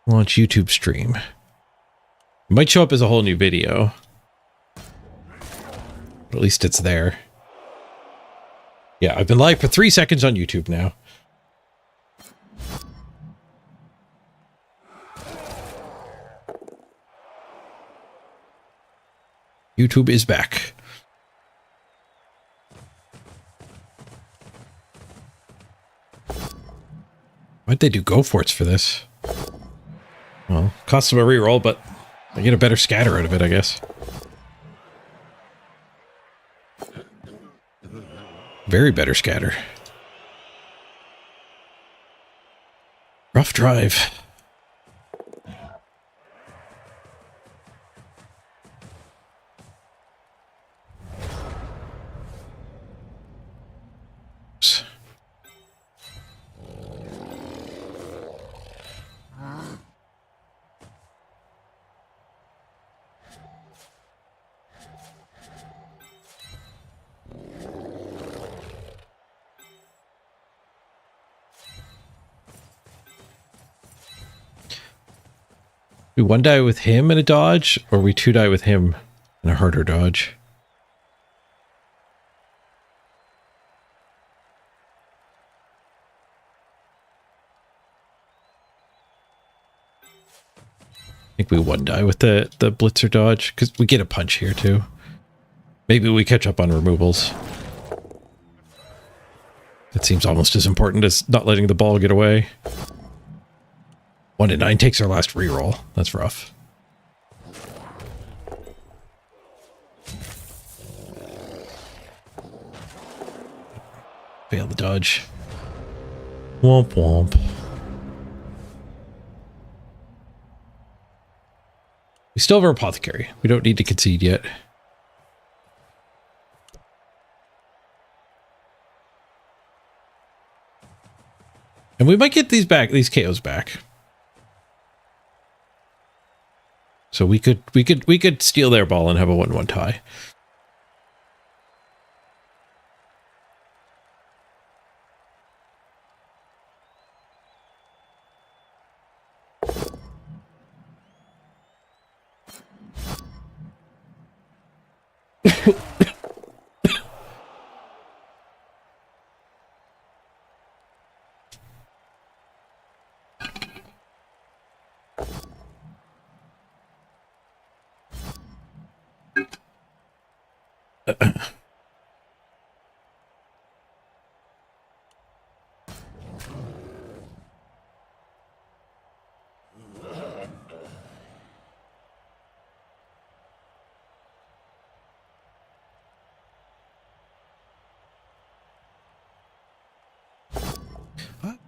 Launch YouTube stream. It might show up as a whole new video. But at least it's there. Yeah, I've been live for 3 seconds on YouTube now. YouTube is back. Why'd they do go forts for this? Well, costs them a reroll, but I get a better scatter out of it, I guess. Very better scatter. Rough drive. We one die with him in a dodge, or we two die with him in a harder dodge. I think we one die with the blitzer dodge, because we get a punch here too. Maybe we catch up on removals. That seems almost as important as not letting the ball get away. 1 to 9 takes our last reroll. That's rough. Fail the dodge. Womp womp. We still have our apothecary. We don't need to concede yet. And we might get these back, these KOs back. So we could steal their ball and have a 1-1 tie.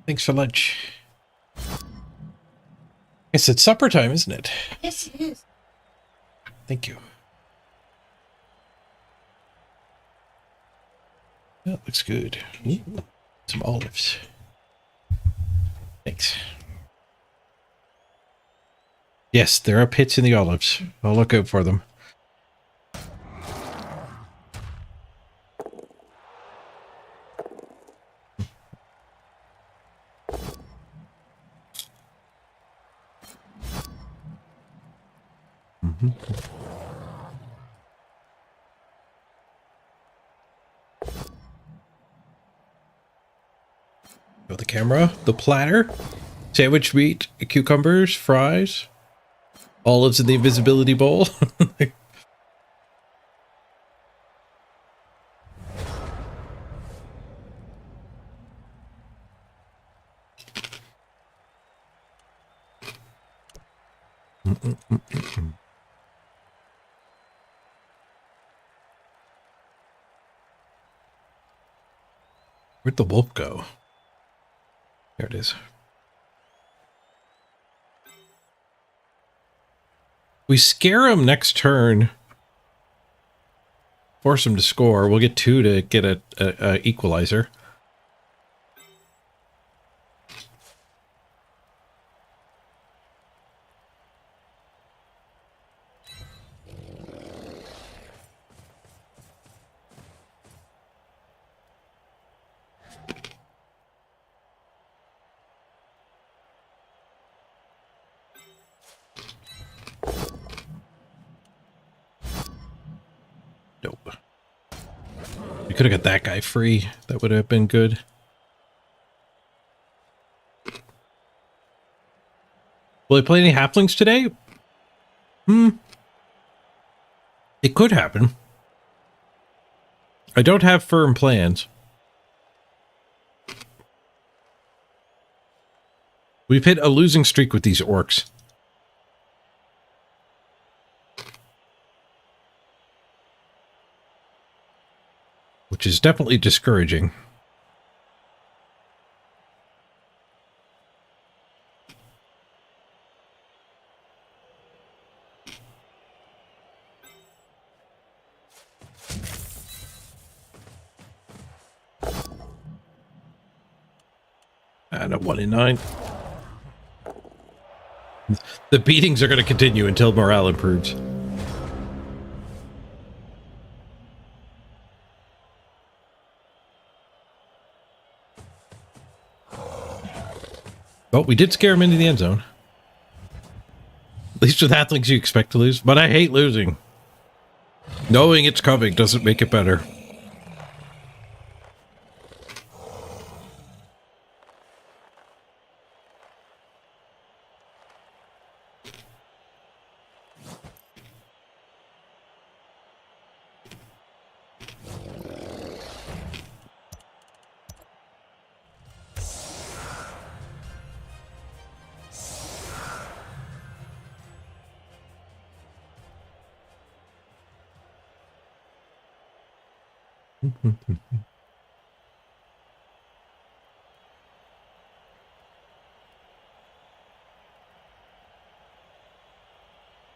Thanks for lunch. Yes, it's supper time, isn't it? Yes, it is. Thank you. That looks good. Ooh, some olives. Thanks. Yes, there are pits in the olives. I'll look out for them. Show the camera, the platter, sandwich meat, cucumbers, fries, olives in the invisibility bowl. Where'd the wolf go? There it is. We scare him next turn. Force him to score. We'll get 2 to get a equalizer. could have got that guy free. That would have been good. Will I play any halflings today? It could happen. I don't have firm plans. We've hit a losing streak with these orcs. Which is definitely discouraging. And a 1 in 9. The beatings are going to continue until morale improves. Oh, we did scare him into the end zone. At least with halflings you expect to lose, but I hate losing. Knowing it's coming doesn't make it better.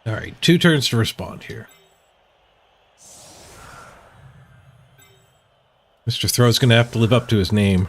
All right, 2 turns to respond here. Mr. Throw's going to have to live up to his name.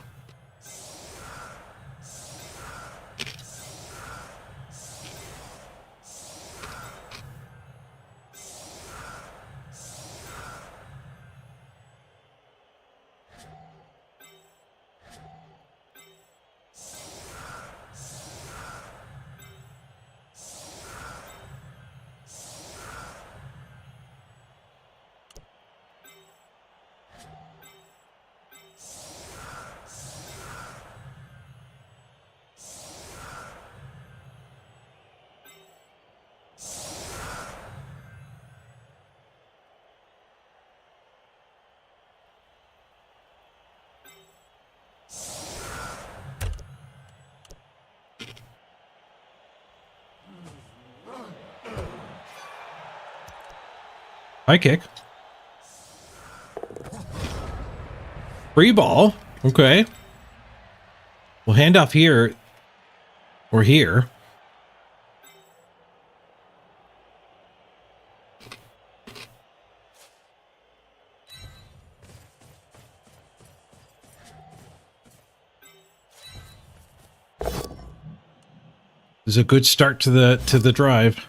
High kick. Free ball. Okay. We'll hand off here or here. This is a good start to the drive.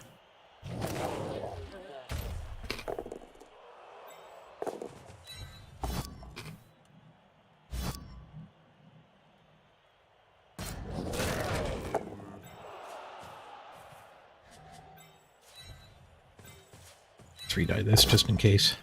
Let's redye this just in case.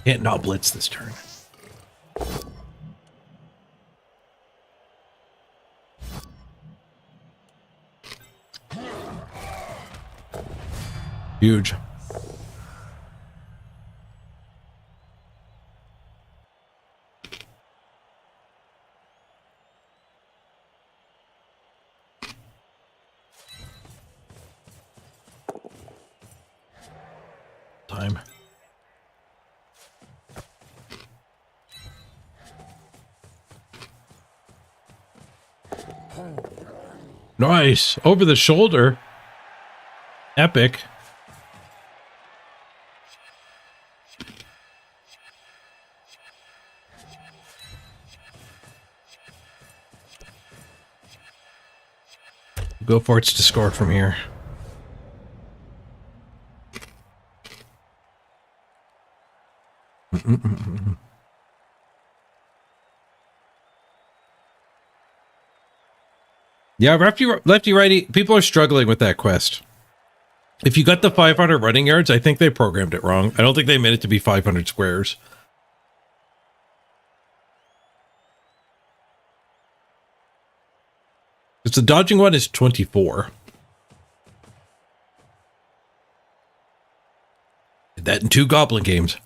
Can't not blitz this turn. Huge. Time. Nice. Over the shoulder. Epic. Go for it to score from here. Yeah, lefty, righty. People are struggling with that quest. If you got the 500 running yards, I think they programmed it wrong. I don't think they meant it to be 500 squares. Because the dodging one is 24. Did that in 2 Goblin games.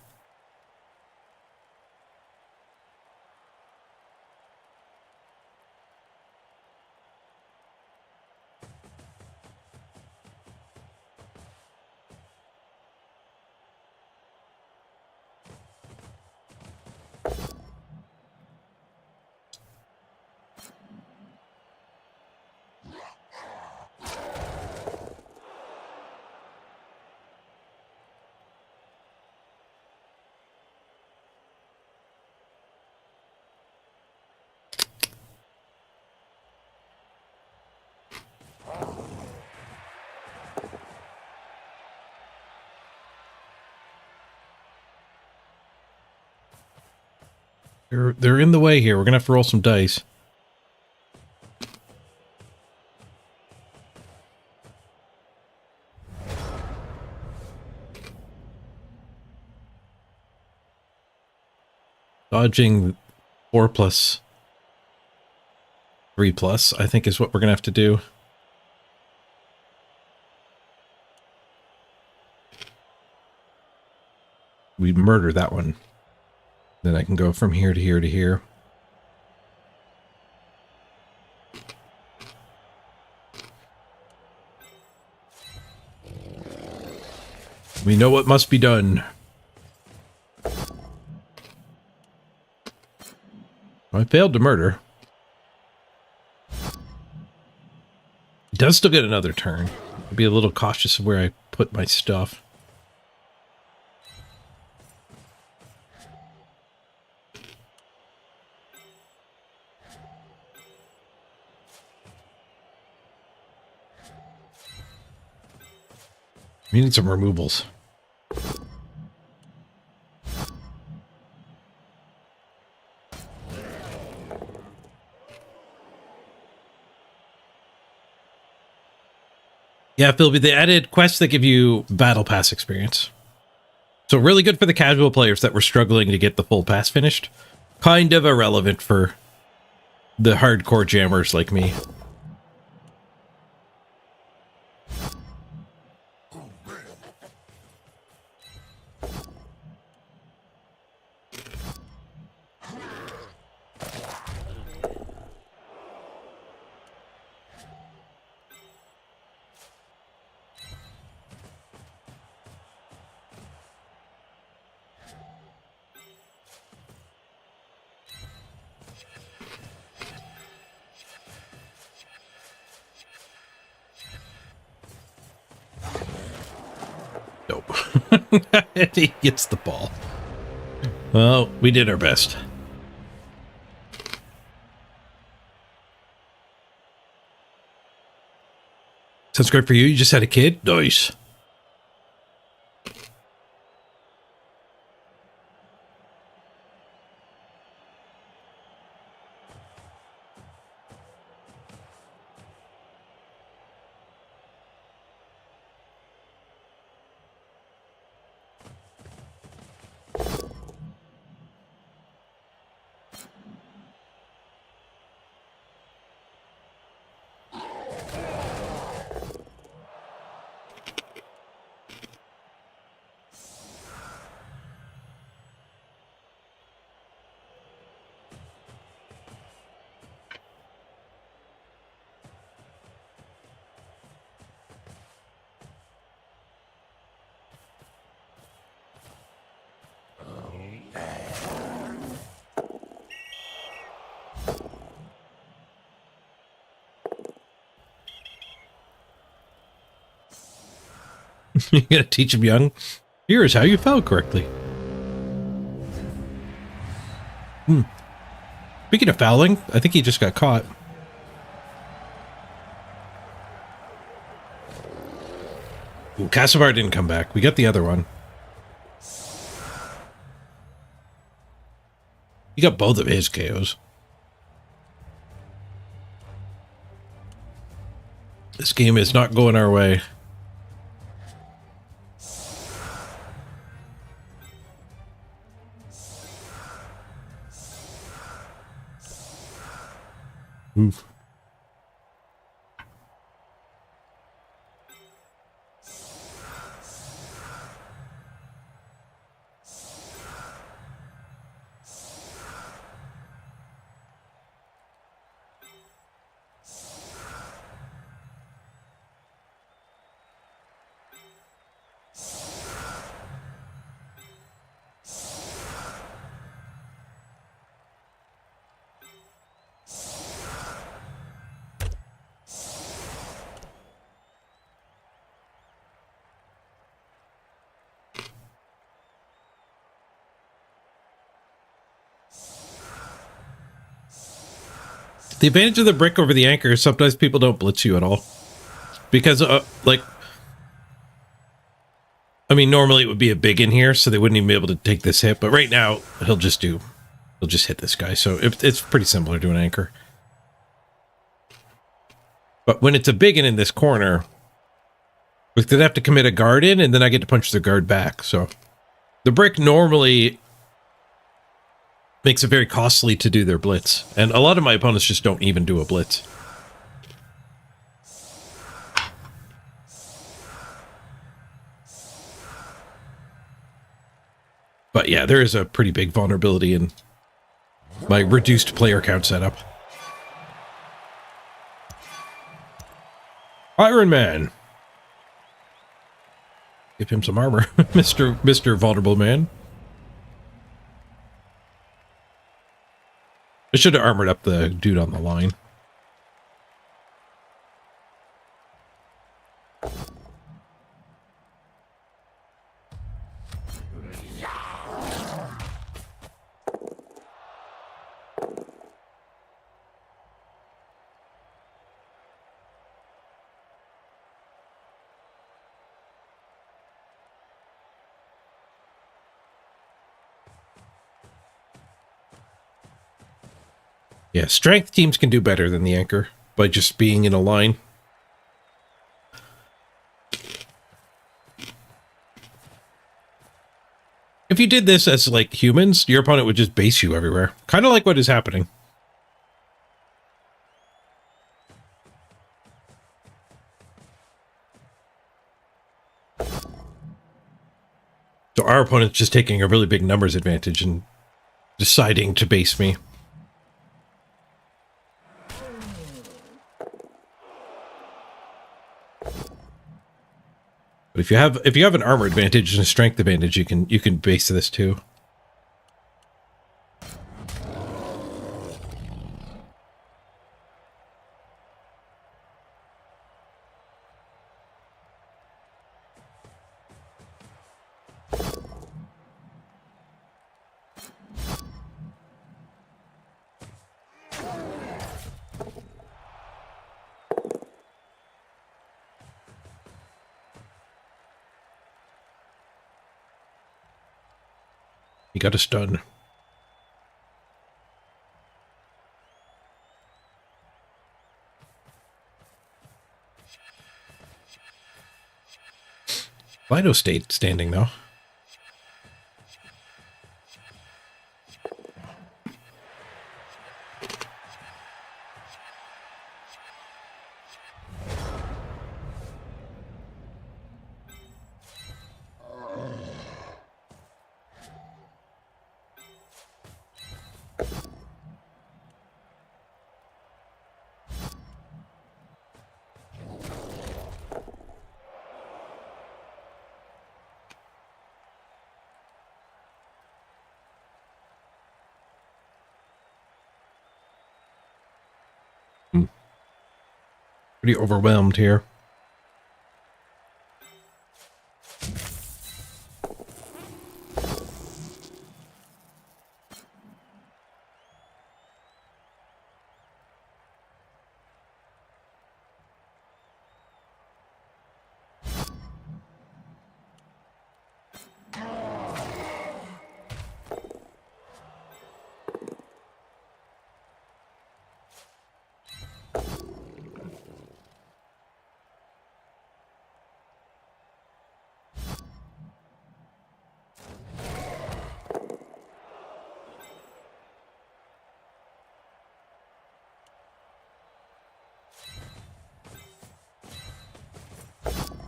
They're in the way here. We're gonna have to roll some dice. Dodging 4+, 3+, I think is what we're gonna have to do. We murder that one. Then I can go from here to here to here. We know what must be done. I failed to murder. It does still get another turn. I'll be a little cautious of where I put my stuff. We need some removals. Yeah, Philby, they added quests that give you battle pass experience. So really good for the casual players that were struggling to get the full pass finished. Kind of irrelevant for the hardcore jammers like me. He gets the ball. Well, we did our best. Sounds great for you. You just had a kid? Nice. You're gonna teach him young? Here is how you foul correctly. Speaking of fouling, I think he just got caught. Ooh, Castlebar didn't come back. We got the other one. You got both of his KOs. This game is not going our way. Oof. The advantage of the brick over the anchor is sometimes people don't blitz you at all. Because, like, I mean, normally it would be a big in here, so they wouldn't even be able to take this hit. But right now, he'll just hit this guy. So it's pretty similar to an anchor. But when it's a big in this corner, they'd have to commit a guard in, and then I get to punch their guard back. So the brick normally makes it very costly to do their blitz. And a lot of my opponents just don't even do a blitz. But yeah, there is a pretty big vulnerability in my reduced player count setup. Iron Man! Give him some armor, Mr. Vulnerable Man. I should have armored up the dude on the line. Yeah, strength teams can do better than the anchor by just being in a line. If you did this as, like, humans, your opponent would just base you everywhere. Kind of like what is happening. So our opponent's just taking a really big numbers advantage and deciding to base me. But if you have an armor advantage and a strength advantage, you can base this too. You got a stun. Lido stayed standing though. Pretty overwhelmed here.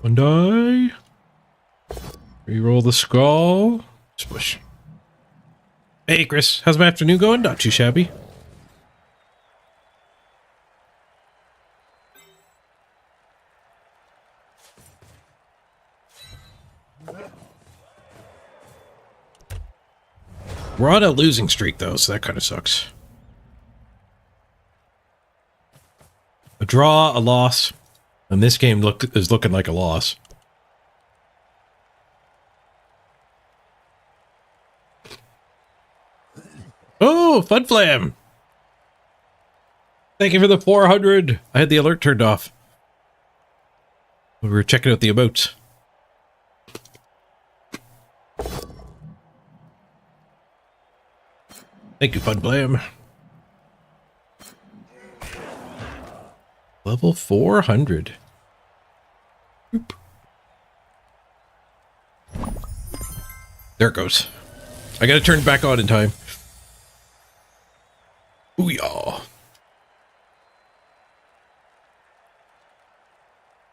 One die. Reroll the skull. Spush. Hey, Chris. How's my afternoon going? Not too shabby. We're on a losing streak, though, so that kind of sucks. A draw, a loss. And this game is looking like a loss. Oh, Fun Flam! Thank you for the 400. I had the alert turned off. We were checking out the emotes. Thank you, Fun Flam. Level 400. Oop. There it goes. I gotta turn it back on in time. Booyah.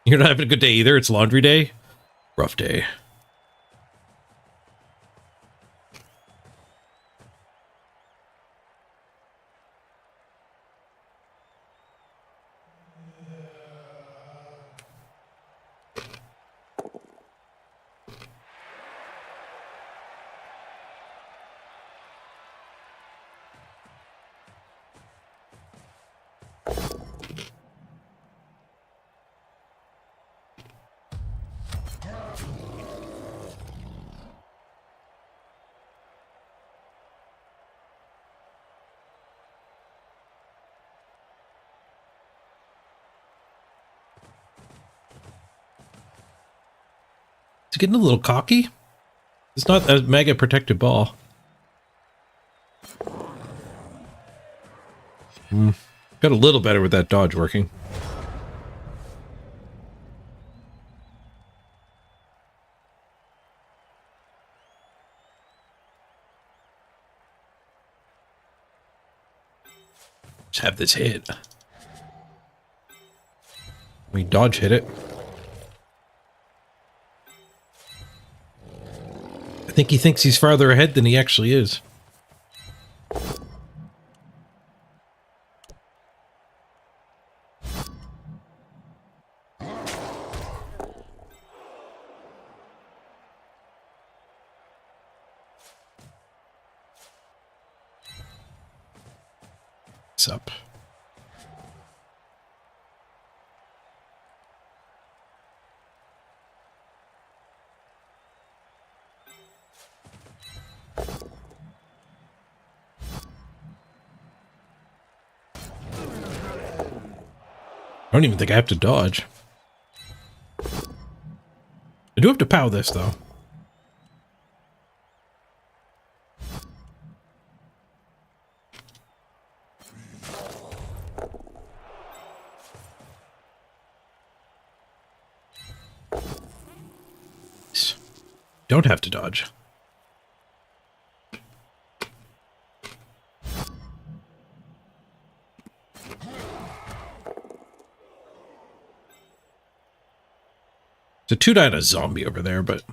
You're not having a good day either. It's laundry day. Rough day. It's getting a little cocky. It's not a mega protected ball. Got a little better with that dodge working. Just have this hit. We dodge hit it. I think he thinks he's farther ahead than he actually is. What's up? I don't even think I have to dodge. I do have to POW this, though. Don't have to dodge. It's a 2-die on a zombie over there, but...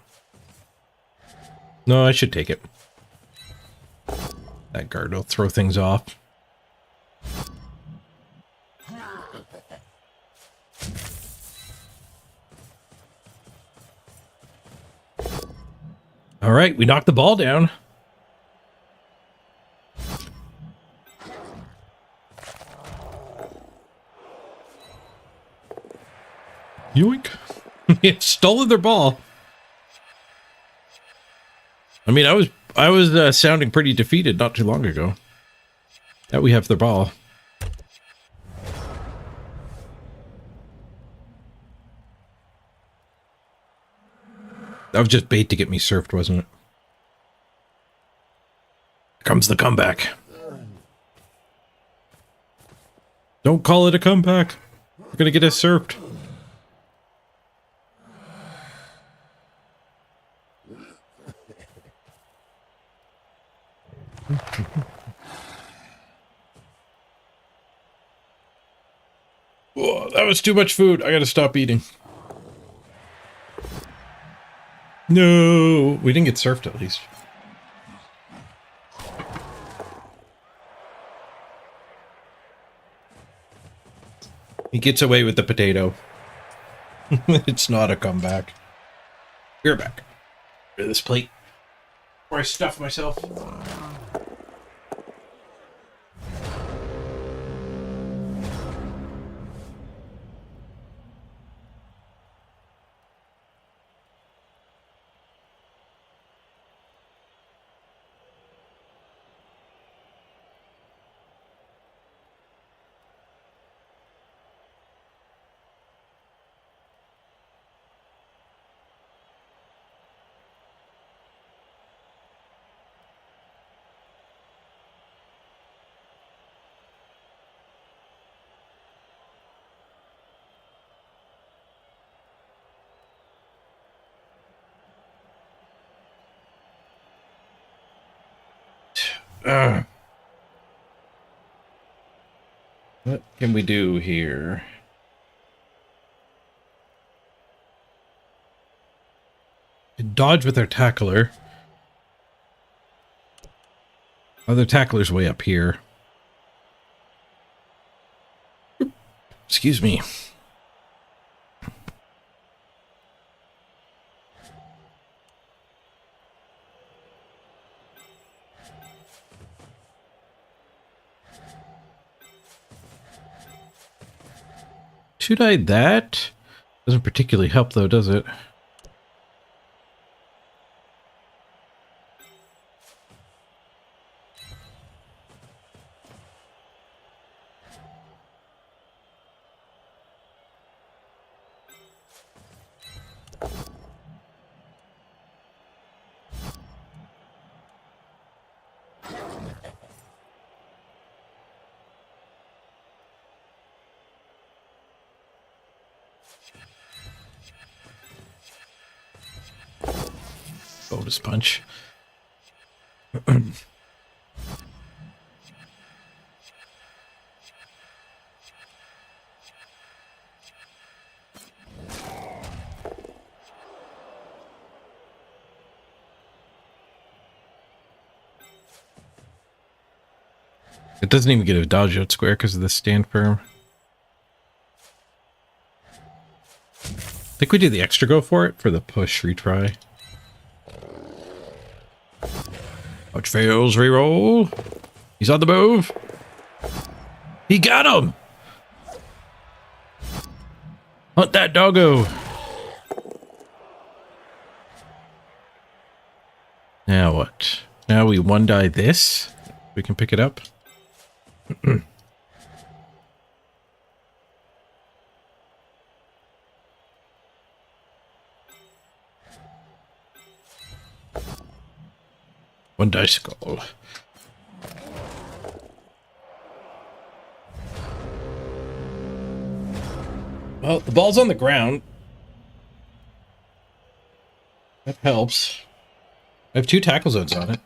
No, I should take it. That guard will throw things off. All right, we knocked the ball down. Yoink. It's stolen their ball. I mean, I was sounding pretty defeated not too long ago. Now we have their ball. That was just bait to get me surfed, wasn't it? Here comes the comeback. Don't call it a comeback. We're gonna get us surfed. Whoa, that was too much food. I gotta stop eating. No, we didn't get surfed at least. He gets away with the potato. It's not a comeback. We're back. Rid of this plate. Before I stuff myself. What can we do here? Dodge with our tackler. Other tackler's way up here. Excuse me. Should I that? Doesn't particularly help though, does it? Bonus punch. It doesn't even get a dodge out square because of the stand firm. I think we do the extra go for it for the push retry. Touch fails, reroll. He's on the move. He got him. Hunt that doggo. Now what? Now we one die this. We can pick it up. One dice skull. Well, the ball's on the ground. That helps. I have 2 tackle zones on it.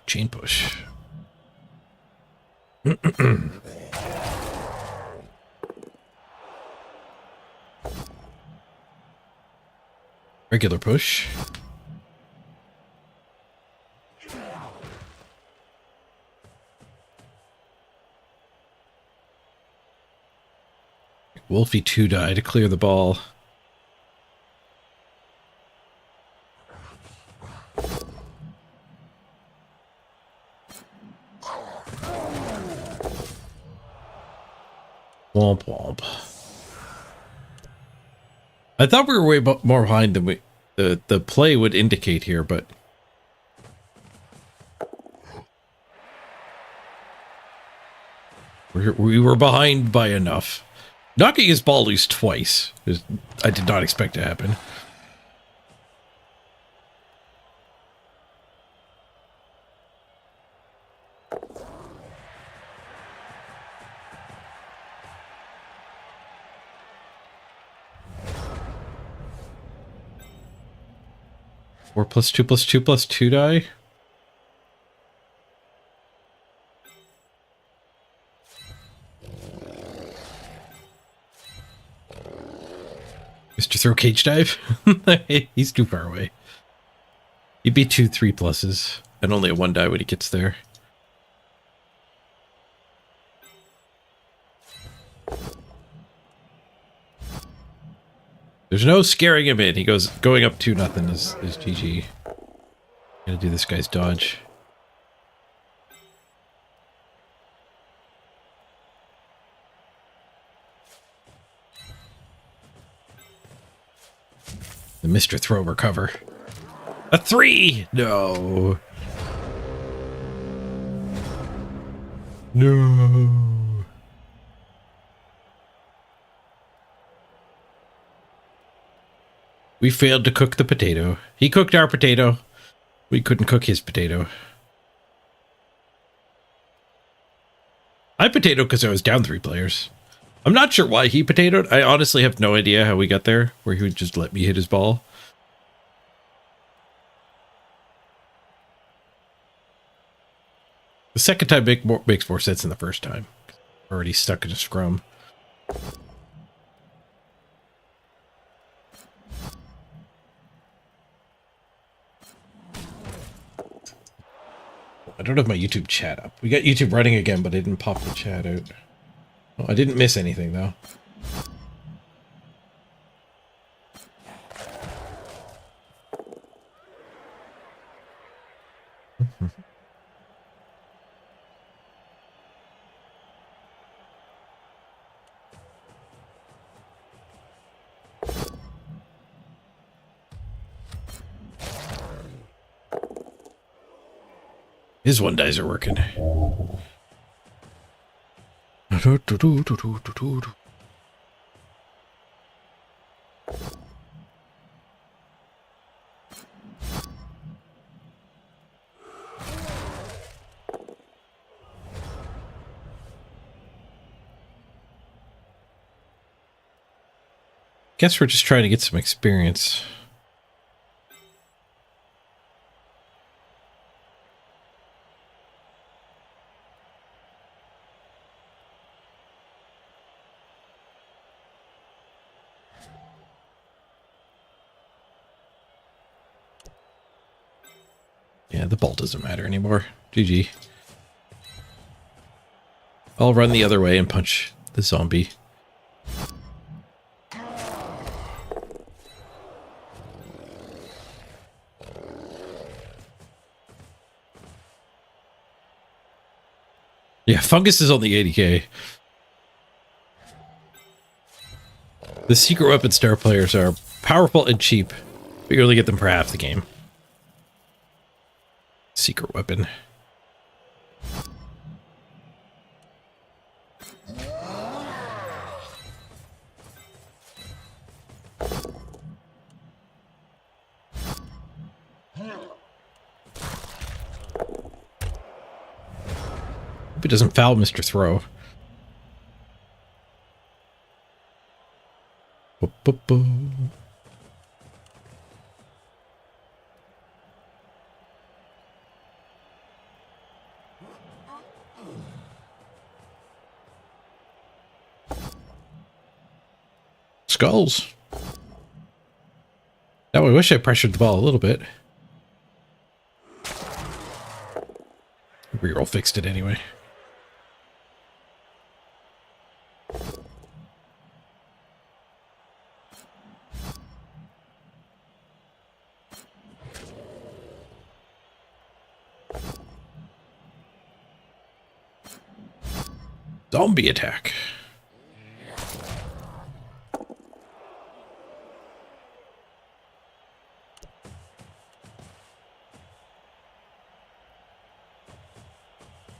Chain push. Regular push. Wolfie 2 die to clear the ball. Womp womp. I thought we were way more behind than the play would indicate here, but we were behind by enough. Knocking his ball loose twice I did not expect to happen. 4+2+2+2 die. Mr. Throw cage dive? He's too far away. He'd be 2 3+s and only a 1 die when he gets there. There's no scaring him in. He goes going up 2-0 is GG. Gonna do this guy's dodge. The Mr. Throw recover. A 3! No. No. We failed to cook the potato. He cooked our potato. We couldn't cook his potato. I potatoed because I was down 3 players. I'm not sure why he potatoed. I honestly have no idea how we got there, where he would just let me hit his ball. The second time makes more sense than the first time. Already stuck in a scrum. I don't have my YouTube chat up. We got YouTube running again, but I didn't pop the chat out. Oh, I didn't miss anything, though. His 1 dies are working. Guess we're just trying to get some experience. Yeah, the ball doesn't matter anymore. GG. I'll run the other way and punch the zombie. Yeah, fungus is only 80k. The secret weapon star players are powerful and cheap, but you only get them for half the game. Secret weapon. Hope it doesn't foul Mr. Throw. Skulls. Now I wish I pressured the ball a little bit. Reroll fixed it anyway. Zombie attack.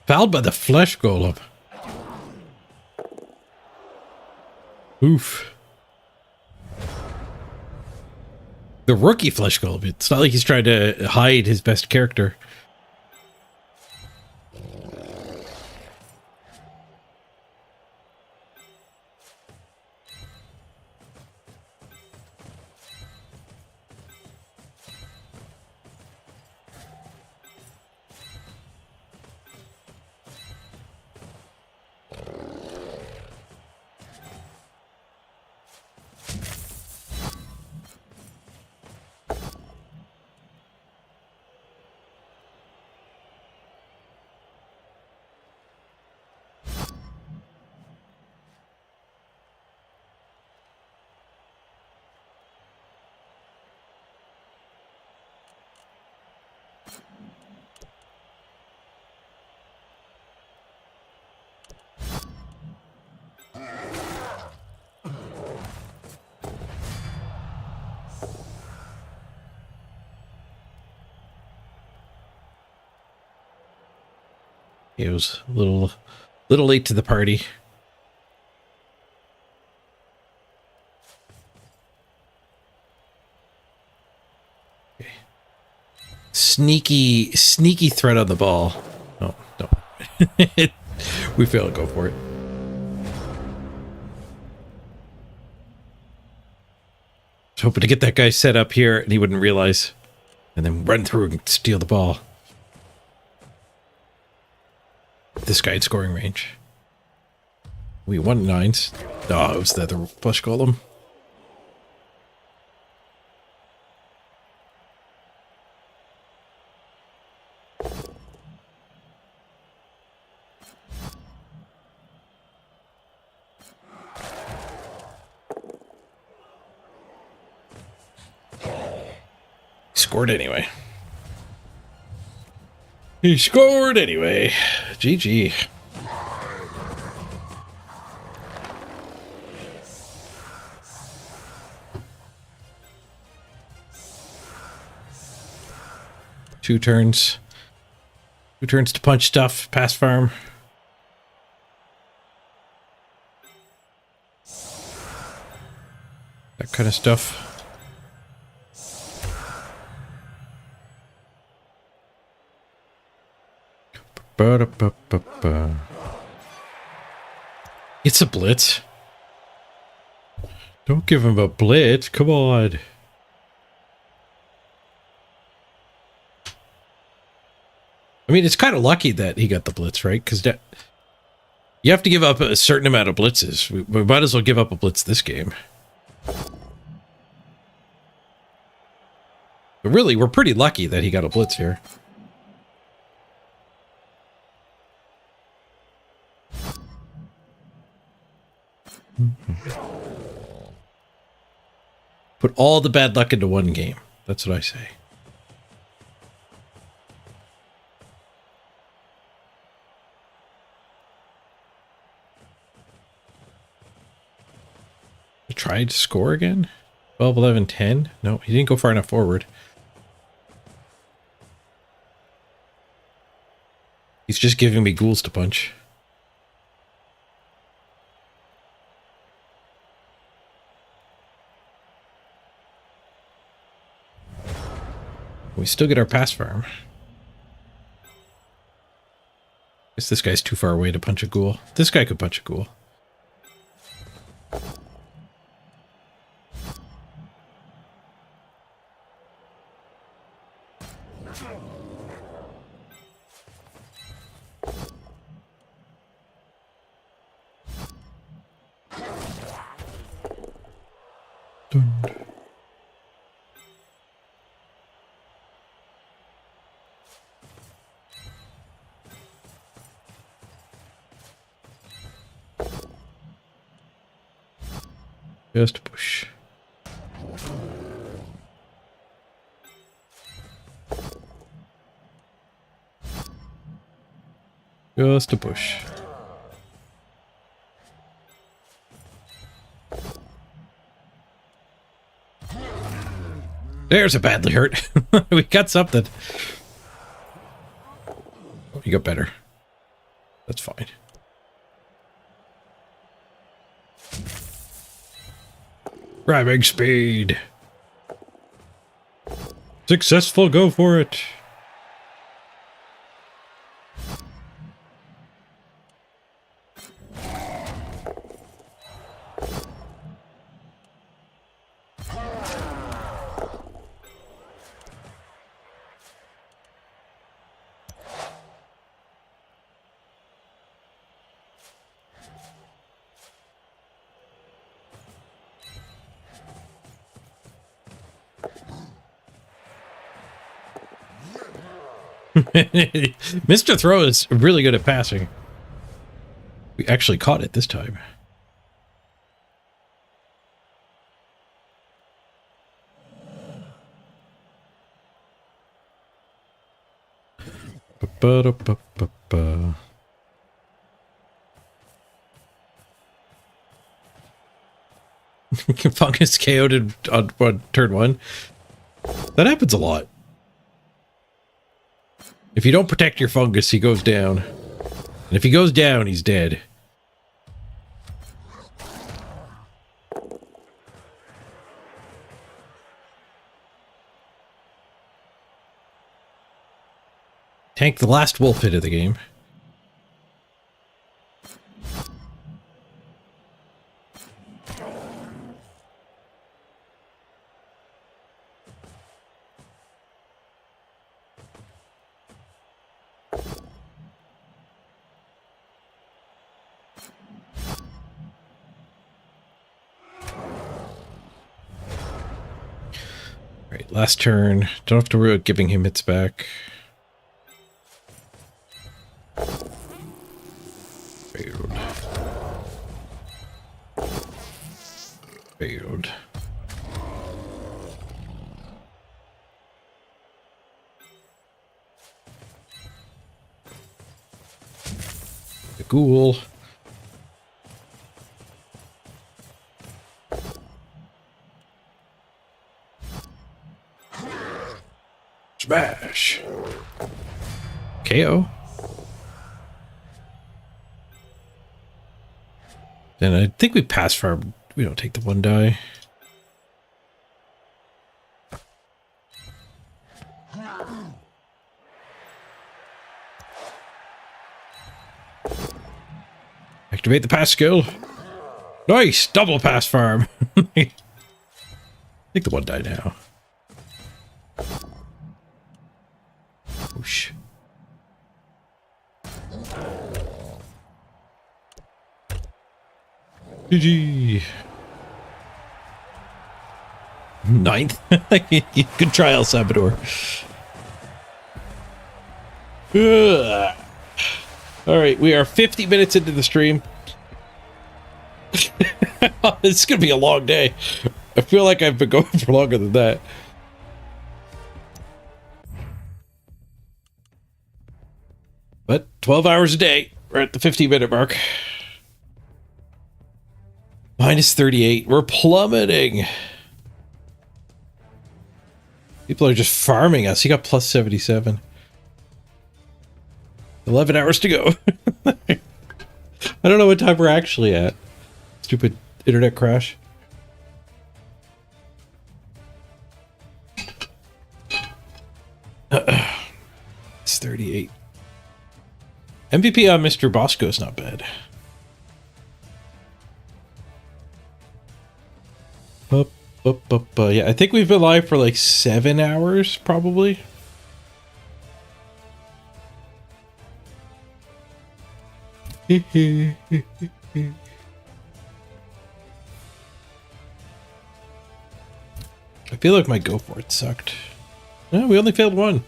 Fouled by the flesh golem. Oof. The rookie flesh golem. It's not like he's trying to hide his best character. It was a little late to the party. Okay. Sneaky threat on the ball. Oh, no. We fail to go for it. I was hoping to get that guy set up here and he wouldn't realize. And then run through and steal the ball. This guy in scoring range. We won 9s. Oh, it was the other flush golem. Scored anyway. He scored anyway. GG. Two turns to punch stuff, pass farm. That kind of stuff. It's a blitz. Don't give him a blitz. Come on. I mean, it's kind of lucky that he got the blitz, right? Because you have to give up a certain amount of blitzes. We might as well give up a blitz this game. But really, we're pretty lucky that he got a blitz here. Put all the bad luck into one game. That's what I say. I tried to score again? 12, 11, 10? No, he didn't go far enough forward. He's just giving me ghouls to punch. We still get our pass farm. Guess this guy's too far away to punch a ghoul. This guy could punch a ghoul. Dun. Just push. Just a push. There's a badly hurt. We got something. Oh, you got better. That's fine. Grabbing speed. Successful, go for it. Mr. Throw is really good at passing. We actually caught it this time. Fungus KO'd on turn 1. That happens a lot. If you don't protect your fungus, he goes down. And if he goes down, he's dead. Tank the last wolf hit of the game. Right, last turn. Don't have to worry about giving him hits back. Failed. Failed. The ghoul. Smash. KO. And I think we pass farm. We don't take the one die. Activate the pass skill. Nice! Double pass farm. Take the one die now. Whoosh. GG. Ninth? Good try, El Salvador. Alright, we are 50 minutes into the stream. It's gonna be a long day. I feel like I've been going for longer than that. But 12 hours a day. We're at the 50-minute mark. Minus 38. We're plummeting. People are just farming us. He got plus 77. 11 hours to go. I don't know what time we're actually at. Stupid internet crash. It's 38. MVP on Mr. Bosco is not bad. Yeah, I think we've been live for like 7 hours, probably. I feel like my go for it sucked. No, we only failed one.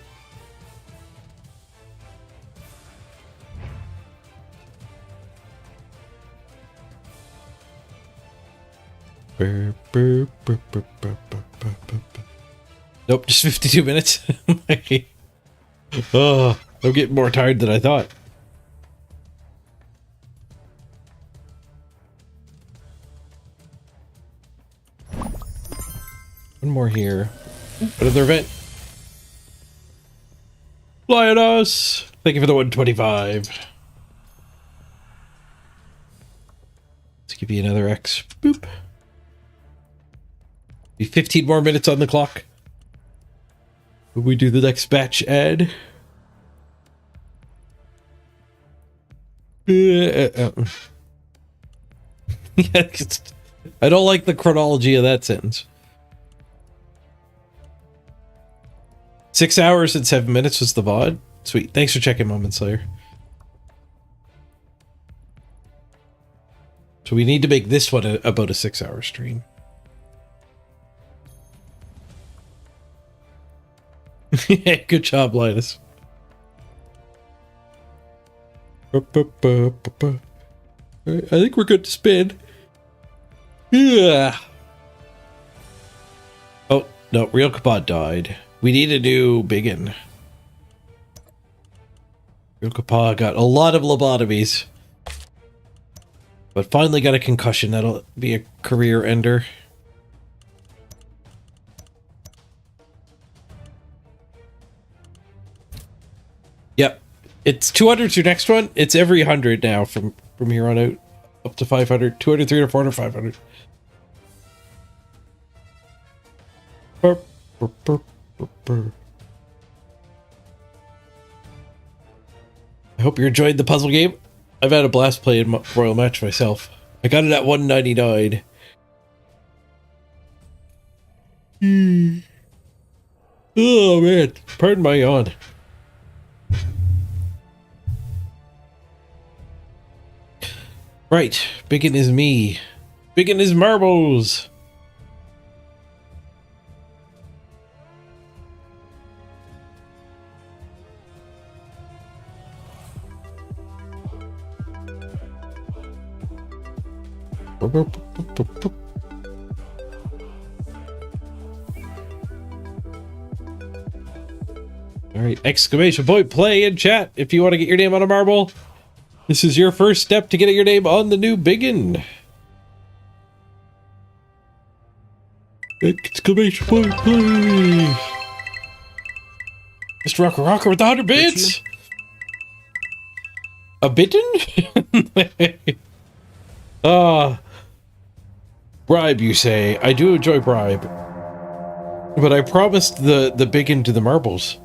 Nope, just 52 minutes. Oh, I'm getting more tired than I thought. One more here. Another event. Fly at us. Thank you for the 125. Let's give you another X. Boop. Be 15 more minutes on the clock. When we do the next batch ad. Yeah, I don't like the chronology of that sentence. 6 hours and 7 minutes was the VOD. Sweet. Thanks for checking, Moment Slayer. So we need to make this one about a 6-hour stream. Good job, Linus. I think we're good to spin. Yeah. Oh, no. Real Kabod died. We need a new biggin. Real Kabod got a lot of lobotomies. But finally got a concussion. That'll be a career ender. Yep. It's 200's your next one. It's every 100 now from here on out. Up to 500. 200, 300, 400, 500. Burr, burr, burr, burr, burr. I hope you enjoyed the puzzle game. I've had a blast playing Royal Match myself. I got it at 199. Oh man, pardon my yawn. Right, Biggin is me. Biggin is marbles. Alright, exclamation point, play in chat if you want to get your name on a marble. This is your first step to getting your name on the new Biggin. Exclamation point, play. Mr. Rocker Rocker with the 100 bits. A bitten? Bribe, you say. I do enjoy bribe. But I promised the Biggin to the marbles.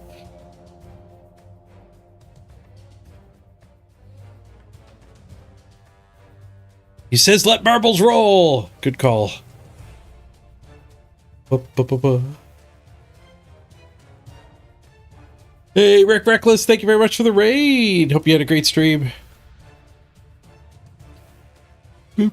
He says, let marbles roll. Good call. Hey, Rick Reckless, thank you very much for the raid. Hope you had a great stream. Good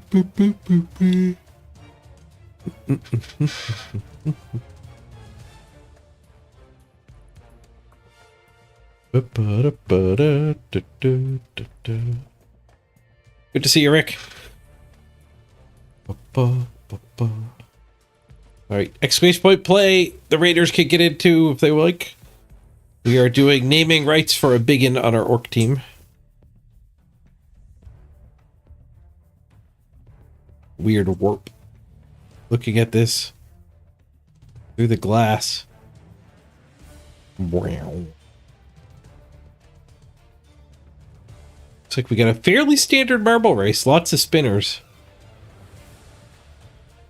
to see you, Rick. Alright, exclamation point play. The Raiders can get into if they like. We are doing naming rights for a Biggin on our orc team. Weird warp. Looking at this through the glass. Wow. Looks like we got a fairly standard marble race. Lots of spinners.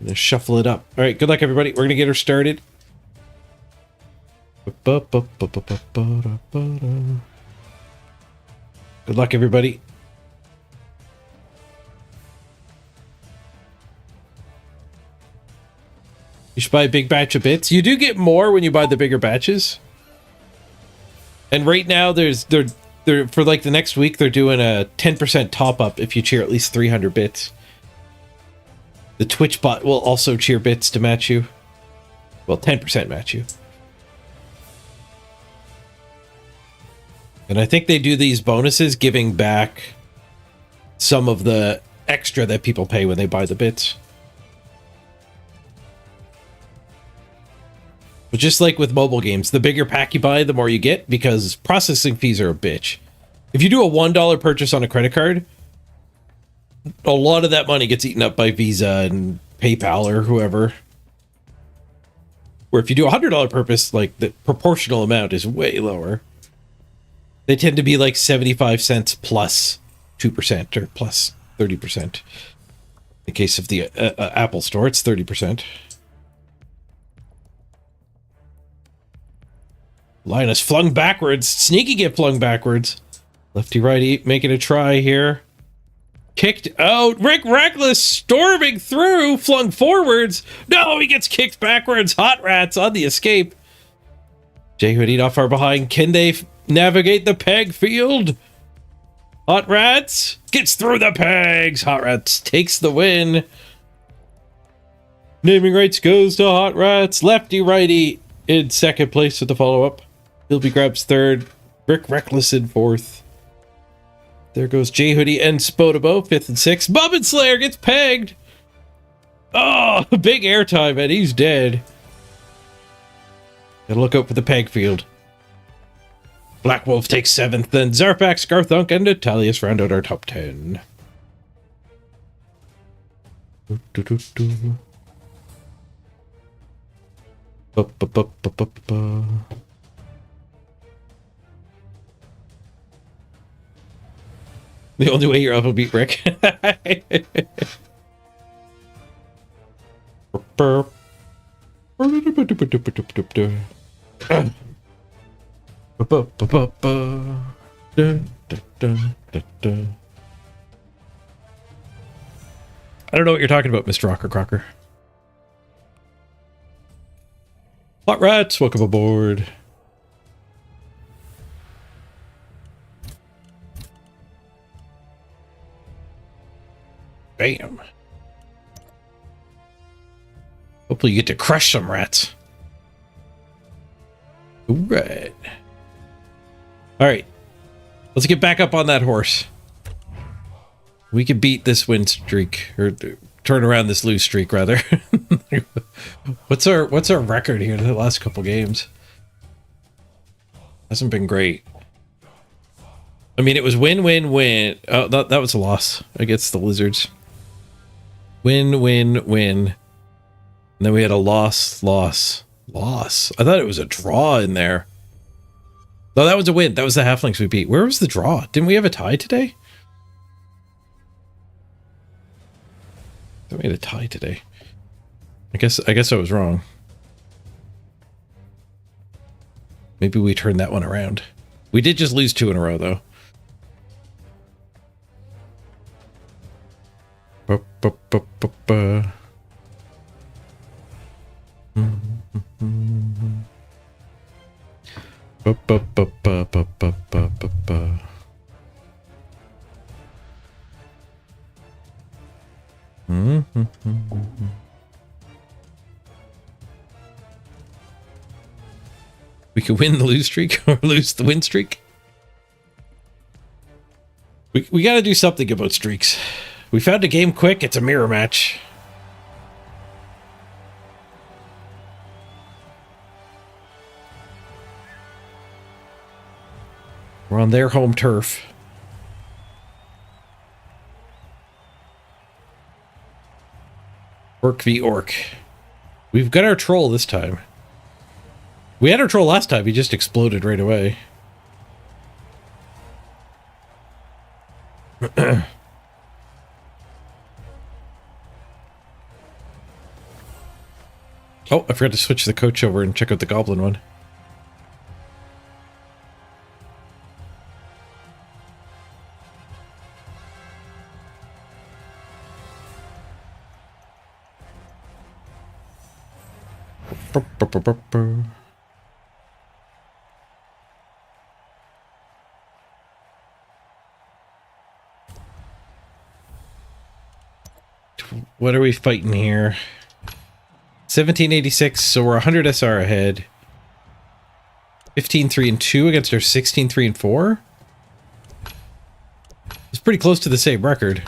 I'm gonna shuffle it up. All right, good luck, everybody. We're gonna get her started. Good luck, everybody. You should buy a big batch of bits. You do get more when you buy the bigger batches. And right now, they're for like the next week, they're doing a 10% top up if you cheer at least 300 bits. The Twitch bot will also cheer bits to match you. Well, 10% match you. And I think they do these bonuses giving back some of the extra that people pay when they buy the bits. But just like with mobile games, the bigger pack you buy, the more you get, because processing fees are a bitch. If you do a $1 purchase on a credit card, a lot of that money gets eaten up by Visa and PayPal or whoever. Where if you do a $100 purchase, like the proportional amount is way lower. They tend to be like 75 cents plus 2% or plus 30%. In the case of the Apple Store, it's 30%. Linus flung backwards. Sneaky get flung backwards. Lefty righty making a try here. Kicked out. Rick Reckless storming through. Flung forwards. No, he gets kicked backwards. Hot Rats on the escape. Jay Hoodie not far behind. Can they navigate the peg field? Hot Rats gets through the pegs. Hot Rats takes the win. Naming rights goes to Hot Rats. Lefty righty in second place with the follow-up. Bilby grabs third. Rick Reckless in fourth. There goes J Hoodie and Spodabo, fifth and sixth. Bobbin Slayer gets pegged. Oh, big airtime, and he's dead. Gotta look out for the peg field. Black Wolf takes seventh, then Zarpak, Scarthunk, and Natalius round out our top 10. The only way you're up will beat Rick. I don't know what you're talking about, Mr. Rocker Crocker. Hot Rats, welcome aboard. Bam. Hopefully you get to crush some rats. Alright. Alright. Let's get back up on that horse. We can beat this win streak, or turn around this lose streak, rather. What's our record here in the last couple games? Hasn't been great. I mean, it was win, win, win. Oh, that was a loss against the Lizards. Win, win, win. And then we had a loss, loss, loss. I thought it was a draw in there. No, that was a win. That was the Halflings we beat. Where was the draw? Didn't we have a tie today? We had a tie today. I guess I was wrong. Maybe we turned that one around. We did just lose 2 in a row, though. We could win the lose streak or lose the win streak. We got to do something about streaks. We found a game quick. It's a mirror match. We're on their home turf. Orc v Orc. We've got our troll this time. We had our troll last time. He just exploded right away. Oh, I forgot to switch the coach over and check out the goblin one. What are we fighting here? 1786, so we're 100 SR ahead. 15-3 and 2 against our 16-3 and 4. It's pretty close to the same record.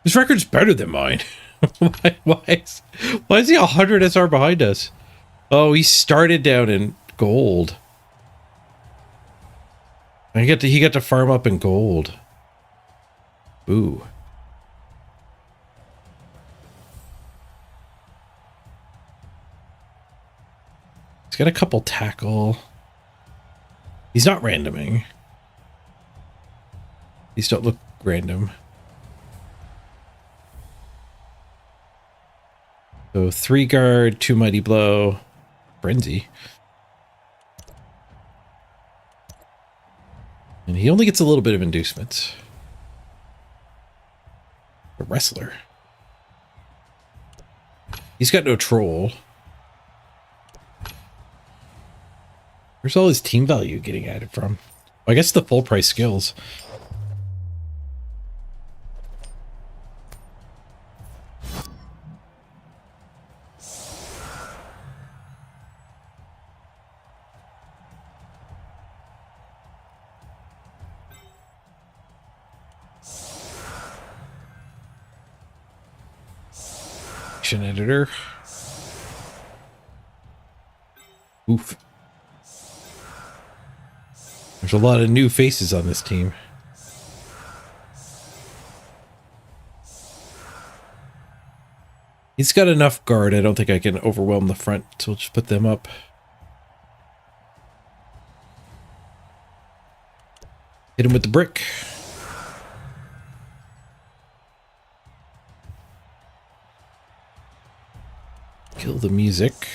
This record's better than mine. why is he 100 SR behind us? Oh, he started down in gold. He got to farm up in gold. Ooh. He's got a couple tackle. He's not randoming. These don't look random. So 3 guard, 2 mighty blow, frenzy. And he only gets a little bit of inducements. A wrestler. He's got no troll. Where's all his team value getting added from? I guess the full price skills. Action editor. Oof. There's a lot of new faces on this team. He's got enough guard. I don't think I can overwhelm the front, so we'll just put them up. Hit him with the brick. the music.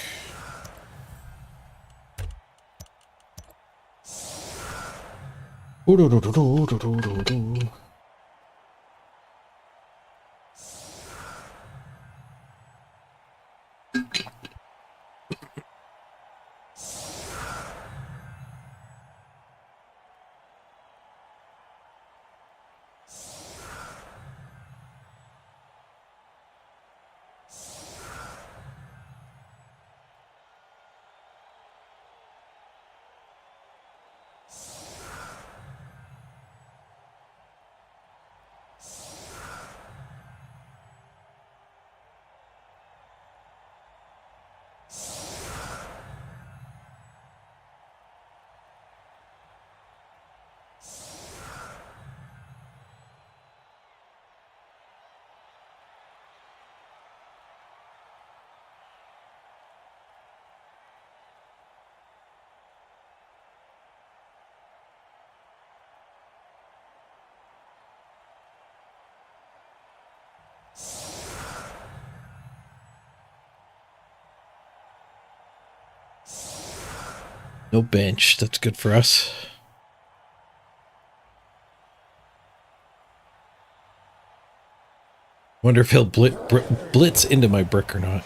No bench. That's good for us. Wonder if he'll blitz into my brick or not.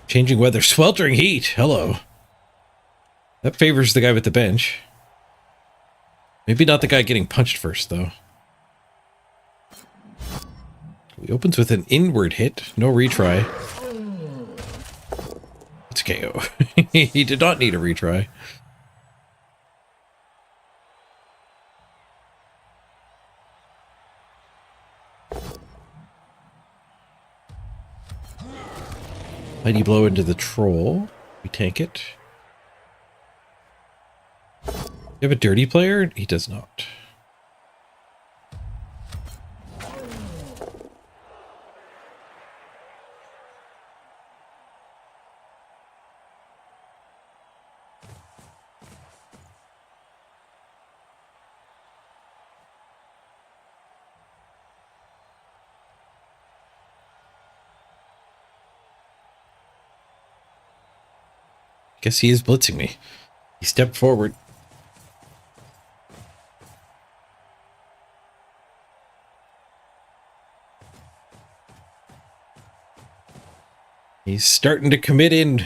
Changing weather. Sweltering heat. Hello. That favors the guy with the bench. Maybe not the guy getting punched first, though. He opens with an inward hit. No retry. It's KO. He did not need a retry. Mighty blow into the troll. We tank it. You have a dirty player? He does not. Guess he is blitzing me. He stepped forward. He's starting to commit in.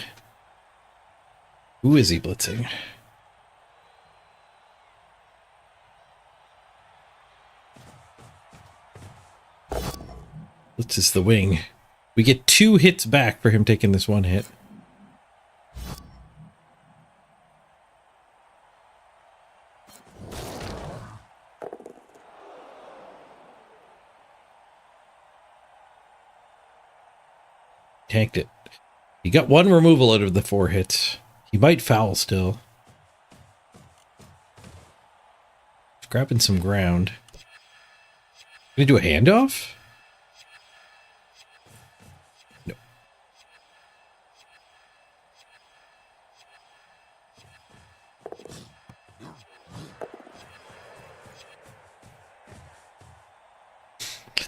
Who is he blitzing? Blitzes the wing. We get 2 hits back for him taking this 1 hit. Tanked it. He got 1 removal out of the 4 hits. He might foul still. He's grabbing some ground. Gonna do a handoff? No.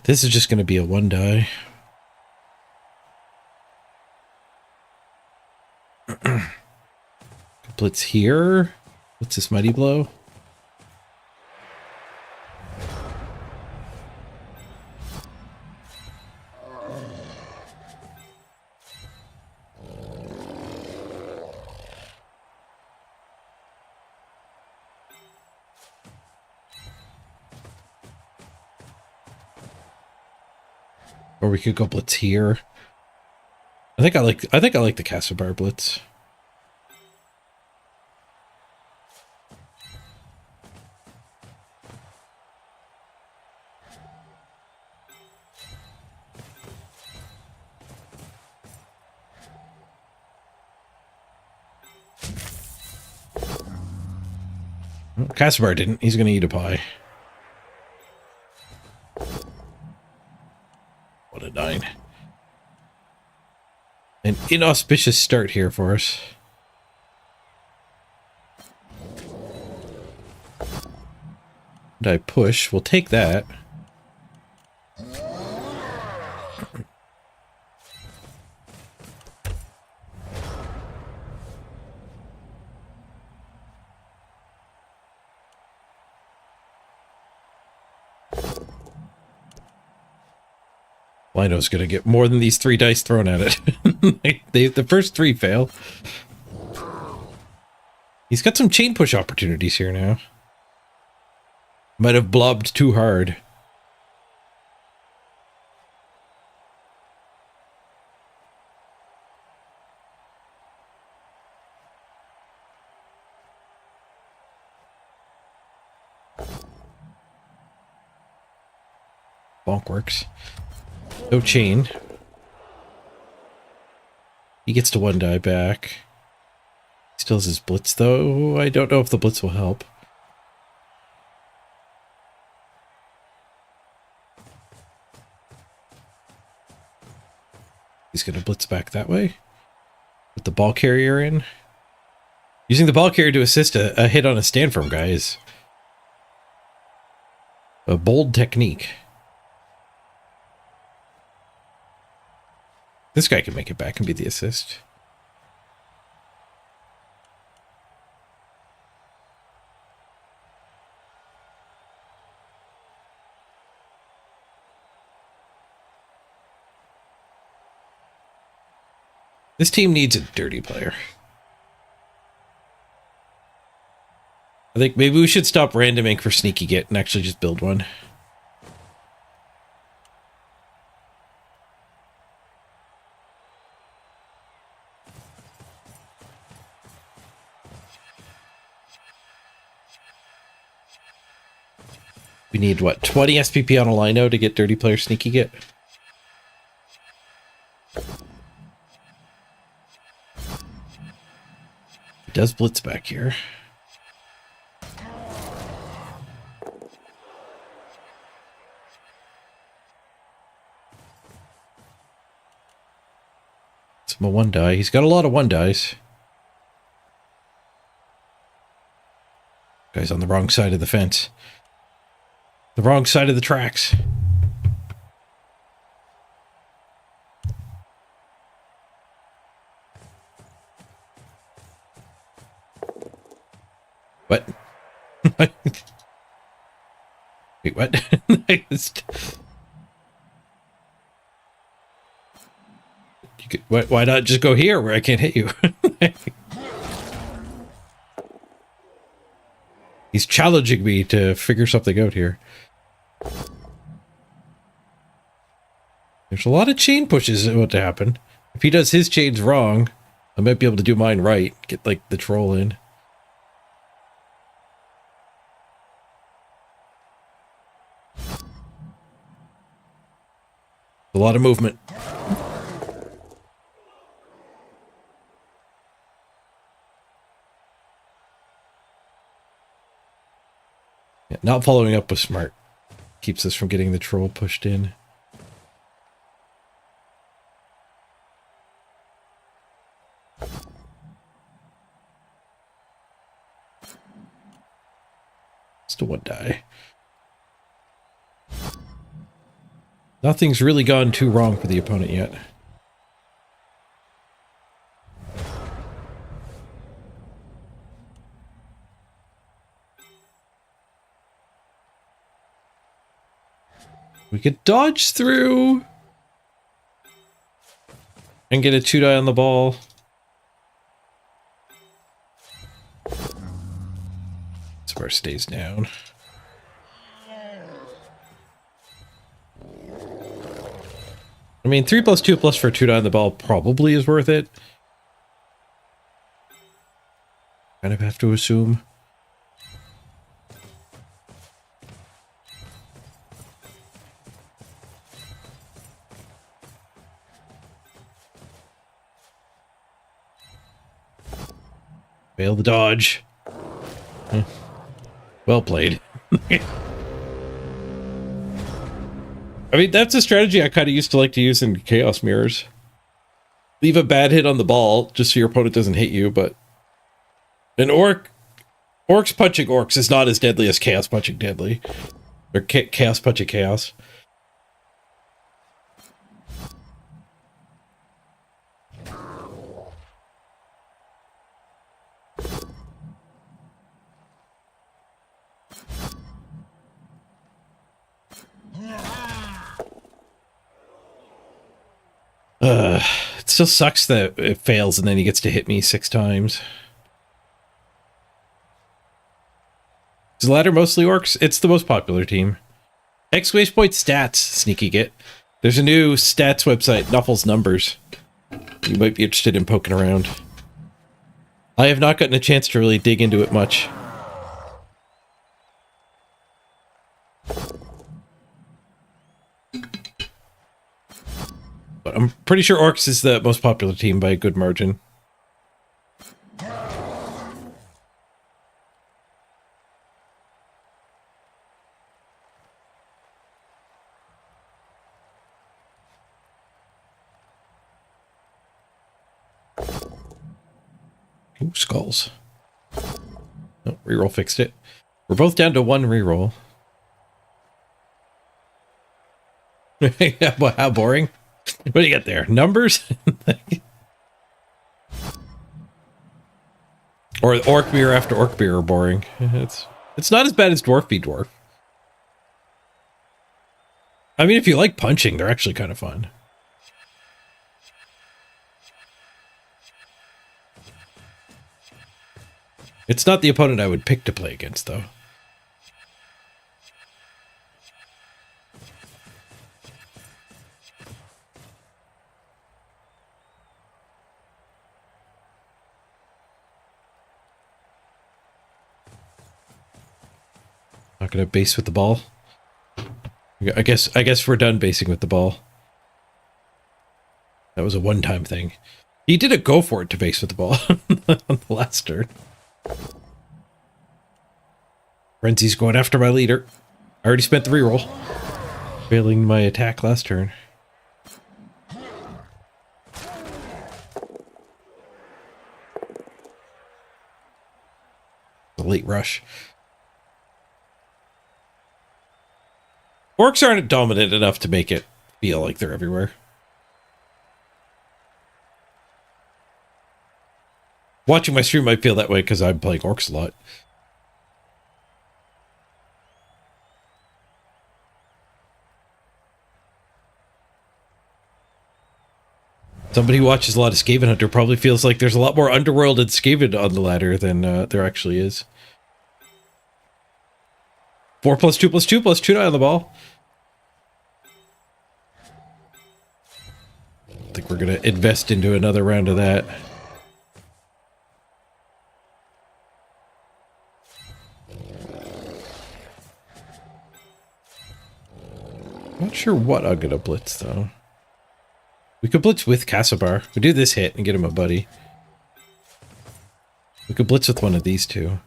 This is just gonna be a 1 die. Blitz here. What's this mighty blow? Or we could go blitz here. I think I like the Castlebar blitz. Castlebar didn't. He's going to eat a pie. What a 9. An inauspicious start here for us. And I push. We'll take that. Lino's gonna get more than these 3 dice thrown at it. The first 3 fail. He's got some chain push opportunities here now. Might have blobbed too hard. Bonk works. No chain. He gets to 1 die back. Still has his blitz though. I don't know if the blitz will help. He's gonna blitz back that way. With the ball carrier in. Using the ball carrier to assist a hit on a stand firm guy is a bold technique. This guy can make it back and be the assist. This team needs a dirty player. I think maybe we should stop randoming for sneaky get and actually just build one. We need, what, 20 SPP on a Lino to get dirty player sneaky get? He does blitz back here. It's a 1 die. He's got a lot of 1 dies. Guy's on the wrong side of the fence. The wrong side of the tracks. What? Wait, what? Why not just go here where I can't hit you? He's challenging me to figure something out here. There's a lot of chain pushes about to happen. If he does his chains wrong, I might be able to do mine right. Get, like, the troll in. A lot of movement. Yeah, not following up was smart. Keeps us from getting the troll pushed in. Still 1 die. Nothing's really gone too wrong for the opponent yet. We could dodge through and get a 2 die on the ball. Spark stays down. I mean, 3+2+ for a 2 die on the ball probably is worth it. Kind of have to assume. Fail the dodge. Well played. I mean, that's a strategy I kind of used to like to use in Chaos Mirrors. Leave a bad hit on the ball, just so your opponent doesn't hit you, but... An Orcs punching orcs is not as deadly as Chaos punching deadly. Or Chaos punching chaos. It still sucks that it fails and then he gets to hit me 6 times. Is the ladder mostly orcs? It's the most popular team. Exclamation point stats, sneaky git. There's a new stats website, Nuffles Numbers. You might be interested in poking around. I have not gotten a chance to really dig into it much. But I'm pretty sure orcs is the most popular team by a good margin. Ooh, skulls. Oh, reroll fixed it. We're both down to 1 reroll. Yeah, how boring. What do you get there? Numbers? Or orc beer after orc beer are boring. It's not as bad as dwarf v dwarf. I mean, if you like punching, they're actually kind of fun. It's not the opponent I would pick to play against, though. Not gonna base with the ball. I guess we're done basing with the ball. That was a one-time thing. He did a go for it to base with the ball on the last turn. Frenzy's going after my leader. I already spent the reroll. Failing my attack last turn. The late rush. Orcs aren't dominant enough to make it feel like they're everywhere. Watching my stream might feel that way because I'm playing orcs a lot. Somebody who watches a lot of Skaven Hunter probably feels like there's a lot more Underworld and Skaven on the ladder than there actually is. 4+2+2+2 on the ball. I think we're going to invest into another round of that. Not sure what I'm going to blitz, though. We could blitz with Kassabar. We do this hit and get him a buddy. We could blitz with one of these two.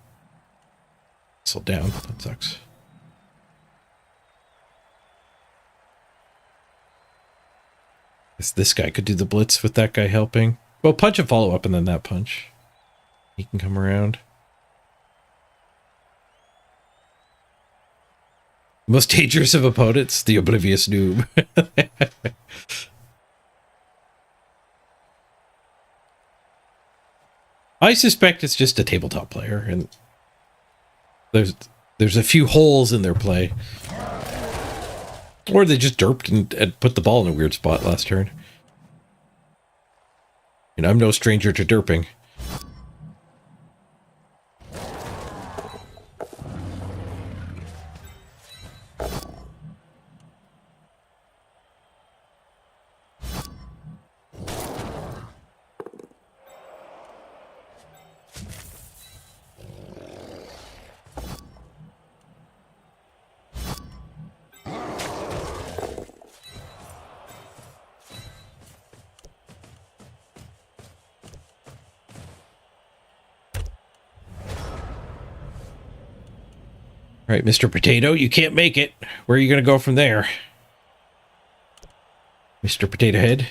Slow down. That sucks. This guy could do the blitz with that guy helping. Well, punch and follow up and then that punch. He can come around. Most dangerous of opponents, the oblivious noob. I suspect it's just a tabletop player, and there's a few holes in their play. Or they just derped and put the ball in a weird spot last turn. And I'm no stranger to derping. All right, Mr. Potato, you can't make it. Where are you going to go from there? Mr. Potato Head.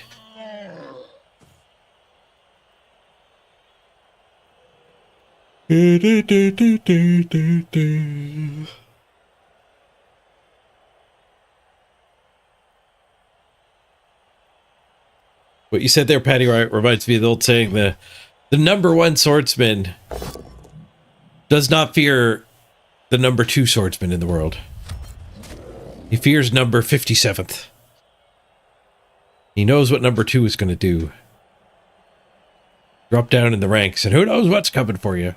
What you said there, Patty, reminds me of the old saying, the number 1 swordsman does not fear the number 2 swordsman in the world. He fears number 57th. He knows what number 2 is going to do. Drop down in the ranks, and who knows what's coming for you.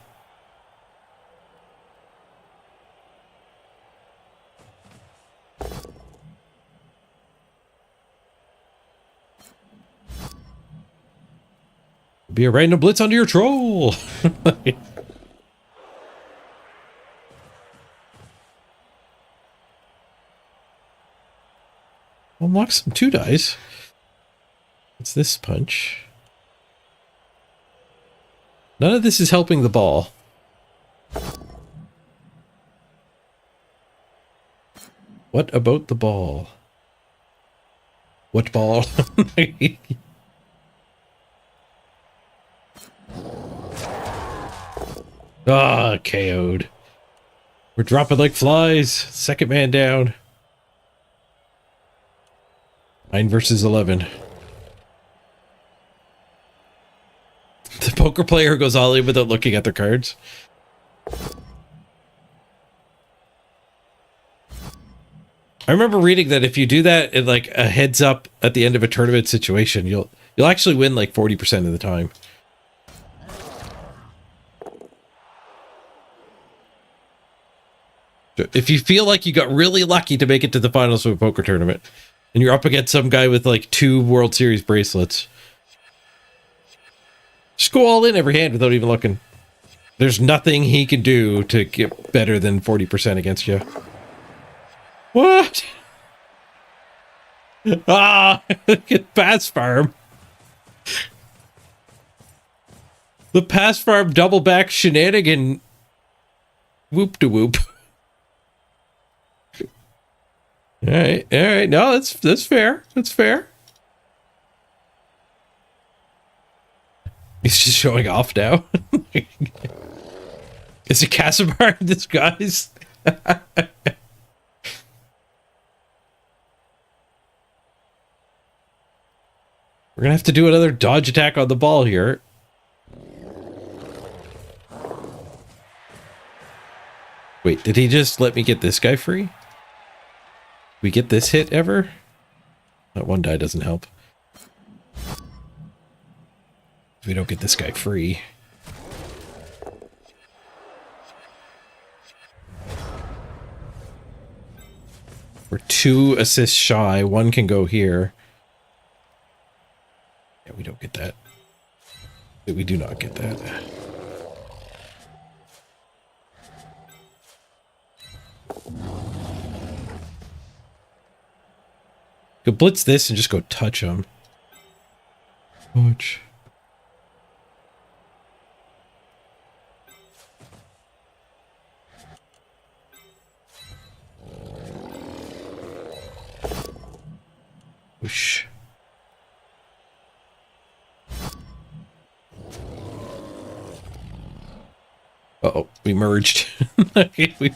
Be a random blitz onto your troll. Unlock some 2 dice. What's this punch? None of this is helping the ball. What about the ball? What ball? Ah, KO'd. We're dropping like flies. Second man down. 9 versus 11. The poker player goes all in without looking at their cards. I remember reading that if you do that in like a heads up at the end of a tournament situation, you'll actually win like 40% of the time. If you feel like you got really lucky to make it to the finals of a poker tournament, and you're up against some guy with like 2 World Series bracelets, just go all in every hand without even looking. There's nothing he can do to get better than 40% against you. What? Ah, pass farm. The pass farm double back shenanigan. Whoop de whoop. All right. No, that's fair. That's fair. He's just showing off now. Is it Casimir in disguise? We're gonna have to do another dodge attack on the ball here. Wait, did he just let me get this guy free? We get this hit ever? That 1 die doesn't help. We don't get this guy free. We're 2 assists shy. 1 can go here. Yeah, we don't get that. We do not get that. Go blitz this and just go touch him. Touch. Whoosh. Uh-oh, we merged. we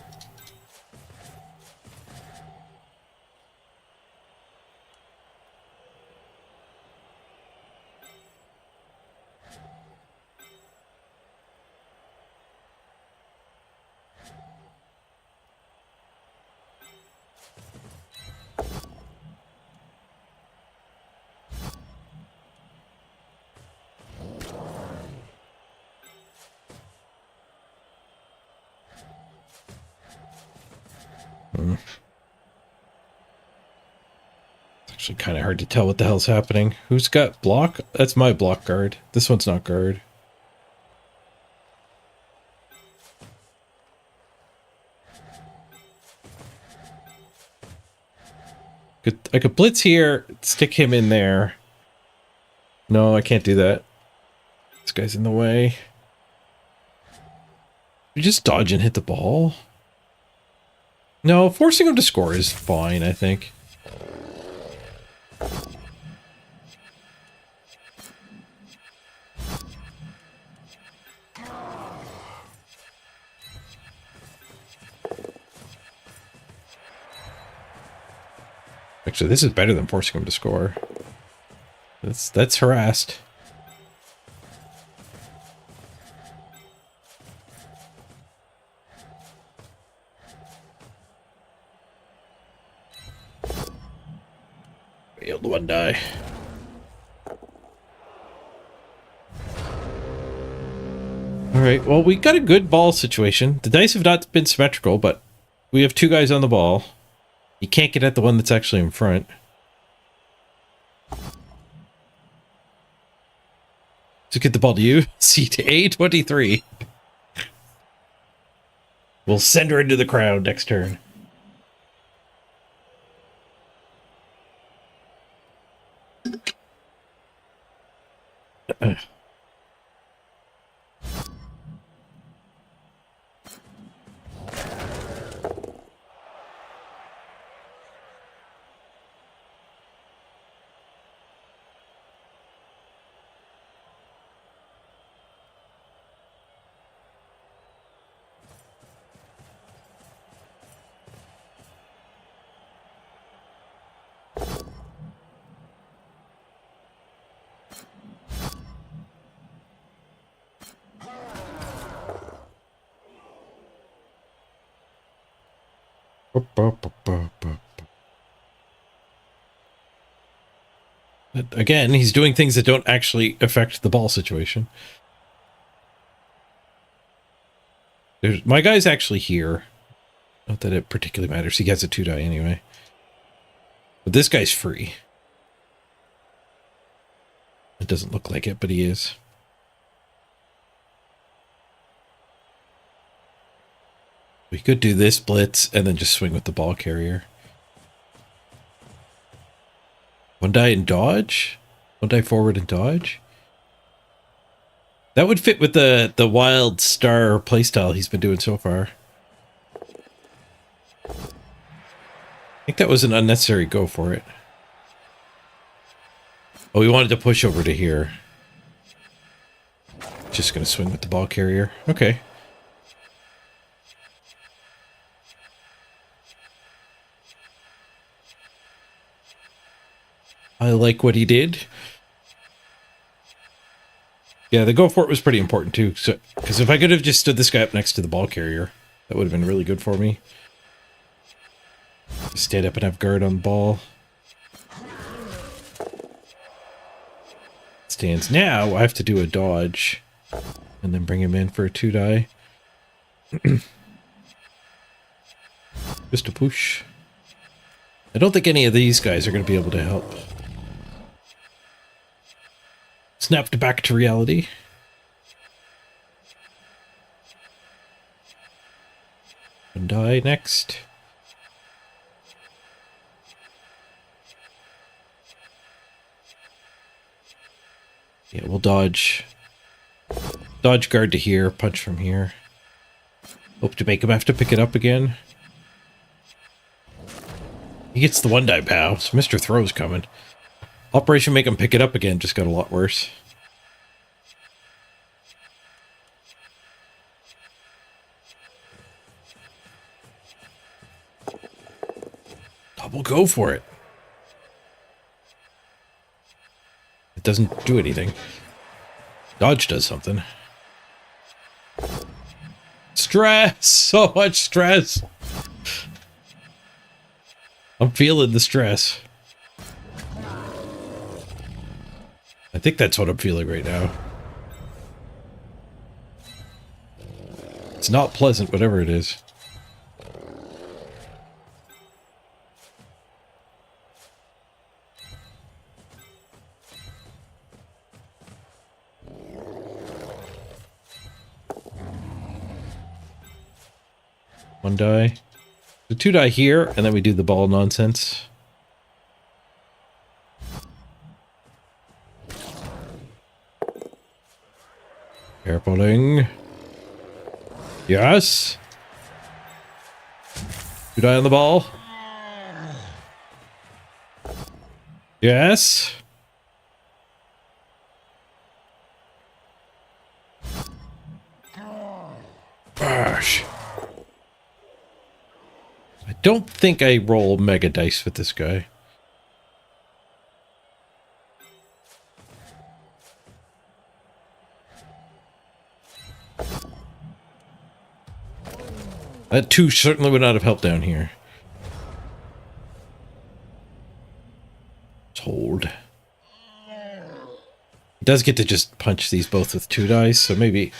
It's actually kind of hard to tell what the hell's happening. Who's got block? That's my block guard. This one's not guard. I could blitz here, stick him in there. No, I can't do that. This guy's in the way. You just dodge and hit the ball. No, forcing him to score is fine, I think. Actually, this is better than forcing him to score. That's harassed. Failed 1 die. right, well, we got a good ball situation. The dice have not been symmetrical, but we have 2 guys on the ball. You can't get at the one that's actually in front. So get the ball to you. C to A23. We'll send her into the crowd next turn. Again, he's doing things that don't actually affect the ball situation. My guy's actually here. Not that it particularly matters. He gets a 2-die anyway. But this guy's free. It doesn't look like it, but he is. We could do this blitz and then just swing with the ball carrier. 1 die and dodge? 1 die forward and dodge? That would fit with the wild star playstyle he's been doing so far. I think that was an unnecessary go for it. Oh, we wanted to push over to here. Just gonna swing with the ball carrier. Okay. I like what he did. Yeah, the go for it was pretty important too. So, because if I could have just stood this guy up next to the ball carrier, that would have been really good for me. Stand up and have guard on the ball. Stands now. I have to do a dodge and then bring him in for a 2-die. Just a push. I don't think any of these guys are going to be able to help. Snapped back to reality. And die next. Yeah, we'll dodge. Dodge guard to here, punch from here. Hope to make him have to pick it up again. He gets the 1-die pow, so Mr. Throw's coming. Operation make him pick it up again just got a lot worse. Double go for it. It doesn't do anything. Dodge does something. Stress! So much stress! I'm feeling the stress. I think that's what I'm feeling right now. It's not pleasant, whatever it is. One die. The 2-die here, and then we do the ball nonsense. Carefulling. Yes. 2-die on the ball. Yes. Gosh. I don't think I roll mega dice with this guy. That 2 certainly would not have helped down here. Hold. He does get to just punch these both with 2 dice, so maybe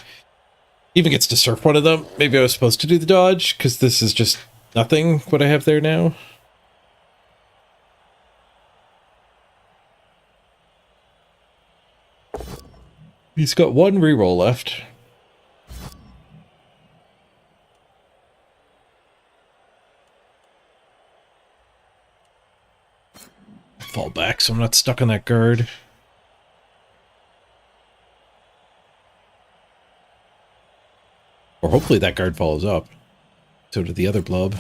Even gets to surf one of them. Maybe I was supposed to do the dodge, because this is just nothing what I have there now. He's got one reroll left. Fall back so I'm not stuck on that guard. Or hopefully that guard follows up. So did the other blub.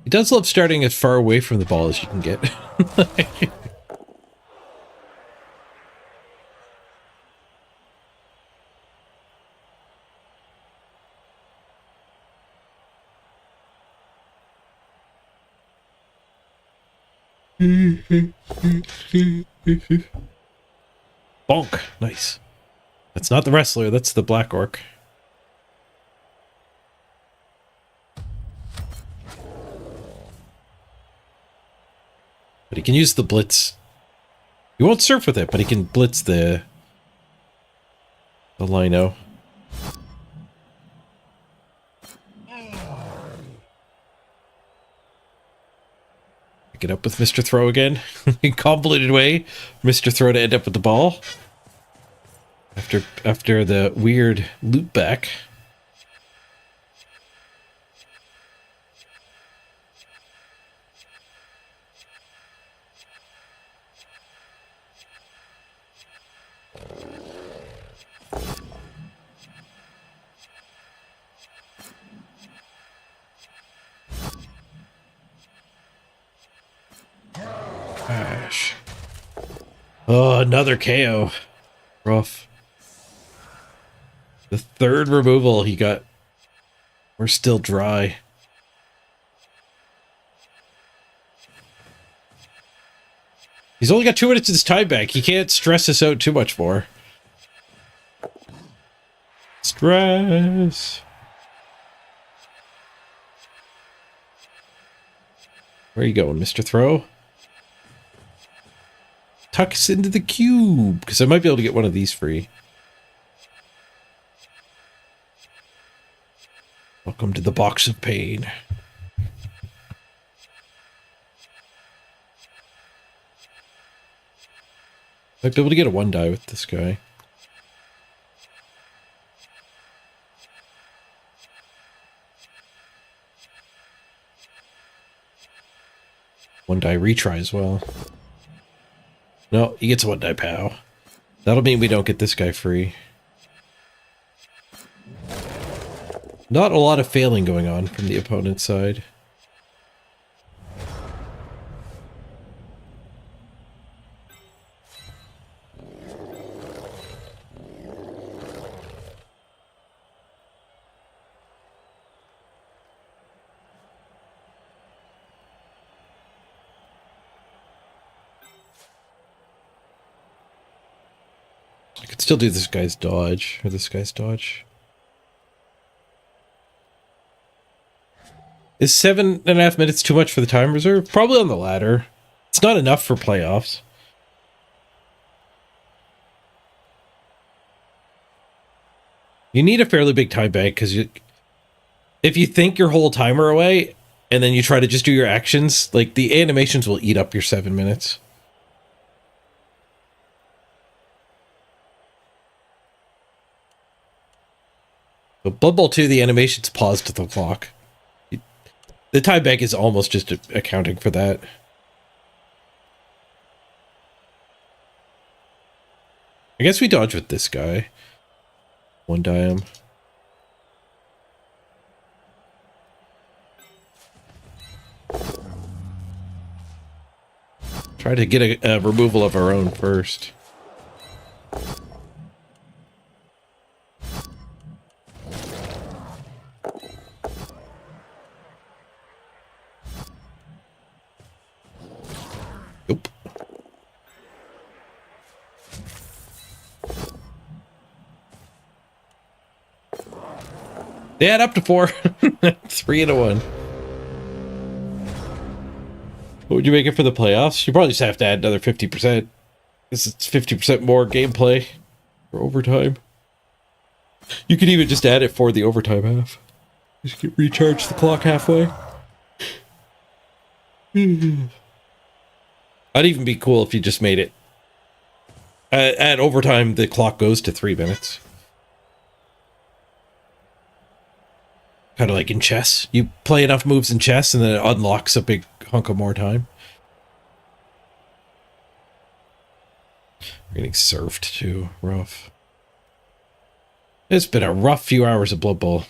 He does love starting as far away from the ball as you can get. Bonk. Nice. That's not the wrestler, that's the black orc. But he can use the blitz. He won't surf with it, but he can blitz the lino. Pick it up with Mr. Throw again. Convoluted way, Mr. Throw to end up with the ball. After the weird loop back. Gosh. Oh, another KO. Rough. The third removal he got. We're still dry. He's only got 2 minutes of his time back. He can't stress us out too much more. Stress. Where are you going, Mr. Throw? Tuck us into the cube, because I might be able to get one of these free. Welcome to the box of pain. Might be able to get a 1-die with this guy. One-die retry as well. No, he gets a 1-die pow. That'll mean we don't get this guy free. Not a lot of failing going on from the opponent's side. I could still do this guy's dodge, or this guy's dodge. Is 7.5 minutes too much for the time reserve? Probably on the latter. It's not enough for playoffs. You need a fairly big time bank, because if you think your whole timer away, and then you try to just do your actions, like, the animations will eat up your 7 minutes. But Blood Bowl 2, the animations pause to the clock. The time bank is almost just accounting for that. I guess we dodge with this guy. 1-die him. Try to get a removal of our own first. Nope. They add up to 4. 3 and a 1. What would you make it for the playoffs? You probably just have to add another 50%. Because it's 50% more gameplay for overtime. You could even just add it for the overtime half. Just recharge the clock halfway. That'd even be cool if you just made it. At overtime, the clock goes to 3 minutes. Kind of like in chess. You play enough moves in chess and then it unlocks a big hunk of more time. We're getting served too. Rough. It's been a rough few hours of Blood Bowl.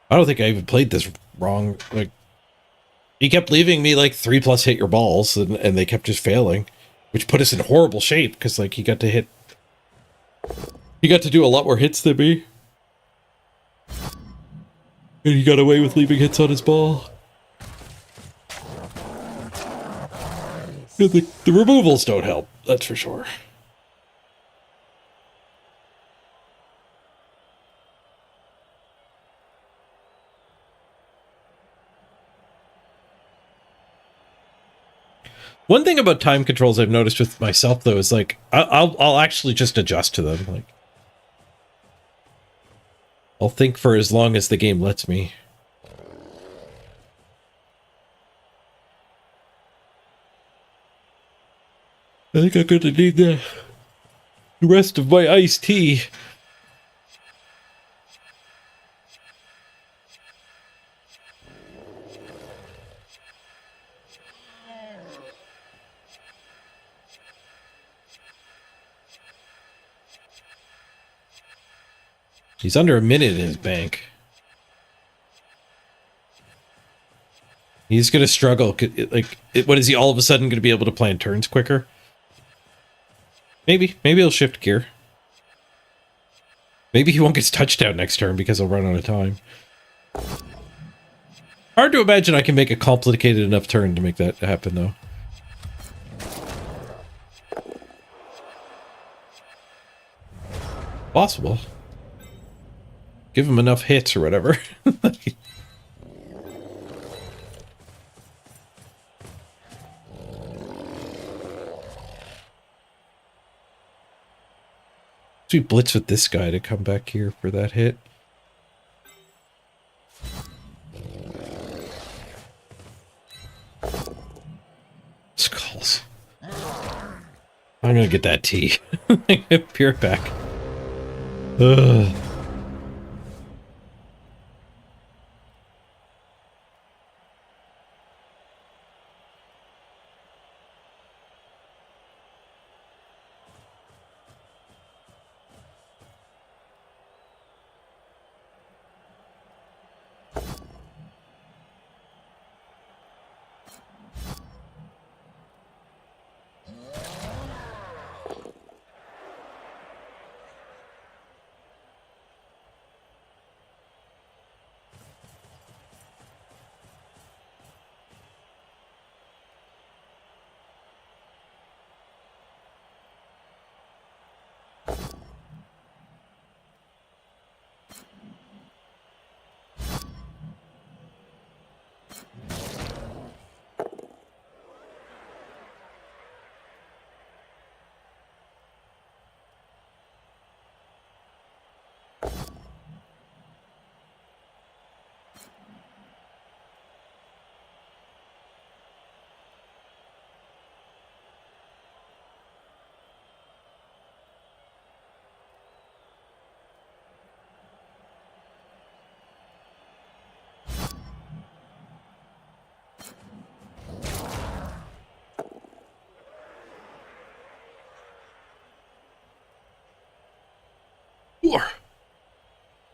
I don't think I even played this wrong. Like, he kept leaving me like 3+ hit your balls, and they kept just failing, which put us in horrible shape because like he got to do a lot more hits than me, and he got away with leaving hits on his ball. The removals don't help, that's for sure. One thing about time controls I've noticed with myself, though, is like I'll actually just adjust to them. Like, I'll think for as long as the game lets me. I think I'm gonna need the rest of my iced tea. He's under a minute in his bank. He's going to struggle. Like, what is he all of a sudden going to be able to plan turns quicker? Maybe he'll shift gear. Maybe he won't get his touchdown next turn because he'll run out of time. Hard to imagine I can make a complicated enough turn to make that happen, though. Possible. Give him enough hits or whatever. We blitz with this guy to come back here for that hit. Skulls. I'm gonna get that tea. Pure it back. Ugh.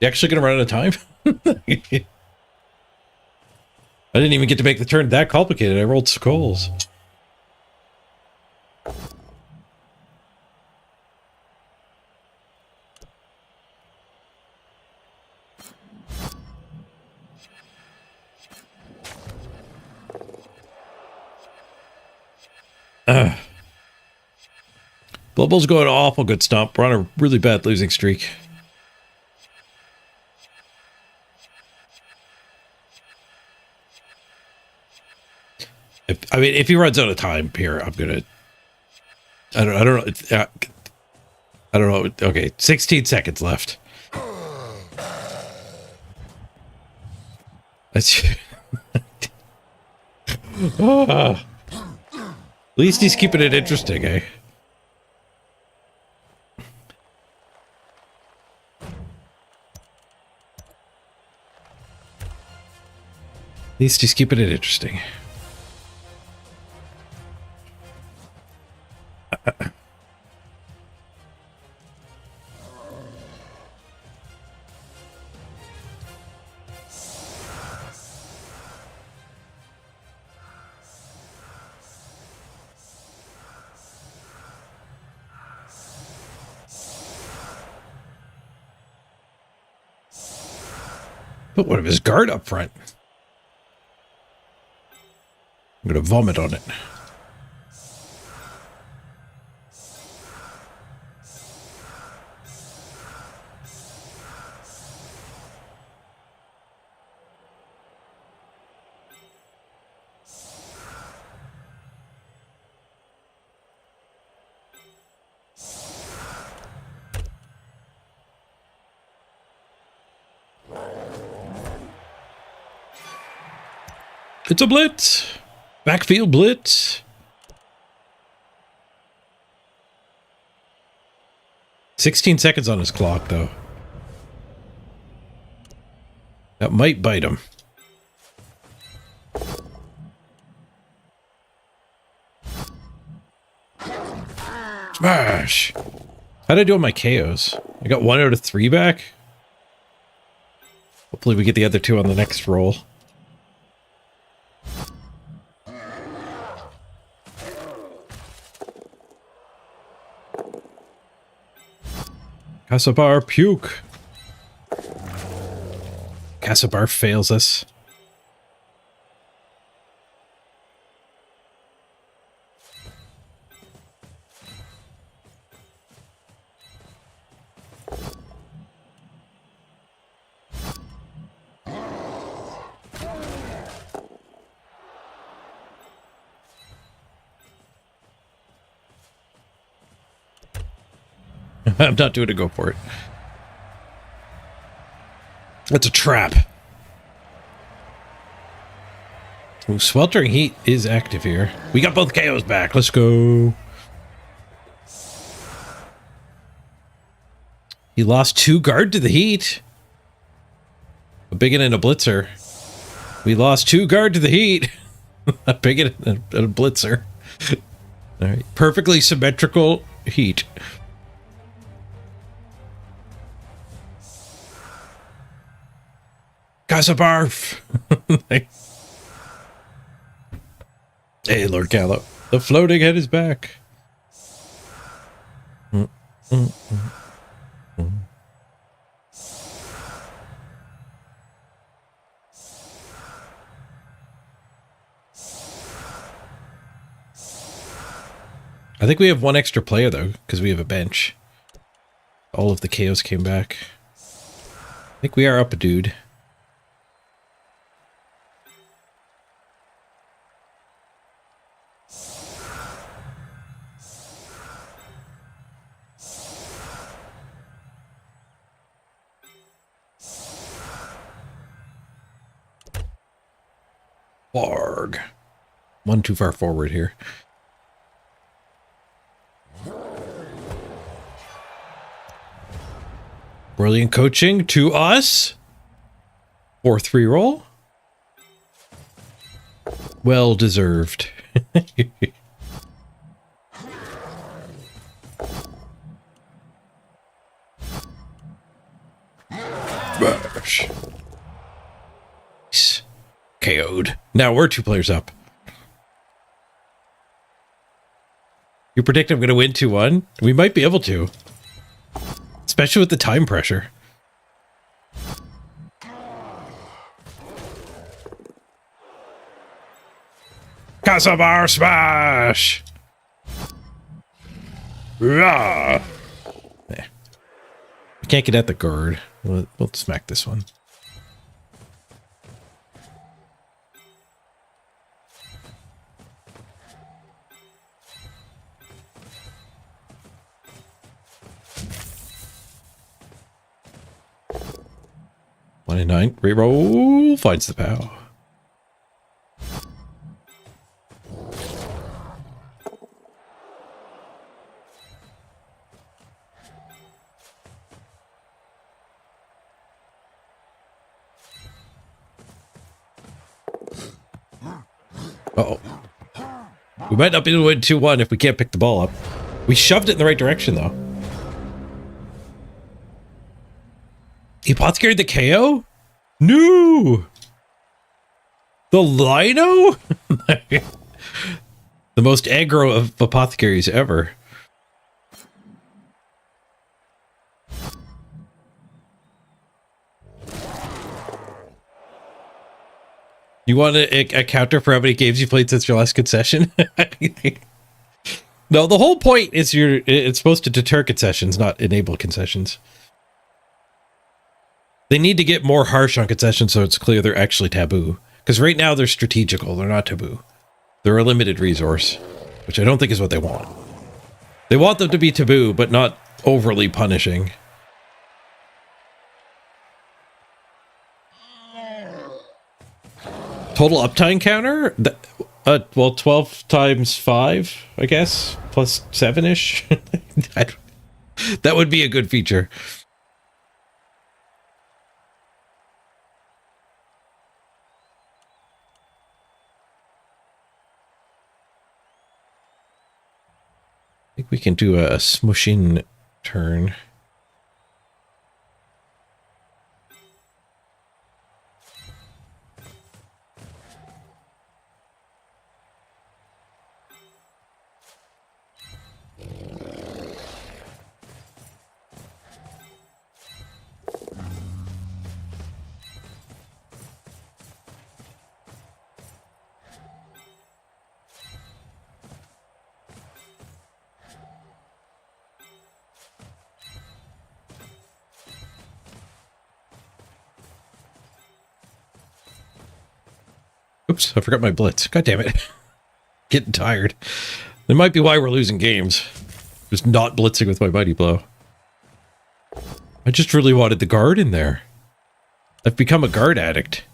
You actually gonna run out of time? I didn't even get to make the turn that complicated. I rolled skulls. Blood Bowl's going awful good stomp. We're on a really bad losing streak. If he runs out of time here, I'm gonna. I don't know. I don't know. Okay, 16 seconds left. That's. At least he's keeping it interesting, eh? At least he's keeping it interesting. Put one of his guard up front. I'm gonna vomit on it. It's a blitz. Backfield blitz. 16 seconds on his clock, though. That might bite him. Smash! How'd I do on my KOs? I got 1 out of 3 back. Hopefully we get the other 2 on the next roll. Casabar puke. Casabar fails us. I'm not doing a go for it. That's a trap. Ooh, Sweltering Heat is active here. We got both KOs back. Let's go. He lost 2 guard to the heat. A biggin and a blitzer. We lost 2 guard to the heat. A biggin and a blitzer. All right. Perfectly symmetrical heat. Casabarf! Hey, Lord Gallo. The floating head is back. I think we have 1 extra player, though, because we have a bench. All of the KOs came back. I think we are up a dude. Barg. 1 too far forward here. Brilliant coaching to us. 4-3 roll. Well deserved. Bash. KO'd. Now we're 2 players up. You predict I'm going to win 2-1? We might be able to. Especially with the time pressure. Casabar smash! Rah! Yeah. I can't get at the guard. We'll smack this one. One in 9. Reroll. Finds the POW. Uh-oh. We might not be able to win 2-1 if we can't pick the ball up. We shoved it in the right direction, though. He apothecated the KO? No! The Lino? The most aggro of apothecaries ever. You want a counter for how many games you played since your last concession? No, the whole point is it's supposed to deter concessions, not enable concessions. They need to get more harsh on concessions so it's clear they're actually taboo. Because right now they're strategical, they're not taboo. They're a limited resource, which I don't think is what they want. They want them to be taboo, but not overly punishing. Total uptime counter? Well, 12 times 5, I guess, plus 7-ish. That would be a good feature. I think we can do a smushing turn. Oops, I forgot my blitz. God damn it. Getting tired. That might be why we're losing games. Just not blitzing with my mighty blow. I just really wanted the guard in there. I've become a guard addict.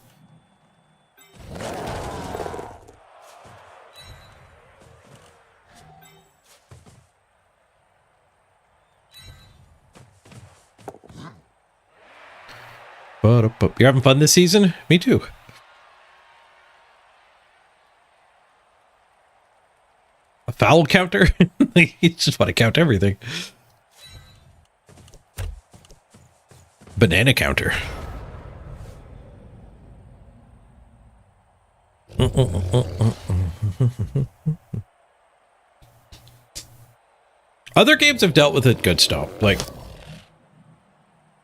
You're having fun this season? Me too. A foul counter? You just want to count everything. Banana counter. Other games have dealt with it good stuff. Like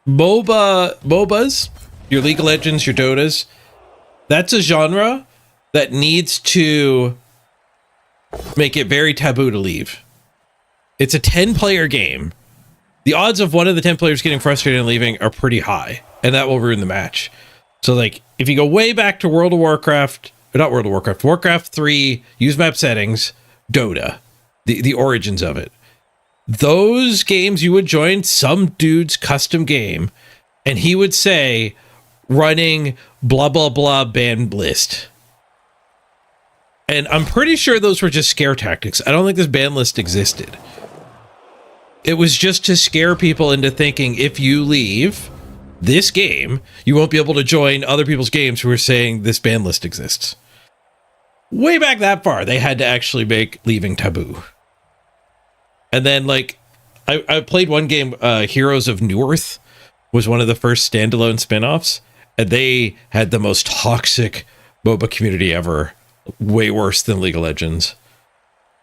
MOBAs, your League of Legends, your Dotas. That's a genre that needs to make it very taboo to leave. It's a 10-player game. The odds of one of the 10 players getting frustrated and leaving are pretty high, and that will ruin the match. So, like, if you go way back to World of Warcraft, or not World of Warcraft, Warcraft 3, use map settings, Dota, the origins of it. Those games, you would join some dude's custom game, and he would say, running blah, blah, blah banned list. And I'm pretty sure those were just scare tactics. I don't think this ban list existed. It was just to scare people into thinking if you leave this game, you won't be able to join other people's games who are saying this ban list exists. Way back that far, they had to actually make leaving taboo. And then, like, I played one game, Heroes of Newerth was one of the first standalone spin-offs, and they had the most toxic MOBA community ever. Way worse than League of Legends.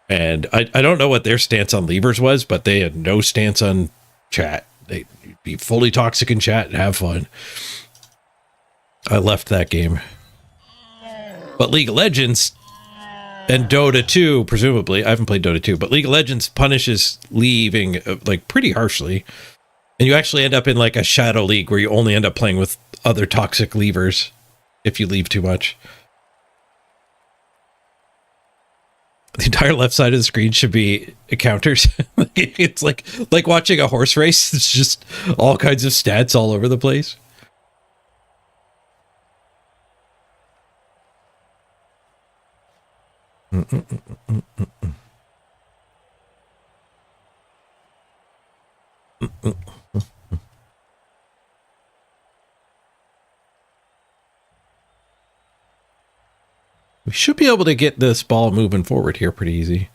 And I don't know what their stance on leavers was, but they had no stance on chat. They'd be fully toxic in chat and have fun. I left that game. But League of Legends, And Dota 2, presumably, I haven't played Dota 2, but League of Legends punishes leaving like pretty harshly. And you actually end up in like a shadow league where you only end up playing with other toxic leavers if you leave too much. The entire left side of the screen should be counters. It's like watching a horse race. It's just all kinds of stats all over the place. We should be able to get this ball moving forward here pretty easy.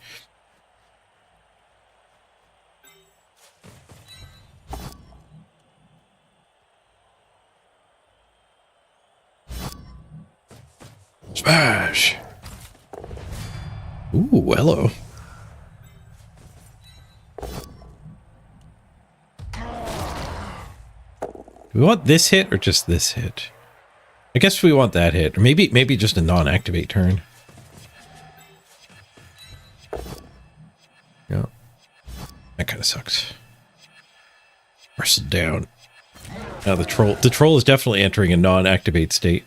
Smash! Ooh, hello. Do we want this hit or just this hit? I guess we want that hit. Or maybe just a non-activate turn. Yeah. That kind of sucks. Wrestle down. Now the troll is definitely entering a non-activate state.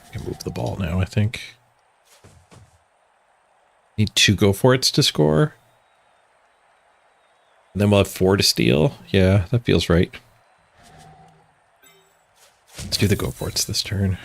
I can move the ball now, I think. Need 2 go for it's to score. And then we'll have 4 to steal. Yeah, that feels right. Let's do the go for it's this turn.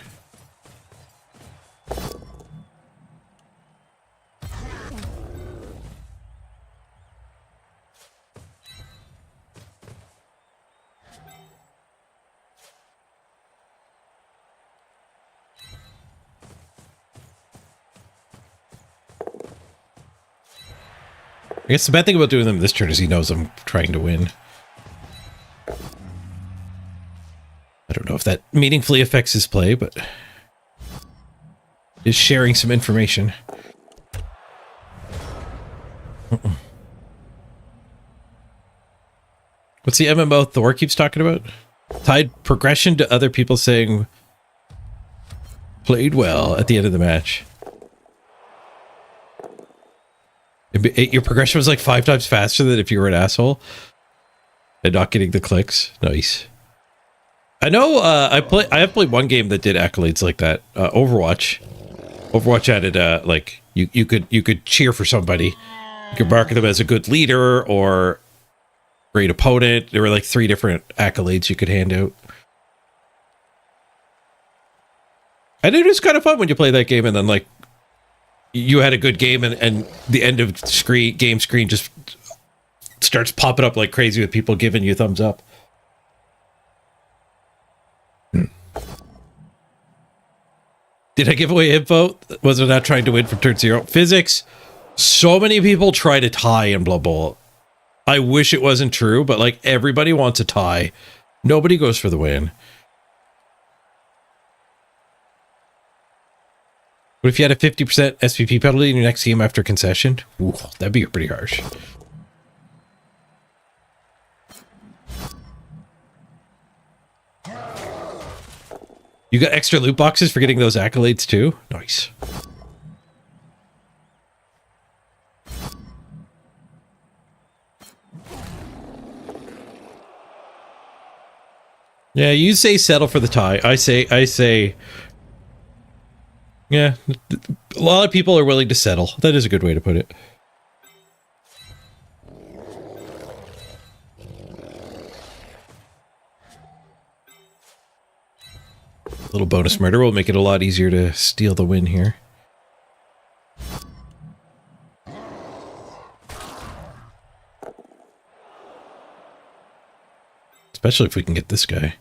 I guess the bad thing about doing them this turn is he knows I'm trying to win. I don't know if that meaningfully affects his play, but is sharing some information. What's the MMO Thor keeps talking about? Tied progression to other people saying played well at the end of the match. Your progression was like 5 times faster than if you were an asshole and not getting the clicks. Nice. I know. I have played one game that did accolades like that. Overwatch. Overwatch added like you could cheer for somebody. You could mark them as a good leader or great opponent. There were like 3 different accolades you could hand out. And it was kind of fun when you play that game and then like you had a good game and the end of game screen just starts popping up like crazy with people giving you thumbs up. Did I give away info? Was I not trying to win from turn 0? Physics. So many people try to tie in Blood Bowl. I wish it wasn't true, but like everybody wants a tie. Nobody goes for the win. What if you had a 50% SPP penalty in your next game after concession? Ooh, that'd be pretty harsh. You got extra loot boxes for getting those accolades too? Nice. Yeah, you say settle for the tie. I say yeah, a lot of people are willing to settle. That is a good way to put it. A little bonus murder will make it a lot easier to steal the win here. Especially if we can get this guy.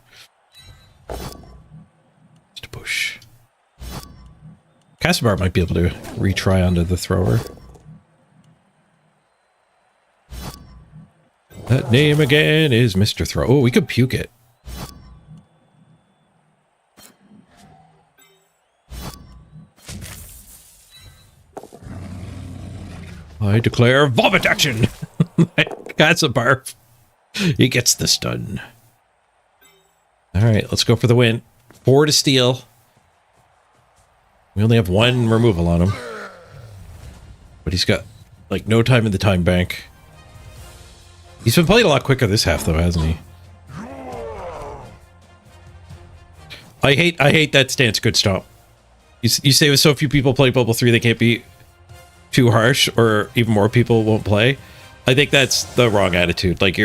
Just a push. Casabar might be able to retry onto the thrower. That name again is Mr. Throw. Oh, we could puke it. I declare vomit action. Casabar. He gets the stun. All right, let's go for the win. 4 to steal. We only have 1 removal on him. But he's got, like, no time in the time bank. He's been playing a lot quicker this half, though, hasn't he? I hate that stance good stomp. You say with so few people play Bubble 3, they can't be too harsh, or even more people won't play. I think that's the wrong attitude. Like,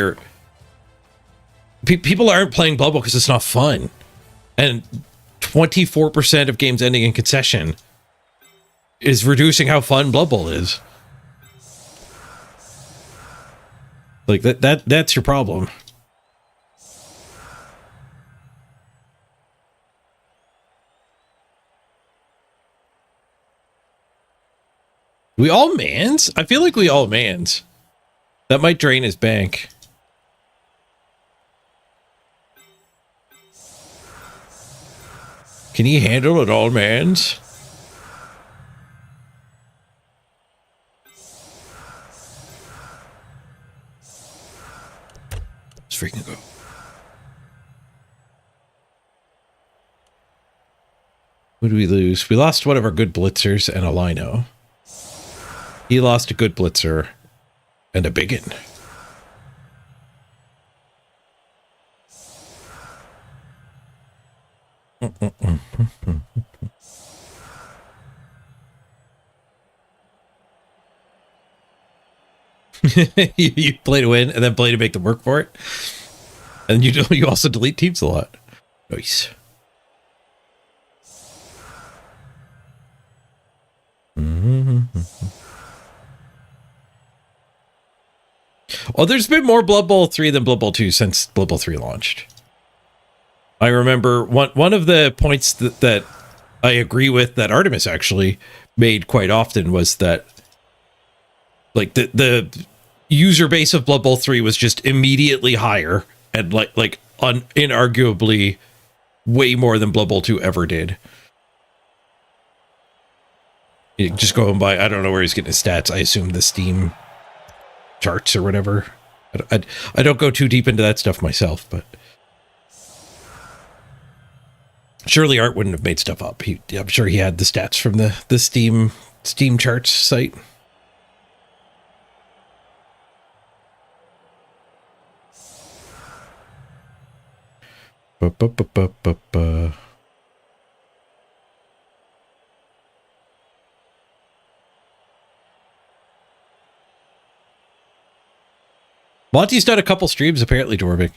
people aren't playing Bubble because it's not fun. And 24% of games ending in concession is reducing how fun Blood Bowl is. Like, that's your problem. We all mans? I feel like we all mans. That might drain his bank. Can he handle it all mans? Let's freaking go. Who did we lose? We lost one of our good blitzers and a lino. He lost a good blitzer and a biggin. You play to win and then play to make them work for it. And you also delete teams a lot. Nice. Well, there's been more Blood Bowl 3 than Blood Bowl 2 since Blood Bowl 3 launched. I remember one of the points that I agree with that Artemis actually made quite often was that, like, the user base of Blood Bowl 3 was just immediately higher and inarguably way more than Blood Bowl 2 ever did. Just going by, I don't know where he's getting his stats. I assume the Steam charts or whatever. I don't go too deep into that stuff myself, but surely Art wouldn't have made stuff up. I'm sure he had the stats from the Steam charts site. Monty's done a couple streams apparently, Jorvik.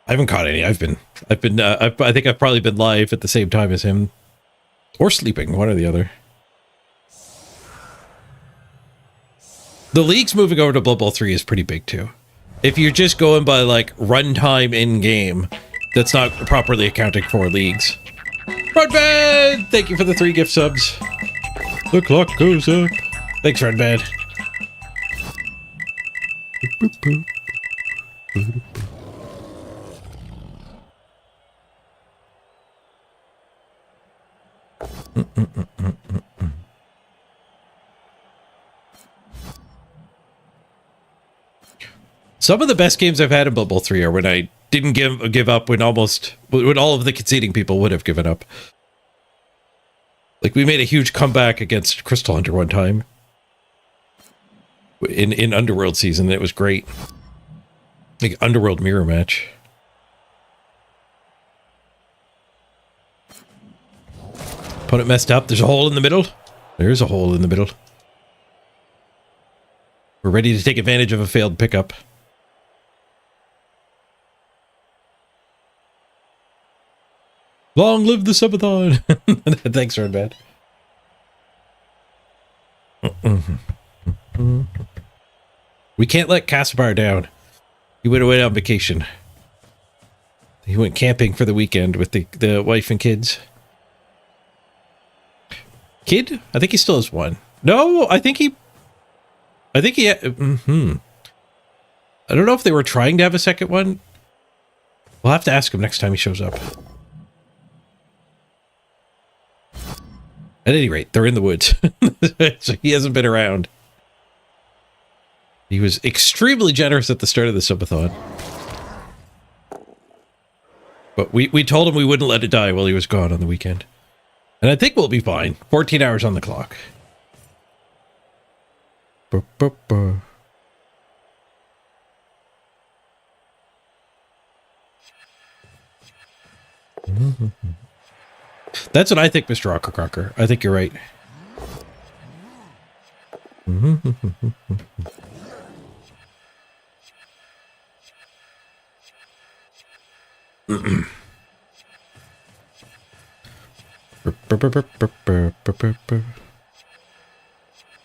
I haven't caught any. I think I've probably been live at the same time as him, or sleeping, one or the other. The leagues moving over to Blood Bowl 3 is pretty big too. If you're just going by like runtime in game, that's not properly accounting for leagues. Redbad, thank you for the 3 gift subs. The clock goes up. Thanks, Redbad. Some of the best games I've had in Blood Bowl 3 are when I didn't give up when all of the conceding people would have given up. Like, we made a huge comeback against Crystal Hunter one time in Underworld season. It was great. Like, Underworld mirror match. Opponent messed up. There's a hole in the middle. There's a hole in the middle. We're ready to take advantage of a failed pickup. Long live the subathon! Thanks, Redbad. We can't let Caspar down. He went away on vacation. He went camping for the weekend with the wife and kids. Kid? I think he still has one. No, I think he had, I don't know if they were trying to have a second one. We'll have to ask him next time he shows up. At any rate, they're in the woods. So he hasn't been around. He was extremely generous at the start of the subathon. But we told him we wouldn't let it die while he was gone on the weekend. And I think we'll be fine. 14 hours on the clock. Ba, ba, ba. That's what I think, Mr. Rocker Crocker. I think you're right. Am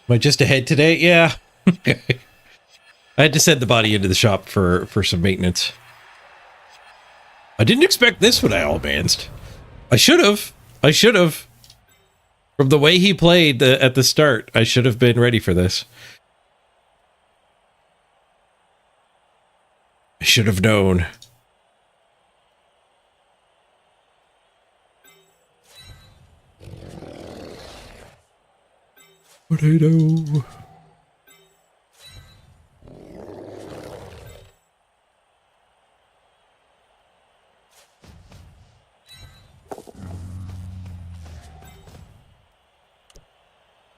I just ahead today? Yeah. I had to send the body into the shop for some maintenance. I didn't expect this when I all advanced. I should have. From the way he played at the start, I should have been ready for this. I should have known. Potato.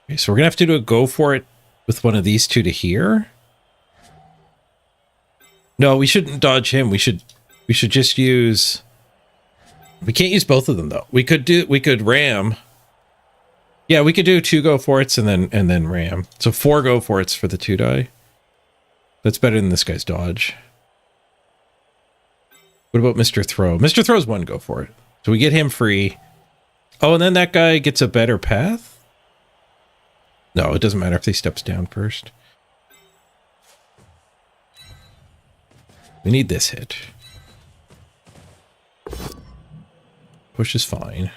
Okay, so we're gonna have to do a go for it with one of these two to here. No, we shouldn't dodge him. We should just use. We can't use both of them though. We could ram. Yeah, we could do 2 go for it's and then ram. So 4 go for it's for the 2 die. That's better than this guy's dodge. What about Mr. Throw? Mr. Throw's 1 go for it. So we get him free. Oh, and then that guy gets a better path? No, it doesn't matter if he steps down first. We need this hit. Push is fine.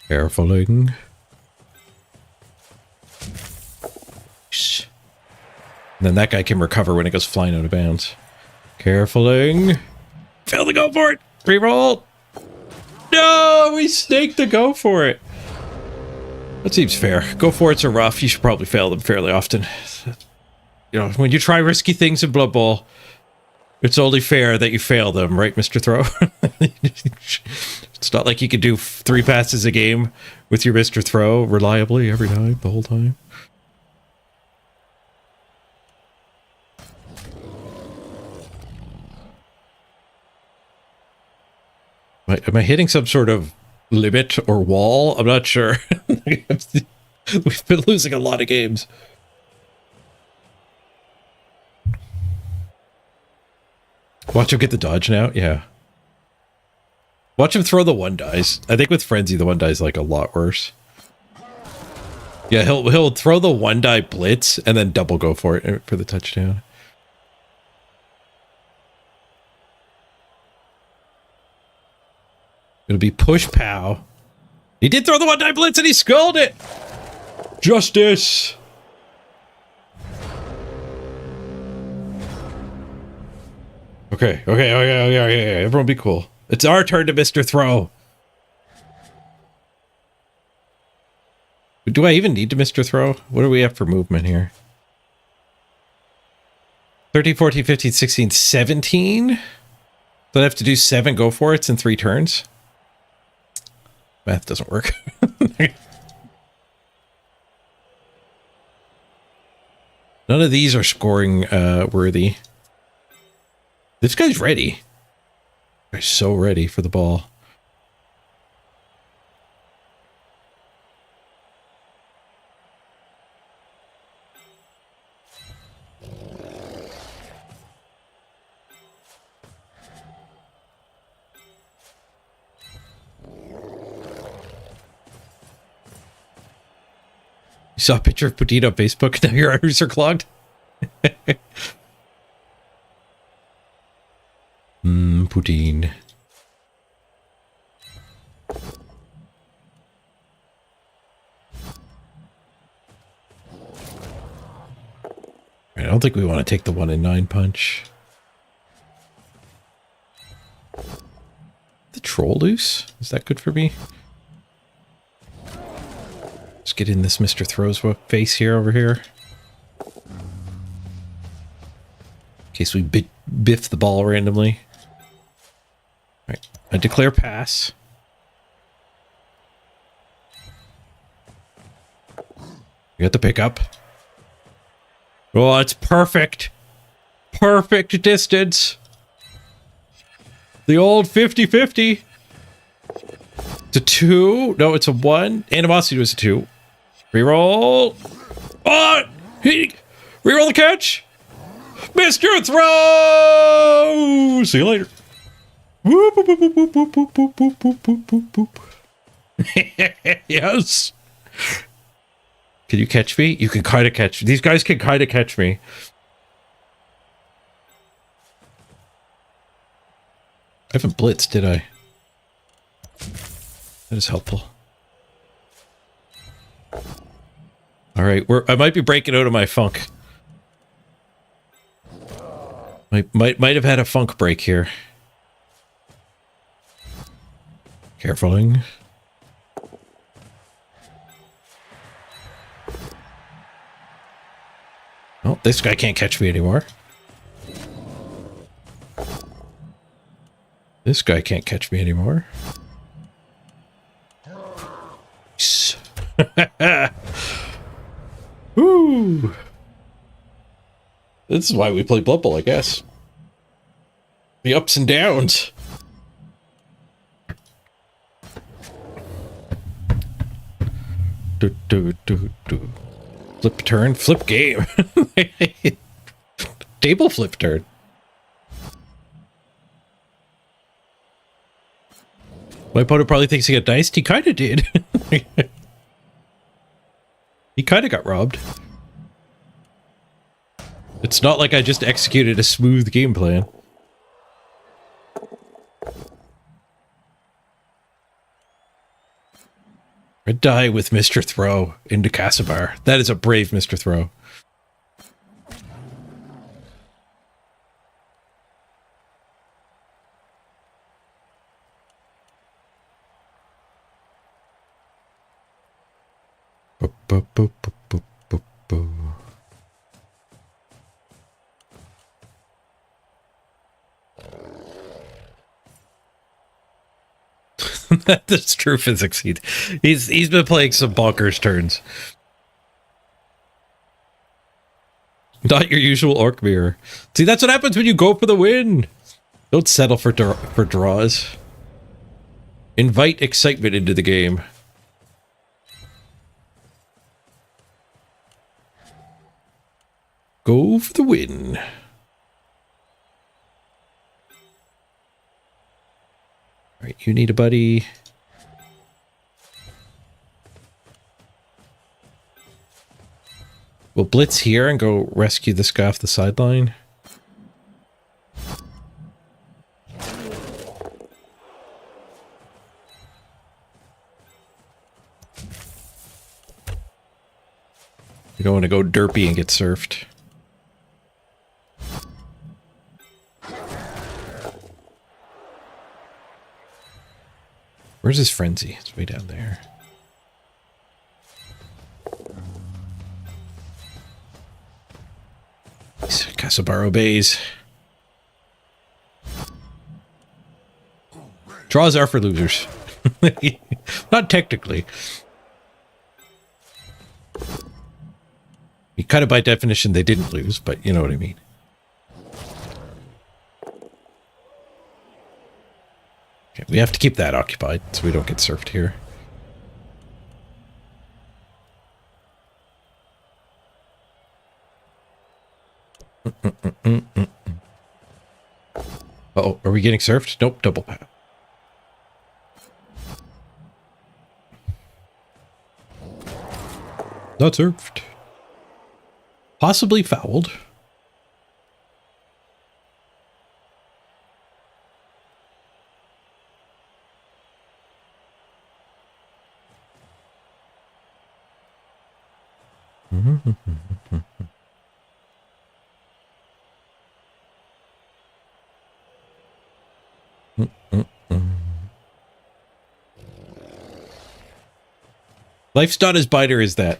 Carefuling. And then that guy can recover when it goes flying out of bounds. Carefuling. Fail to go for it. Reroll. No, we snaked the go for it. That seems fair. Go for it's are rough. You should probably fail them fairly often. You know, when you try risky things in Blood Bowl, it's only fair that you fail them, right, Mr. Throw? It's not like you could do 3 passes a game with your Mr. Throw reliably every time, the whole time. Am I hitting some sort of limit or wall? I'm not sure. We've been losing a lot of games. Watch him get the dodge now. Yeah. Watch him throw the 1 dice. I think with Frenzy, the 1 die is like a lot worse. Yeah, he'll throw the 1 die blitz and then double go for it for the touchdown. It'll be push pow. He did throw the 1 die blitz and he skulled it. Justice. Okay. Everyone be cool. It's our turn to Mr. Throw. Do I even need to Mr. Throw? What do we have for movement here? 13, 14, 15, 16, 17? So I have to do 7 go for it's in 3 turns? Math doesn't work. None of these are scoring worthy. This guy's ready. He's so ready for the ball. You saw a picture of Poutine on Facebook, now your arteries are clogged? Poutine. I don't think we want to take the 1 in 9 punch. The troll loose? Is that good for me? Let's get in this Mr. Throw's face here over here. case we biff the ball randomly. All right, I declare pass. You got the pickup. Oh, it's perfect. Perfect distance. The old 50-50. It's a 2. No, it's a 1. Animosity was a 2. Reroll. Oh! Reroll the catch. Missed your throw! See you later. Whoop, whoop, whoop, whoop, whoop, whoop, whoop, whoop, whoop, whoop, whoop. Yes. Can you catch me? You can kind of catch. These guys can kind of catch me. I haven't blitzed, did I? That is helpful. All right, I might be breaking out of my funk. Might have had a funk break here. Carefuling. Oh, this guy can't catch me anymore. This guy can't catch me anymore. Woo! This is why we play Blood Bowl, I guess. The ups and downs. Flip turn, flip game. Table flip turn. My opponent probably thinks he got diced. He kind of did. He kind of got robbed. It's not like I just executed a smooth game plan. Red die with Mr. Throw into Casibar. That is a brave Mr. Throw. That's true physics. He's been playing some bonkers turns. Not your usual orc mirror. See, that's what happens when you go for the win. Don't settle for draws. Invite excitement into the game. Go for the win. All right, you need a buddy. We'll blitz here and go rescue this guy off the sideline. You don't want to go derpy and get surfed. Where's his frenzy? It's way down there. Casibar obeys. Draws are for losers. Not technically. Kind of by definition, they didn't lose, but you know what I mean. Okay, we have to keep that occupied so we don't get surfed here. Uh-oh, are we getting surfed? Nope, double path. Not surfed. Possibly fouled. Life's not as binary as that.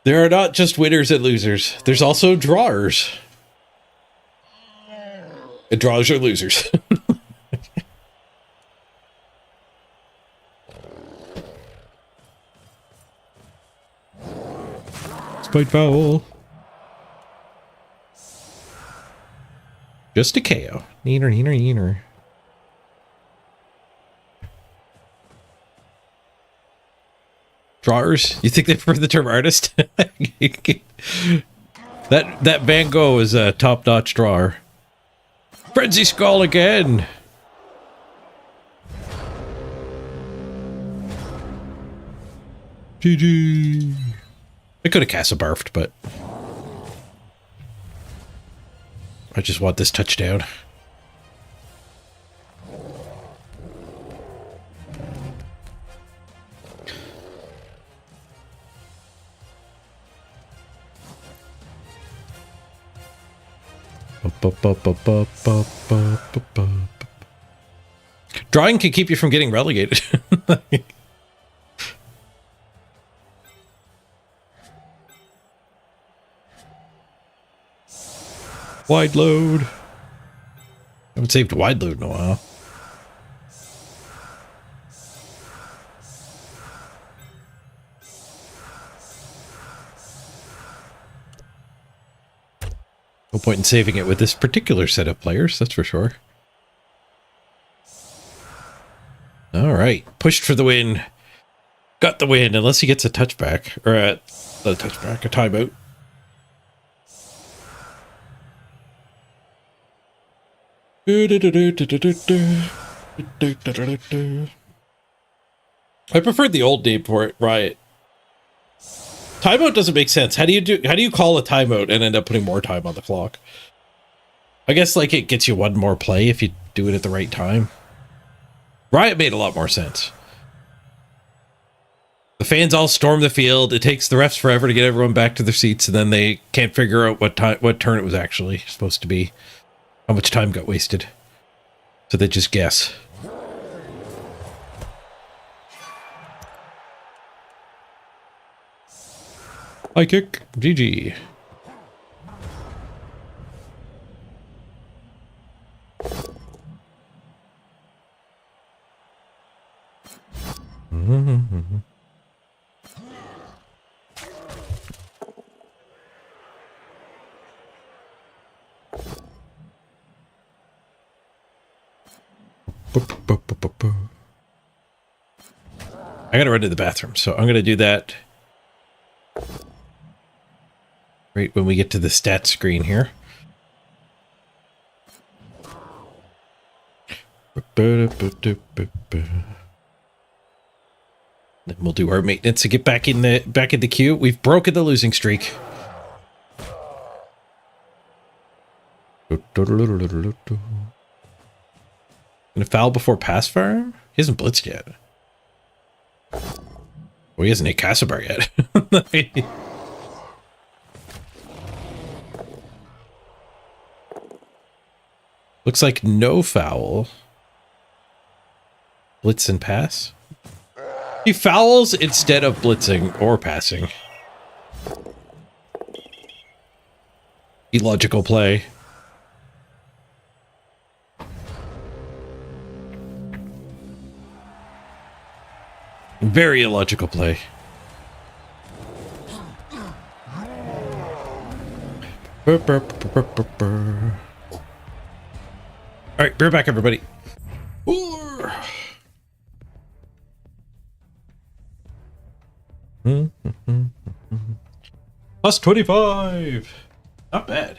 There are not just winners and losers. There's also drawers. Draws are losers. Spite foul. Just a KO. Neener, neener, neener. Drawers? You think they prefer the term artist? that Van Gogh is a top-notch drawer. Frenzy Skull again! GG. I could have Casa barfed, but I just want this touchdown. Drawing can keep you from getting relegated. Wide load. Haven't saved wide load in a while. No point in saving it with this particular set of players, that's for sure. All right, pushed for the win. Got the win, unless he gets a touchback. Or not a touchback, a timeout. I preferred the old name for it, Riot. Timeout doesn't make sense. How do you call a timeout and end up putting more time on the clock? I guess like it gets you one more play if you do it at the right time. Riot made a lot more sense. The fans all storm the field. It takes the refs forever to get everyone back to their seats, and then they can't figure out what turn it was actually supposed to be. How much time got wasted. So they just guess. High kick. GG. I gotta run to the bathroom, so I'm gonna do that right when we get to the stats screen here. Then we'll do our maintenance to get back in the queue. We've broken the losing streak. Gonna foul before pass fire? He hasn't blitzed yet. Well, he hasn't hit Casabar yet. Looks like no foul. Blitz and pass. He fouls instead of blitzing or passing. Illogical play. Very illogical play. All right, bear back, everybody. Plus 25. Not bad.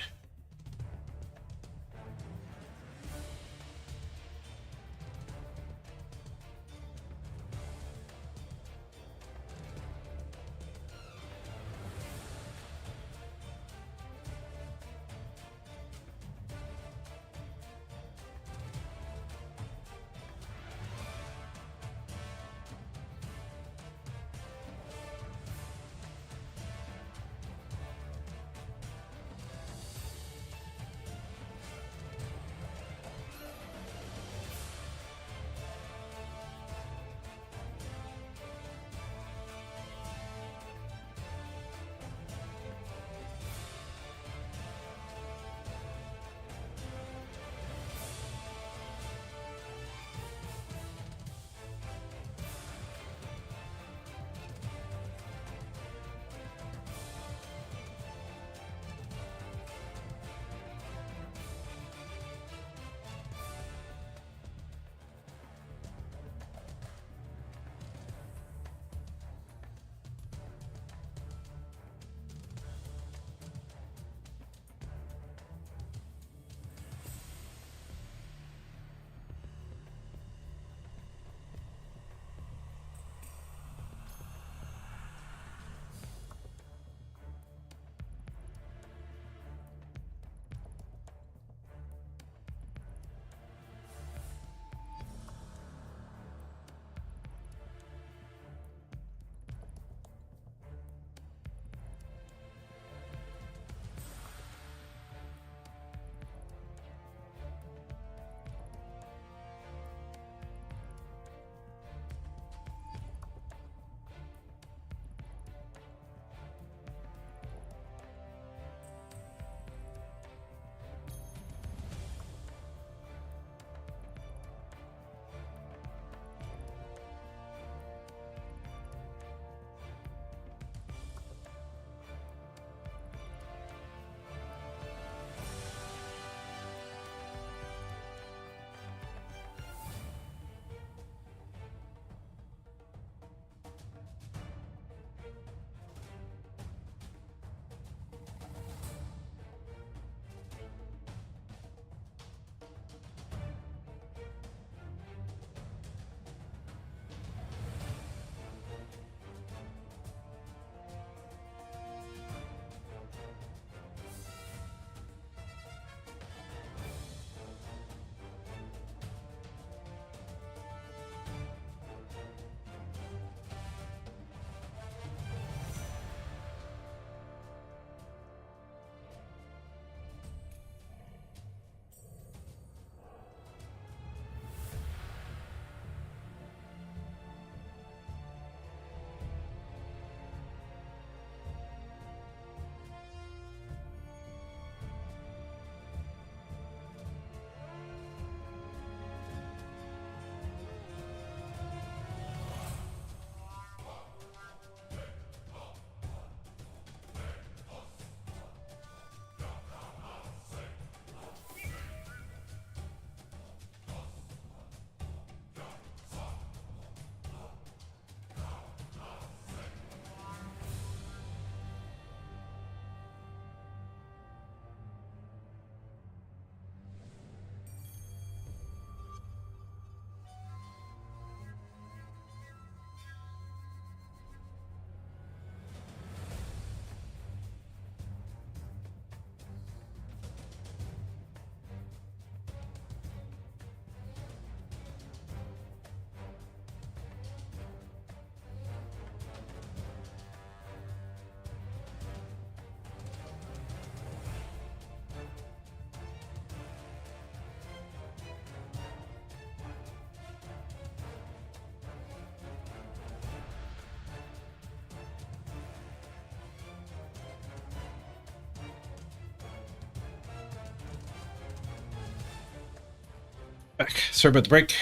Back. Sorry about the break.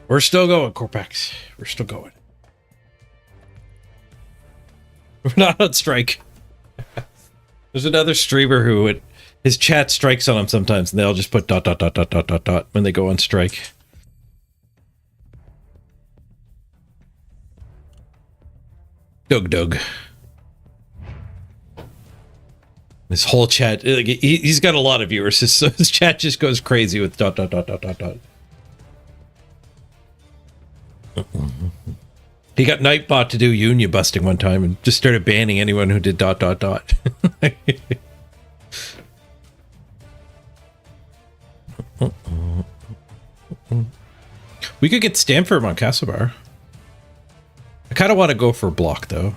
We're still going, Corpax. We're still going. We're not on strike. There's another streamer who his chat strikes on him sometimes, and they'll just put ... when they go on strike. Doug. His whole chat, like, he's got a lot of viewers, so his chat just goes crazy with ... He got Nightbot to do union busting one time and just started banning anyone who did ... We could get Stanford on Castlebar. I kind of want to go for a block, though.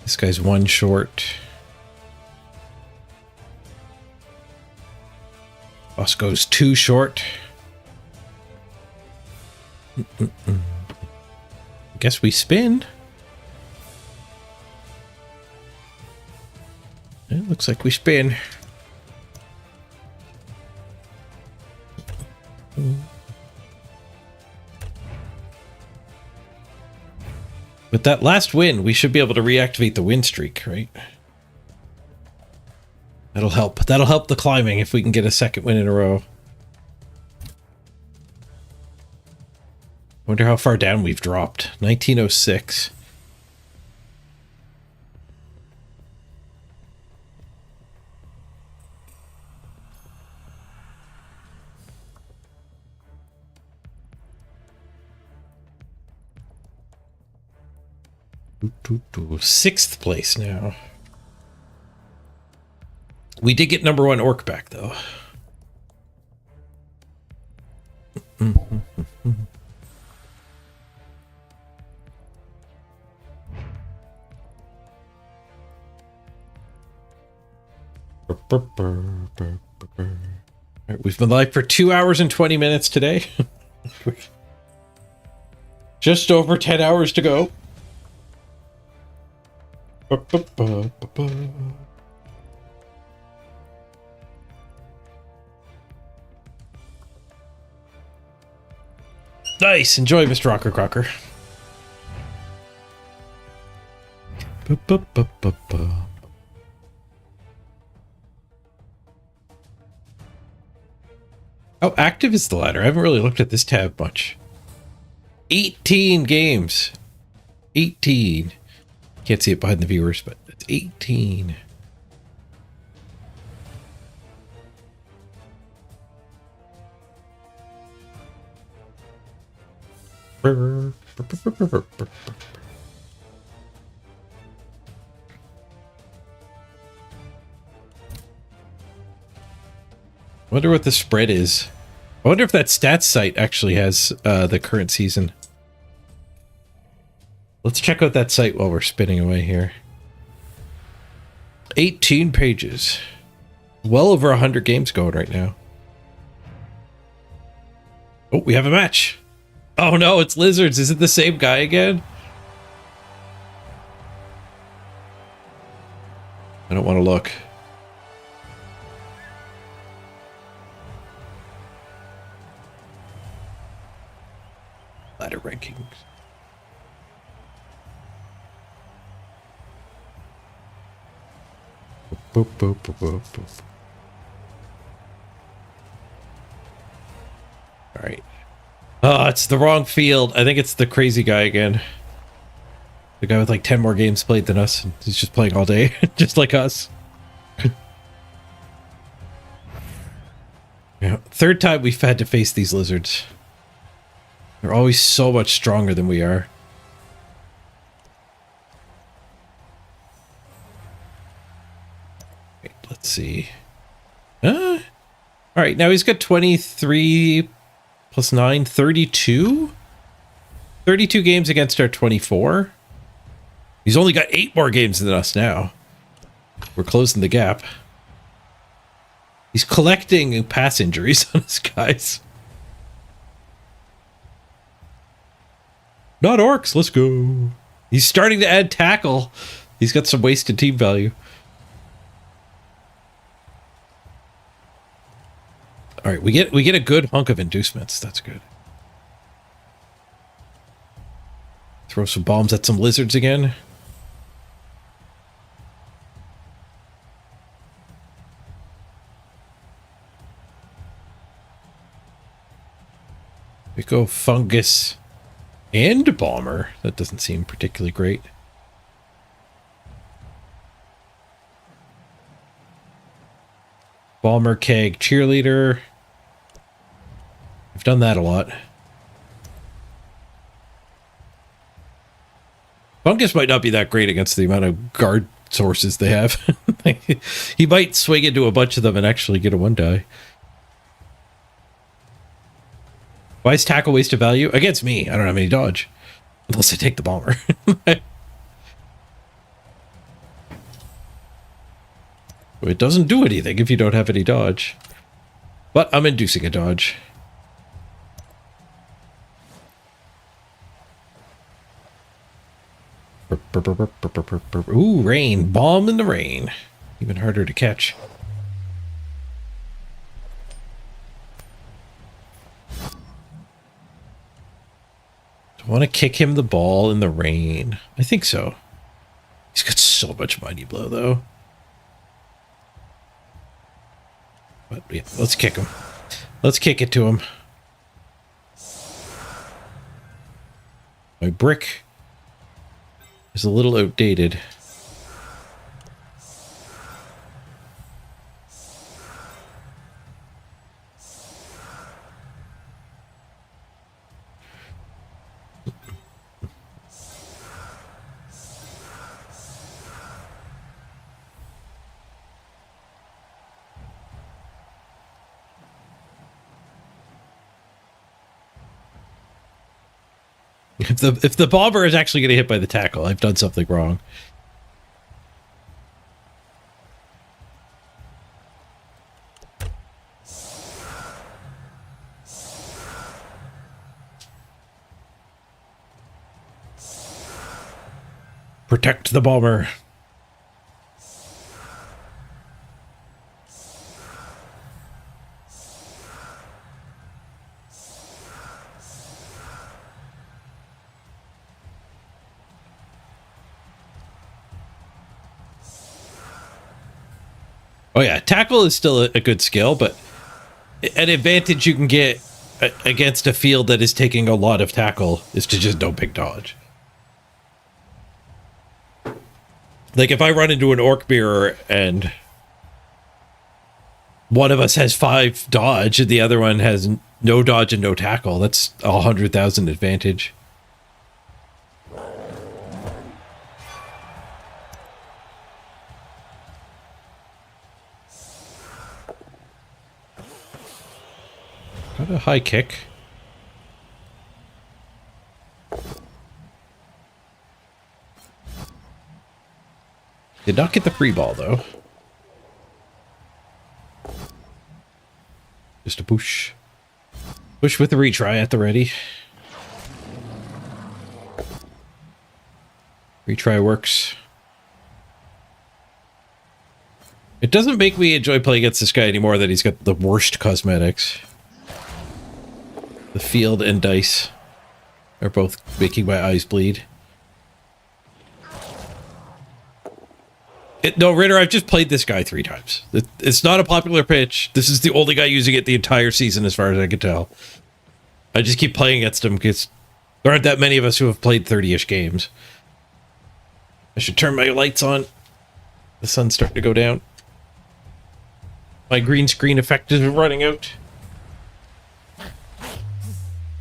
This guy's one short. Boss goes two short. Guess we spin. It looks like we spin. With that last win, we should be able to reactivate the win streak, right? That'll help. That'll help the climbing if we can get a second win in a row. Wonder how far down we've dropped. 1906. Sixth place now. We did get number one orc back, though. Right, we've been live for 2 hours and 20 minutes today. Just over 10 hours to go. Nice. Enjoy, Mr. Rocker Crocker. How active is the ladder? I haven't really looked at this tab much. 18 games. 18. Can't see it behind the viewers, but it's 18. Wonder what the spread is. I wonder if that stats site actually has the current season. Let's check out that site while we're spinning away here. 18 pages. Well over 100 games going right now. Oh, we have a match. Oh no, it's Lizards. Is it the same guy again? I don't want to look. Ladder rankings. Boop, boop, boop, boop, boop. All right. Oh, it's the wrong field. I think it's the crazy guy again. The guy with like 10 more games played than us. And he's just playing all day, just like us. Yeah, third time we've had to face these lizards. They're always so much stronger than we are. Wait, let's see. All right, now he's got 23 plus 9, 32? 32 games against our 24. He's only got 8 more games than us now. We're closing the gap. He's collecting pass injuries on his guys. Not orcs, let's go. He's starting to add tackle. He's got some wasted team value. All right, we get a good hunk of inducements. That's good. Throw some bombs at some lizards again. We go fungus and bomber. That doesn't seem particularly great. Bomber, keg, cheerleader. I've done that a lot. Fungus might not be that great against the amount of guard sources they have. He might swing into a bunch of them and actually get a 1-die. Why is tackle waste of value? Against me, I don't have any dodge. Unless I take the bomber. It doesn't do anything if you don't have any dodge. But I'm inducing a dodge. Ooh, rain. Bomb in the rain. Even harder to catch. Do I want to kick him the ball in the rain? I think so. He's got so much mighty blow, though. But yeah, let's kick him. Let's kick it to him. My brick is a little outdated. If the bomber is actually getting hit by the tackle, I've done something wrong. Protect the bomber. Oh yeah, tackle is still a good skill, but an advantage you can get against a field that is taking a lot of tackle is to just don't pick dodge. Like if I run into an orc mirror and one of us has 5 dodge and the other one has no dodge and no tackle, that's 100,000 advantage. Got a high kick. Did not get the free ball, though. Just a push. Push with the retry at the ready. Retry works. It doesn't make me enjoy playing against this guy anymore that he's got the worst cosmetics. The field and dice are both making my eyes bleed. No, Ritter, I've just played this guy 3 times. It's not a popular pitch. This is the only guy using it the entire season, as far as I can tell. I just keep playing against him because there aren't that many of us who have played 30-ish games. I should turn my lights on. The sun's starting to go down. My green screen effect is running out.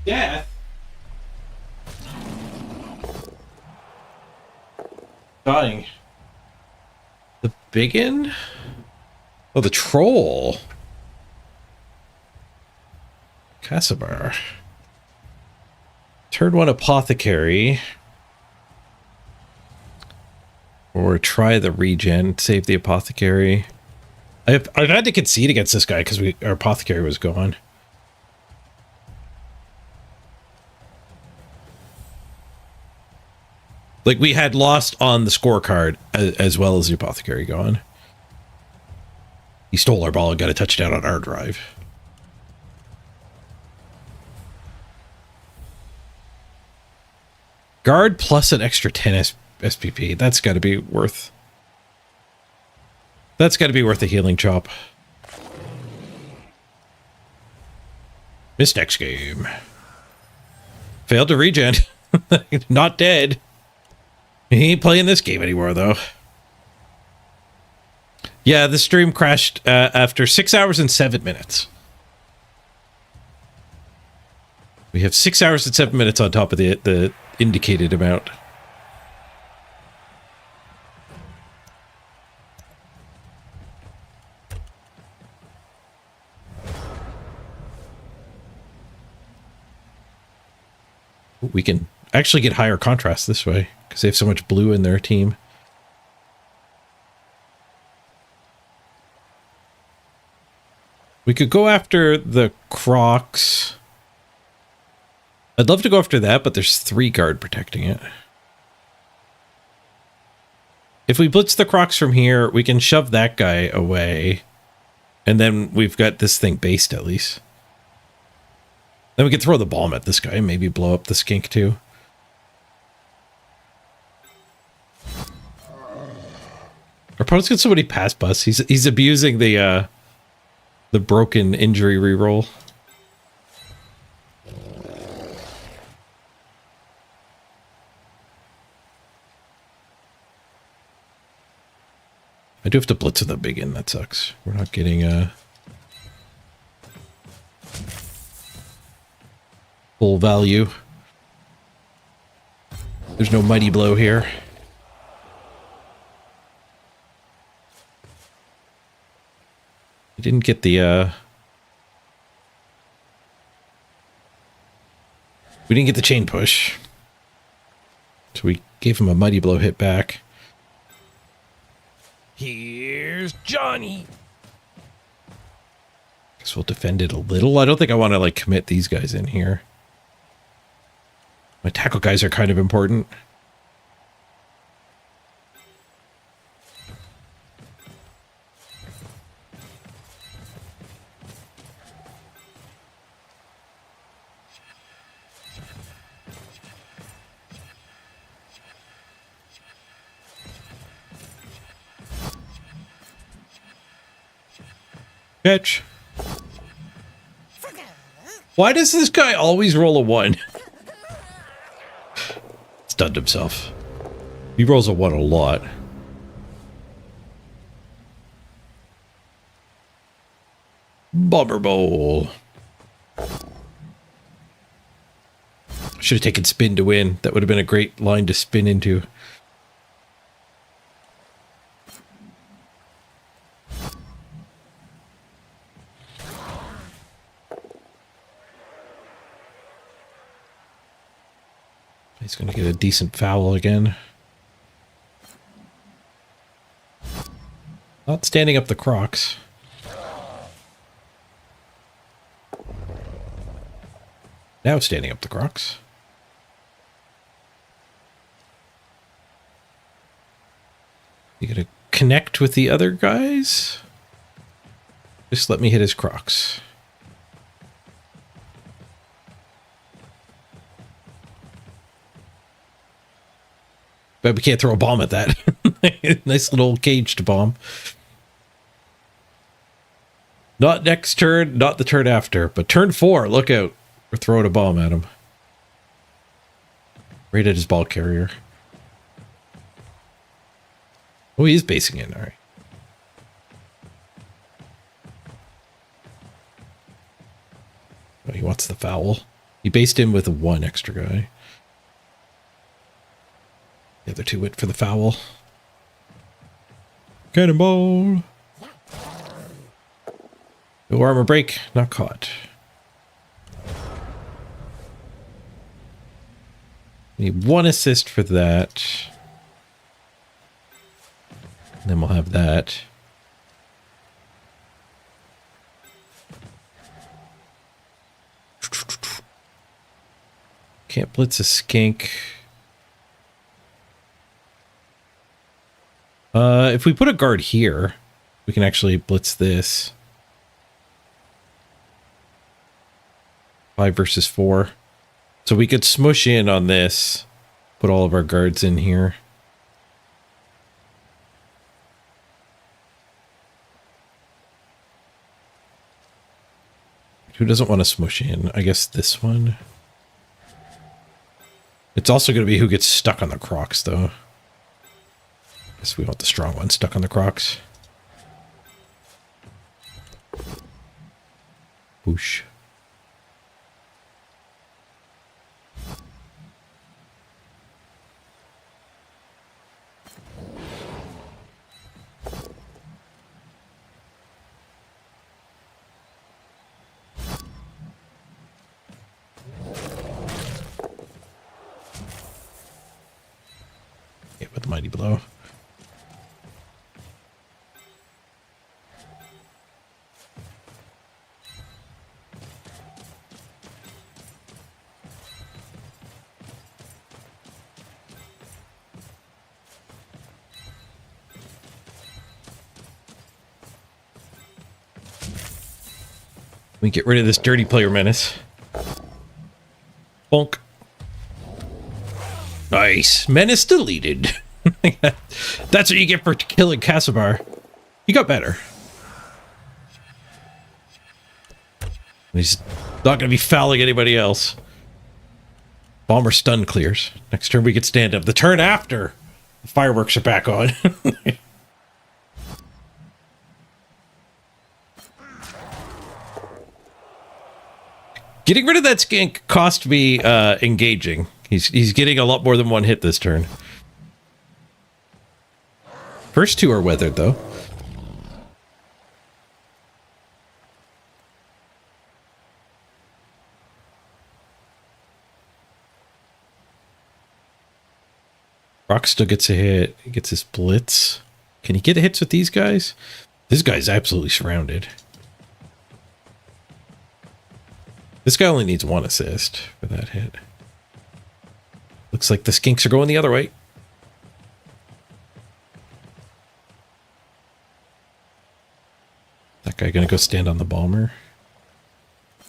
Yeah. Dying. The biggin? Oh, the troll. Casabar. Turn 1 apothecary. Or try the regen. Save the apothecary. I've had to concede against this guy because our apothecary was gone. Like, we had lost on the scorecard as well as the apothecary gone. He stole our ball and got a touchdown on our drive. Guard plus an extra 10 SPP. That's got to be worth... That's got to be worth a healing chop. Missed next game. Failed to regen. Not dead. He ain't playing this game anymore, though. Yeah, the stream crashed after 6 hours and 7 minutes. We have 6 hours and 7 minutes on top of the indicated amount. We can actually get higher contrast this way because they have so much blue in their team. We could go after the Crocs. I'd love to go after that, but there's 3 guard protecting it. If we blitz the Crocs from here, we can shove that guy away. And then we've got this thing based at least. Then we could throw the bomb at this guy and maybe blow up the skink too. Our opponent's got somebody pass bus. He's abusing the broken injury reroll. I do have to blitz with a big in. That sucks. We're not getting full value. There's no mighty blow here. We didn't get the we didn't get the chain push. So we gave him a mighty blow hit back. Here's Johnny. Guess we'll defend it a little. I don't think I want to like commit these guys in here. My tackle guys are kind of important. Catch. Why does this guy always roll a 1? Stunned himself. He rolls a 1 a lot. Bomber bowl. Should have taken spin to win. That would have been a great line to spin into. He's going to get a decent foul again. Not standing up the Crocs. Now standing up the Crocs. You going to connect with the other guys? Just let me hit his Crocs. But we can't throw a bomb at that. Nice little caged bomb. Not next turn, not the turn after, but turn 4, look out. We're throwing a bomb at him. Right at his ball carrier. Oh, he is basing in, alright. Oh, he wants the foul. He based in with a 1 extra guy. The other 2 went for the foul. Cannonball. No armor break, not caught. Need 1 assist for that. And then we'll have that. Can't blitz a skink. If we put a guard here, we can actually blitz this. 5 versus 4. So we could smush in on this, put all of our guards in here. Who doesn't want to smush in? I guess this one. It's also going to be who gets stuck on the crocs, though. I guess we want the strong one stuck on the crocs. Whoosh. With the mighty blow. We get rid of this dirty player menace. Bonk. Nice. Menace deleted. That's what you get for killing Casibar. You got better. He's not going to be fouling anybody else. Bomber stun clears. Next turn we get stand up. The turn after, the fireworks are back on. Getting rid of that skink cost me engaging. He's getting a lot more than one hit this turn. First two are weathered, though. Rock still gets a hit. He gets his blitz. Can he get hits with these guys? This guy's absolutely surrounded. This guy only needs 1 assist for that hit. Looks like the skinks are going the other way. That guy gonna go stand on the bomber.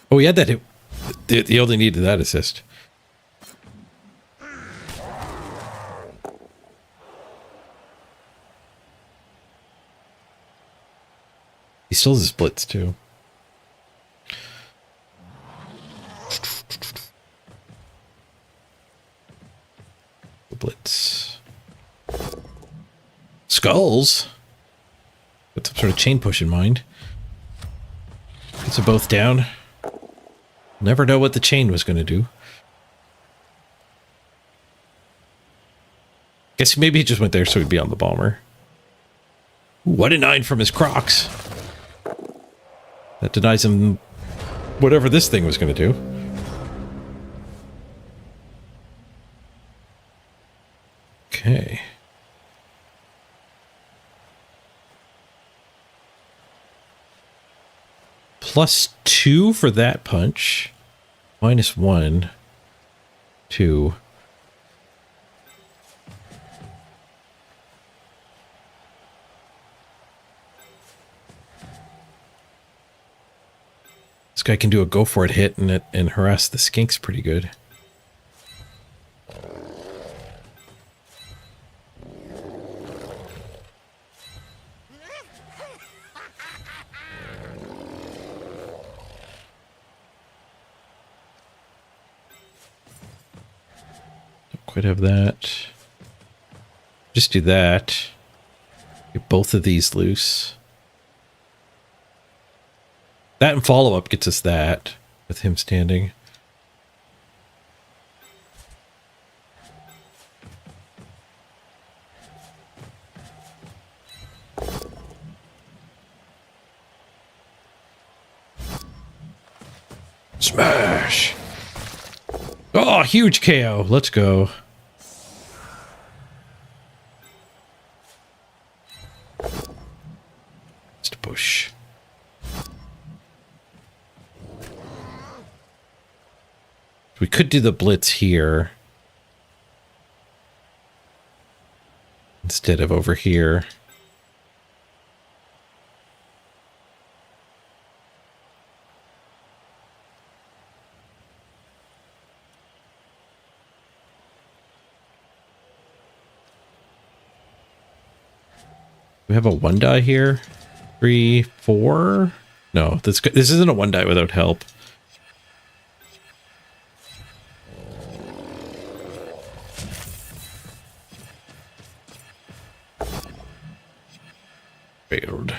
Oh, he had that hit. He only needed that assist. He still has his blitz too. Blitz. Skulls? Got some sort of chain push in mind. Gets them both down. Never know what the chain was going to do. Guess maybe he just went there so he'd be on the bomber. Ooh, what a 9 from his crocs. That denies him whatever this thing was going to do. Okay. +2 for that punch. -1. 2. This guy can do a go for it hit and harass the skinks pretty good. Quite have that. Just do that. Get both of these loose. That and follow-up gets us that with him standing. Smash! Oh, huge KO. Let's go. Just a push. We could do the blitz here. Instead of over here. We have a 1 die here. 3, 4. No, this isn't a 1 die without help. Failed.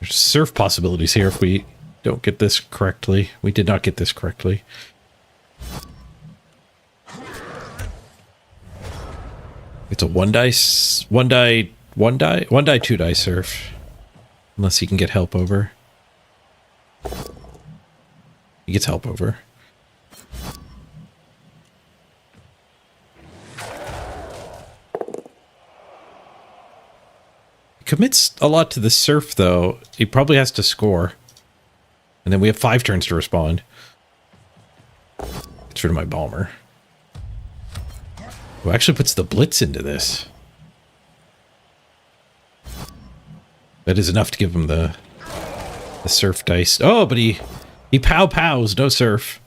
There's surf possibilities here if we don't get this correctly. We did not get this correctly. It's a 1 dice, 1 die, 1 die, 1 die, 2 die surf. Unless he can get help over. He gets help over. He commits a lot to the surf, though. He probably has to score. And then we have 5 turns to respond. Gets rid of my bomber. Who actually puts the blitz into this. That is enough to give him the surf dice. Oh, but he pow-pows, no surf.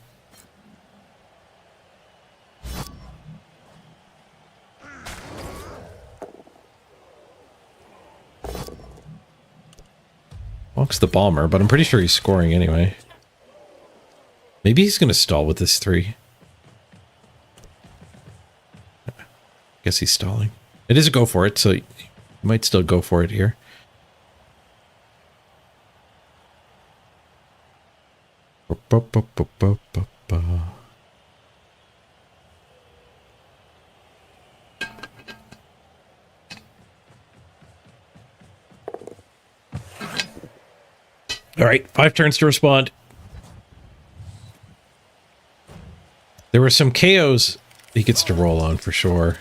Walks the bomber, but I'm pretty sure he's scoring anyway. Maybe he's going to stall with this 3. Guess he's stalling. It is a go for it, so he might still go for it here. All right, 5 turns to respond. There were some KOs he gets to roll on for sure.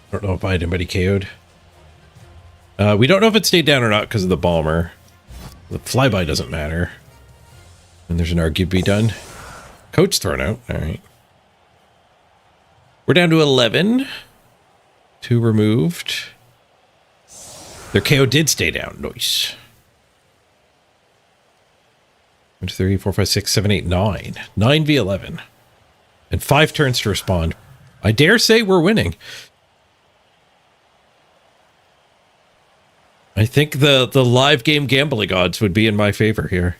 I don't know if I had anybody KO'd. We don't know if it stayed down or not because of the bomber. The flyby doesn't matter. And there's an argue to be done. Coach thrown out. All right. We're down to 11. 2 removed. Their KO did stay down. Nice. 1, 2, 3, 4, 5, 6, 7, 8, 9. 9 v 11. And 5 turns to respond. I dare say we're winning. I think the live game gambling odds would be in my favor here.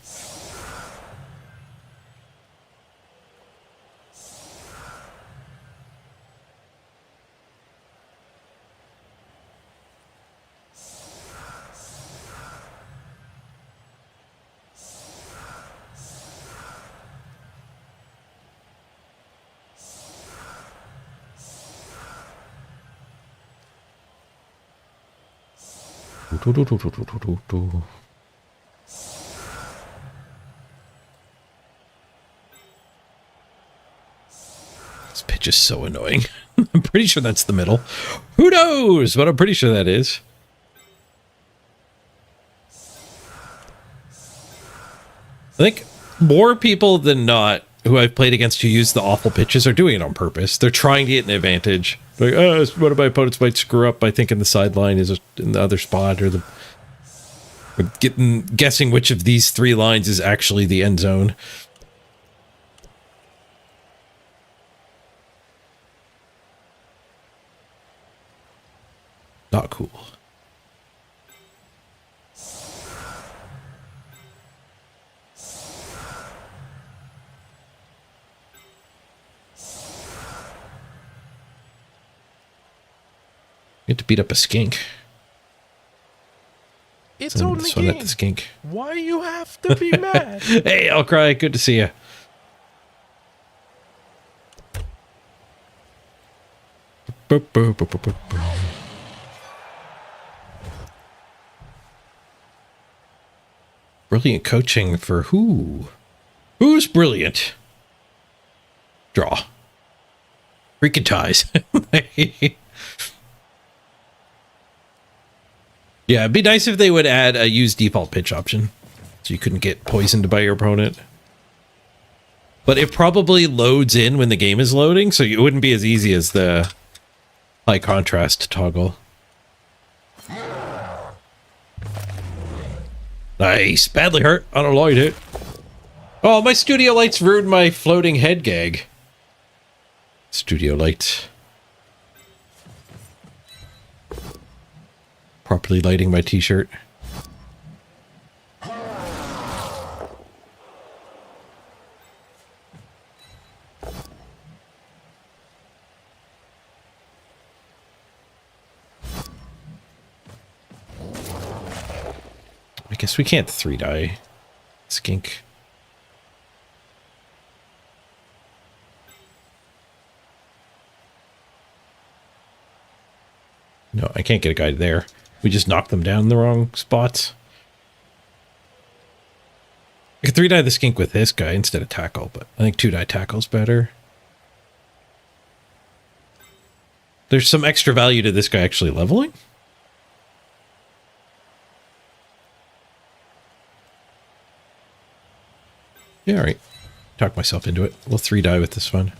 This pitch is so annoying. I'm pretty sure that's the middle. Who knows? But I'm pretty sure that is. I think more people than not who I've played against who use the awful pitches are doing it on purpose. They're trying to get an advantage. Like, oh, one of my opponents might screw up by thinking the sideline is in the other spot, or guessing which of these 3 lines is actually the end zone. Not cool. You have to beat up a skink. It's only one at the skink. Why you have to be mad? Hey, I'll cry. Good to see you. Brilliant coaching for who? Who's brilliant? Draw. Freaking ties. Yeah, it'd be nice if they would add a use default pitch option, so you couldn't get poisoned by your opponent. But it probably loads in when the game is loading, so it wouldn't be as easy as the high contrast toggle. Nice. Badly hurt. I don't like it. Oh, my studio lights ruined my floating head gag. Studio lights. Properly lighting my t-shirt. I guess we can't 3-die skink. No, I can't get a guy there. We just knocked them down in the wrong spots. I could 3-die the skink with this guy instead of tackle, but I think 2-die tackle's better. There's some extra value to this guy actually leveling. Yeah, all right. Talk myself into it. We'll 3-die with this one.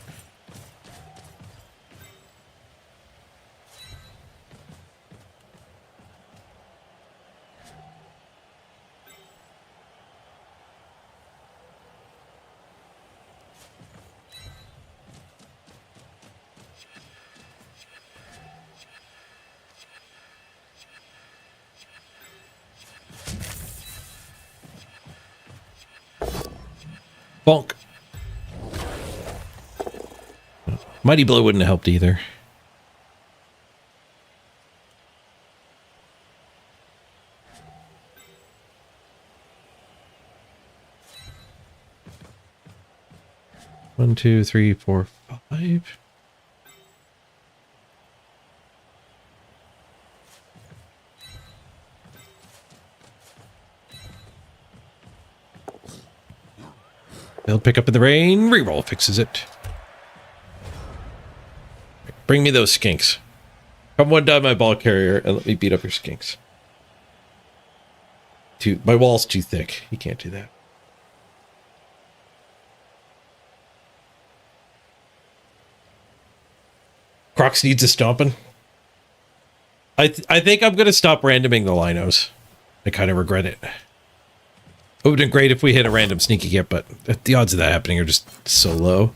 Bonk. Mighty Blow wouldn't have helped either. One, two, three, four, five. They'll pick up in the rain. Reroll fixes it. Bring me those skinks. Come one die my ball carrier and let me beat up your skinks. My wall's too thick. You can't do that. Crocs needs a stomping. I think I'm going to stop randoming the linos. I kind of regret it. It would have been great if we hit a random sneaky get, but the odds of that happening are just so low.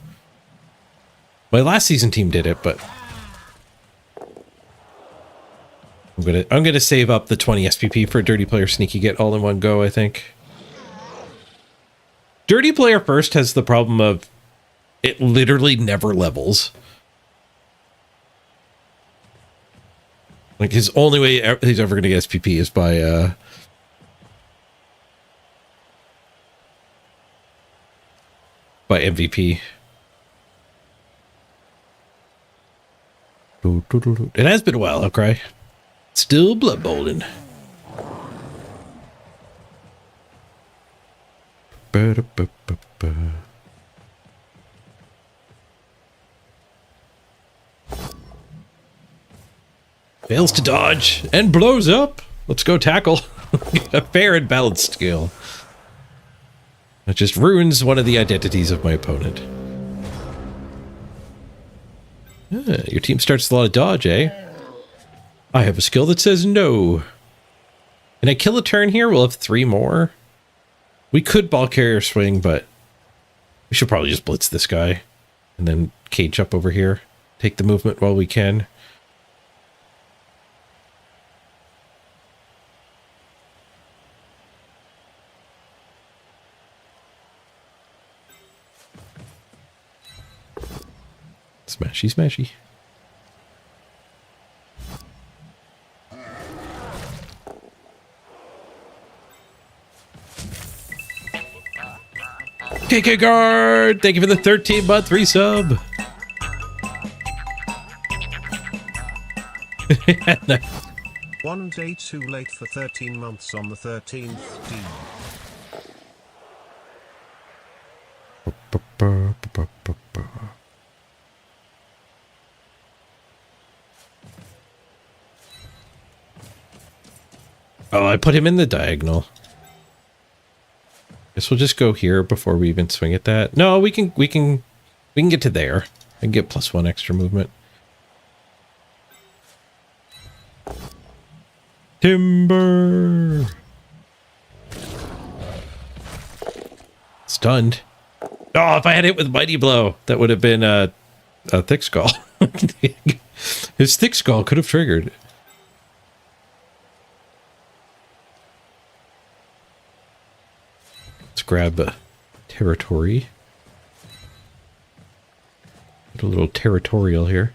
My last season team did it, but I'm gonna save up the 20 SPP for Dirty Player Sneaky Get all in one go, I think. Dirty Player First has the problem of it literally never levels. Like his only way he's ever gonna get SPP is by MVP. It has been a while, Outcry. Still blood bowling. Fails to dodge and blows up. Let's go tackle. A fair and balanced skill. It just ruins one of the identities of my opponent. Your team starts a lot of dodge, eh? I have a skill that says no. Can I kill a turn here? We'll have 3 more. We could ball carrier swing, but we should probably just blitz this guy and then cage up over here. Take the movement while we can. Smashy, smashy. KK Guard! Thank you for the 13-month resub. One day too late for 13 months on the 13th. Oh, I put him in the diagonal. Guess we'll just go here before we even swing at that. No, we can get to there and get +1 extra movement. Timber. Stunned. Oh, if I had hit with Mighty Blow, that would have been a Thick Skull. His Thick Skull could have triggered. Let's grab territory. Get a little territorial here.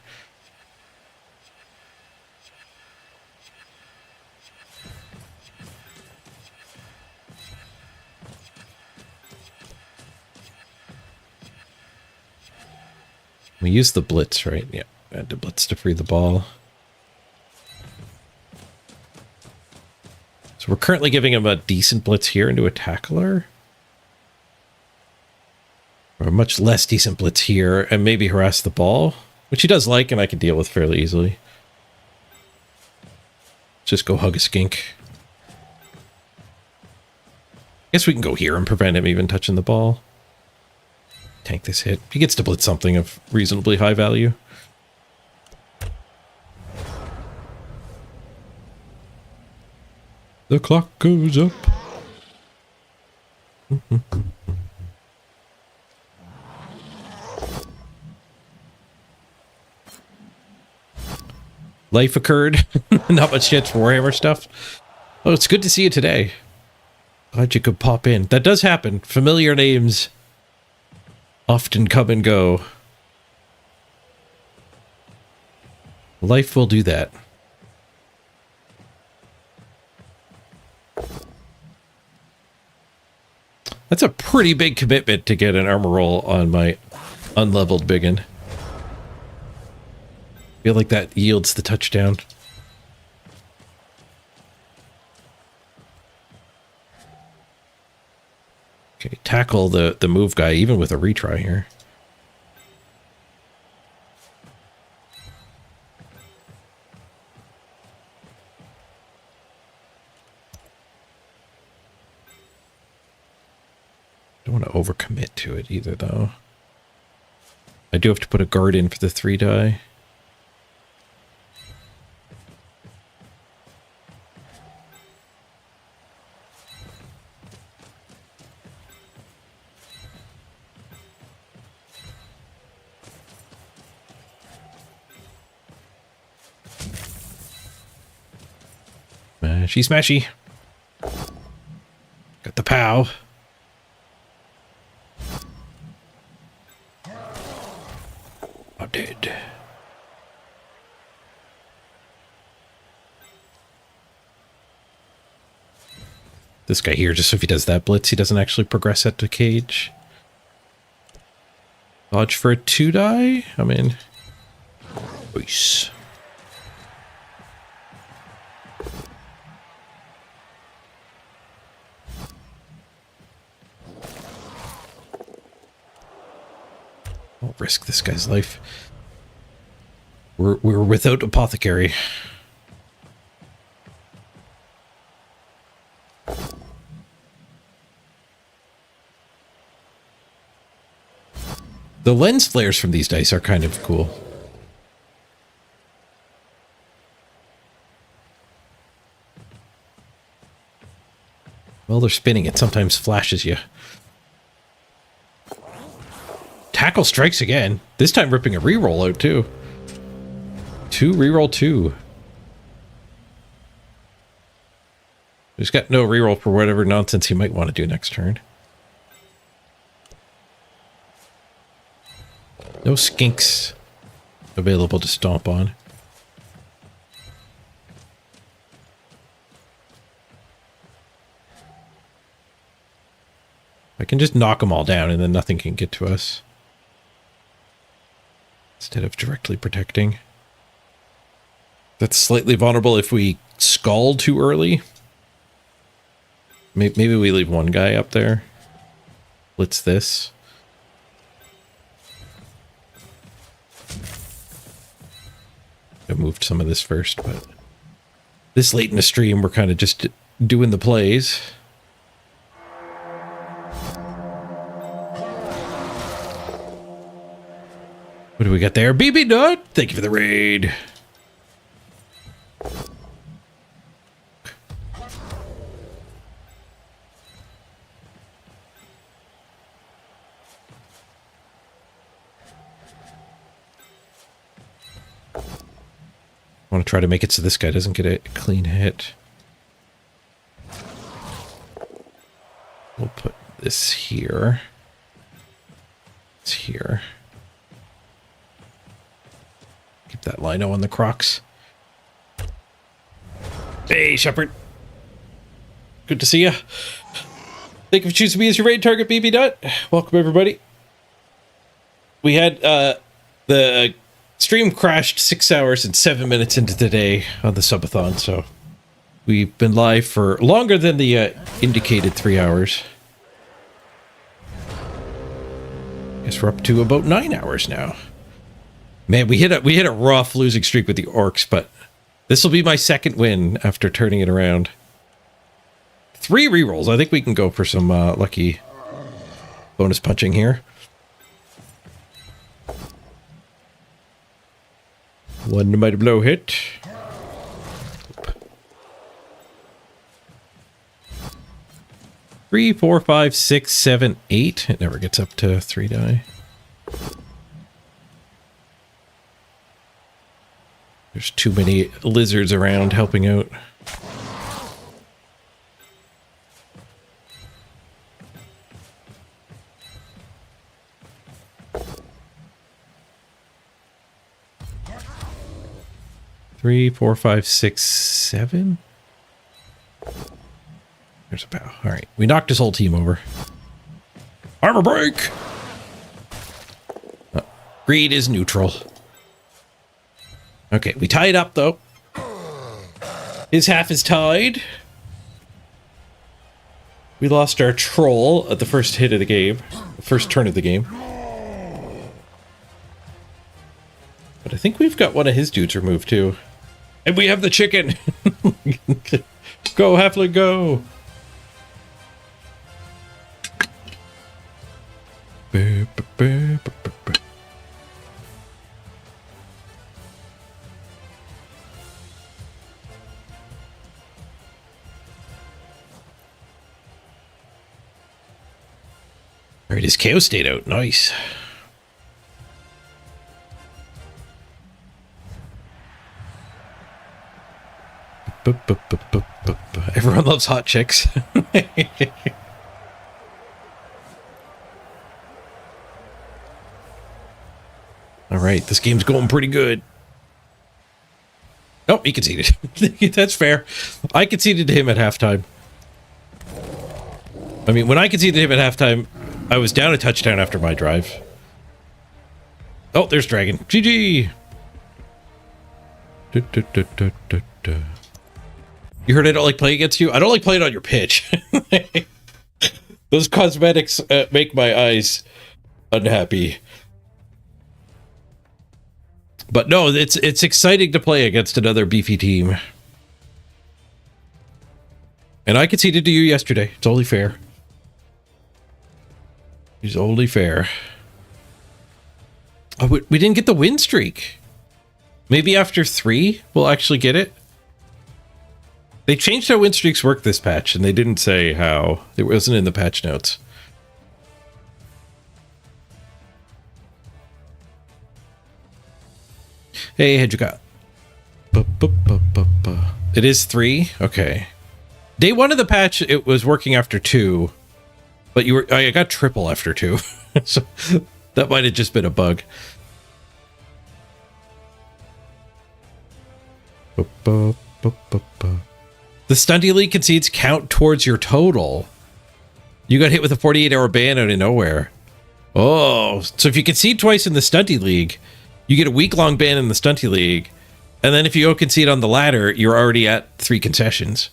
We use the blitz, right? Yeah, I had to blitz to free the ball. So we're currently giving him a decent blitz here into a tackler. Or a much less decent blitz here, and maybe harass the ball, which he does like, and I can deal with fairly easily. Just go hug a skink. Guess we can go here and prevent him even touching the ball. Tank this hit. He gets to blitz something of reasonably high value. The clock goes up. Life occurred. Not much chance for Warhammer stuff. Oh, it's good to see you today. Glad you could pop in. That does happen. Familiar names often come and go. Life will do that. That's a pretty big commitment to get an armor roll on my unleveled biggin. Feel like that yields the touchdown. Okay, tackle the move guy, even with a retry here. Don't want to overcommit to it either, though. I do have to put a guard in for the 3 die. Smashy smashy. Got the pow. I'm dead. This guy here, just so if he does that blitz, he doesn't actually progress at the cage. Dodge for a 2 die. I'm in. Nice. I'll risk this guy's life. We're without apothecary. The lens flares from these dice are kind of cool. While they're spinning, it sometimes flashes you. Tackle strikes again. This time ripping a reroll out too. 2 reroll 2. He's got no reroll for whatever nonsense he might want to do next turn. No skinks available to stomp on. I can just knock them all down and then nothing can get to us. Instead of directly protecting. That's slightly vulnerable if we scald too early. Maybe we leave one guy up there. Blitz this. I moved some of this first, but this late in the stream, we're kind of just doing the plays. What do we got there? BB Nut! Thank you for the raid. I want to try to make it so this guy doesn't get a clean hit. We'll put this here. It's here. Keep that lino on the Crocs. Hey, Shepard. Good to see you. Thank you for choosing me as your raid target, BB Nut. Welcome, everybody. We had the stream crashed 6 hours and 7 minutes into the day on the subathon, so we've been live for longer than the indicated 3 hours. Guess we're up to about 9 hours now. Man, we hit a rough losing streak with the orcs, but this will be my second win after turning it around. 3 rerolls. I think we can go for some lucky bonus punching here. One mighty blow hit. 3, 4, 5, 6, 7, 8. It never gets up to 3 die. There's too many lizards around helping out. Three, 4, 5, 6, 7. There's a bow. All right, we knocked his whole team over. Armor break. Oh, greed is neutral. Okay, we tied up though. His half is tied. We lost our troll at the first hit of the game, the first turn of the game. But I think we've got one of his dudes removed too. And we have the chicken. Go, halfling, go. All right, his KO stayed out. Nice. Everyone loves hot chicks. All right, this game's going pretty good. Oh, he conceded. That's fair. I conceded to him at halftime. I mean, when I conceded to him at halftime, I was down a touchdown after my drive. Oh, there's Dragon. GG! You heard I don't like playing against you? I don't like playing on your pitch. Those cosmetics make my eyes unhappy. But no, it's exciting to play against another beefy team. And I conceded to you yesterday. It's only fair. It's only fair. Oh, we didn't get the win streak. Maybe after 3, we'll actually get it. They changed how win streaks work this patch, and they didn't say how. It wasn't in the patch notes. Hey, how'd you got? It is 3? Okay. Day 1 of the patch, it was working after 2. But I got triple after 2. So that might have just been a bug. The Stunty League concedes count towards your total. You got hit with a 48-hour ban out of nowhere. Oh, so if you concede twice in the Stunty League, you get a week-long ban in the Stunty League. And then if you go concede on the ladder, you're already at 3 concessions.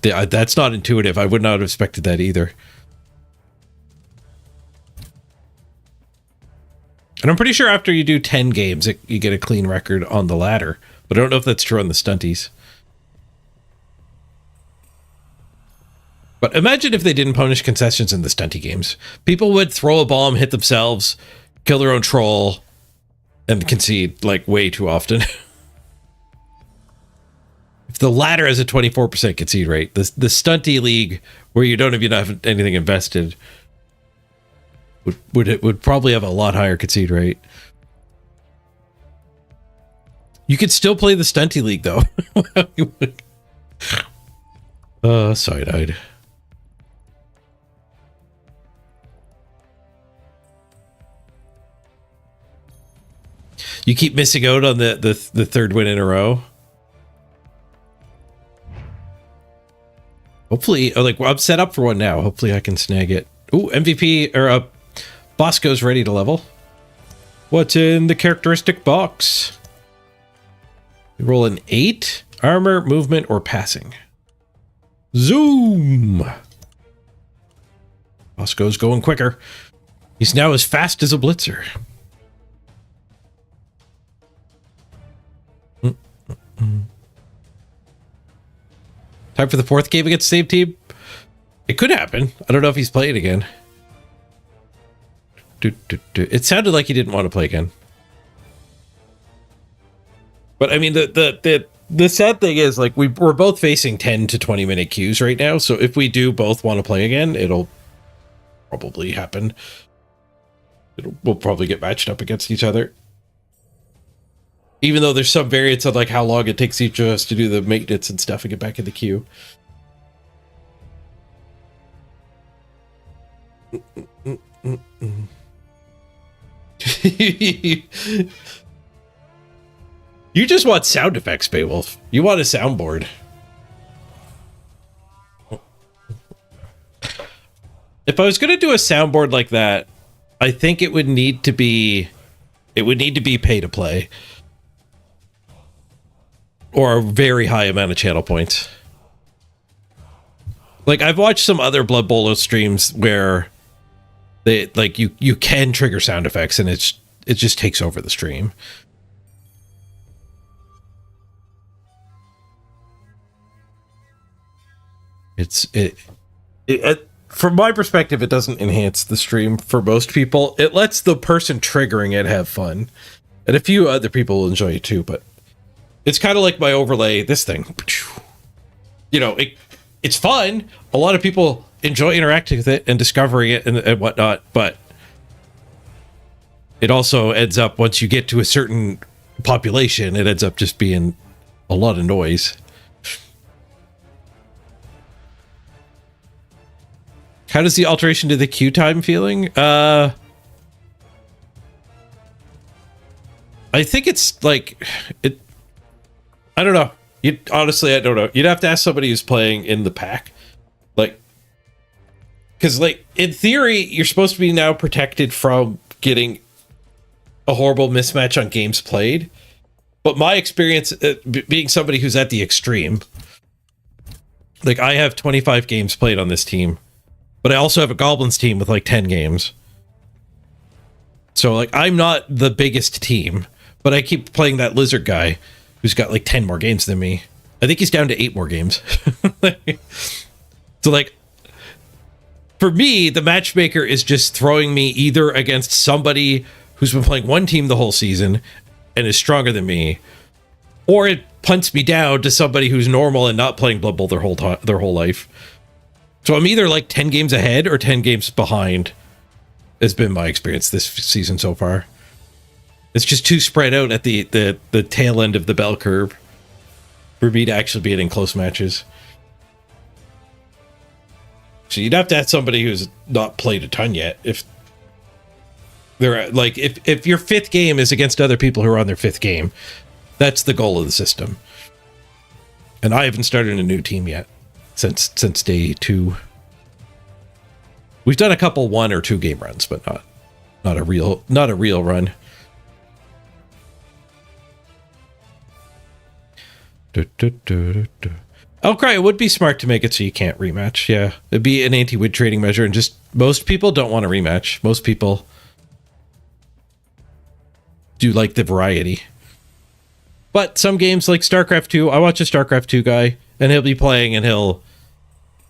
That's not intuitive. I would not have expected that either. And I'm pretty sure after you do 10 games, you get a clean record on the ladder. But I don't know if that's true on the stunties. But imagine if they didn't punish concessions in the stunty games. People would throw a bomb, hit themselves, kill their own troll, and concede, like, way too often. If the ladder has a 24% concede rate, the stunty league, where you don't even have anything invested, would probably have a lot higher concede rate. You could still play the Stunty League, though. Side-eyed. You keep missing out on the third win in a row. Hopefully, like, well, I'm set up for one now. Hopefully I can snag it. Ooh, MVP, or Bosco's ready to level. What's in the characteristic box? We roll an 8. Armor, movement, or passing. Zoom! Bosco's going quicker. He's now as fast as a blitzer. Time for the 4th game against the same team? It could happen. I don't know if he's playing again. It sounded like he didn't want to play again. But I mean, the sad thing is, like, we're both facing 10 to 20 minute queues right now. So if we do both want to play again, it'll probably happen. We'll probably get matched up against each other. Even though there's some variance of like how long it takes each of us to do the maintenance and stuff and get back in the queue. You just want sound effects, Beowulf. You want a soundboard. If I was going to do a soundboard like that, I think it would need to be pay to play. Or a very high amount of channel points. Like, I've watched some other Blood Bowl streams where they, like, you can trigger sound effects and it just takes over the stream. From my perspective, it doesn't enhance the stream for most people. It lets the person triggering it have fun. And a few other people will enjoy it too, but it's kind of like my overlay, this thing. You know, it's fun. A lot of people enjoy interacting with it and discovering it and whatnot, but it also ends up, once you get to a certain population, it ends up just being a lot of noise. How does the alteration to the queue time feeling? I think it's like it. I don't know. Honestly, I don't know. You'd have to ask somebody who's playing in the pack, like, because like in theory, you're supposed to be now protected from getting a horrible mismatch on games played. But my experience, being somebody who's at the extreme, like I have 25 games played on this team. But I also have a Goblins team with like 10 games. So like I'm not the biggest team, but I keep playing that lizard guy who's got like 10 more games than me. I think he's down to 8 more games. So like for me, the matchmaker is just throwing me either against somebody who's been playing one team the whole season and is stronger than me, or it punts me down to somebody who's normal and not playing Blood Bowl their whole life. So I'm either like 10 games ahead or 10 games behind, has been my experience this season so far. It's just too spread out at the tail end of the bell curve for me to actually be in close matches. So you'd have to have somebody who's not played a ton yet. If they're like, if your 5th game is against other people who are on their 5th game, that's the goal of the system. And I haven't started a new team yet. Since day 2, we've done a couple 1 or 2 game runs, but not a real run. Outcry, it would be smart to make it so you can't rematch. Yeah, it'd be an anti-win trading measure, and just most people don't want to rematch. Most people do like the variety. But some games like StarCraft 2, I watch a StarCraft 2 guy, and he'll be playing, and he'll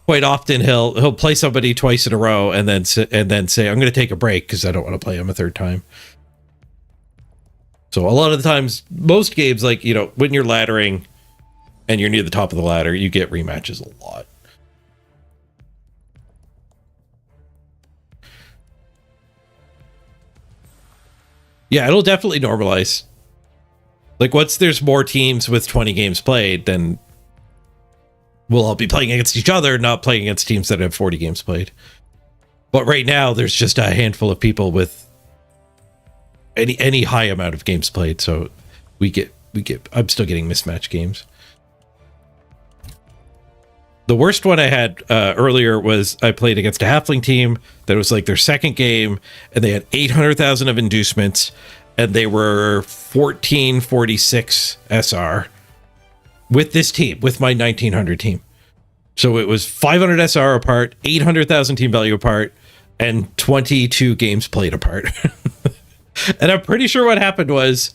play somebody twice in a row, and then say, I'm going to take a break because I don't want to play him a 3rd time. So a lot of the times, most games, like, you know, when you're laddering and you're near the top of the ladder, you get rematches a lot. Yeah, it'll definitely normalize. Like, once there's more teams with 20 games played, then we'll all be playing against each other, not playing against teams that have 40 games played. But right now, there's just a handful of people with any high amount of games played, so I'm still getting mismatched games. The worst one I had earlier was I played against a halfling team that was like their second game, and they had 800,000 of inducements, and they were 1446 SR with this team, with my 1900 team. So it was 500 SR apart, 800,000 team value apart, and 22 games played apart. And I'm pretty sure what happened was,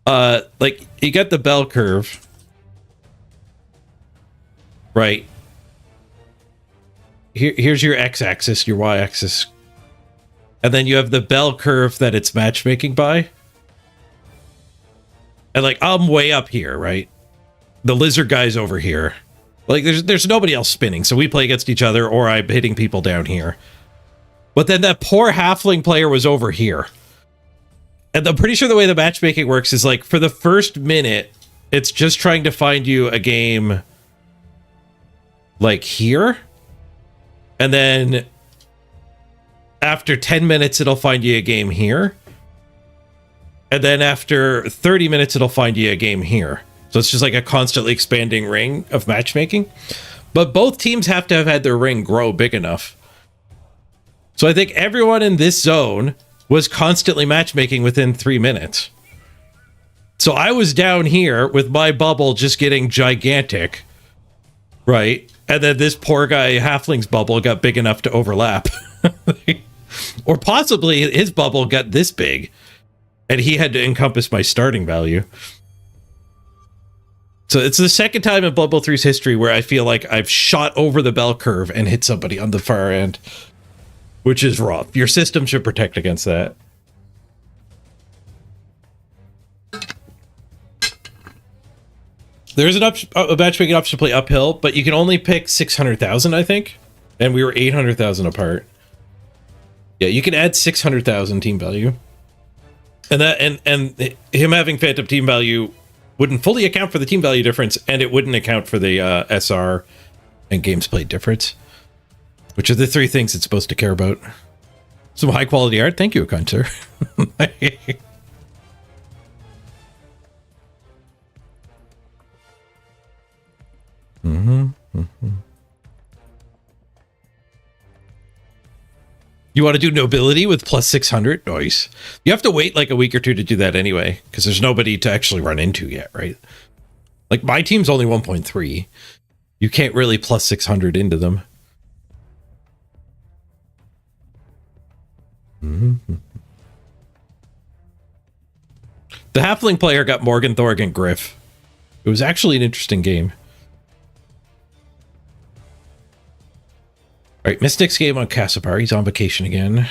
like, you got the bell curve, right? Here's your x-axis, your y-axis, and then you have the bell curve that it's matchmaking by. And like, I'm way up here, right? The lizard guy's over here. Like, there's nobody else spinning, so we play against each other, or I'm hitting people down here. But then that poor halfling player was over here. And I'm pretty sure the way the matchmaking works is, like, for the first minute, it's just trying to find you a game, like, here. And then after 10 minutes, it'll find you a game here. And then after 30 minutes, it'll find you a game here. So it's just like a constantly expanding ring of matchmaking. But both teams have to have had their ring grow big enough. So I think everyone in this zone was constantly matchmaking within 3 minutes. So I was down here with my bubble just getting gigantic, right? And then this poor guy, Halfling's bubble, got big enough to overlap. Or possibly his bubble got this big, and he had to encompass my starting value. So it's the second time in Blood Bowl 3's history where I feel like I've shot over the bell curve and hit somebody on the far end, which is rough. Your system should protect against that. There's a matchmaking option to play uphill, but you can only pick 600,000, I think. And we were 800,000 apart. Yeah, you can add 600,000 team value. And that and him having phantom team value wouldn't fully account for the team value difference, and it wouldn't account for the SR and games played difference, which are the three things it's supposed to care about. Some high quality art. Thank you, kind sir. You want to do nobility with plus 600? Nice. You have to wait like a week or two to do that anyway, because there's nobody to actually run into yet, right? Like, my team's only 1.3. You can't really plus 600 into them. The Halfling player got Morgan, Thorg, and Griff. It was actually an interesting game. All right, Mystic's game on Cassipar. He's on vacation again.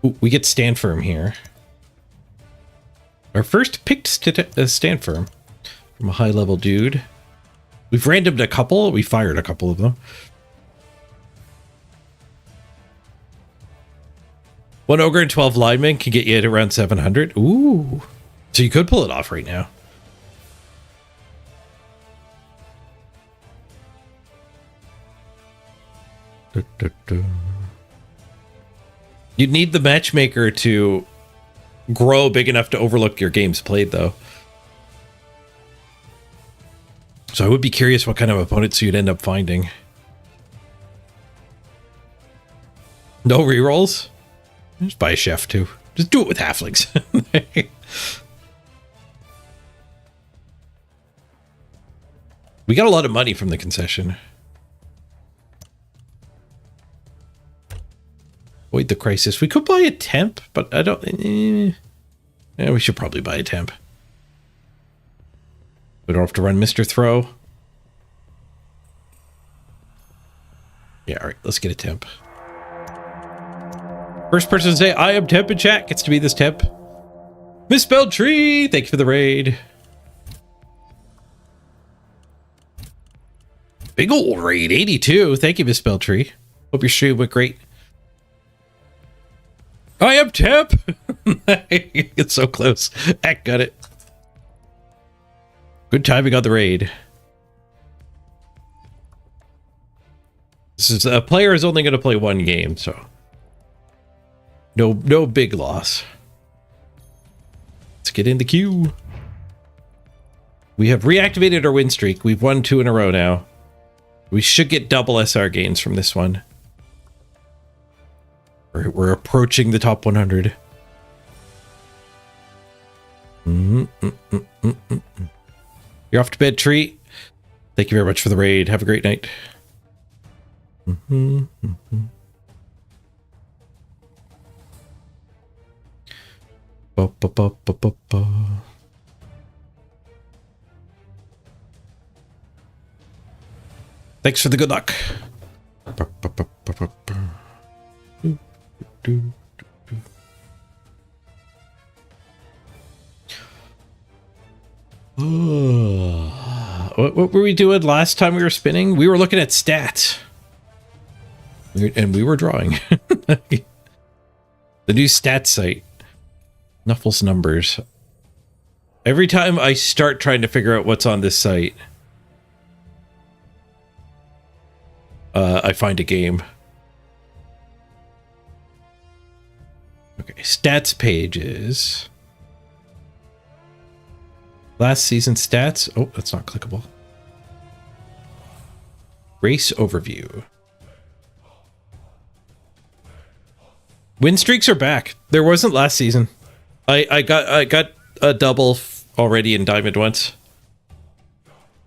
Ooh, we get Stand Firm here. Our first picked Stand Firm from a high-level dude. We've randomed a couple. We fired a couple of them. One Ogre and 12 linemen can get you at around 700. Ooh. So you could pull it off right now. You'd need the matchmaker to grow big enough to overlook your games played, though. So I would be curious what kind of opponents you'd end up finding. No rerolls? Just buy a chef, too. Just do it with halflings. We got a lot of money from the concession. Avoid the crisis. We could buy a temp, but I don't... yeah, we should probably buy a temp. We don't have to run Mr. Throw. Yeah, all right. Let's get a temp. First person to say, I am temp in chat gets to be this temp. Misspelled Tree! Thank you for the raid. Big old raid, 82. Thank you, Misspelled Tree. Hope your stream went great. I am tip. It's so close. Heck, got it. Good timing on the raid. This is a player is only going to play one game, so no big loss. Let's get in the queue. We have reactivated our win streak. We've won 2 in a row now. We should get double SR gains from this one. We're approaching the top 100. You're off to bed, Treat. Thank you very much for the raid. Have a great night. Thanks for the good luck. What were we doing last time we were spinning? We were looking at stats. And we were drawing. The new stats site. Nuffles numbers. Every time I start trying to figure out what's on this site, I find a game. Okay, stats pages. Last season stats. Oh, that's not clickable. Race overview. Win streaks are back. There wasn't last season. I got a double already in Diamond once.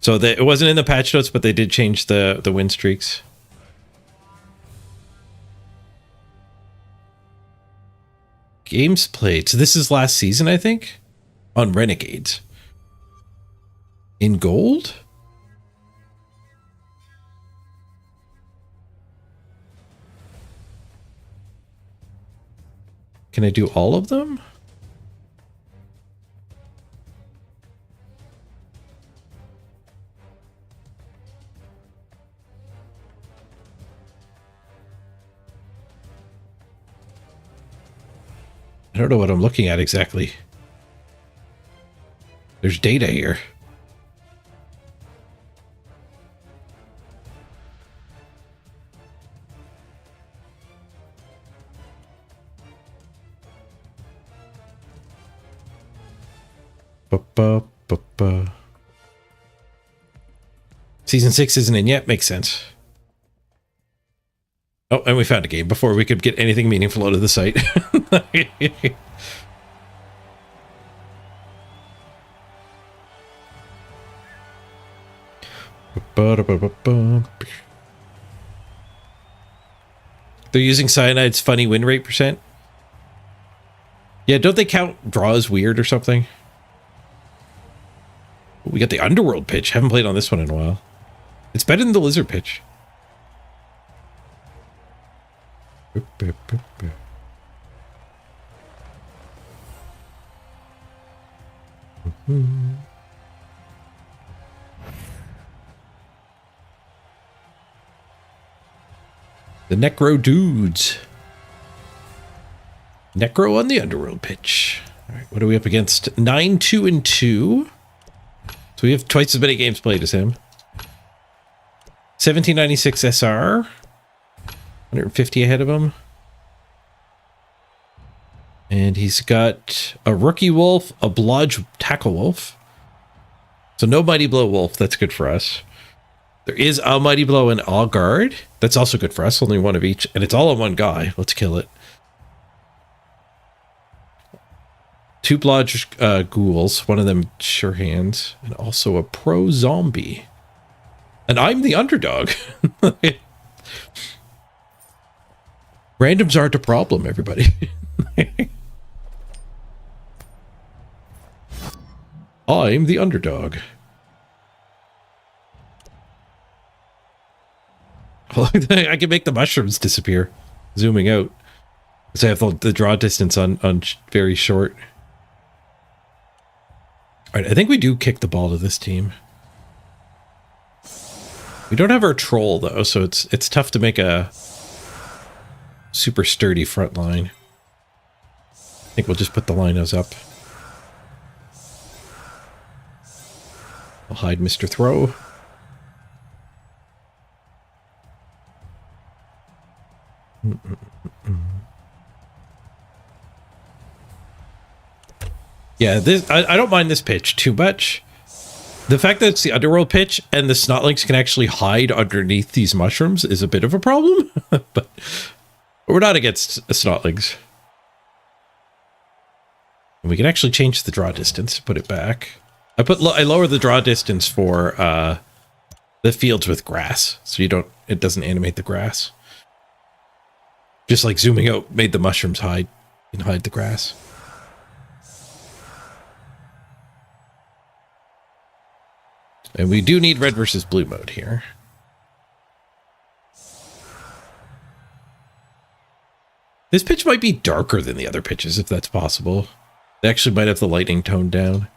So it wasn't in the patch notes, but they did change the win streaks. Games played. So this is last season, I think, on Renegades. In gold? Can I do all of them? I don't know what I'm looking at exactly. There's data here. Season 6 isn't in yet. Makes sense. Oh, and we found a game before we could get anything meaningful out of the site. They're using Cyanide's funny win rate percent. Yeah, don't they count draws weird or something? We got the Underworld pitch. Haven't played on this one in a while. It's better than the Lizard pitch. The Necro dudes. Necro on the Underworld pitch. All right, what are we up against? 9-2-2. So we have twice as many games played as him. 1796 SR. 150 ahead of him. And he's got a Rookie Wolf, a Blodge Tackle Wolf. So no Mighty Blow Wolf. That's good for us. There is a Mighty Blow and All Guard. That's also good for us. Only one of each. And it's all on one guy. Let's kill it. 2 Blodge Ghouls. One of them Sure Hands. And also a Pro Zombie. And I'm the underdog. Randoms aren't a problem, everybody. I'm the underdog. I can make the mushrooms disappear. Zooming out. Because I have the draw distance on very short. Alright, I think we do kick the ball to this team. We don't have our troll, though, so it's tough to make a super sturdy front line. think we'll just put the linos up. I'll hide Mr. Throw. Yeah, this I don't mind this pitch too much. The fact that it's the underworld pitch and the snotlings can actually hide underneath these mushrooms is a bit of a problem, but we're not against snotlings. And we can actually change the draw distance, put it back. I lower the draw distance for the fields with grass, so it doesn't animate the grass. Just like zooming out made the mushrooms hide and hide the grass. And we do need red versus blue mode here. This pitch might be darker than the other pitches, if that's possible. They actually might have the lighting toned down.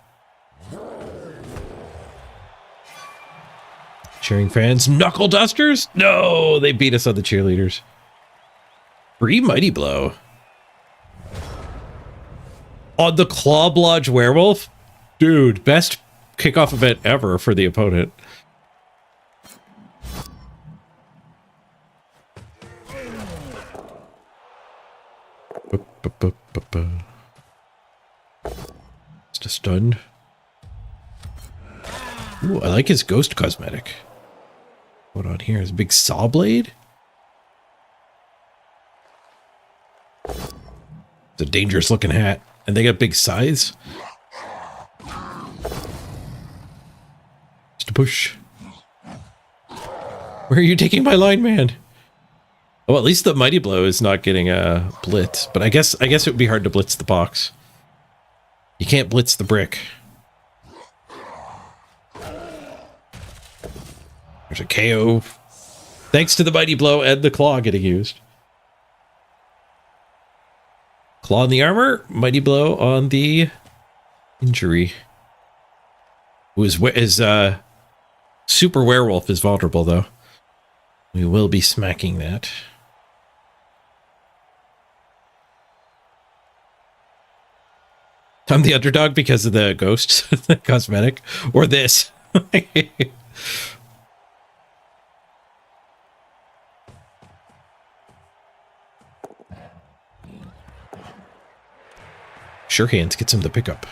Cheering fans, knuckle dusters? No, they beat us on the cheerleaders. Free Mighty Blow. On the Claw Blodge Werewolf? Dude, best kickoff event ever for the opponent. Just a stun. Ooh, I like his ghost cosmetic. What on here is a big saw blade? It's a dangerous looking hat. And they got big scythes. Just a push. Where are you taking my line, man? Oh, at least the Mighty Blow is not getting a blitz. But I guess it would be hard to blitz the box. You can't blitz the brick. There's a KO. Thanks to the Mighty Blow and the Claw getting used. Claw on the armor, Mighty Blow on the injury. His super werewolf is vulnerable, though. We will be smacking that. I'm the underdog because of the ghost cosmetic, or this. Sure Hands gets him the pickup.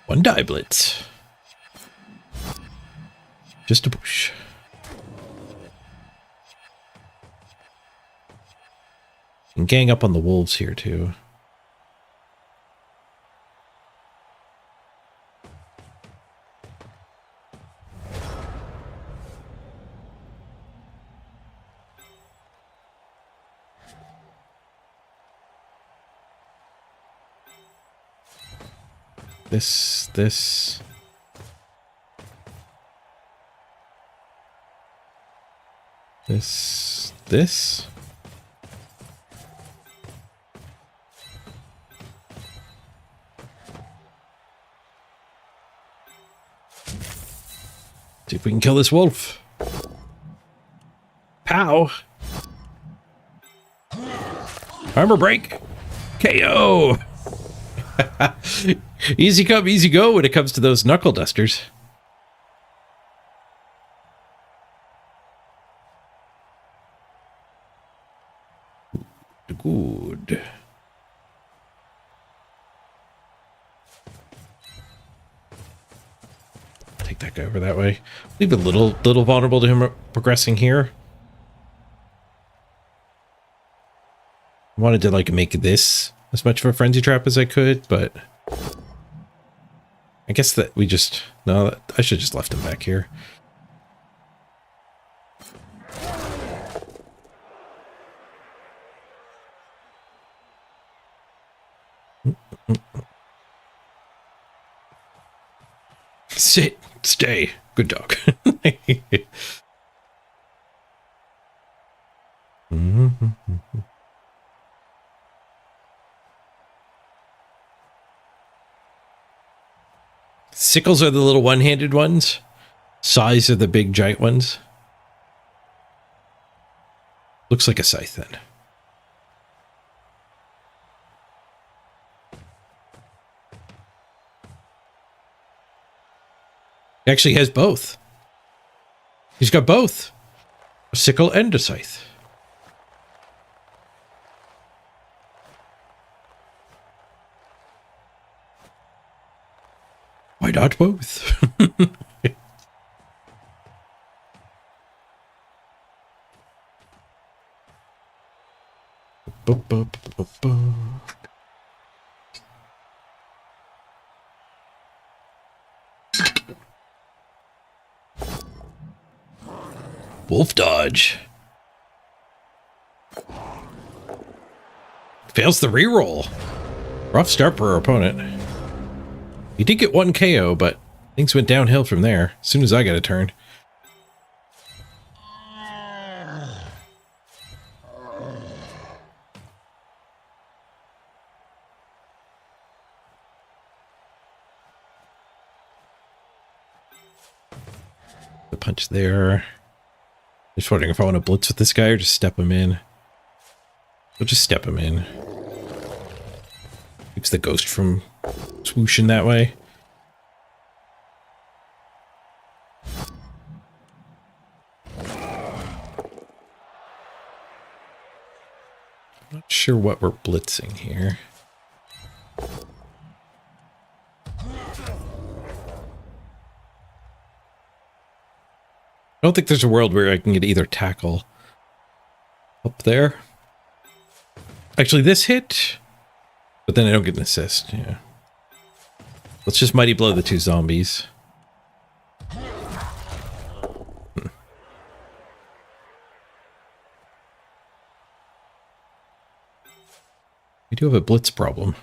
One die blitz. Just a push. And gang up on the wolves here too. This. See if we can kill this wolf. Pow! Armor break! KO! Easy come, easy go when it comes to those knuckle dusters. Good. Take that guy over that way. Leave a little vulnerable to him progressing here. I wanted to like make this as much of a frenzy trap as I could, but I guess that we just no. I should just left him back here. Sit, stay, good dog. Sickles are the little one-handed ones. Size are the big giant ones. Looks like a scythe then. He actually has both. He's got both. A sickle and a scythe. Why not both? Wolf dodge. Fails the reroll. Rough start for our opponent. He did get one KO, but things went downhill from there as soon as I got a turn. The punch there. Just wondering if I want to blitz with this guy or just step him in. We'll just step him in. Keeps the ghost from swooshing that way. I'm not sure what we're blitzing here. I don't think there's a world where I can get either tackle up there. Actually, this hit, but then I don't get an assist. Yeah. Let's just mighty blow the two zombies. We do have a blitz problem.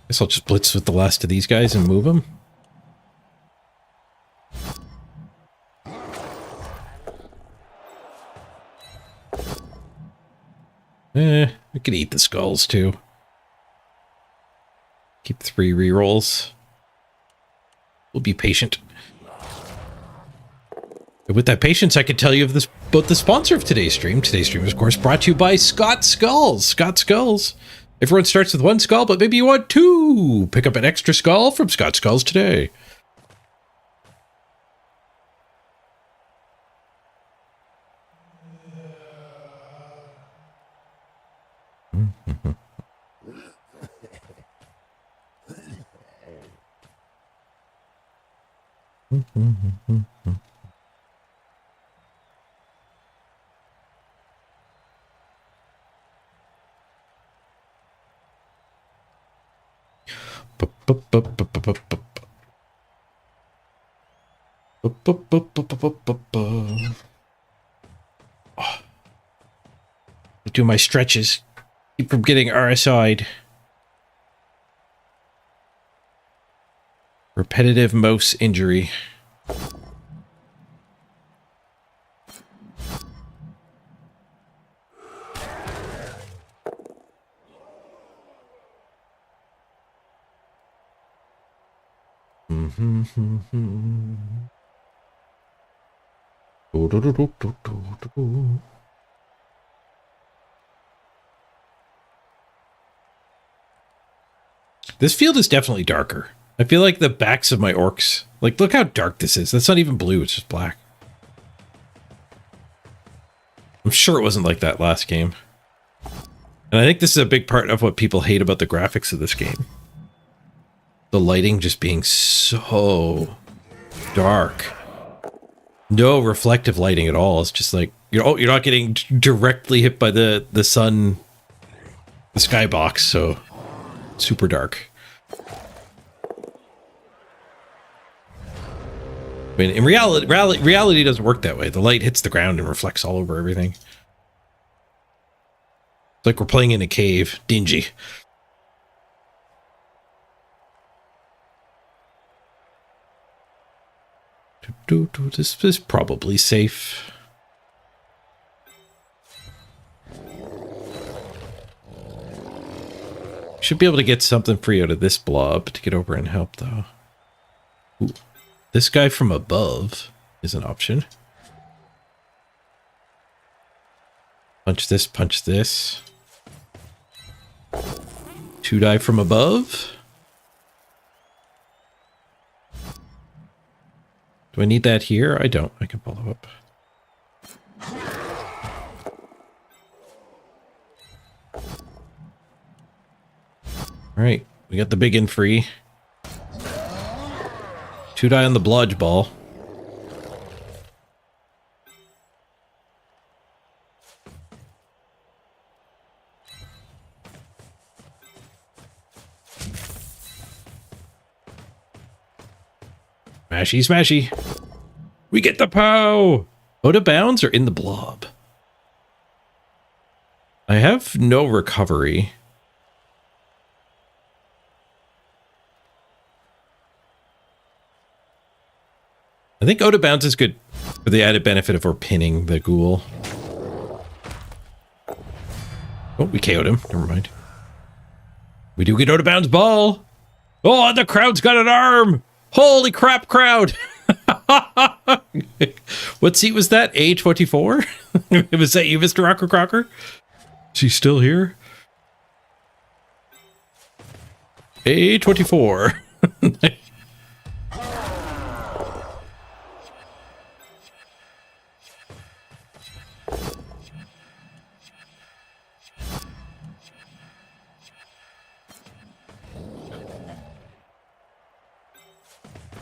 Guess I'll just blitz with the last of these guys and move them. We could eat the skulls too. Keep 3 rerolls. We'll be patient. And with that patience, I can tell you of this, about the sponsor of today's stream. Today's stream is, of course, brought to you by Scott Skulls. Scott Skulls. Everyone starts with 1 skull, but maybe you want 2. Pick up an extra skull from Scott Skulls today. Do my stretches. Keep from getting RSI'd. Repetitive mouse injury. This field is definitely darker. I feel like the backs of my orcs, like, look how dark this is. That's not even blue, it's just black. I'm sure it wasn't like that last game. And I think this is a big part of what people hate about the graphics of this game. The lighting just being so dark. No reflective lighting at all. It's just like, you're not getting directly hit by the sun, the skybox, so super dark. I mean, in reality doesn't work that way. The light hits the ground and reflects all over everything. It's like we're playing in a cave. Dingy. This is probably safe. Should be able to get something free out of this blob to get over and help, though. Ooh. This guy from above is an option. Punch this, punch this. 2 die from above. Do I need that here? I don't. I can follow up. All right, we got the big and free. 2 die on the blodge ball. Smashy, smashy. We get the POW! Out of bounds or in the blob? I have no recovery. I think out of bounds is good for the added benefit of we're pinning the ghoul. Oh, we KO'd him. Never mind. We do get out of bounds ball. Oh, and the crowd's got an arm. Holy crap, crowd. What seat was that? A24? Was that you, Mr. Rocker Crocker? She's still here? A24.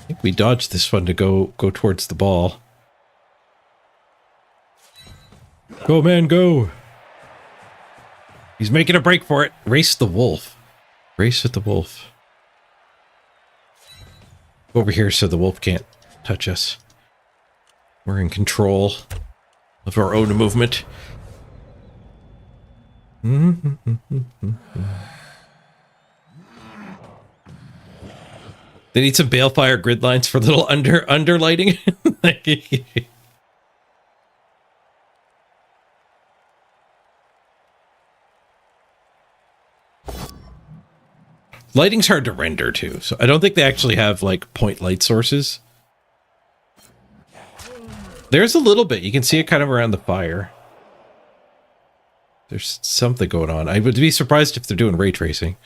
I think we dodged this one to go towards the ball. Go, man, go. He's making a break for it. Race the wolf. Race with the wolf. Go over here so the wolf can't touch us. We're in control of our own movement. They need some balefire grid lines for little under lighting. Lighting's hard to render too, so I don't think they actually have like point light sources. There's a little bit. You can see it kind of around the fire. There's something going on. I would be surprised if they're doing ray tracing.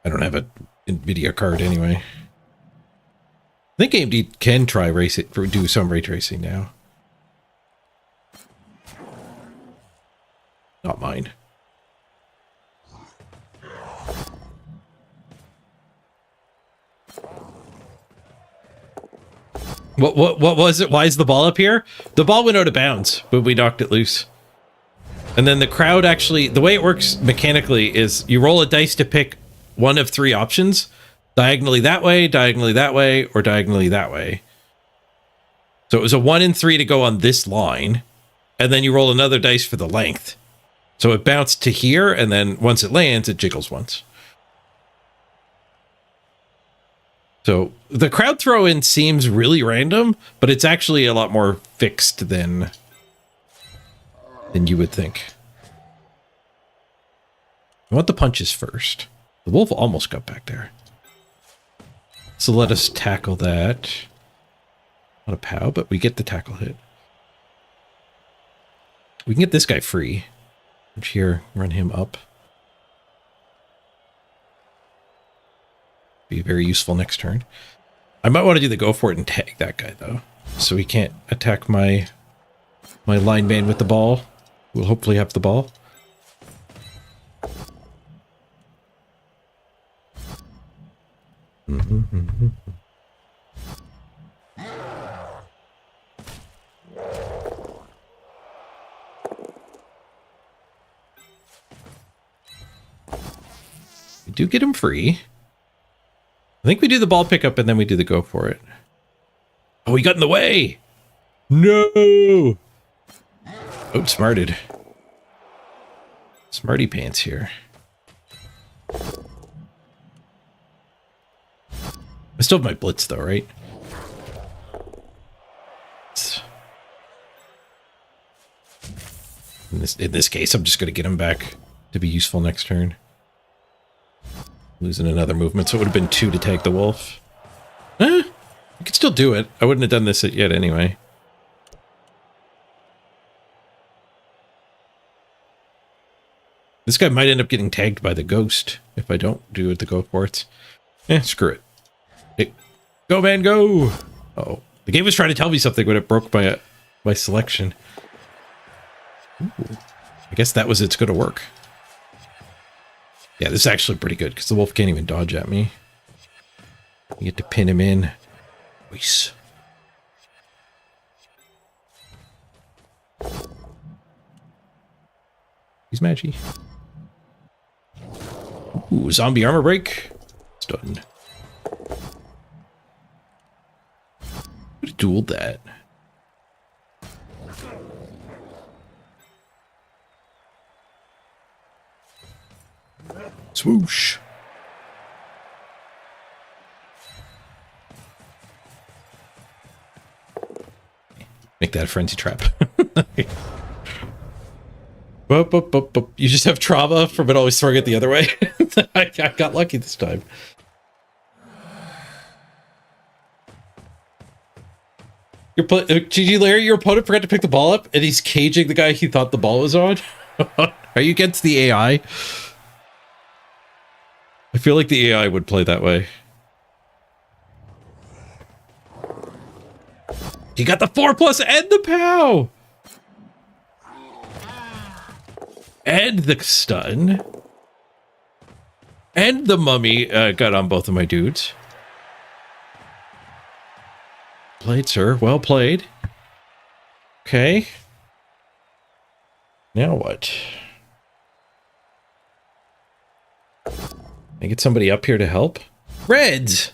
I don't have a NVIDIA card anyway. I think AMD can try do some ray tracing now. Not mine. What was it? Why is the ball up here? The ball went out of bounds when we knocked it loose. And then the crowd actually, the way it works mechanically is you roll a dice to pick one of 3 options, diagonally that way, or diagonally that way. So it was a 1 and 3 to go on this line, and then you roll another dice for the length. So it bounced to here, and then once it lands, it jiggles once. So the crowd throw-in seems really random, but it's actually a lot more fixed than you would think. I want the punches first. The wolf almost got back there. So let us tackle that. Not a POW, but we get the tackle hit. We can get this guy free. Which here, run him up. Be very useful next turn. I might want to do the go for it and tag that guy though. So he can't attack my lineman with the ball. We'll hopefully have the ball. We do get him free. I think we do the ball pickup and then we do the go for it. Oh, he got in the way! No! Outsmarted. Smarty pants here. I still have my blitz though, right? this case, I'm just going to get him back to be useful next turn. Losing another movement, so it would have been 2 to tag the wolf. I could still do it. I wouldn't have done this yet anyway. This guy might end up getting tagged by the ghost if I don't do it the go forts. Screw it. Hey, go, man, go! Oh, the game was trying to tell me something when it broke my selection. Ooh, I guess that was it's going to work. Yeah, this is actually pretty good because the wolf can't even dodge at me. You get to pin him in. Nice. He's maggy. Ooh, zombie armor break. Stun. Could have dueled that. Swoosh. Make that a frenzy trap. You just have trauma from it always throwing it the other way. I got lucky this time. GG Larry, your opponent forgot to pick the ball up, and he's caging the guy he thought the ball was on. Are you against the AI? I feel like the AI would play that way. You got the 4+ and the POW! And the stun. And the mummy got on both of my dudes. Played, sir. Well played. Okay. Now what? I get somebody up here to help? Reds!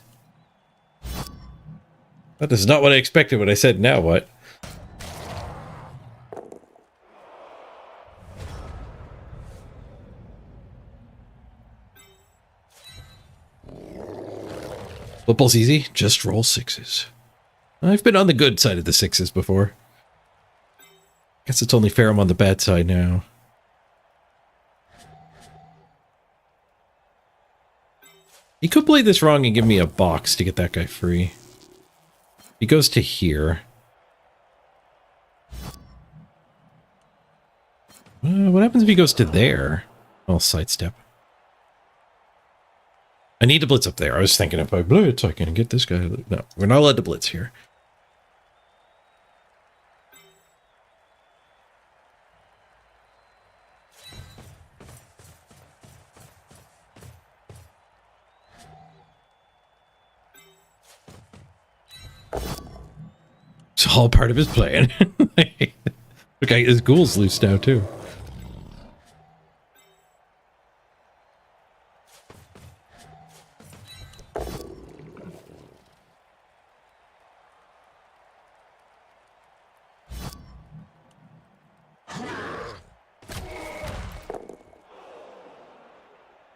That is not what I expected when I said now what. Football's easy. Just roll 6s. I've been on the good side of the 6s before. Guess it's only fair I'm on the bad side now. He could play this wrong and give me a box to get that guy free. He goes to here. What happens if he goes to there? I'll sidestep. I need to blitz up there. I was thinking if I blitz, I can get this guy. No, we're not allowed to blitz here. It's all part of his plan. Okay, his ghoul's loose now too.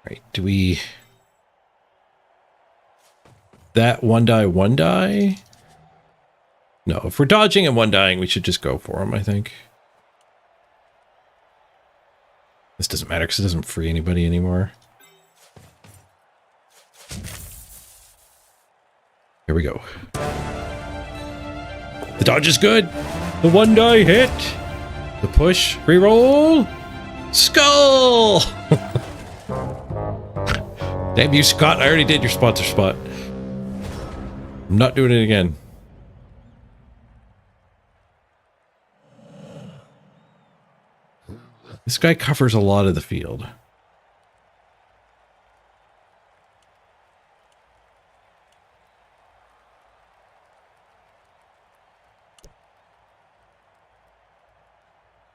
Right, do we... That one die? No, if we're dodging and one dying, we should just go for him, I think. This doesn't matter because it doesn't free anybody anymore. Here we go. The dodge is good. The one die hit. The push. Reroll. Skull! Damn you, Scott. I already did your sponsor spot. I'm not doing it again. This guy covers a lot of the field.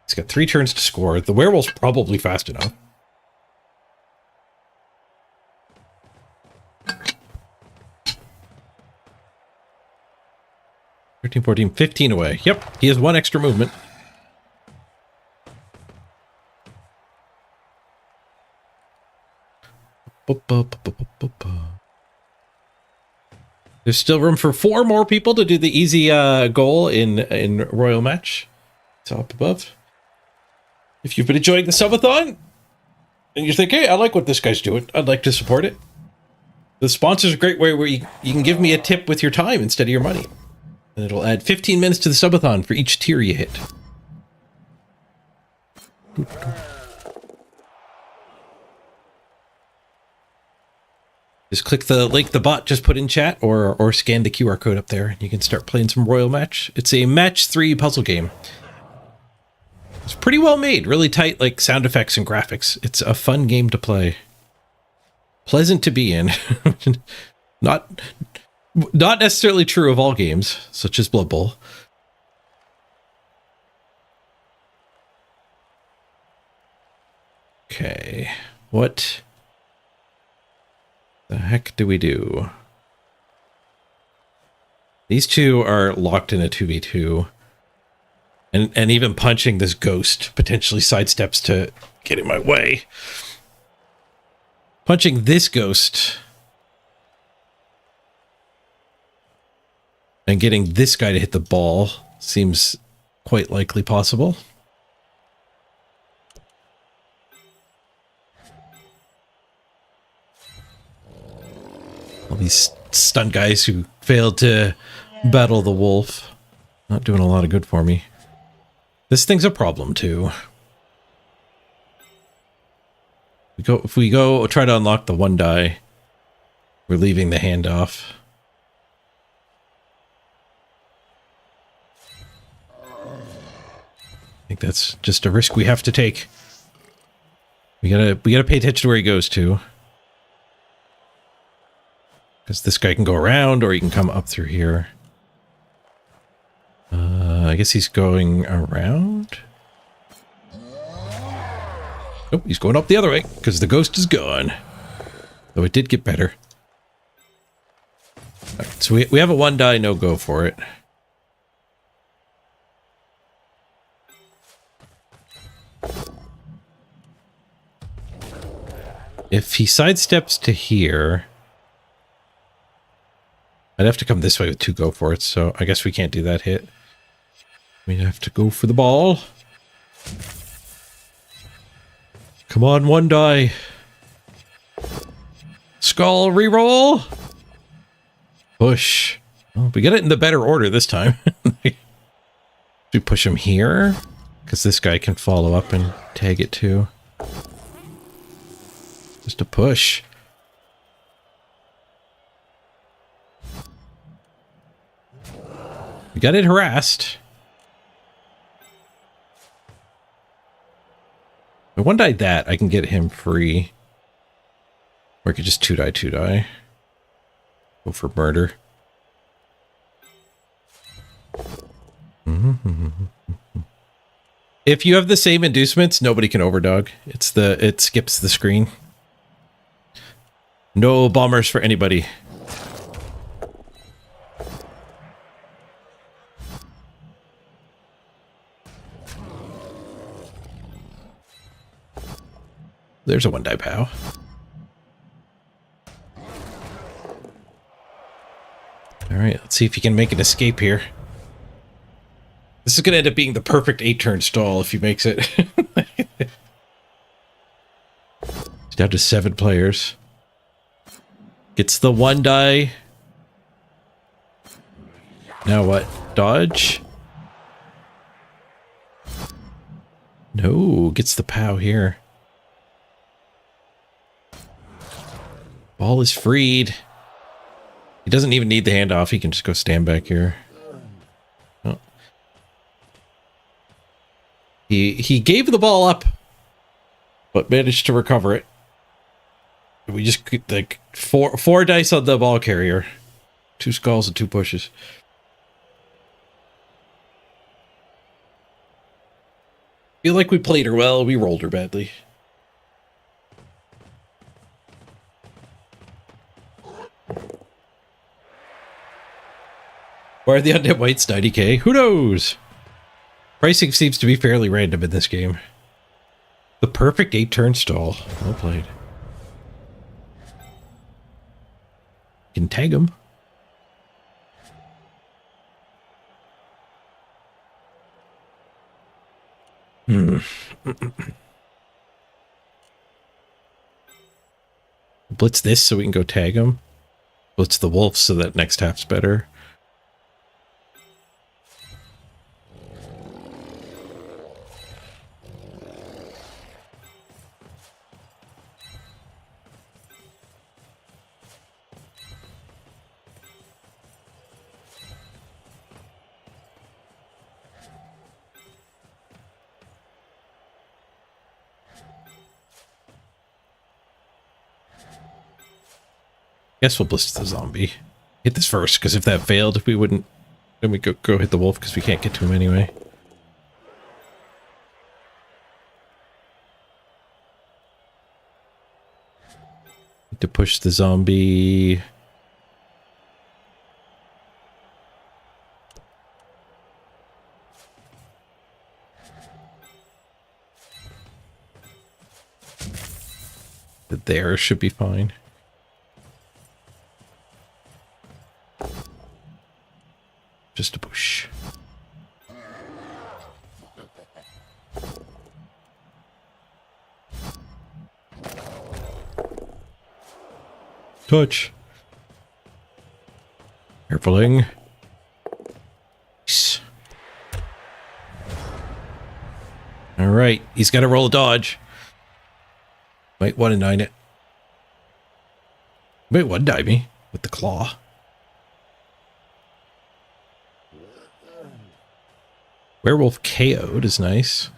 He's got 3 turns to score. The werewolf's probably fast enough. $13, $14, $15 away. Yep, he has 1 extra movement. There's still room for 4 more people to do the easy goal in Royal Match. Top above. If you've been enjoying the subathon and you think, hey, I like what this guy's doing, I'd like to support it. The sponsor's a great way where you can give me a tip with your time instead of your money. And it'll add 15 minutes to the subathon for each tier you hit. Just click the link the bot just put in chat or scan the QR code up there and you can start playing some Royal Match. It's a match 3 puzzle game. It's pretty well made, really tight like sound effects and graphics. It's a fun game to play. Pleasant to be in. Not necessarily true of all games, such as Blood Bowl. Okay, what the heck do we do? These two are locked in a 2v2. And even punching this ghost potentially sidesteps to get in my way. Punching this ghost and getting this guy to hit the ball seems quite likely possible. All these stun guys who failed to battle the wolf. Not doing a lot of good for me. This thing's a problem too. If we go try to unlock the one die, we're leaving the handoff. I think that's just a risk we have to take. We gotta pay attention to where he goes to. Because this guy can go around or he can come up through here. I guess he's going around. Nope, he's going up the other way because the ghost is gone. Though it did get better. All right, so we have a one die no go for it. If he sidesteps to here, I'd have to come this way with 2 go for it, so I guess we can't do that hit. We have to go for the ball. Come on, one die. Skull reroll. Push. Well, we get it in the better order this time. We push him here because this guy can follow up and tag it too. Just a push. We got it harassed. If one die that, I can get him free. Or I could just 2-die. Go for murder. If you have the same inducements, nobody can overdog. It skips the screen. No bombers for anybody. There's a one die POW. All right, let's see if you can make an escape here. This is going to end up being the perfect 8-turn stall if he makes it. He's down to 7 players. Gets the one die. Now what? Dodge? No, gets the POW here. Ball is freed. He doesn't even need the handoff. He can just go stand back here. Oh. He gave the ball up, but managed to recover it. We just like four dice on the ball carrier. 2 skulls and 2 pushes. Feel like we played her well. We rolled her badly. Why are the undead whites 90k? Who knows? Pricing seems to be fairly random in this game. The perfect 8-turn stall. Well played. You can tag him. Hmm. Blitz this so we can go tag him. Blitz the wolf so that next half's better. Guess we'll blitz the zombie. Hit this first, because if that failed, we wouldn't. Then we go hit the wolf because we can't get to him anyway. Need to push the zombie. There should be fine. Just a push. Touch. Carefuling. Nice. All right, he's got to roll a dodge. Might want to 9 it. Might one die me with the claw. Werewolf KO'd is nice.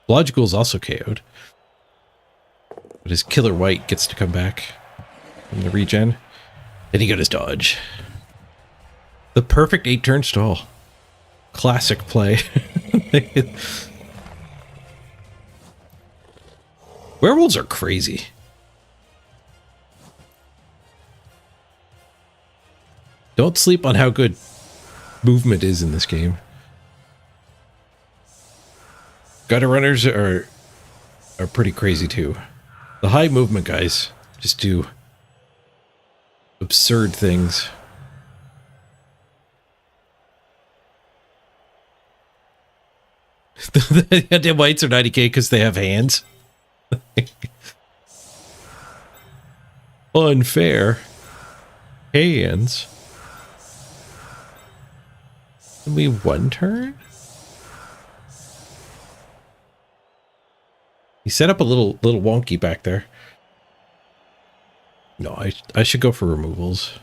Logical is also KO'd. But his killer white gets to come back from the regen. Then he got his dodge. The perfect 8-turn stall. Classic play. Werewolves are crazy. Don't sleep on how good movement is in this game. Gutter runners are pretty crazy too. The high movement guys just do absurd things. The whites are 90k because they have hands. Unfair. Hands. Can we one turn? He set up a little wonky back there. No, I should go for removals.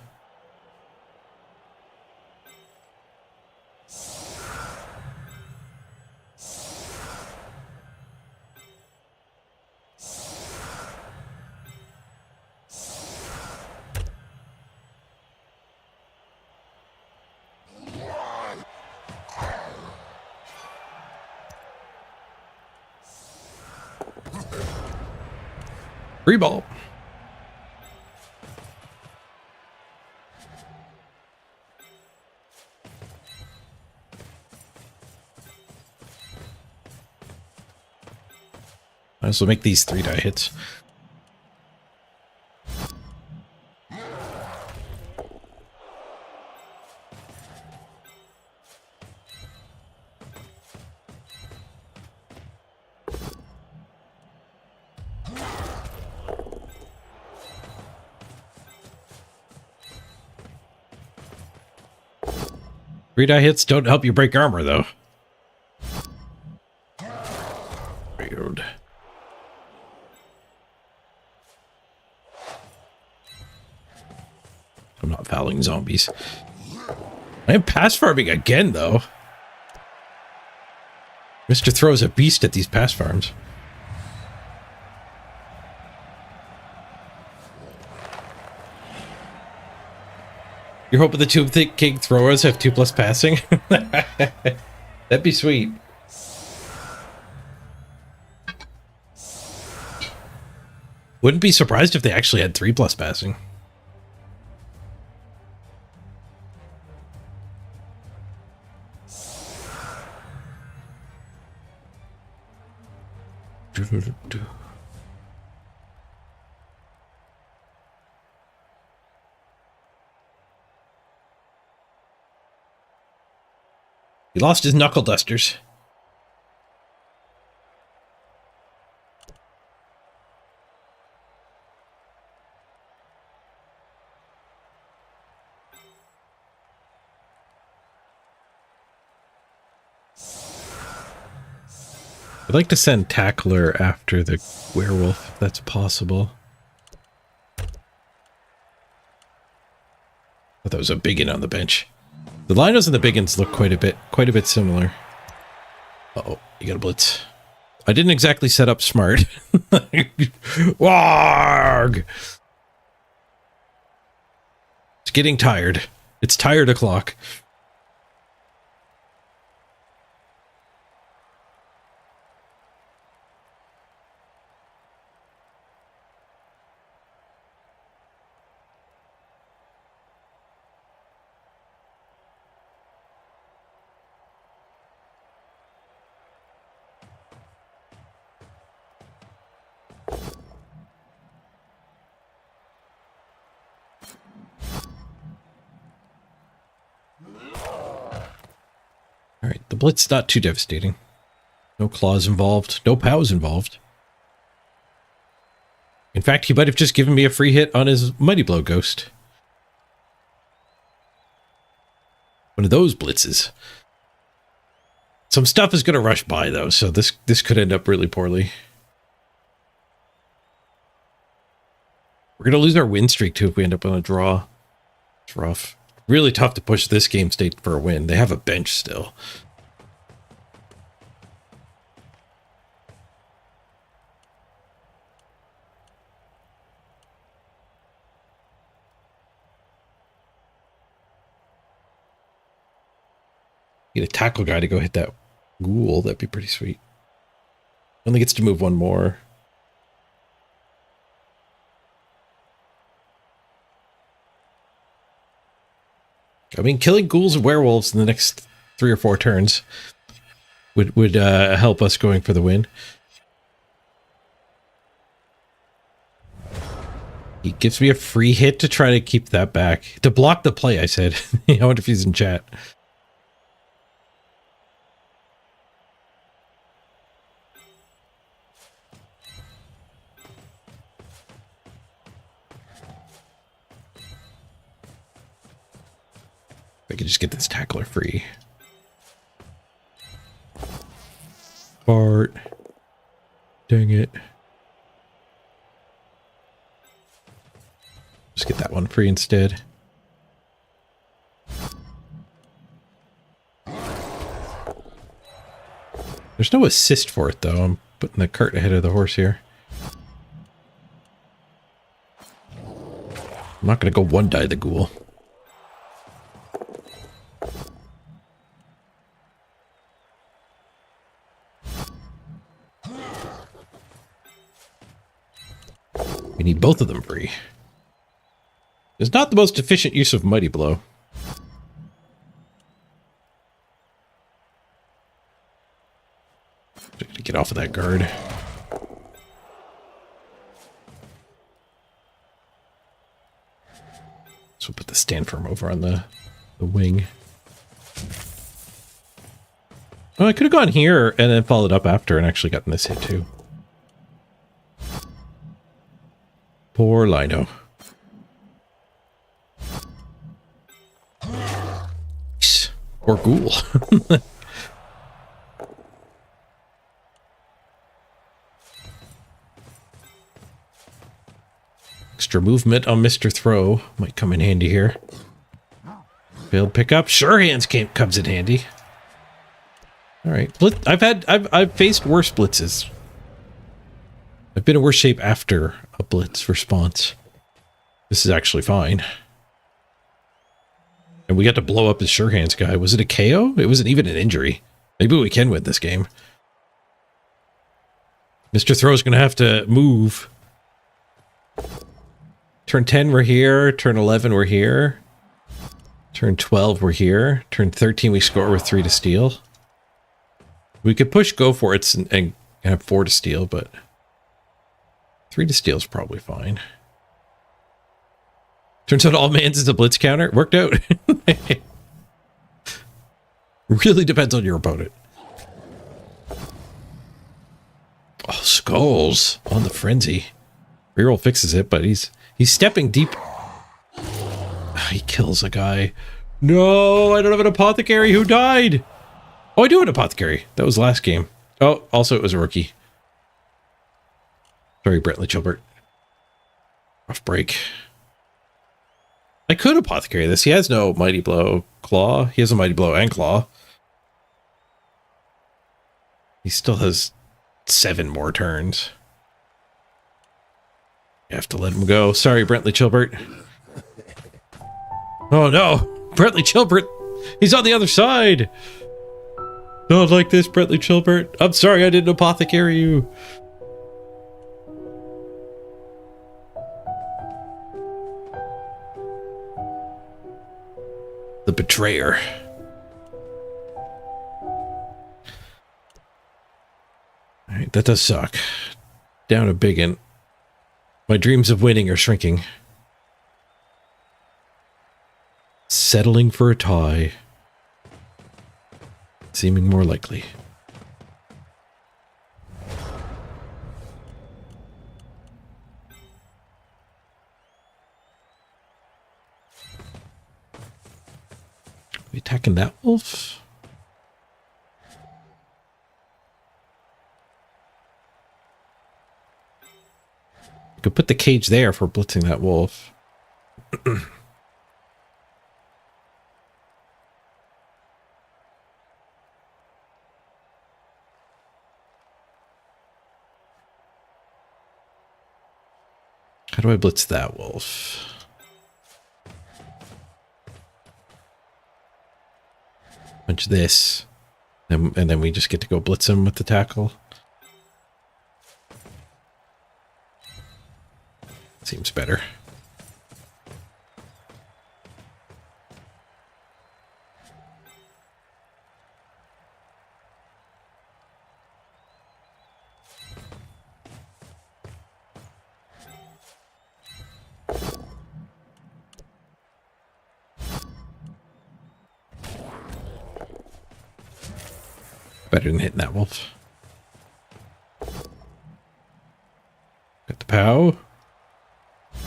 Free ball. Might as well make these 3-die hits. Three-die hits don't help you break armor, though. Weird. I'm not fouling zombies. I am pass farming again, though. Mr. Throws a beast at these pass farms. You're hoping the Tomb King throwers have 2+ passing? That'd be sweet. Wouldn't be surprised if they actually had 3+ passing. He lost his knuckle dusters. I'd like to send Tackler after the werewolf, if that's possible. I thought that was a biggin on the bench. The Linos and the biggins look quite a bit similar. Uh-oh, you got a blitz. I didn't exactly set up smart. Warg! It's getting tired. It's tired o'clock. Alright, the blitz not too devastating. No claws involved, no POWs involved. In fact, he might have just given me a free hit on his Mighty Blow Ghost. One of those blitzes. Some stuff is going to rush by, though, so this could end up really poorly. We're going to lose our win streak, too, if we end up on a draw. It's rough. Really tough to push this game state for a win. They have a bench still. Get a tackle guy to go hit that ghoul. That'd be pretty sweet. Only gets to move one more. I mean, killing ghouls and werewolves in the next 3 or 4 turns would help us going for the win. He gives me a free hit to try to keep that back. To block the play, I said. I wonder if he's in chat. If I could just get this tackler free. Fart. Dang it. Just get that one free instead. There's no assist for it, though. I'm putting the cart ahead of the horse here. I'm not going to go one-die the ghoul. We need both of them free. It's not the most efficient use of Mighty Blow. To get off of that guard. So we'll put the stand firm over on the wing. Oh, I could have gone here and then followed up after and actually gotten this hit too. Poor Lino. Or ghoul. Extra movement on Mr. Throw might come in handy here. Failed pickup. Sure hands comes in handy. All right. I've faced worse blitzes. I've been in worse shape after a blitz response. This is actually fine. And we got to blow up his sure hands guy. Was it a KO? It wasn't even an injury. Maybe we can win this game. Mr. Throw's going to have to move. Turn 10, we're here. Turn 11, we're here. Turn 12, we're here. Turn 13, we score with 3 to steal. We could push go for it and have 4 to steal, but 3 to steal is probably fine. Turns out all mans is a blitz counter. Worked out. Really depends on your opponent. Oh, skulls on the frenzy. Reroll fixes it, but he's stepping deep. He kills a guy. No, I don't have an apothecary. Who died? Oh, I do have an apothecary. That was last game. Oh, also it was a rookie. Sorry, Brentley Chilbert. Rough break. I could apothecary this. He has no mighty blow claw. He has a mighty blow and claw. He still has 7 more turns. You have to let him go. Sorry, Brentley Chilbert. Oh no, Brentley Chilbert. He's on the other side. Don't like this, Brentley Chilbert. I'm sorry I didn't apothecary you. The betrayer. Alright, that does suck. Down a biggin. My dreams of winning are shrinking. Settling for a tie. Seeming more likely. We attacking that wolf? We could put the cage there for blitzing that wolf. How do I blitz that wolf? Punch this. And then we just get to go blitz him with the tackle. Seems better. Better than hitting that wolf. Got the POW.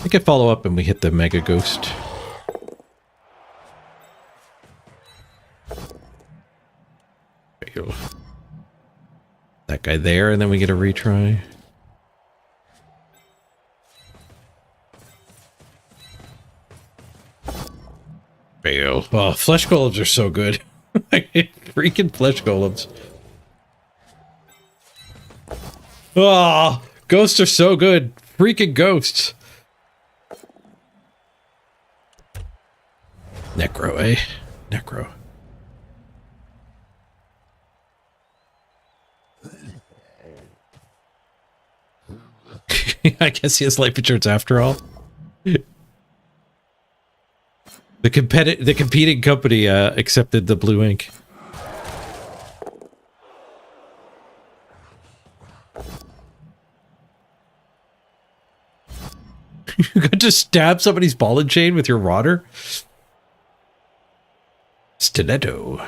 I could follow up and we hit the Mega Ghost. That guy there, and then we get a retry. Fail. Oh, flesh golems are so good. I hate freaking flesh golems. Oh, ghosts are so good. Freaking ghosts. Necro, eh? Necro. I guess he has life insurance after all. The competing company accepted the blue ink. You got to stab somebody's ball and chain with your rotter? Stiletto.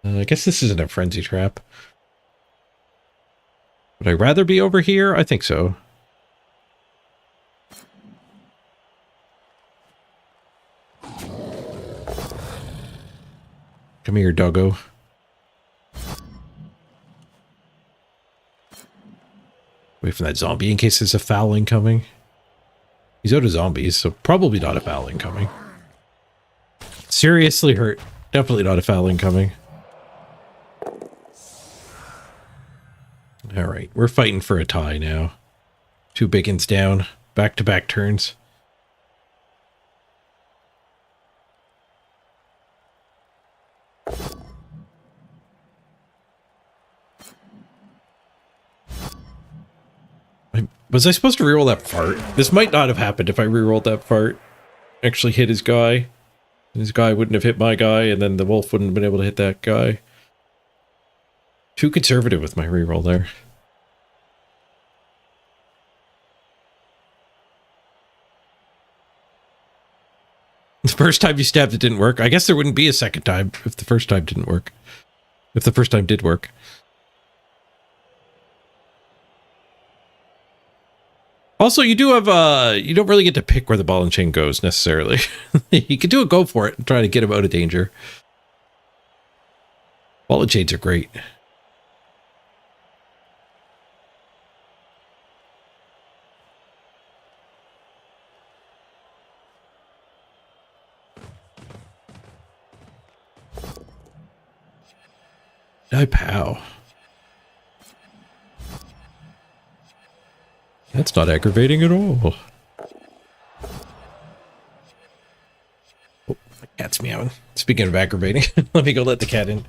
I guess this isn't a frenzy trap. Would I rather be over here? I think so. Come here, doggo. Wait for that zombie in case there's a foul incoming. He's out of zombies, so probably not a foul incoming. Seriously hurt. Definitely not a foul incoming. Alright, we're fighting for a tie now. 2 biggins down. Back-to-back turns. Was I supposed to reroll that fart? This might not have happened if I rerolled that fart. Actually hit his guy. And his guy wouldn't have hit my guy, and then the wolf wouldn't have been able to hit that guy. Too conservative with my reroll there. The first time you stabbed it didn't work. I guess there wouldn't be a second time if the first time didn't work. If the first time did work. Also, you do have, you don't really get to pick where the ball and chain goes, necessarily. You can do a go for it and try to get him out of danger. Wallet shades are great. Die pow. That's not aggravating at all. Oh, the cat's meowing. Speaking of aggravating, let me go let the cat in.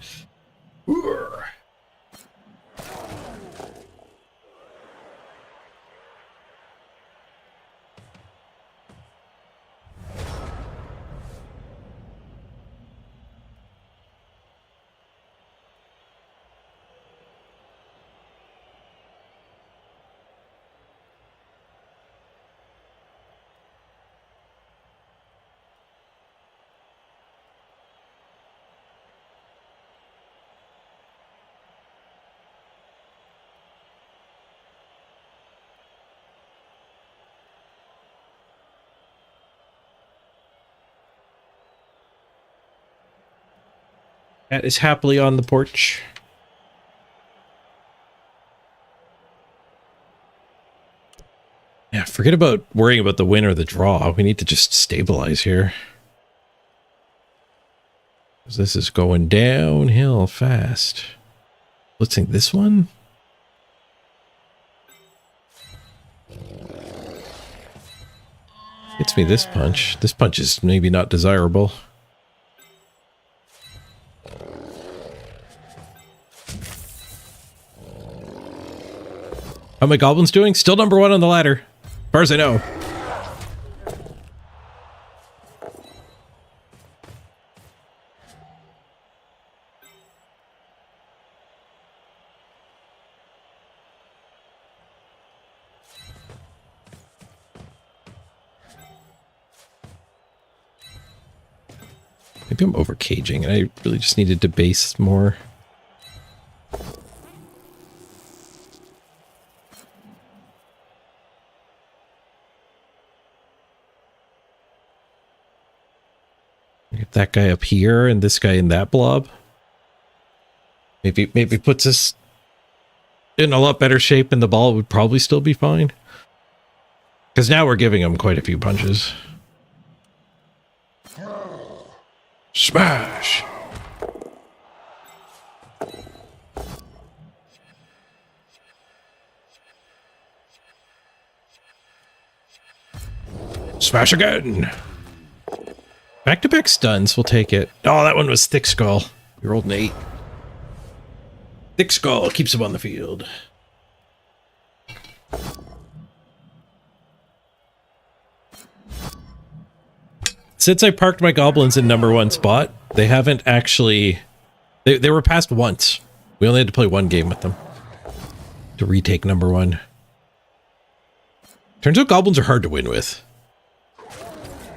Cat is happily on the porch. Yeah, forget about worrying about the win or the draw. We need to just stabilize here. This is going downhill fast. Let's think this one. Hits me this punch. This punch is maybe not desirable. How my goblins doing? Still number one on the ladder, as far as I know. Maybe I'm over caging and I really just needed to base more. Get that guy up here and this guy in that blob. Maybe puts us in a lot better shape and the ball would probably still be fine. Because now we're giving him quite a few punches. Smash! Smash again! Back-to-back stuns, we'll take it. Oh, that one was Thick Skull. We rolled an 8. Thick Skull keeps him on the field. Since I parked my goblins in number 1 spot, they haven't actually... They were passed once. We only had to play 1 game with them to retake number 1. Turns out goblins are hard to win with.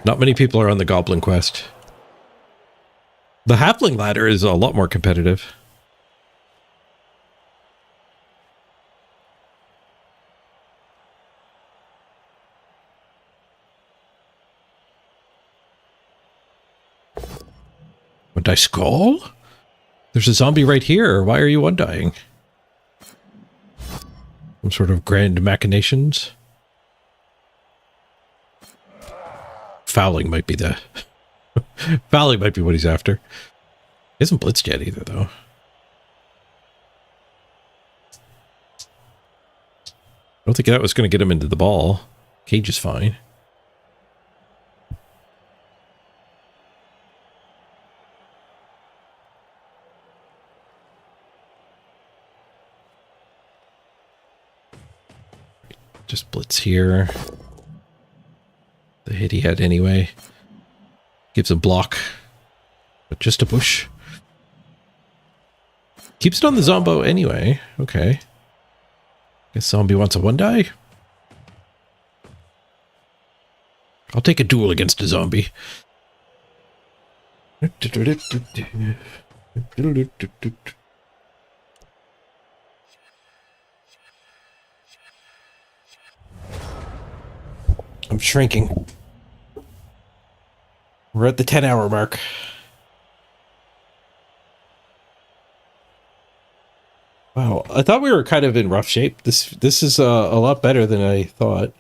Not many people are on the goblin quest. The halfling ladder is a lot more competitive. Would I skull? There's a zombie right here. Why are you undying? Some sort of grand machinations. Fouling might be the... Fouling might be what he's after. He hasn't blitzed yet either, though. I don't think that was going to get him into the ball. Cage is fine. Just blitz here. The hit he had anyway. Gives a block. But just a push. Keeps it on the Zombo anyway. Okay. Guess zombie wants a 1-die. I'll take a duel against a zombie. I'm shrinking. We're at the 10-hour mark. Wow, I thought we were kind of in rough shape. This is a lot better than I thought.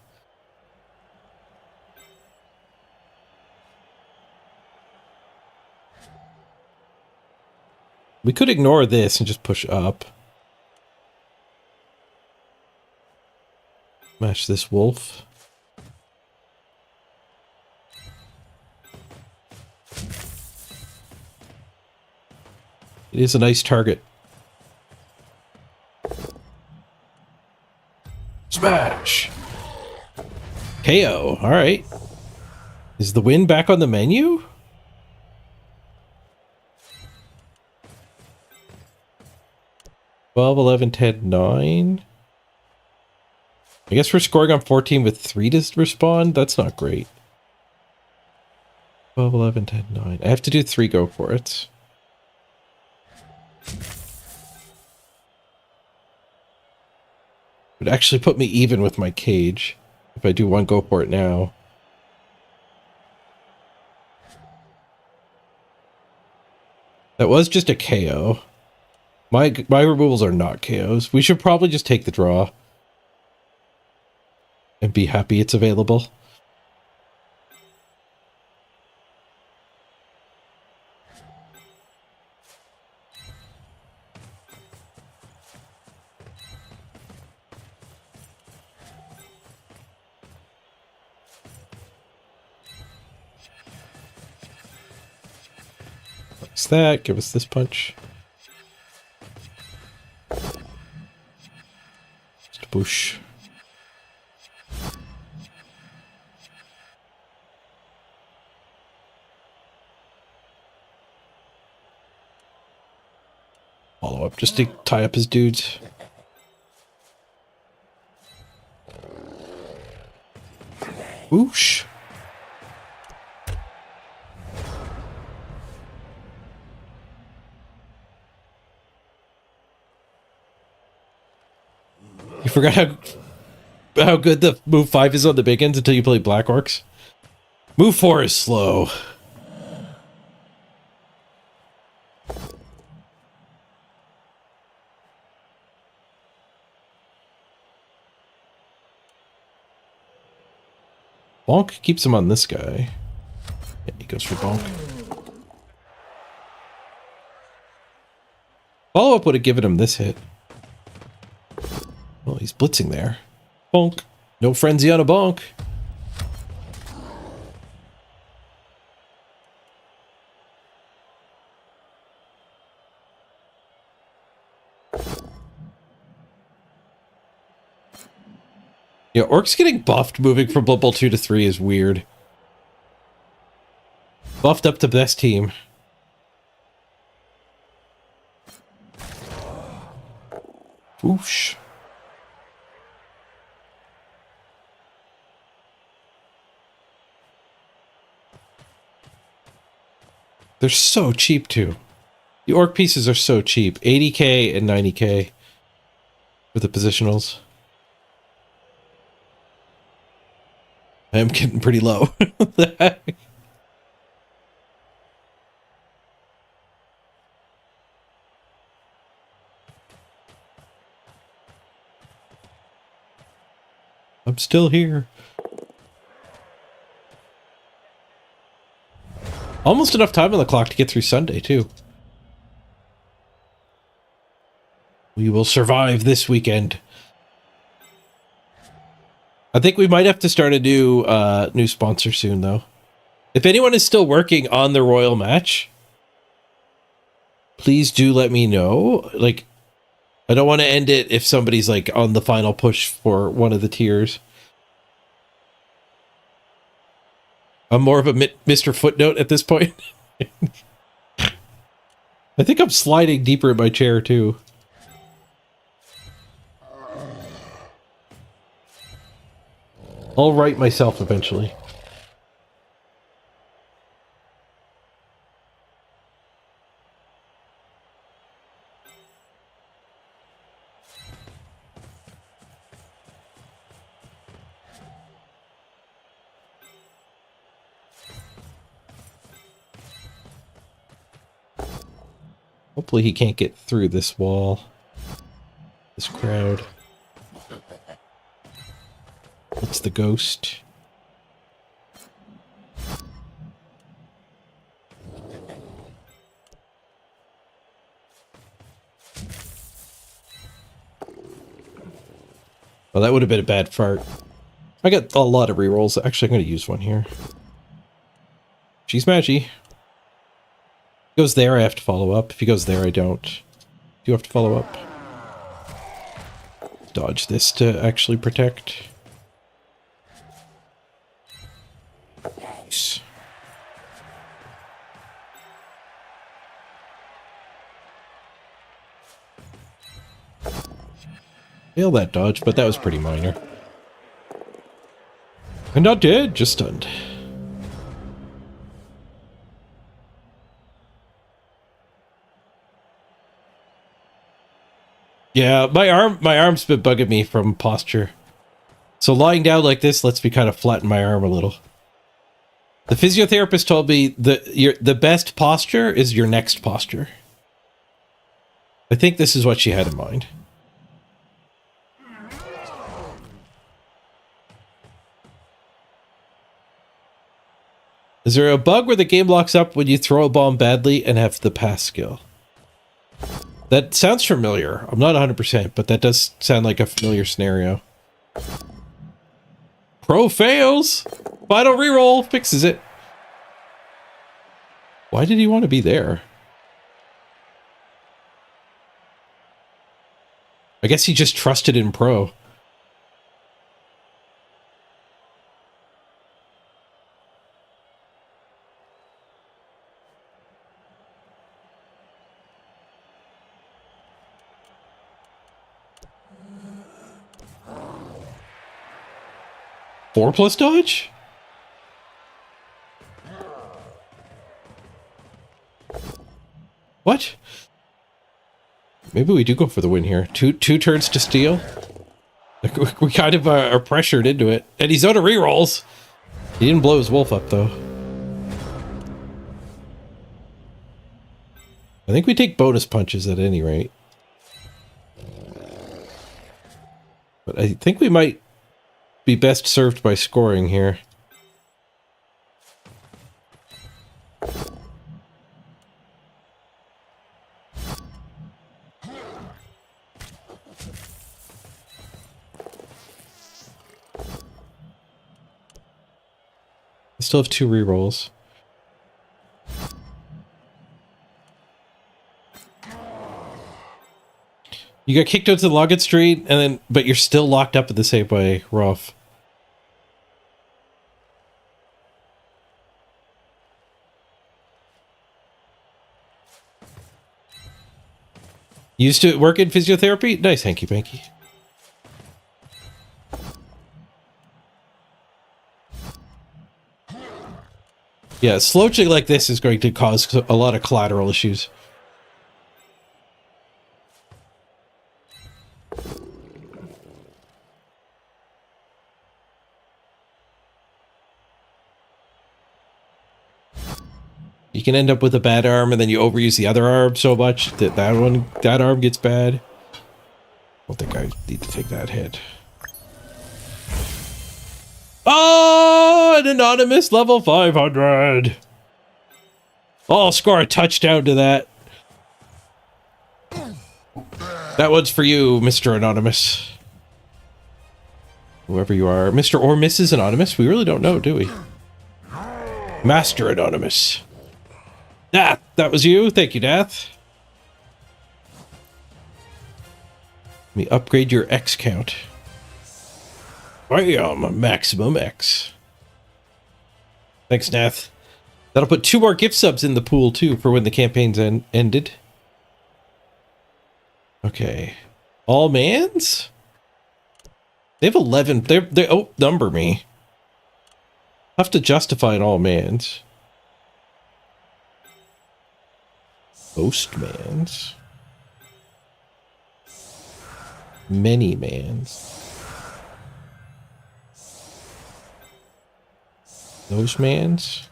We could ignore this and just push up. Match this wolf. It is a nice target. Smash! KO, alright. Is the win back on the menu? $12, $11, $10, $9. I guess we're scoring on 14 with 3 to respond. That's not great. 12, 11, 10, 9. I have to do 3 go for it. Would actually put me even with my cage if I do 1 go for it now. That was just a KO. My removals are not KOs. We should probably just take the draw and be happy it's available. Fix that, give us this punch. Just a boosh. Follow up just to tie up his dudes. Whoosh. You forgot how good the move 5 is on the big ends until you play Black Orcs. Move 4 is slow. Bonk keeps him on this guy. Yeah, he goes for bonk. Follow-up would have given him this hit. Well, he's blitzing there. Bonk. No frenzy on a bonk. Yeah, Orcs getting buffed moving from Blood Bowl 2 to 3 is weird. Buffed up to best team. Whoosh. They're so cheap too. The Orc pieces are so cheap. 80k and 90k for the positionals. I am getting pretty low. I'm still here. Almost enough time on the clock to get through Sunday, too. We will survive this weekend. I think we might have to start a new sponsor soon, though. If anyone is still working on the Royal match, please do let me know. Like, I don't want to end it if somebody's like on the final push for one of the tiers. I'm more of a Mr. Footnote at this point. I think I'm sliding deeper in my chair, too. I'll right myself eventually. Hopefully he can't get through this wall. this crowd. What's the ghost? Well, that would have been a bad fart. I got a lot of rerolls. Actually, I'm going to use one here. She's Maggie. Goes there, I have to follow up. If he goes there, I don't. Do you have to follow up? Dodge this to actually protect. Nice. Fail that dodge, but that was pretty minor. I'm not dead, just stunned. Yeah, my arm's been bugging me from posture. So lying down like this lets me kind of flatten my arm a little. The physiotherapist told me that the best posture is your next posture. I think this is what she had in mind. Is there a bug where the game locks up when you throw a bomb badly and have the pass skill? That sounds familiar. I'm not 100%, but that does sound like a familiar scenario. Pro fails! Final reroll fixes it. Why did he want to be there? I guess he just trusted in Pro. Four plus dodge? What? Maybe we do go for the win here. Two turns to steal. Like, we kind of are pressured into it. And he's out of rerolls. He didn't blow his wolf up, though. I think we take bonus punches at any rate. But I think we might be best served by scoring here. I still have 2 rerolls. You got kicked out to the login street, but you're still locked up in the same way. Rough. Used to work in physiotherapy? Nice, hanky panky. Yeah, slouching like this is going to cause a lot of collateral issues. You can end up with a bad arm, and then you overuse the other arm so much that that arm gets bad. I don't think I need to take that hit. Oh, an anonymous level 500. Oh, I'll score a touchdown to that. That one's for you, Mr. Anonymous. Whoever you are. Mr. or Mrs. Anonymous? We really don't know, do we? Master Anonymous. Ah, that was you. Thank you, Death. Let me upgrade your X count. I am a maximum X. Thanks, Nath. That'll put 2 more gift subs in the pool, too, for when the campaign's ended. Okay. All mans? They have 11. They outnumber me. I'll have to justify an all mans. Most mans. Many mans. Those mans.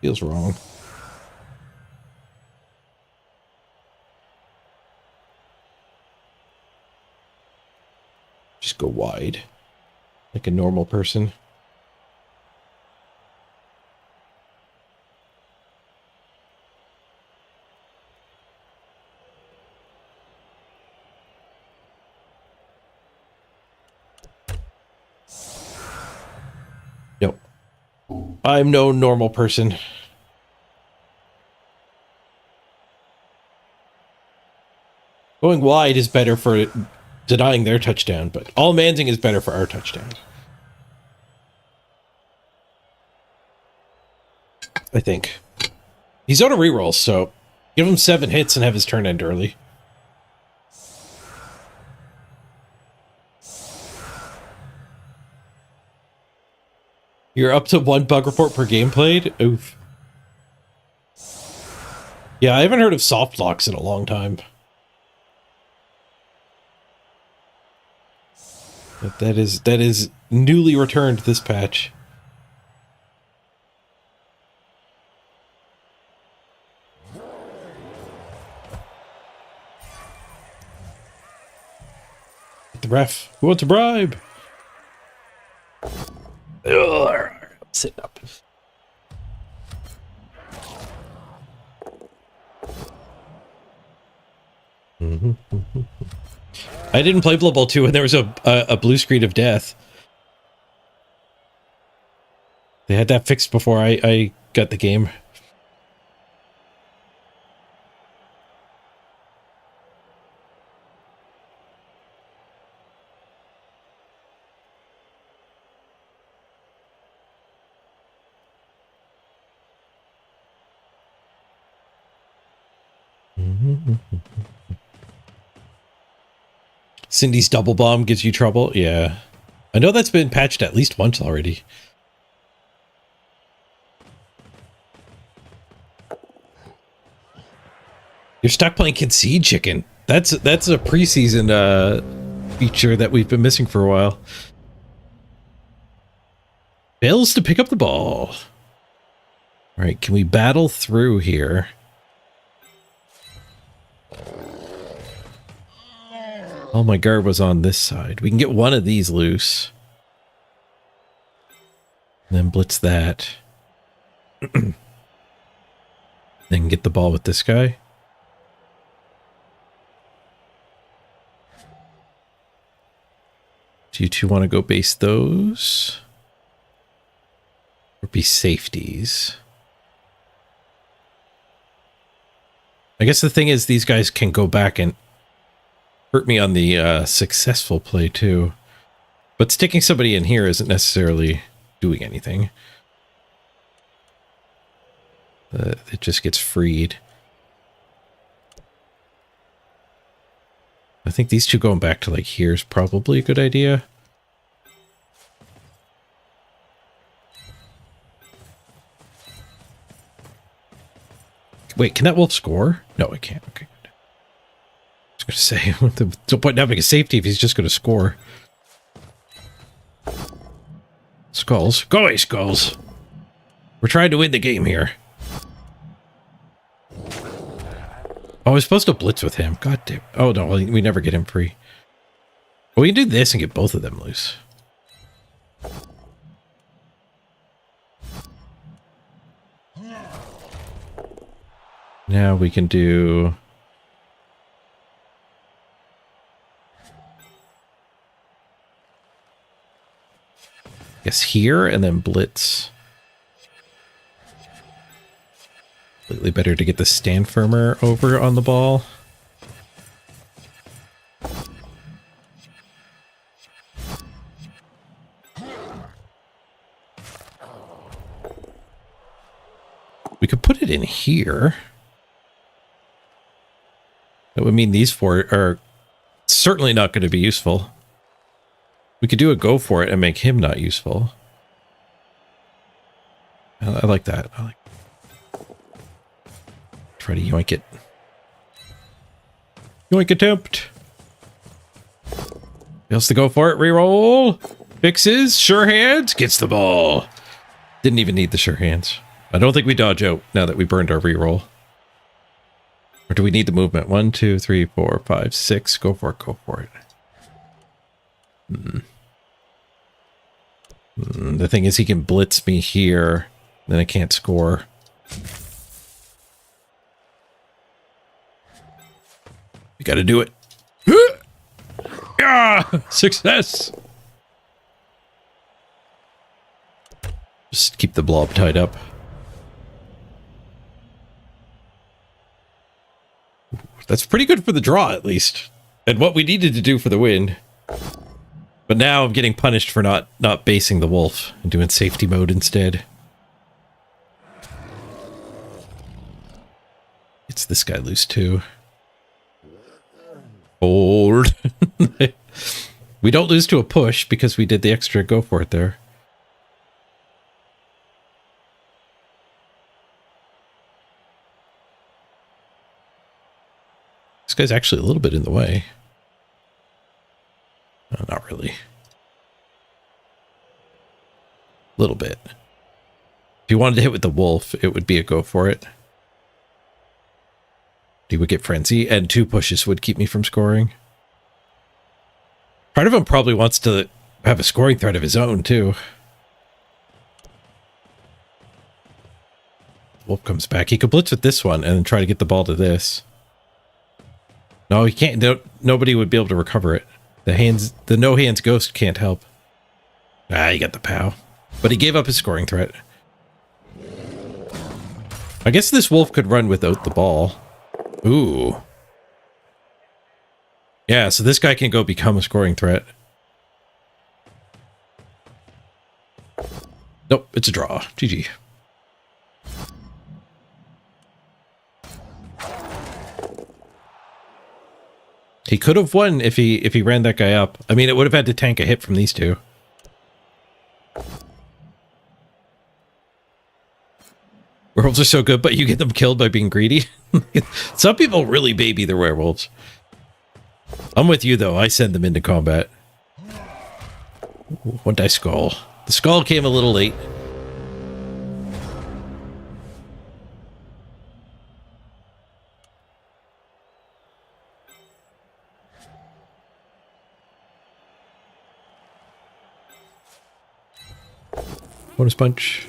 Feels wrong. Just go wide. Like a normal person. Nope. I'm no normal person. Going wide is better for denying their touchdown, but all manzing is better for our touchdown. I think. He's out of rerolls, so give him 7 hits and have his turn end early. You're up to 1 bug report per game played? Oof. Yeah, I haven't heard of soft locks in a long time. But that is newly returned this patch. The ref. Who wants a bribe? Ugh, sitting up. I didn't play Blood Bowl 2 when there was a blue screen of death. They had that fixed before I got the game. Cindy's double bomb gives you trouble. Yeah. I know that's been patched at least once already. You're stuck playing Concede Chicken. That's a preseason feature that we've been missing for a while. Fails to pick up the ball. All right, can we battle through here? Oh, my guard was on this side. We can get one of these loose. And then blitz that. Then get the ball with this guy. Do you two want to go base those? Or be safeties? I guess the thing is these guys can go back and hurt me on the successful play too. But sticking somebody in here isn't necessarily doing anything. It just gets freed. I think these two going back to like here is probably a good idea. Wait, can that wolf score? No, it can't. Okay. I was going to say, what's the point in having a safety if he's just going to score? Skulls. Go away, Skulls. We're trying to win the game here. Oh, I was supposed to blitz with him. God damn. Oh, no, we never get him free. Well, we can do this and get both of them loose. Now we can do... guess here and then blitz. Completely better to get the stand firmer over on the ball. We could put it in here. That would mean these four are certainly not going to be useful. We could do a go for it and make him not useful. I like that. I like. Try to yoink it. Yoink attempt. Fails to go for it. Reroll. Fixes. Sure hands. Gets the ball. Didn't even need the sure hands. I don't think we dodge out now that we burned our reroll. Or do we need the movement? 1, 2, 3, 4, 5, 6. Go for it. Go for it. The thing is, he can blitz me here. Then I can't score. We got to do it. Ah, success. Just keep the blob tied up. That's pretty good for the draw, at least. And what we needed to do for the win. But now I'm getting punished for not basing the wolf and doing safety mode instead. It's this guy loose too. Hold. We don't lose to a push because we did the extra go for it there. This guy's actually a little bit in the way. No, not really. A little bit. If you wanted to hit with the wolf, it would be a go for it. He would get frenzy, and 2 pushes would keep me from scoring. Part of him probably wants to have a scoring threat of his own, too. Wolf comes back. He could blitz with this one and then try to get the ball to this. No, he can't. Nobody would be able to recover it. The no hands ghost can't help. Ah, he got the POW. But he gave up his scoring threat. I guess this wolf could run without the ball. Ooh. Yeah, so this guy can go become a scoring threat. Nope, it's a draw. GG. He could have won if he ran that guy up. I mean, it would have had to tank a hit from these two. Werewolves are so good, but you get them killed by being greedy. Some people really baby their werewolves. I'm with you, though. I send them into combat. One die skull. The skull came a little late. Bonus punch.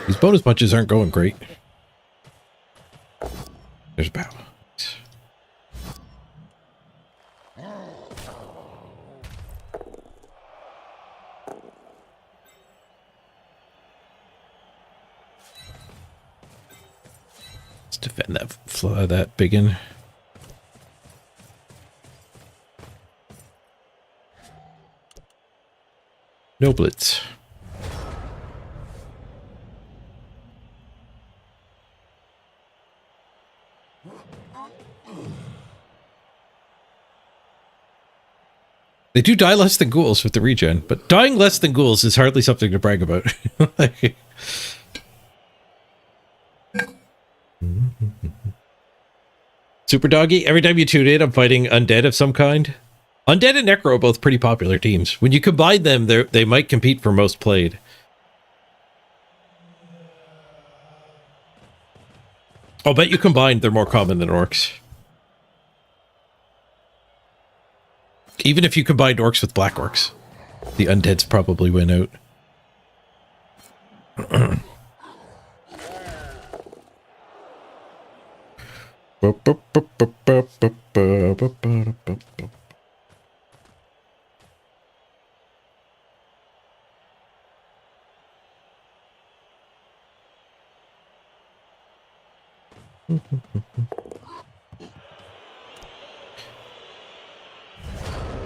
These bonus punches aren't going great. There's a BOWL. Let's defend that biggin. No blitz. They do die less than ghouls with the regen, but dying less than ghouls is hardly something to brag about. Super Doggy, every time you tune in, I'm fighting undead of some kind. Undead and Necro are both pretty popular teams. When you combine them, they might compete for most played. I'll bet you combined, they're more common than orcs. Even if you combined orcs with black orcs, the undeads probably win out.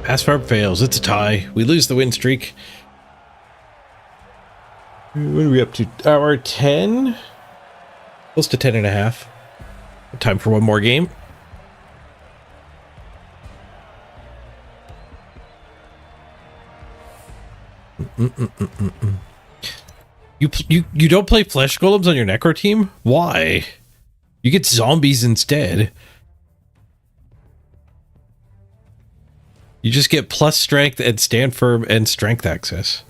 Pass farm fails. It's a tie. We lose the win streak. What are we up to? Hour 10? Close to 10 and a half. Time for one more game. You don't play flesh golems on your necro team? Why? You get zombies instead. You just get plus strength and stand firm and strength access.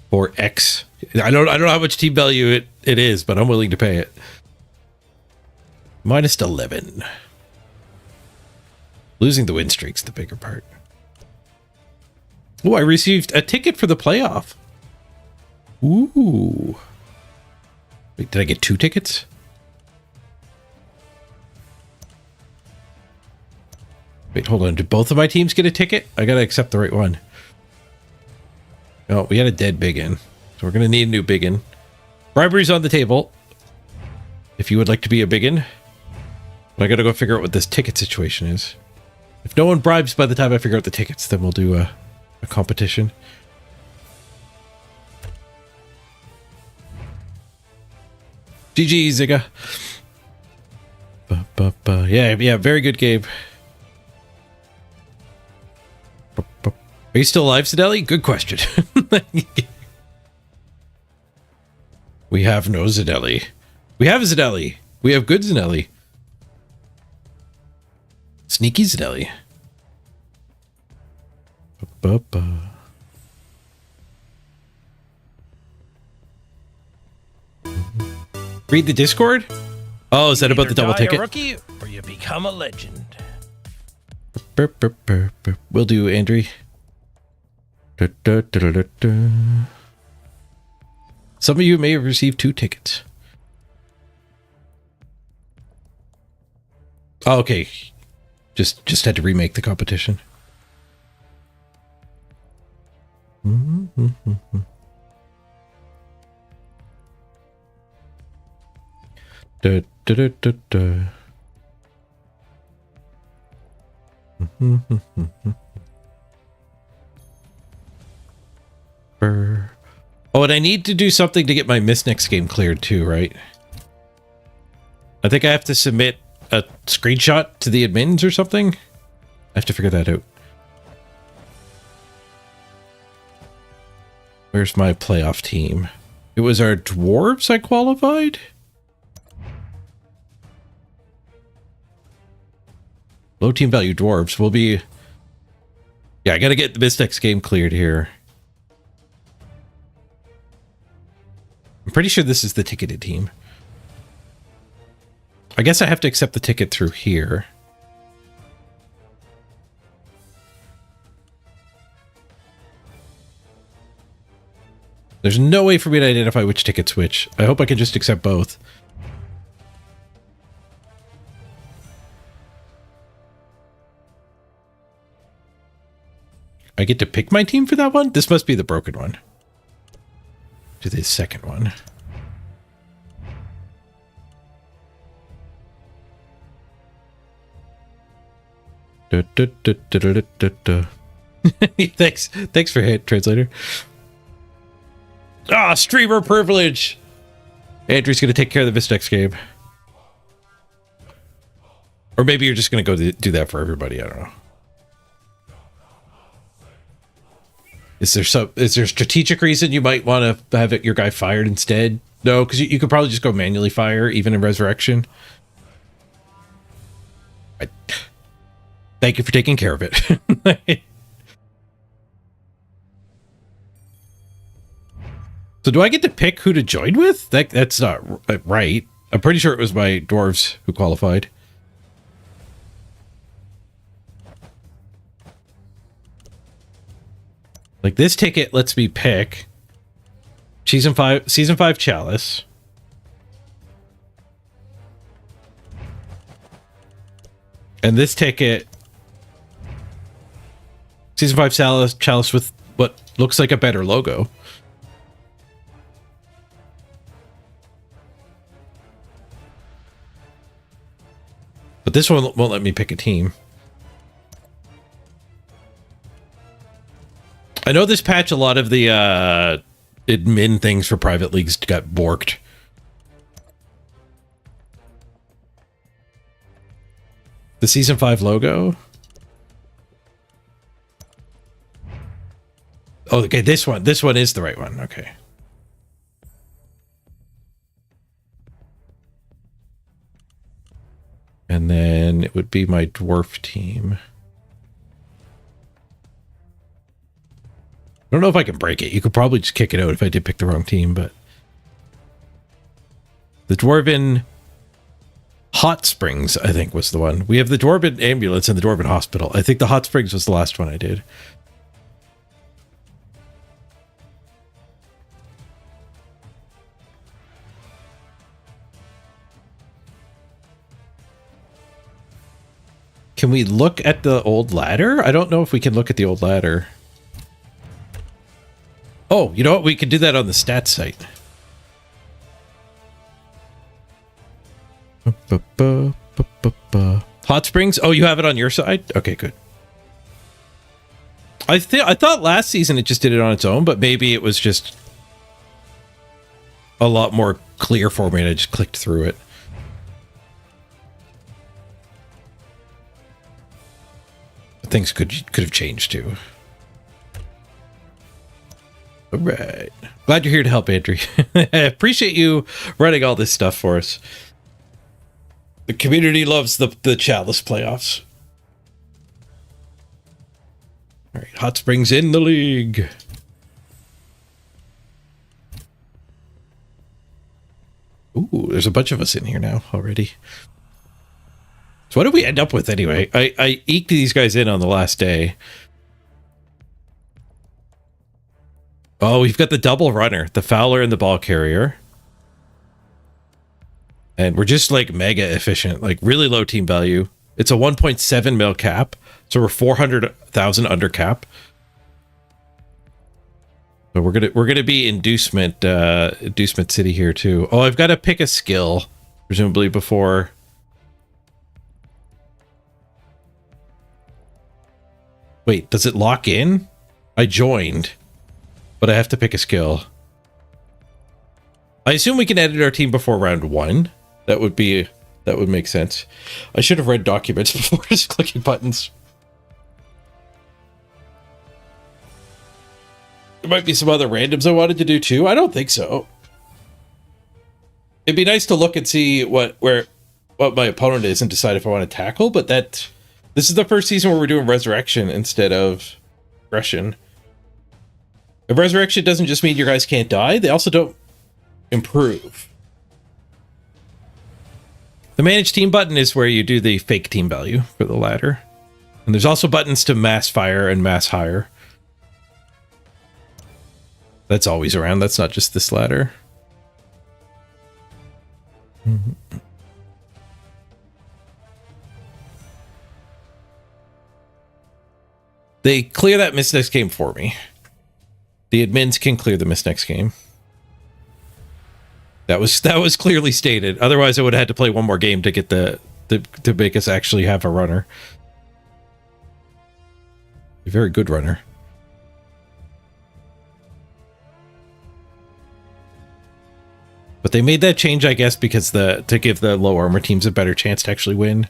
Or X. I don't know how much team value it is, but I'm willing to pay it. Minus 11. Losing the win streak's the bigger part. Oh, I received a ticket for the playoff. Ooh. Wait, did I get 2 tickets? Wait, hold on. Did both of my teams get a ticket? I gotta accept the right one. Oh, we got a dead biggin. So we're gonna need a new biggin. Bribery's on the table. If you would like to be a biggin. But I gotta go figure out what this ticket situation is. If no one bribes by the time I figure out the tickets, then we'll do a competition. GG, Zigga. Yeah, very good game. Are you still alive, Zedeli? Good question. We have no Zedeli. We have Zedeli. We have good Zedeli. Sneaky Zedeli. Read the Discord? Oh, is that about the double ticket? Rookie, or you become a legend. Will do, Andrew. Some of you may have received 2 tickets. Oh, okay. Just had to remake the competition. Oh, and I need to do something to get my Miss Next game cleared too, right? I think I have to submit a screenshot to the admins or something. I have to figure that out. Where's my playoff team? It was our dwarves I qualified? Low team value dwarves will be... Yeah, I gotta get the Miss Next game cleared here. I'm pretty sure this is the ticketed team. I guess I have to accept the ticket through here. There's no way for me to identify which ticket's which. I hope I can just accept both. I get to pick my team for that one? This must be the broken one. To the second one. Thanks for hit, translator. Ah, streamer privilege. Andrew's gonna take care of the Vistex game. Or maybe you're just gonna go do that for everybody. I don't know. Is there a strategic reason you might want to have your guy fired instead? No, because you could probably just go manually fire, even in Resurrection. Thank you for taking care of it. So do I get to pick who to join with? That's not right. I'm pretty sure it was my dwarves who qualified. Like, this ticket lets me pick season 5 Chalice. And this ticket, season 5 Chalice with what looks like a better logo. But this one won't let me pick a team. I know this patch, a lot of the admin things for private leagues got borked. The Season 5 logo? Oh, okay, this one. This one is the right one. Okay. And then it would be my dwarf team. I don't know if I can break it. You could probably just kick it out if I did pick the wrong team, but... The Dwarven Hot Springs, I think, was the one. We have the Dwarven Ambulance and the Dwarven Hospital. I think the Hot Springs was the last one I did. Can we look at the old ladder? I don't know if we can look at the old ladder. Oh, you know what? We can do that on the stats site. Hot Springs? Oh, you have it on your side? Okay, good. I thought last season it just did it on its own, but maybe it was just a lot more clear for me and I just clicked through it. Things could have changed too. All right. Glad you're here to help, Andrew. I appreciate you running all this stuff for us. The community loves the Chalice playoffs. All right, Hot Springs in the league. Ooh, there's a bunch of us in here now already. So what did we end up with anyway? I eked these guys in on the last day. Oh, we've got the double runner, the Fowler and the ball carrier. And we're just like mega efficient, like really low team value. It's a 1.7 mil cap. So we're 400,000 under cap. So we're gonna be inducement city here too. Oh, I've got to pick a skill, presumably before. Wait, does it lock in? I joined, but I have to pick a skill. I assume we can edit our team before round 1. That would make sense. I should have read documents before just clicking buttons. There might be some other randoms I wanted to do too. I don't think so. It'd be nice to look and see what my opponent is and decide if I want to tackle, but this is the first season where we're doing Resurrection instead of Aggression. If Resurrection doesn't just mean your guys can't die, they also don't improve. The Manage Team button is where you do the fake team value for the ladder. And there's also buttons to mass fire and mass hire. That's always around. That's not just this ladder. Mm-hmm. They clear that miss next game for me. The admins can clear the miss next game. That was clearly stated. Otherwise, I would have had to play one more game to get to make us actually have a runner. A very good runner. But they made that change, I guess, because to give the low armor teams a better chance to actually win.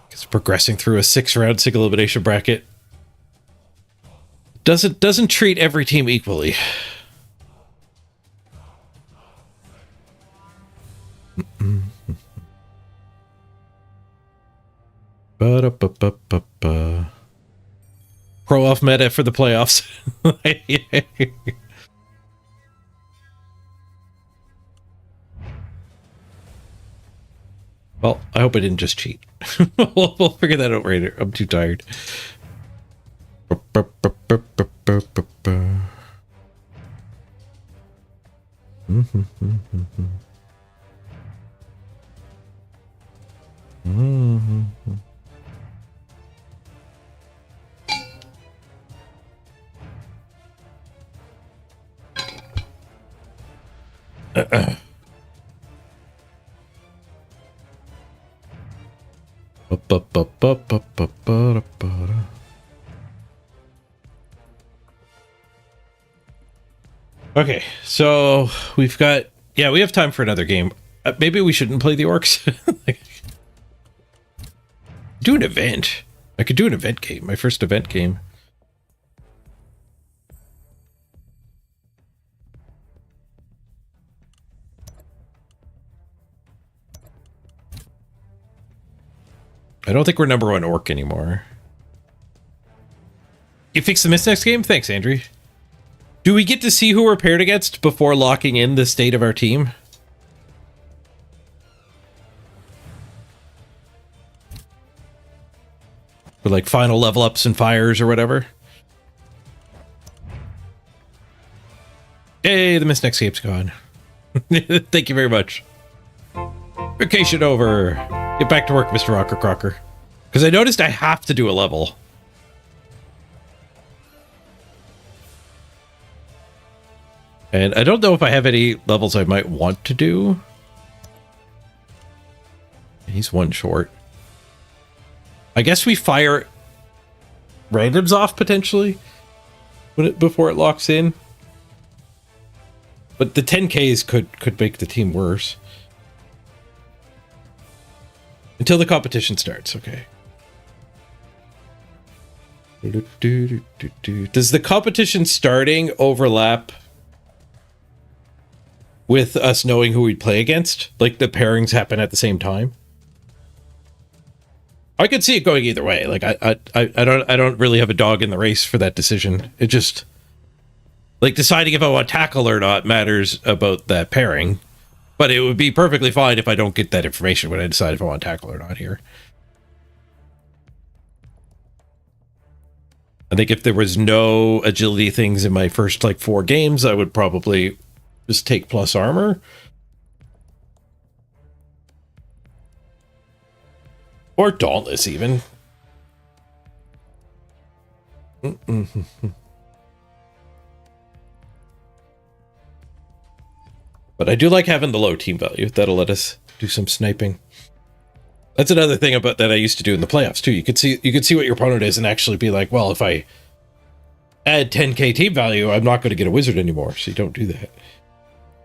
Because progressing through a 6-round single elimination bracket doesn't treat every team equally. Ba-da-ba-ba-ba-ba. Pro off meta for the playoffs. Well, I hope I didn't just cheat. We'll figure that out later. I'm too tired. Okay, so we've got... Yeah, we have time for another game. Maybe we shouldn't play the orcs. Do an event. I could do an event game, my first event game. I don't think we're number one orc anymore. You fixed the miss next game? Thanks, Andrew. Do we get to see who we're paired against before locking in the state of our team? For like final level ups and fires or whatever? Hey, the miss next game's gone. Thank you very much. Vacation over. Get back to work, Mr. Rocker Crocker. Because I noticed I have to do a level. And I don't know if I have any levels I might want to do. He's one short. I guess we fire randoms off potentially before it locks in. But the 10Ks could make the team worse. Until the competition starts, okay. Does the competition starting overlap with us knowing who we'd play against? Like the pairings happen at the same time? I could see it going either way. Like I don't really have a dog in the race for that decision. It just like deciding if I want tackle or not matters about that pairing. But it would be perfectly fine if I don't get that information when I decide if I want tackle or not here. I think if there was no agility things in my first like 4 games, I would probably just take plus armor. Or dauntless even. But I do like having the low team value. That'll let us do some sniping. That's another thing about that I used to do in the playoffs too. You could see what your opponent is and actually be like, well, if I add 10k team value, I'm not going to get a wizard anymore. So you don't do that.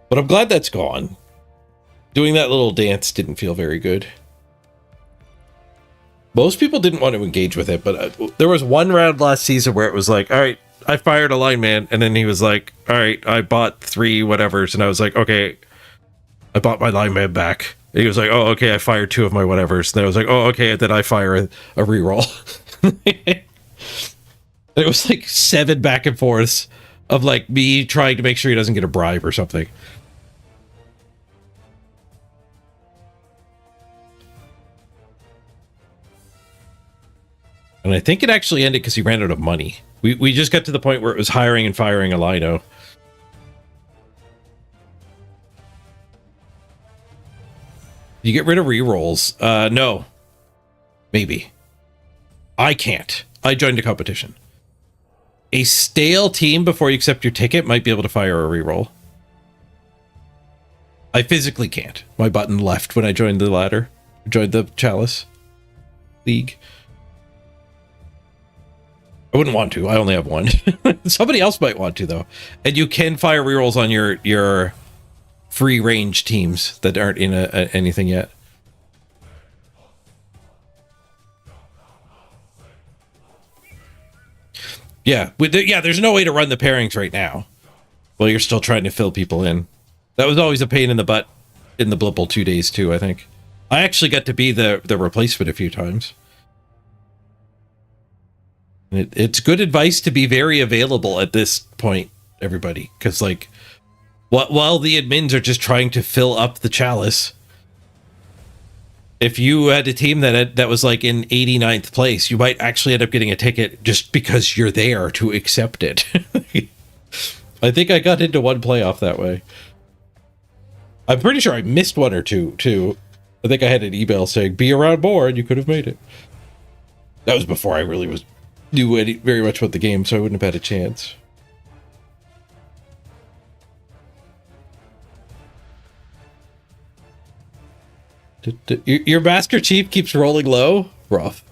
But I'm glad that's gone. Doing that little dance didn't feel very good. Most people didn't want to engage with it, but there was one round last season where it was like, all right, I fired a lineman, and then he was like, all right, I bought 3 whatevers, and I was like, okay, I bought my lineman back. And he was like, oh, okay, I fired 2 of my whatevers. And then I was like, oh, okay, and then I fire a reroll. It was like 7 back and forths of like me trying to make sure he doesn't get a bribe or something. And I think it actually ended because he ran out of money. We just got to the point where it was hiring and firing a Lino. You get rid of rerolls. No. Maybe. I can't. I joined a competition. A stale team before you accept your ticket might be able to fire a reroll. I physically can't. My button left when I joined the ladder. Joined the Chalice League. I wouldn't want to. I only have 1. Somebody else might want to, though. And you can fire rerolls on your free range teams that aren't in anything yet. Yeah, there's no way to run the pairings right now. Well, you're still trying to fill people in. That was always a pain in the butt in the Blood Bowl 2 days, too, I think. I actually got to be the replacement a few times. It's good advice to be very available at this point, everybody, because like while the admins are just trying to fill up the Chalice, if you had a team that was like in 89th place, you might actually end up getting a ticket just because you're there to accept it. I think I got into 1 playoff that way. I'm pretty sure I missed 1 or 2 too. I think I had an email saying be around more and you could have made it. That was before I really knew very much about the game, so I wouldn't have had a chance. Your Master Chief keeps rolling low? Rough.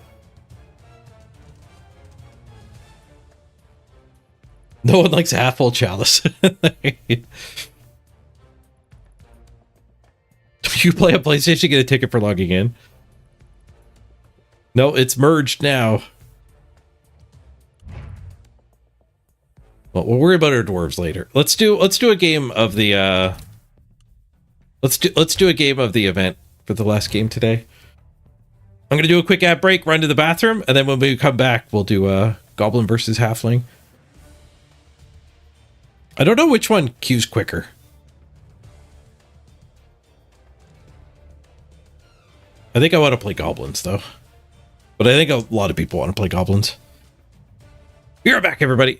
No one likes a half-full chalice. You play a PlayStation, get a ticket for logging in. No, it's merged now. Well, we'll worry about our dwarves later. Let's do a game of the let's do a game of the event for the last game today. I'm gonna do a quick ad break, run to the bathroom, and then when we come back, we'll do Goblin versus Halfling. I don't know which one queues quicker. I think I want to play Goblins though, but I think a lot of people want to play Goblins. We are back, everybody.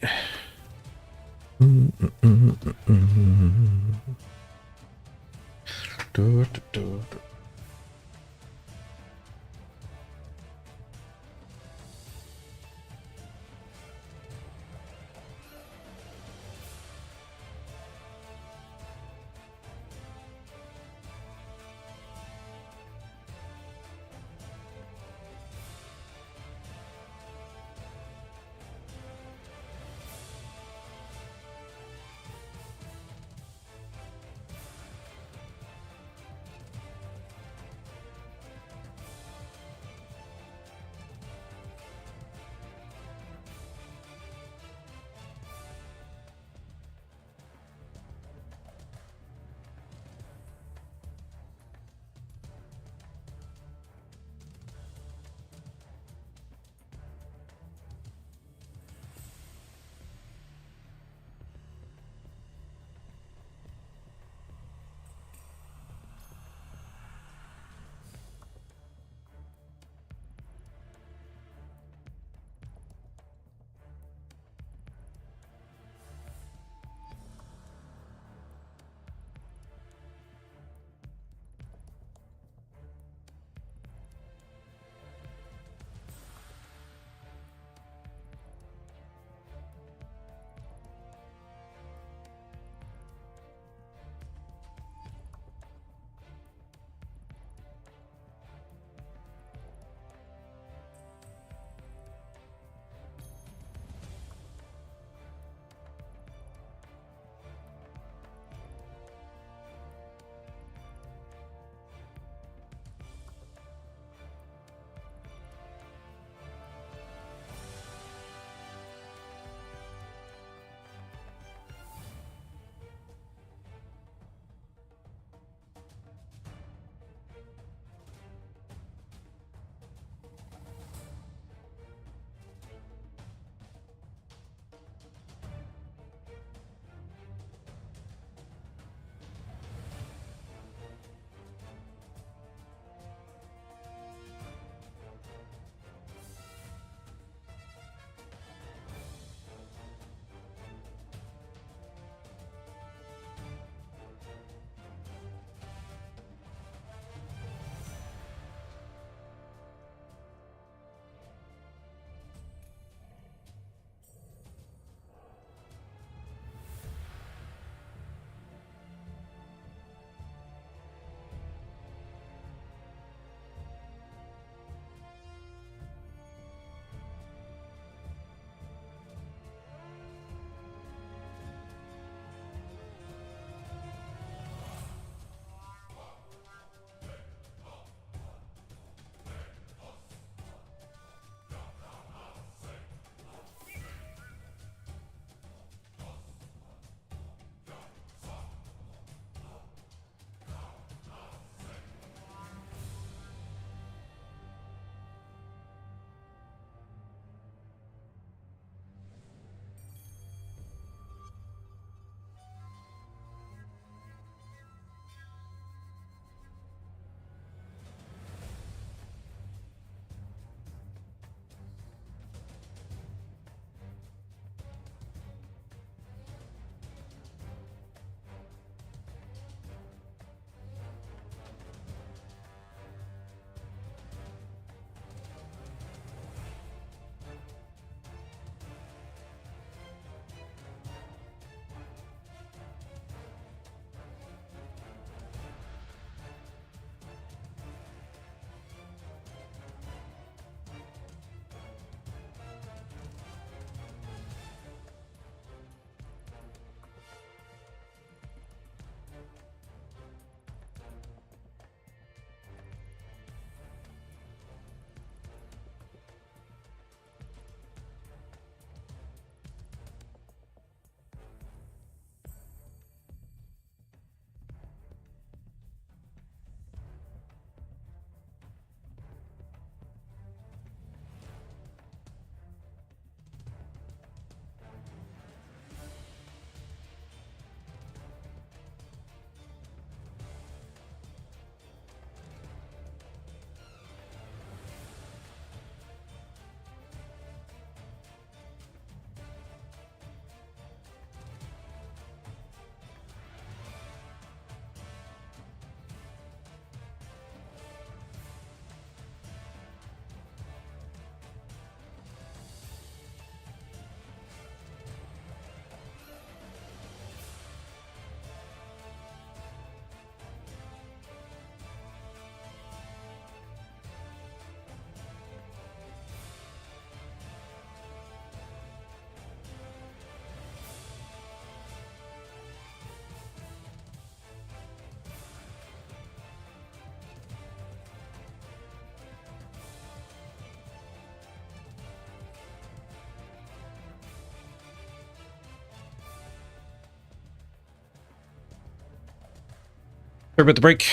Sorry about the break.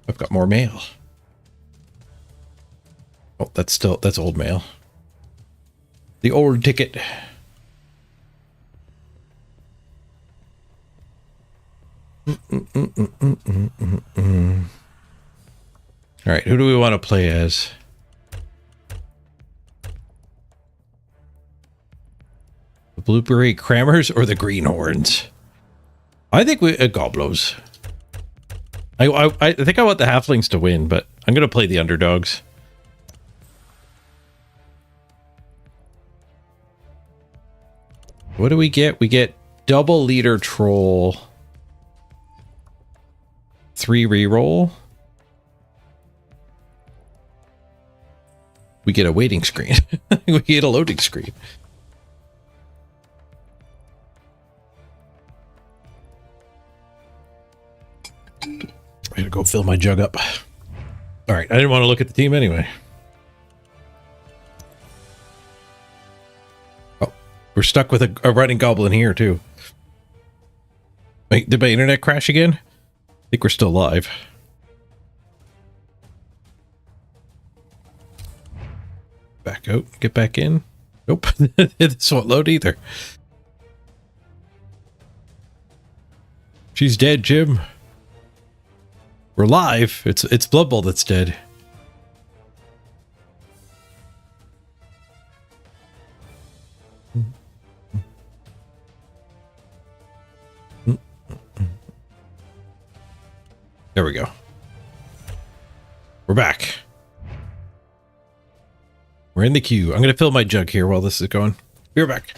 I've got more mail. Oh, that's old mail. The old ticket. All right, who do we want to play as? The Blueberry Crammers or the Greenhorns? I think we Goblos. I think I want the Halflings to win, but I'm gonna play the underdogs. What do we get? We get double leader troll. 3 reroll. We get a waiting screen. We get a loading screen. I gotta go fill my jug up. All right, I didn't want to look at the team anyway. Oh, we're stuck with a running goblin here too. Wait, did my internet crash again? I think we're still live. Back out, get back in. Nope, this won't load either. She's dead, Jim. We're live. It's Blood Bowl that's dead. There we go. We're back. We're in the queue. I'm going to fill my jug here while this is going. Be right back.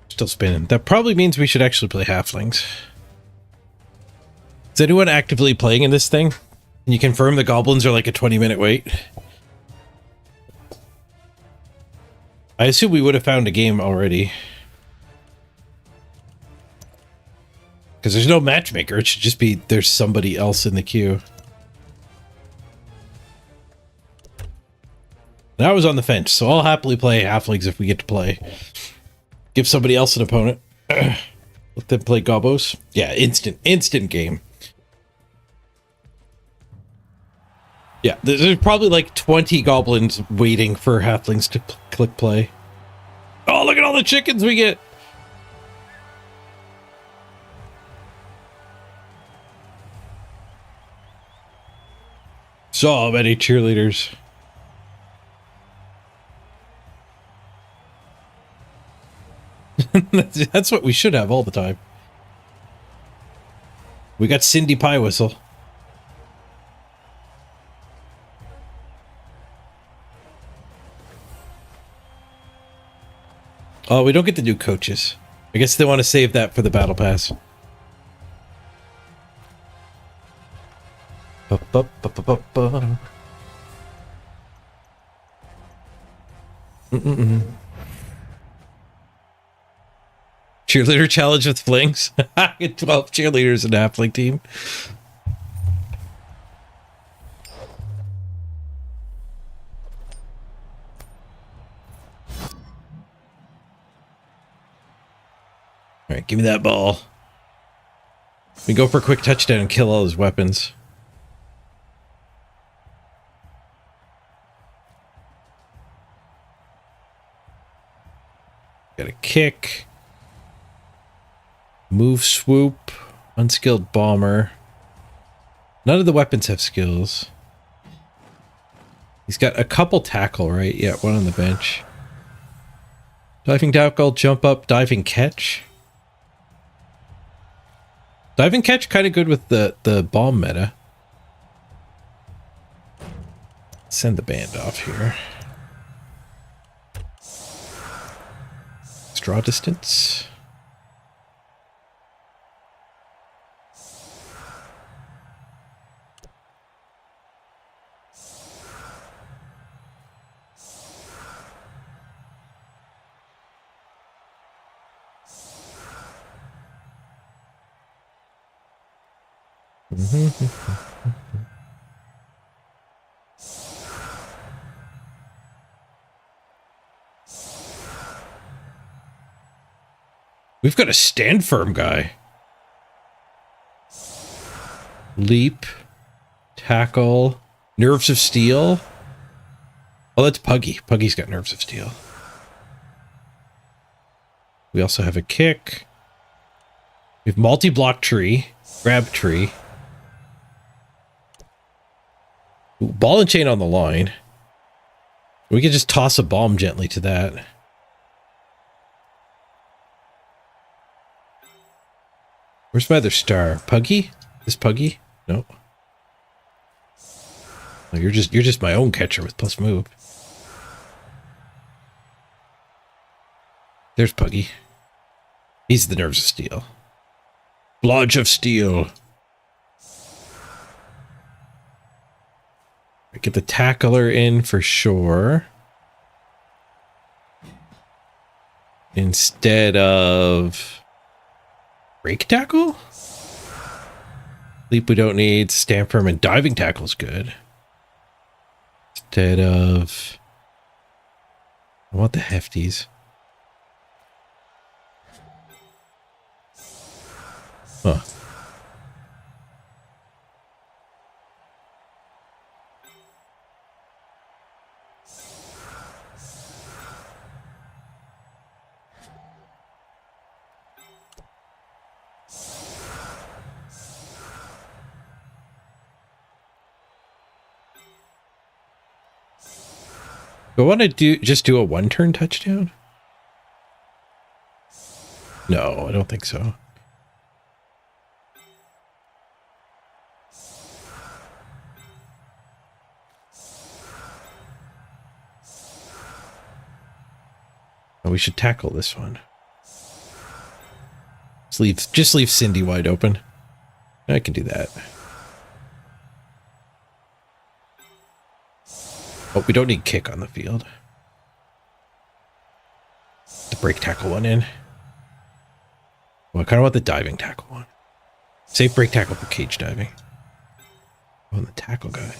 Still spinning. That probably means we should actually play halflings. Is anyone actively playing in this thing? Can you confirm the goblins are like a 20-minute wait? I assume we would have found a game already. Because there's no matchmaker. It should just be there's somebody else in the queue. And I was on the fence, so I'll happily play halflings if we get to play. Give somebody else an opponent. Let them play gobos. Yeah, instant game. Yeah, there's probably like 20 goblins waiting for halflings to click play. Oh, look at all the chickens we get. So many cheerleaders. That's what we should have all the time. We got Cindy Pie Whistle. Oh, we don't get the new coaches. I guess they want to save that for the battle pass. Cheerleader challenge with flings. 12 cheerleaders in a halfling team. All right, give me that ball. We go for a quick touchdown and kill all his weapons. kick. Move, swoop. Unskilled bomber. None of the weapons have skills. He's got a couple tackle, right? Yeah, one on the bench. Diving tackle, jump up, diving catch. Diving catch kind of good with the bomb meta. Send the band off here. Draw distance. We've got a stand firm guy. Leap. Tackle. Nerves of steel. Oh, that's Puggy. Puggy's got nerves of steel. We also have a kick. We have multi-block tree. Grab tree. Ooh, ball and chain on the line. We could just toss a bomb gently to that. Where's my other star? Puggy? Is Puggy? No. Oh, you're just my own catcher with plus move. There's Puggy. He's the nerves of steel. Blodge of steel. Get the tackler in for sure. Instead of break tackle? Leap we don't need. Stamp firm and diving tackle's good. Instead of... I want the hefties. Huh. Do I want to just do a one-turn touchdown? No, I don't think so. Oh, we should tackle this one. Just leave Cindy wide open. I can do that. Oh, we don't need kick on the field. The break tackle one in. Well, I kind of want the diving tackle one. Save break tackle for cage diving. Oh, and the tackle guy.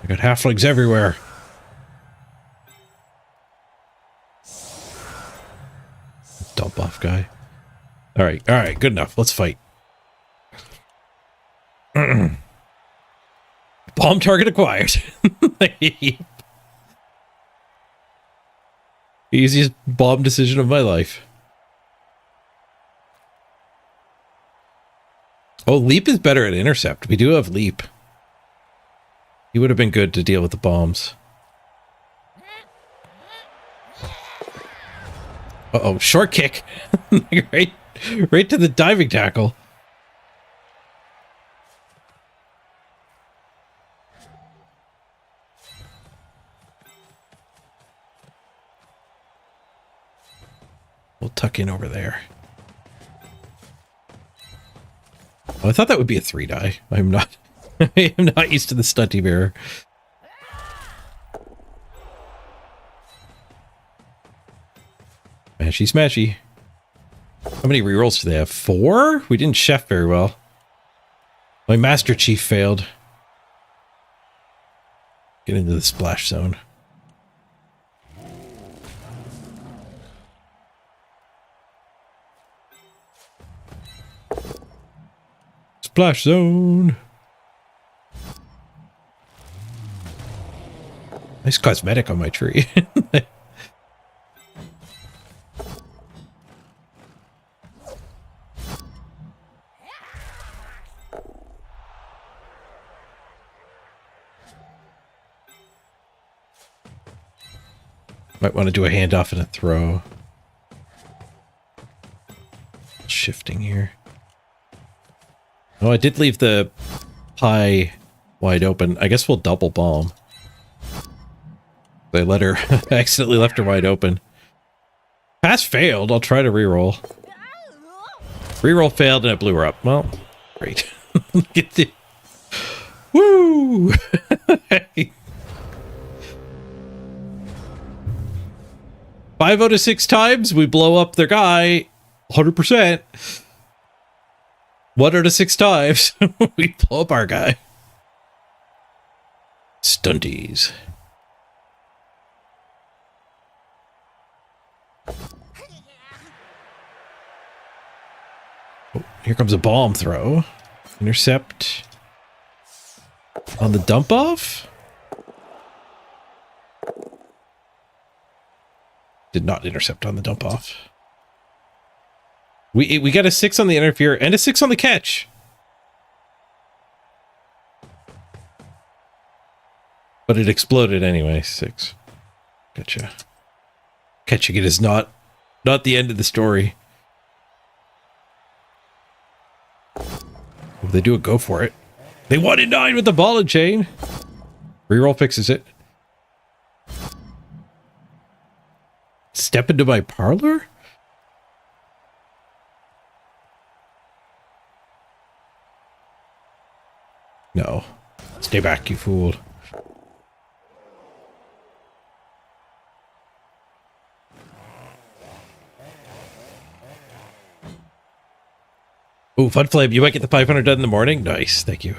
I got halflings everywhere. Dump off guy. All right, good enough. Let's fight. Bomb target acquired. Easiest bomb decision of my life. Oh, leap is better at intercept. We do have leap. He would have been good to deal with the bombs. Uh-oh, short kick. right to the diving tackle. We'll tuck in over there. Oh, I thought that would be a 3-die. I'm not. I am not used to the stunty bearer. Smashy, smashy. How many rerolls do they have? 4? We didn't chef very well. My Master Chief failed. Get into the splash zone. Splash zone. Nice cosmetic on my tree. Might want to do a handoff and a throw. Shifting here. Oh, I did leave the pie wide open. I guess we'll double bomb. They let her... I accidentally left her wide open. Pass failed. I'll try to reroll. Reroll failed and it blew her up. Well, great. Get the... Woo! 5 out of 6 times we blow up their guy 100%. 1 out of 6 times we blow up our guy. Stunties. Oh, here comes a bomb throw. Intercept on the dump off. Did not intercept on the dump off. We got a 6 on the interfere and a 6 on the catch. But it exploded anyway. 6. Gotcha. Catching it is not the end of the story. If they do a go for it. They won in 9 with the ball and chain. Reroll fixes it. Step into my parlor? No. Stay back, you fool. Oh, Fun Flame, you might get the 500 done in the morning? Nice, thank you.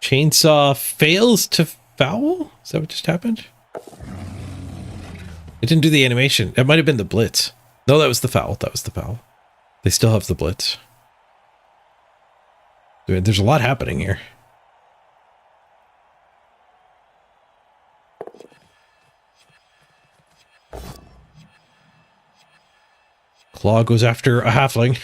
Chainsaw fails to foul? Is that what just happened? It didn't do the animation. It might have been the blitz. No, that was the foul. That was the foul. They still have the blitz. There's a lot happening here. Claw goes after a halfling.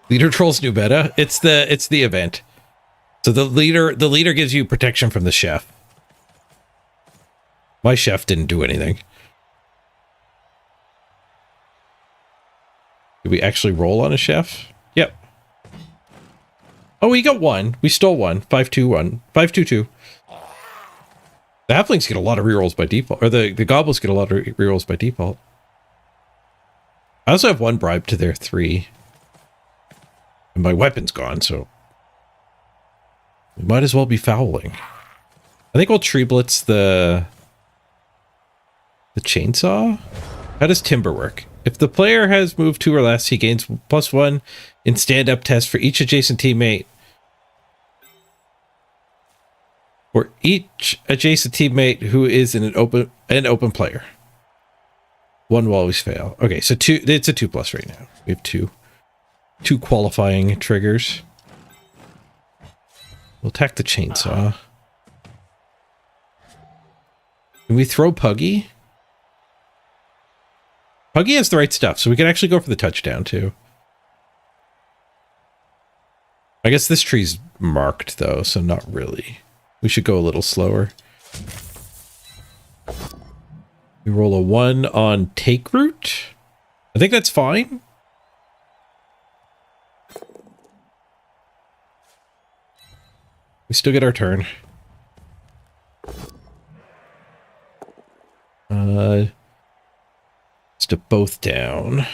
Leader trolls new meta. It's the event. So the leader gives you protection from the chef. My chef didn't do anything. Did we actually roll on a chef? Yep. Oh, we got 1. We stole 1. 5-2-1. 5-2-2. The halflings get a lot of rerolls by default. Or the goblins get a lot of rerolls by default. I also have 1 bribe to their 3. And my weapon's gone, so we might as well be fouling. I think we'll tree blitz the chainsaw. How does timber work? If the player has moved 2 or less, he gains +1 in stand-up test for each adjacent teammate. Or each adjacent teammate who is in an open player. 1 will always fail. Okay, so 2. It's a 2+ right now. We have 2 qualifying triggers. We'll attack the chainsaw. Can we throw Puggy? Puggy has the right stuff, so we can actually go for the touchdown too. I guess this tree's marked though, so not really. We should go a little slower. We roll a 1 on take route. I think that's fine. We still get our turn. Just a both down. I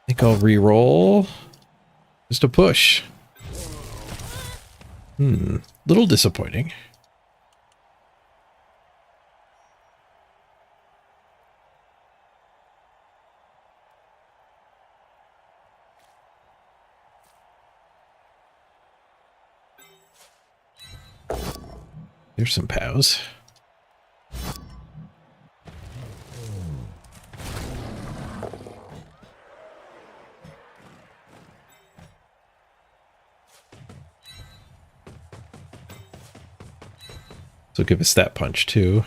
think I'll re-roll. Just a push. Little disappointing. There's some POWs. So give us that punch too.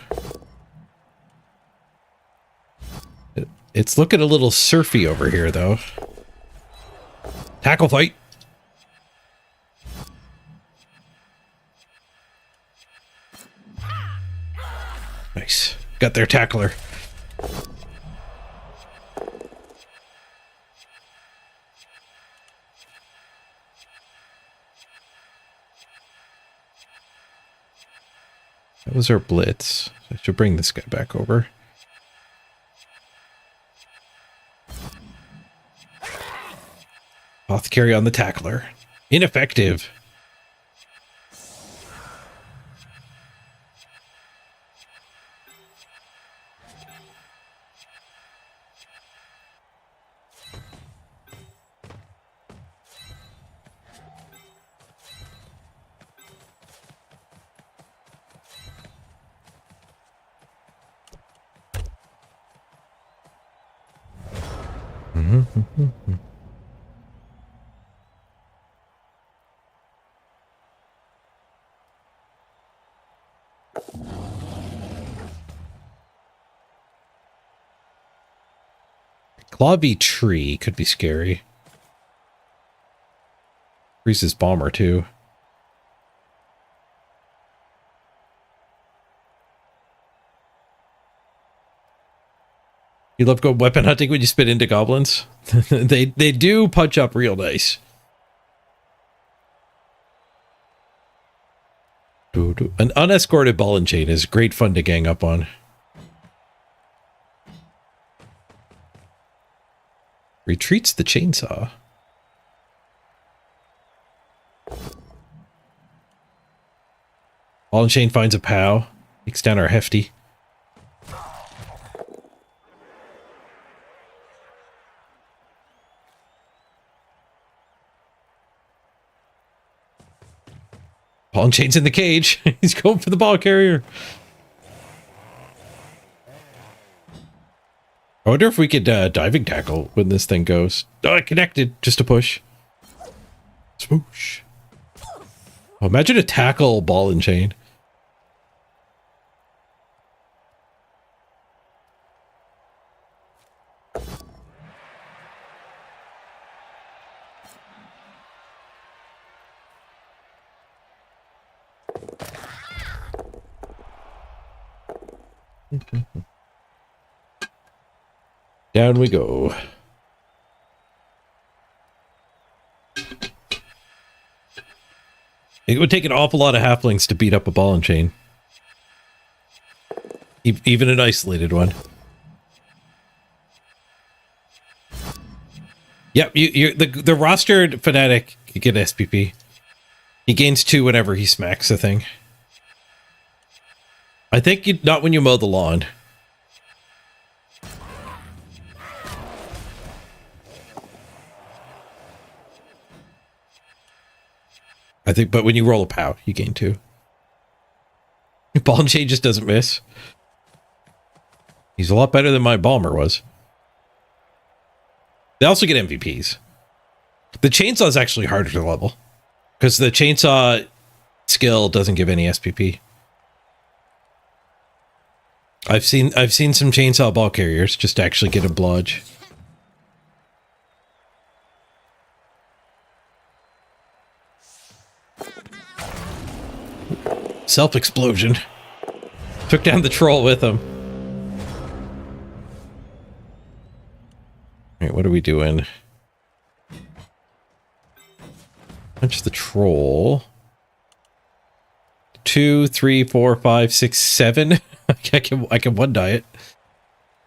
It's looking a little surfy over here though. Tackle fight. Nice. Got their tackler. That was our blitz. I should bring this guy back over. Off carry on the tackler. Ineffective. Clawby tree could be scary. Freezes bomber too. You love going weapon hunting when you spit into goblins? they do punch up real nice. An unescorted ball and chain is great fun to gang up on. Retreats the chainsaw. Ball and chain finds a POW. Takes down our hefty. Ball and chain's in the cage. He's going for the ball carrier. I wonder if we could diving tackle when this thing goes. Oh, it connected. Just a push. Swoosh. Oh, imagine a tackle ball and chain. Down we go. It would take an awful lot of halflings to beat up a ball and chain. Even an isolated one. Yep, the rostered fanatic can get SPP. He gains 2 whenever he smacks a thing. I think not when you mow the lawn. I think, but when you roll a POW, you gain 2. Ball and chain just doesn't miss. He's a lot better than my Balmer was. They also get MVPs. The chainsaw is actually harder to level because the chainsaw skill doesn't give any SPP. I've seen some chainsaw ball carriers just actually get a blodge. Self-explosion. Took down the troll with him. Alright, what are we doing? Punch the troll. 2, 3, 4, 5, 6, 7. I can one die it.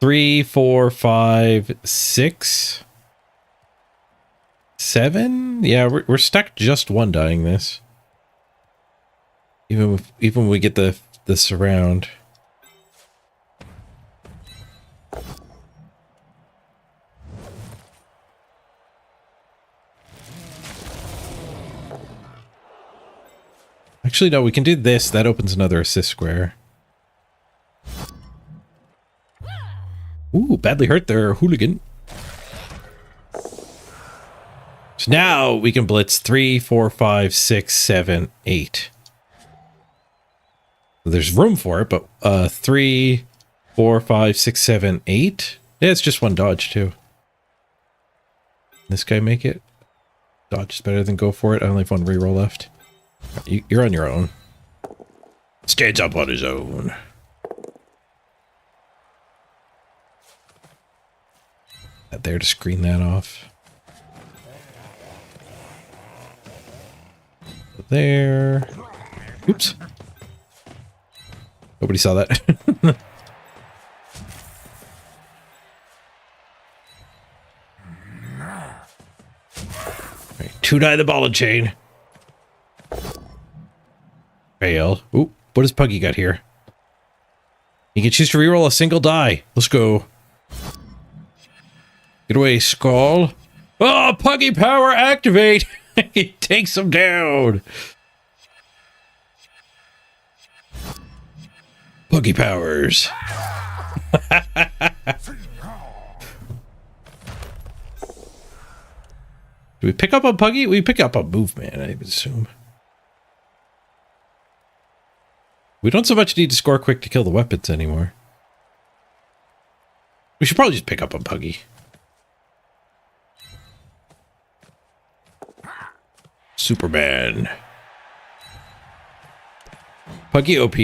3, 4, 5, 6, 7. Yeah, we're stuck just one dying this. Even when we get the surround. Actually, no, we can do this. That opens another assist square. Ooh, badly hurt there, hooligan. So now we can blitz 3, 4, 5, 6, 7, 8. There's room for it, but 3, 4, 5, 6, 7, 8. Yeah, it's just one dodge too. This guy make it? Dodge is better than go for it. I only have one reroll left. You're on your own. Stands up on his own. There to screen that off. There. Oops. Nobody saw that. Right, 2-die the ball and chain. Fail. Ooh, what does Puggy got here? You can choose to reroll a single die. Let's go. Get away, Skull. Oh, Puggy power activate. He takes him down. Puggy powers. Do we pick up on Puggy? We pick up on movement, I would assume. We don't so much need to score quick to kill the weapons anymore. We should probably just pick up on Puggy. Superman. Puggy OP.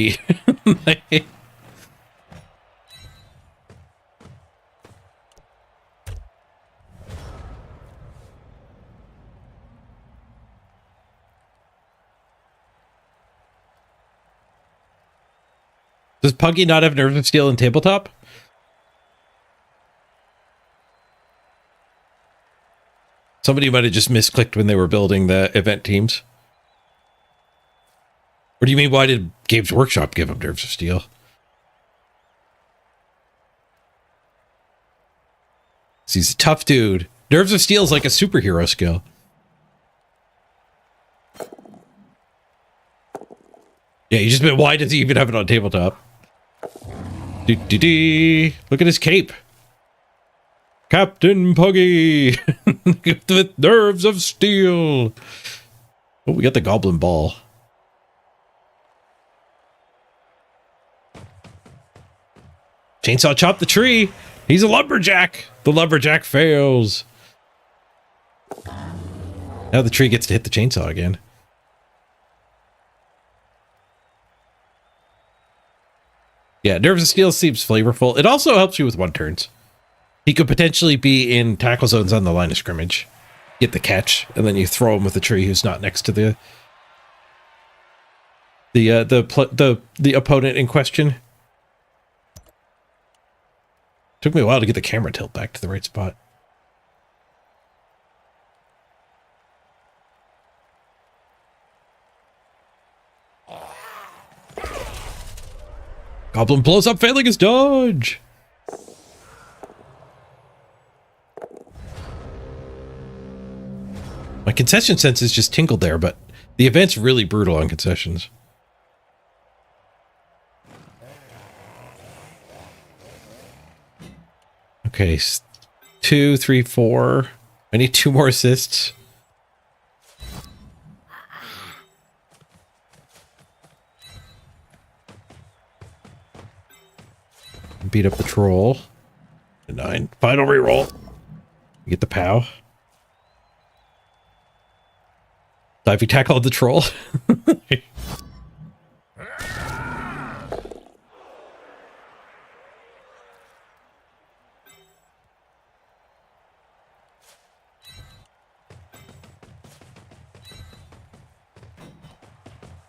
Does Puggy not have Nerves of Steel in tabletop? Somebody might have just misclicked when they were building the event teams. Or do you mean, why did Games Workshop give him Nerves of Steel? He's a tough dude. Nerves of Steel is like a superhero skill. Yeah, you just meant, why does he even have it on tabletop? Look at his cape. Captain Puggy with Nerves of Steel. Oh, we got the Goblin Ball. Chainsaw chop the tree. He's a lumberjack. The lumberjack fails. Now the tree gets to hit the chainsaw again. Yeah, Nerves of Steel seems flavorful. It also helps you with one-turns. He could potentially be in tackle zones on the line of scrimmage. Get the catch, and then you throw him with the tree who's not next to the opponent in question. Took me a while to get the camera tilt back to the right spot. Goblin blows up, failing his dodge. My concession senses just tinkled there, but the event's really brutal on concessions. Okay, 2, 3, 4. I need 2 more assists. Beat up the troll. 9. Final reroll. Get the POW. Diving tackle of the troll.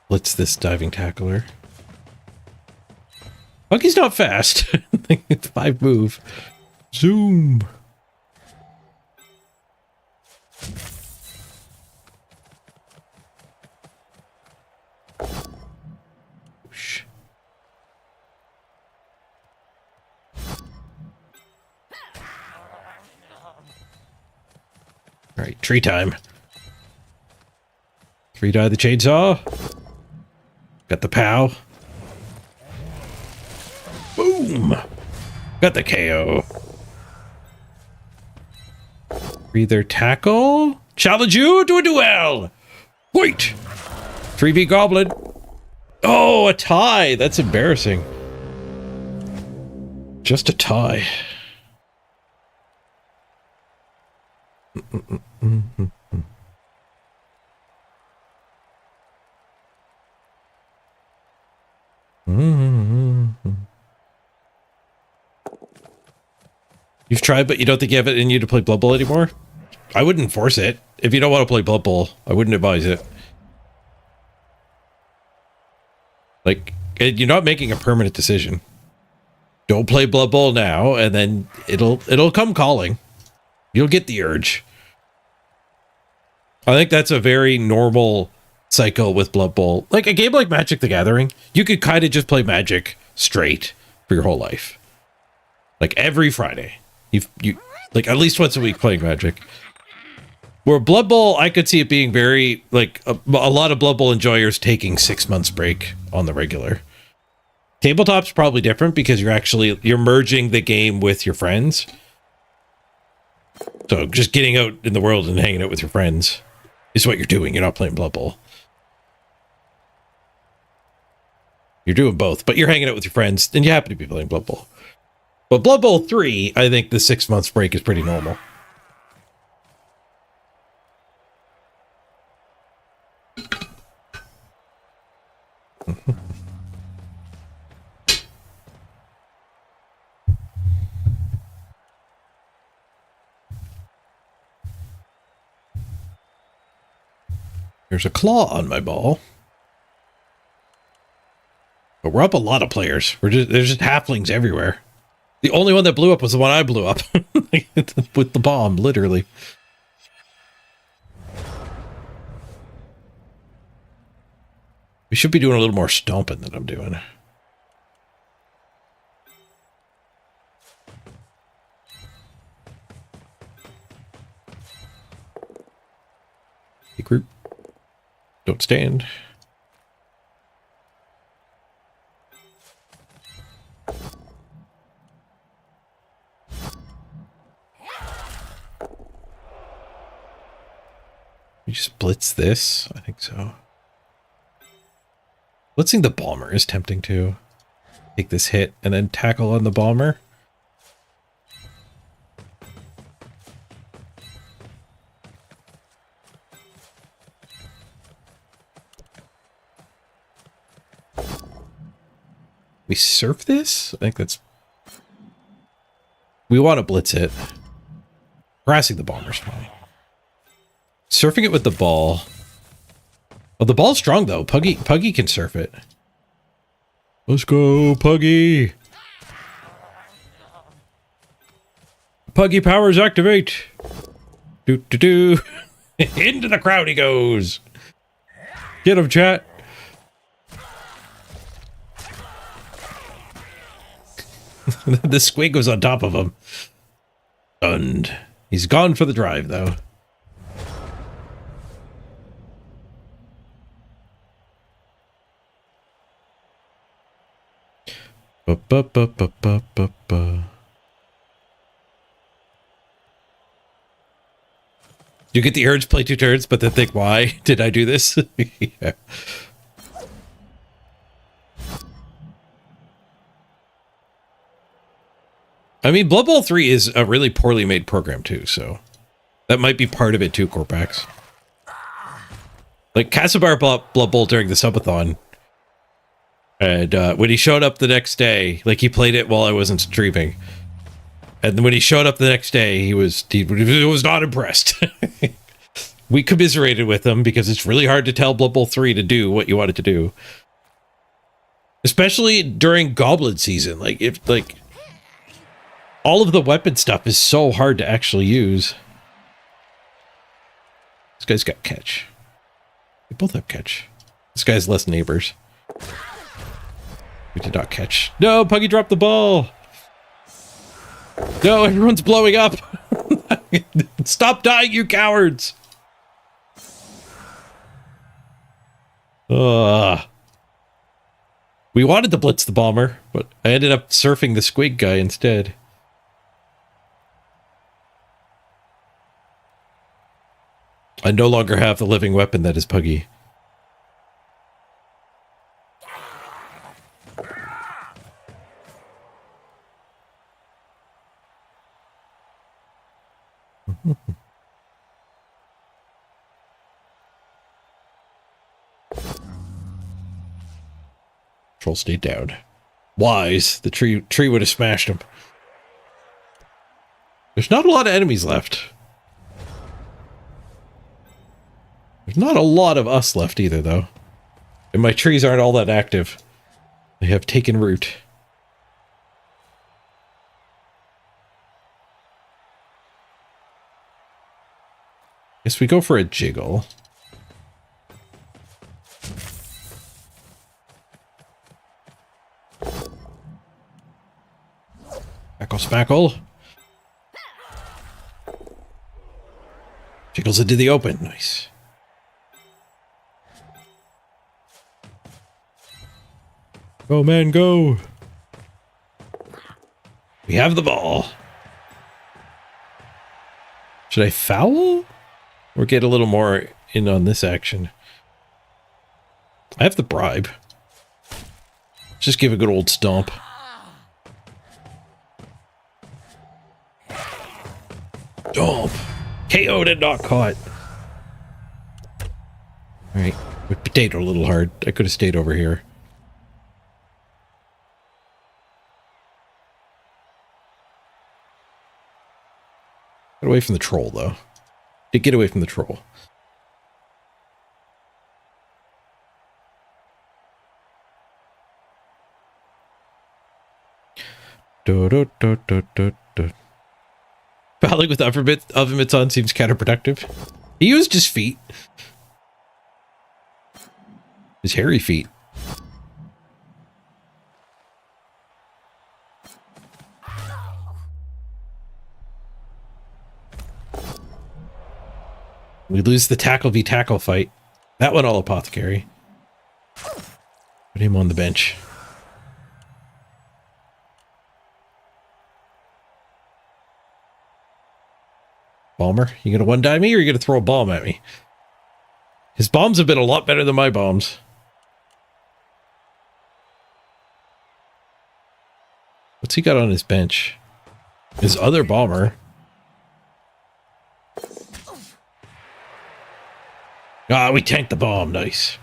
Blitz this diving tackler. Monkey's not fast. It's 5 move. Zoom. Whoosh. All right, tree time. 3 die the chainsaw. Got the POW. Boom! Got the KO. Breather tackle. Challenge you to a duel! Wait! 3v Goblin. Oh, a tie! That's embarrassing. Just a tie. You've tried, but you don't think you have it in you to play Blood Bowl anymore? I wouldn't force it. If you don't want to play Blood Bowl, I wouldn't advise it. Like, you're not making a permanent decision. Don't play Blood Bowl now, and then it'll come calling. You'll get the urge. I think that's a very normal cycle with Blood Bowl. Like a game like Magic the Gathering, you could kind of just play Magic straight for your whole life. Like every Friday. You like at least once a week playing Magic. Where Blood Bowl, I could see it being very, like, a lot of Blood Bowl enjoyers taking 6 months break on the regular. Tabletop's probably different because you're merging the game with your friends. So just getting out in the world and hanging out with your friends is what you're doing. You're not playing Blood Bowl. You're doing both, but you're hanging out with your friends and you happen to be playing Blood Bowl. But Blood Bowl 3, I think the 6 months break is pretty normal. There's a claw on my ball. But we're up a lot of players. There's just halflings everywhere. The only one that blew up was the one I blew up. With the bomb, literally. We should be doing a little more stomping than I'm doing. Hey, group. Don't stand. You just blitz this? I think so. Blitzing the bomber is tempting too. Take this hit and then tackle on the bomber. We surf this? I think that's... We want to blitz it. Harassing the bomber's fine. Surfing it with the ball. Oh, the ball's strong though. Puggy can surf it. Let's go, Puggy. Puggy powers activate. Do. Into the crowd he goes. Get him, chat. The squig was on top of him. Stunned. He's gone for the drive though. You get the urge to play 2 turns, but then think, why did I do this? Yeah. I mean, Blood Bowl 3 is a really poorly made program too, so that might be part of it too, Corpax. Like, Casibar bought Blood Bowl during the subathon. And when he showed up the next day, like he played it while I wasn't streaming. And when he showed up the next day, he was not impressed. We commiserated with him because it's really hard to tell Blood Bowl 3 to do what you want it to do. Especially during Goblin season. Like, all of the weapon stuff is so hard to actually use. This guy's got catch. They both have catch. This guy has less neighbors. We did not catch. No, Puggy dropped the ball. No, everyone's blowing up. Stop dying, you cowards. We wanted to blitz the bomber, but I ended up surfing the squig guy instead. I no longer have the living weapon that is Puggy. Troll stayed down. Wise. The tree would have smashed him. There's not a lot of enemies left. There's not a lot of us left either, though. And my trees aren't all that active. They have taken root. Guess we go for a jiggle. Spackle, spackle. Jiggles into the open. Nice. Go, man, go. We have the ball. Should I foul? Or get a little more in on this action? I have the bribe. Just give a good old stomp. Stomp. KO'd and not caught. Alright. With potato a little hard. I could have stayed over here. Get away from the troll, though. Did get away from the troll. Battling with oven mitts on seems counterproductive. He used his feet. His hairy feet. We lose the tackle v tackle fight. That one all apothecary. Put him on the bench. Bomber, you gonna one-die me or you gonna throw a bomb at me? His bombs have been a lot better than my bombs. What's he got on his bench? His other bomber. Ah, we tanked the bomb. Nice.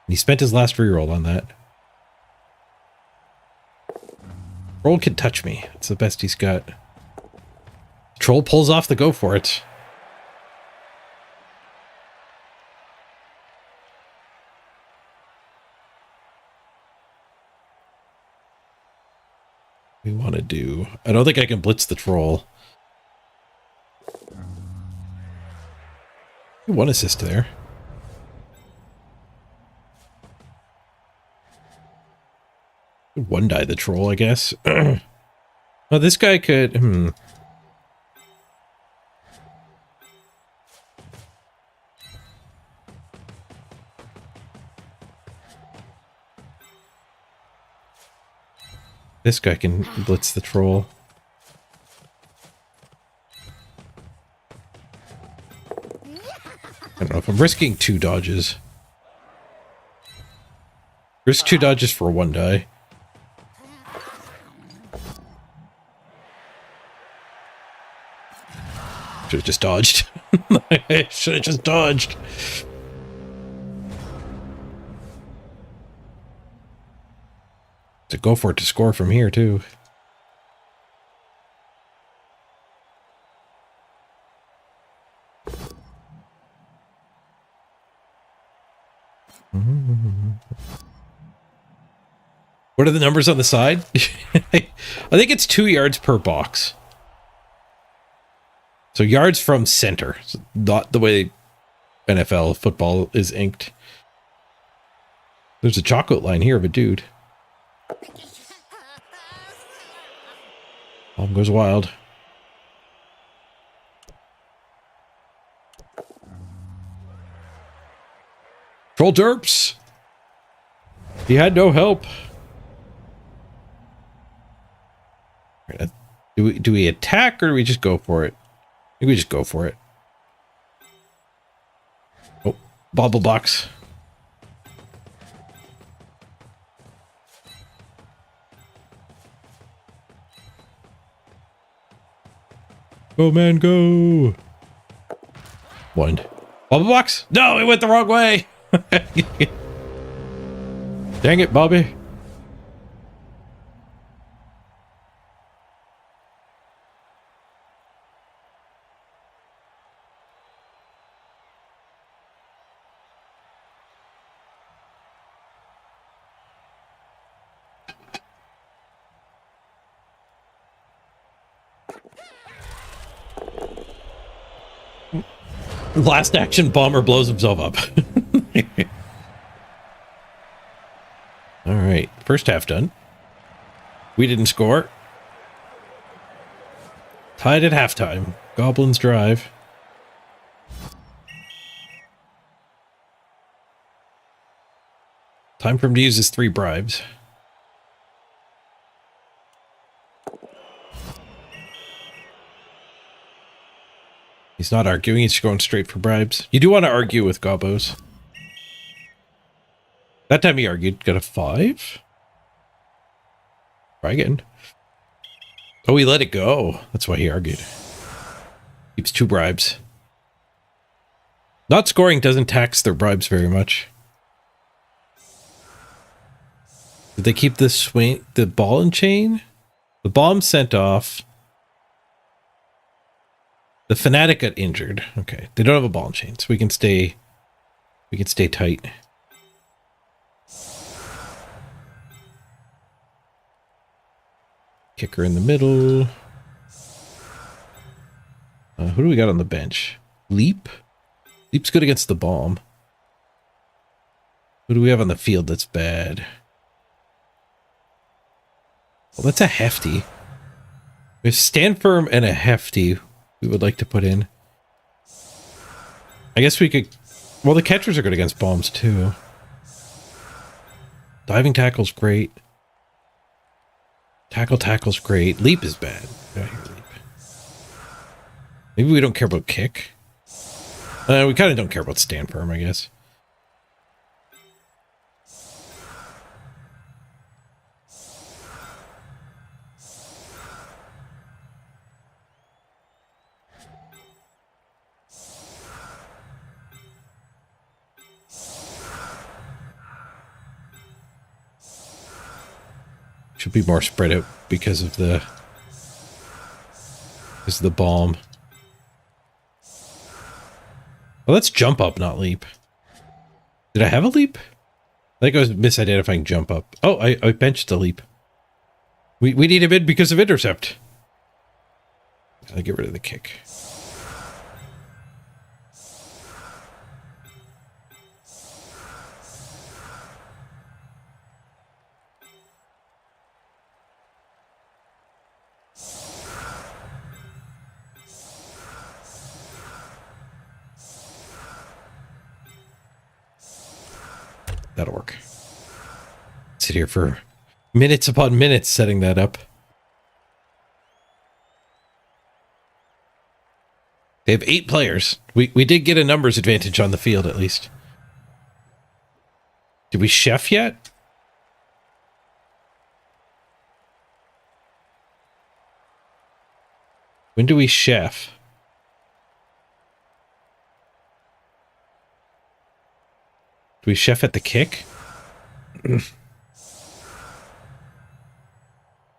He spent his last reroll on that. Troll can touch me. It's the best he's got. Troll pulls off the go for it. We want to do... I don't think I can blitz the troll. One assist there. One die the troll, I guess. Oh, this guy could... This guy can blitz the troll. I don't know if I'm risking 2 dodges. Risk 2 dodges for 1 die. Should have just dodged. Should have just dodged. To go for it to score from here too. What are the numbers on the side? I think it's 2 yards per box. So yards from center, so not the way NFL football is inked. There's a chocolate line here of a dude. Bomb goes wild. Troll derps. He had no help. Do we attack or do we just go for it? I think we just go for it. Oh, bobble box. Go, man, go. One. Bobble box? No, it went the wrong way. Dang it, Bobby. Last action, Bomber blows himself up. All right, first half done. We didn't score. Tied at halftime. Goblins drive. Time for him to use his 3 bribes. He's not arguing, he's going straight for bribes. You do want to argue with Gobos. That time he argued. Got a 5? Try again. Oh, he let it go. That's why he argued. Keeps 2 bribes. Not scoring doesn't tax their bribes very much. Did they keep the ball and chain? The bomb sent off. The fanatic got injured. Okay, they don't have a ball and chain, so we can stay tight. Kicker in the middle. Who do we got on the bench? Leap? Leap's good against the bomb. Who do we have on the field that's bad? Well, that's a hefty. We have Stand Firm and a hefty we would like to put in. I guess we could... Well, the catchers are good against bombs, too. Diving tackle's great. Tackle's great. Leap is bad. Leap. Maybe we don't care about kick. We kind of don't care about Stand Firm, I guess. Should be more spread out because of the bomb. Well, let's jump up, not leap. Did I have a leap? I think I was misidentifying jump up. Oh, I benched the leap. We need a bid because of intercept. I'll get rid of the kick. That'll work. Sit here for minutes upon minutes setting that up. They have 8 players. We did get a numbers advantage on the field, at least. Did we chef yet? When do we chef? Do we chef at the kick?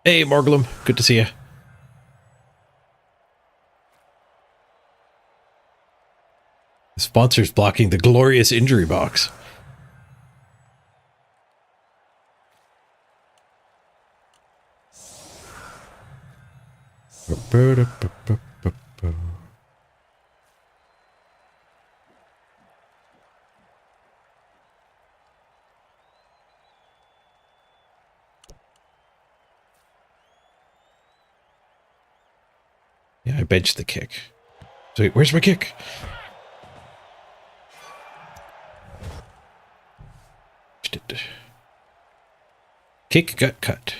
Hey, Morglum. Good to see you. The sponsor's blocking the glorious injury box. Yeah, I benched the kick. So wait, where's my kick? Kick got cut.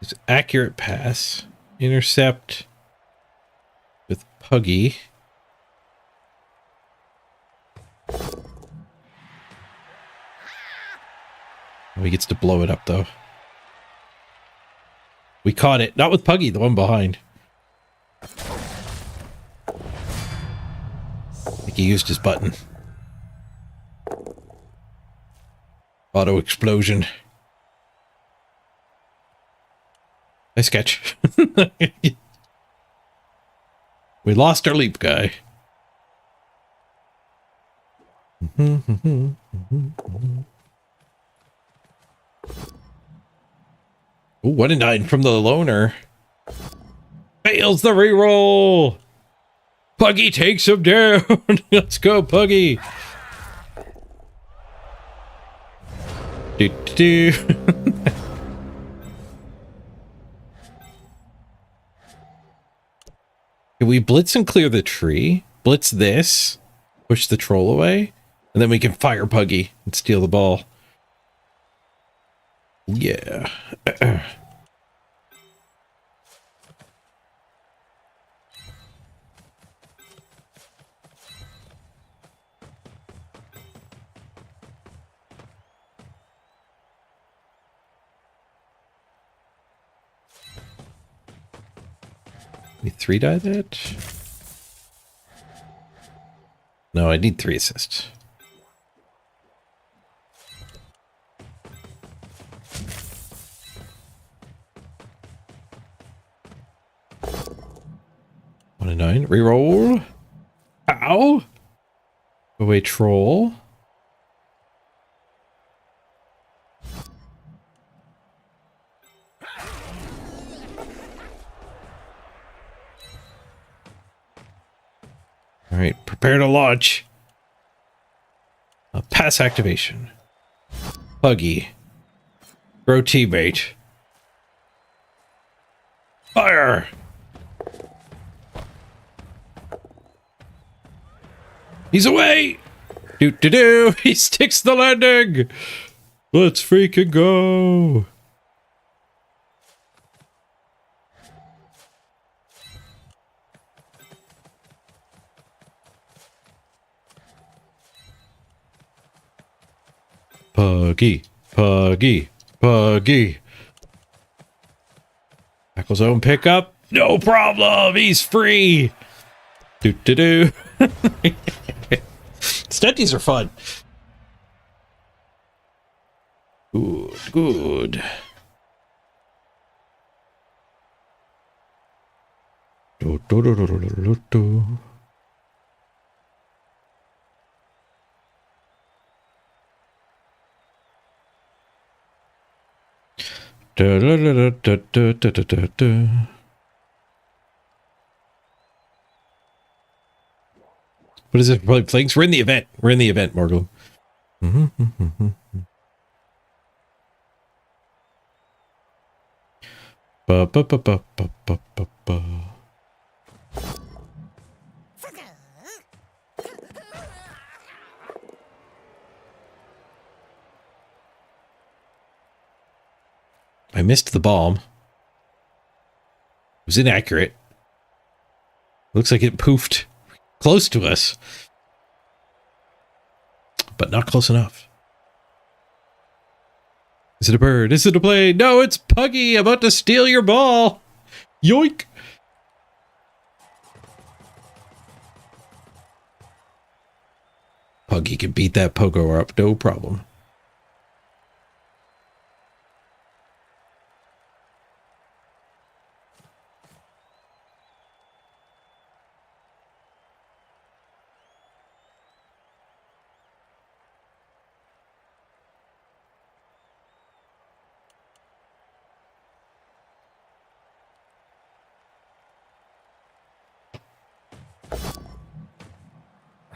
It's accurate pass. Intercept with Puggy. Oh, he gets to blow it up, though. We caught it. Not with Puggy, the one behind. I think he used his button. Auto explosion. Nice catch. We lost our leap guy. Ooh, 1-9 from the loner. Fails the reroll. Puggy takes him down. Let's go, Puggy. Do. Can we blitz and clear the tree? Blitz this, push the troll away, and then we can fire Puggy and steal the ball. Yeah. We 3-die that? No, I need 3 assists. One and 9. Reroll. Ow! Away troll. All right, prepare to launch. Pass activation. Puggy. Throw teammate. Fire! He's away! Do. He sticks the landing! Let's freaking go! Puggy. Tackle zone pickup. No problem. He's free. Do. Stunties are fun. Good. Do. What is it? Flanks? We're in the event. Morgul. I missed the bomb. It was inaccurate. Looks like it poofed close to us. But not close enough. Is it a bird? Is it a plane? No, it's Puggy about to steal your ball. Yoink. Puggy can beat that pogo up, no problem.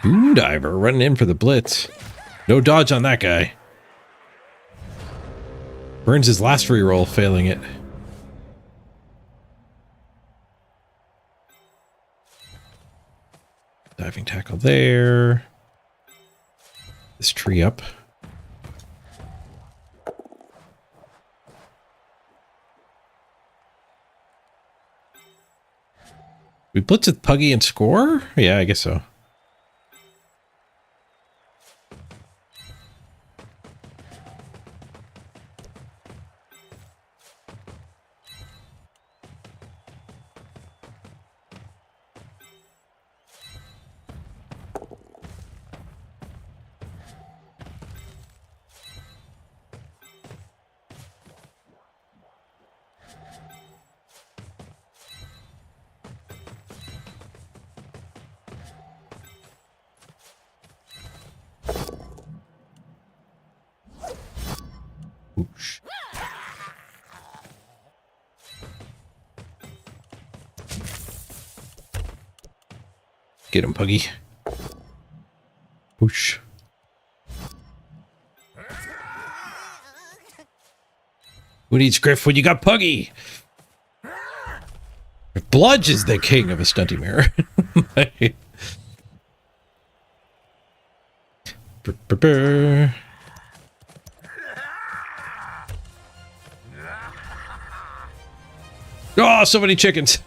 Boom diver running in for the blitz. No dodge on that guy. Burns his last reroll, failing it. Diving tackle there. This tree up. We blitz with Puggy and score? Yeah, I guess so. Oosh. Get him, Puggy. Whoosh. Who needs Griff when you got Puggy? Bludge is the king of a stunty mirror. Oh, so many chickens.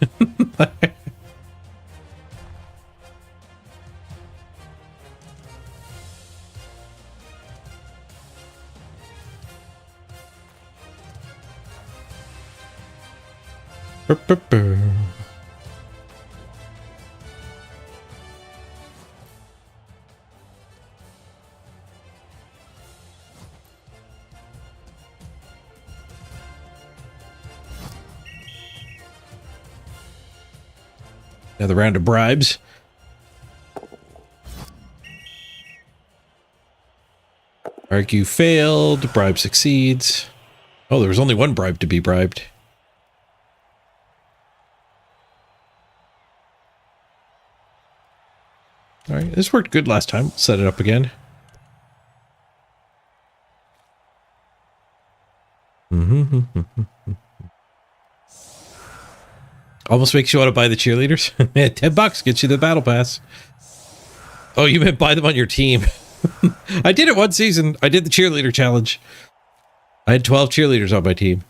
Another round of bribes. Argue failed. Bribe succeeds. Oh, there was only one bribe to be bribed. All right, this worked good last time. Set it up again. Almost makes you want to buy the cheerleaders. $10 gets you the battle pass. Oh, you meant buy them on your team. I did it one season. I did the cheerleader challenge. I had 12 cheerleaders on my team.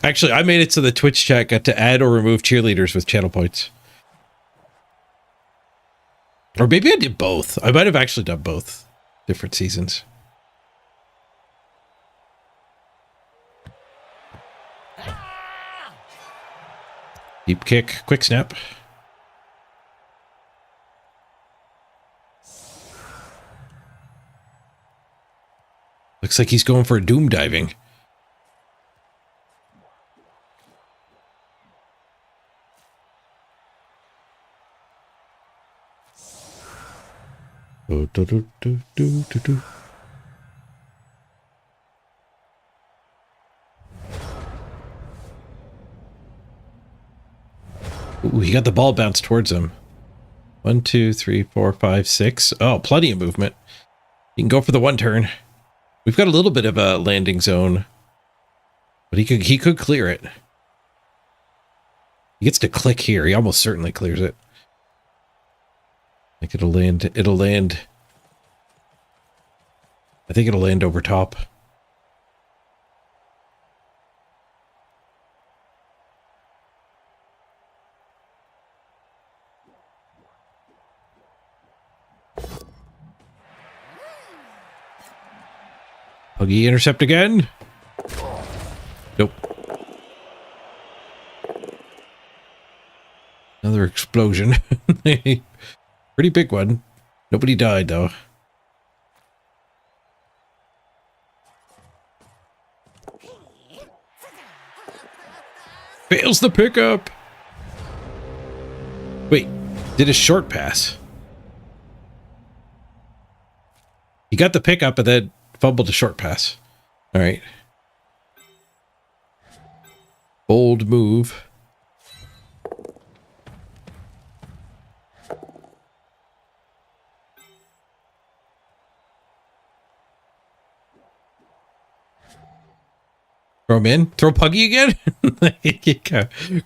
Actually, I made it so the Twitch chat got to add or remove cheerleaders with channel points. Or maybe I did both. I might have actually done both different seasons. Deep kick, quick snap. Looks like he's going for a doom diving. Ooh, he got the ball bounced towards him. 1, 2, 3, 4, 5, 6. Oh, plenty of movement. You can go for the one turn. We've got a little bit of a landing zone, but he could clear it. He gets to click here. He almost certainly clears it. I think it'll land. It'll land. I think it'll land over top. Huggy intercept again. Nope. Another explosion. Pretty big one. Nobody died though. Fails the pickup. Wait, did a short pass. He got the pickup and then fumbled a short pass. All right. Bold move. Throw him in. Throw Puggy again?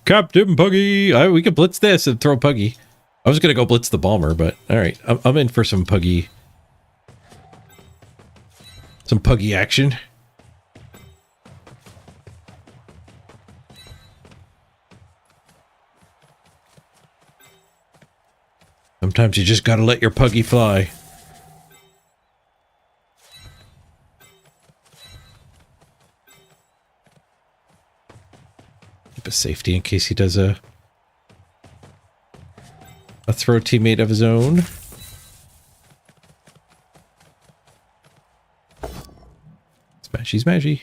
Captain Puggy. We can blitz this and throw Puggy. I was going to go blitz the bomber, but all right. I'm in for some Puggy. Some Puggy action. Sometimes you just got to let your Puggy fly. Keep a safety in case he does a throw teammate of his own. Smashy, smashy.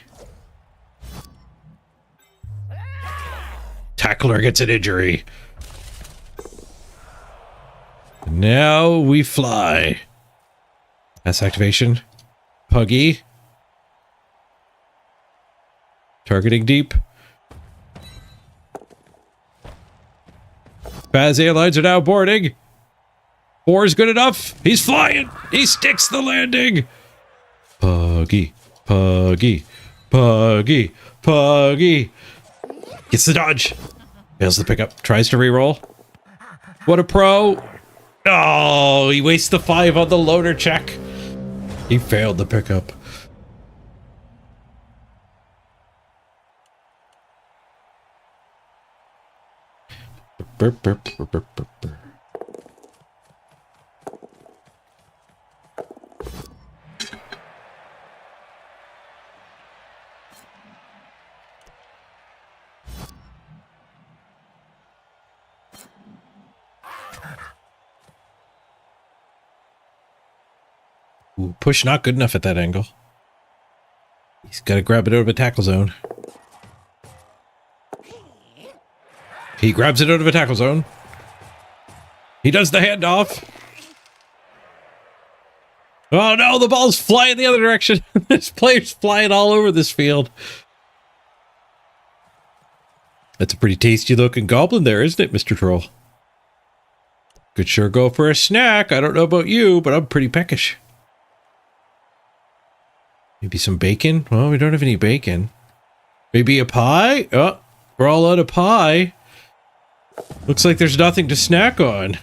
Tackler gets an injury. Now we fly. Pass activation. Puggy. Targeting deep. Baz Airlines are now boarding. 4 is good enough. He's flying. He sticks the landing. Puggy. Puggy. Puggy. Puggy. Gets the dodge. Fails the pickup. Tries to reroll. What a pro. Oh, he wastes the 5 on the loader check. He failed the pickup. Burp, burp, burp, burp, burp, burp. Ooh, push not good enough at that angle. He's got to grab it out of a tackle zone. He grabs it out of a tackle zone. He does the handoff. Oh no, the ball's flying the other direction. This player's flying all over this field. That's a pretty tasty looking goblin there, isn't it, Mr. Troll? Could sure go for a snack. I don't know about you, but I'm pretty peckish. Maybe some bacon? Well, we don't have any bacon. Maybe a pie? Oh, we're all out of pie. Looks like there's nothing to snack on.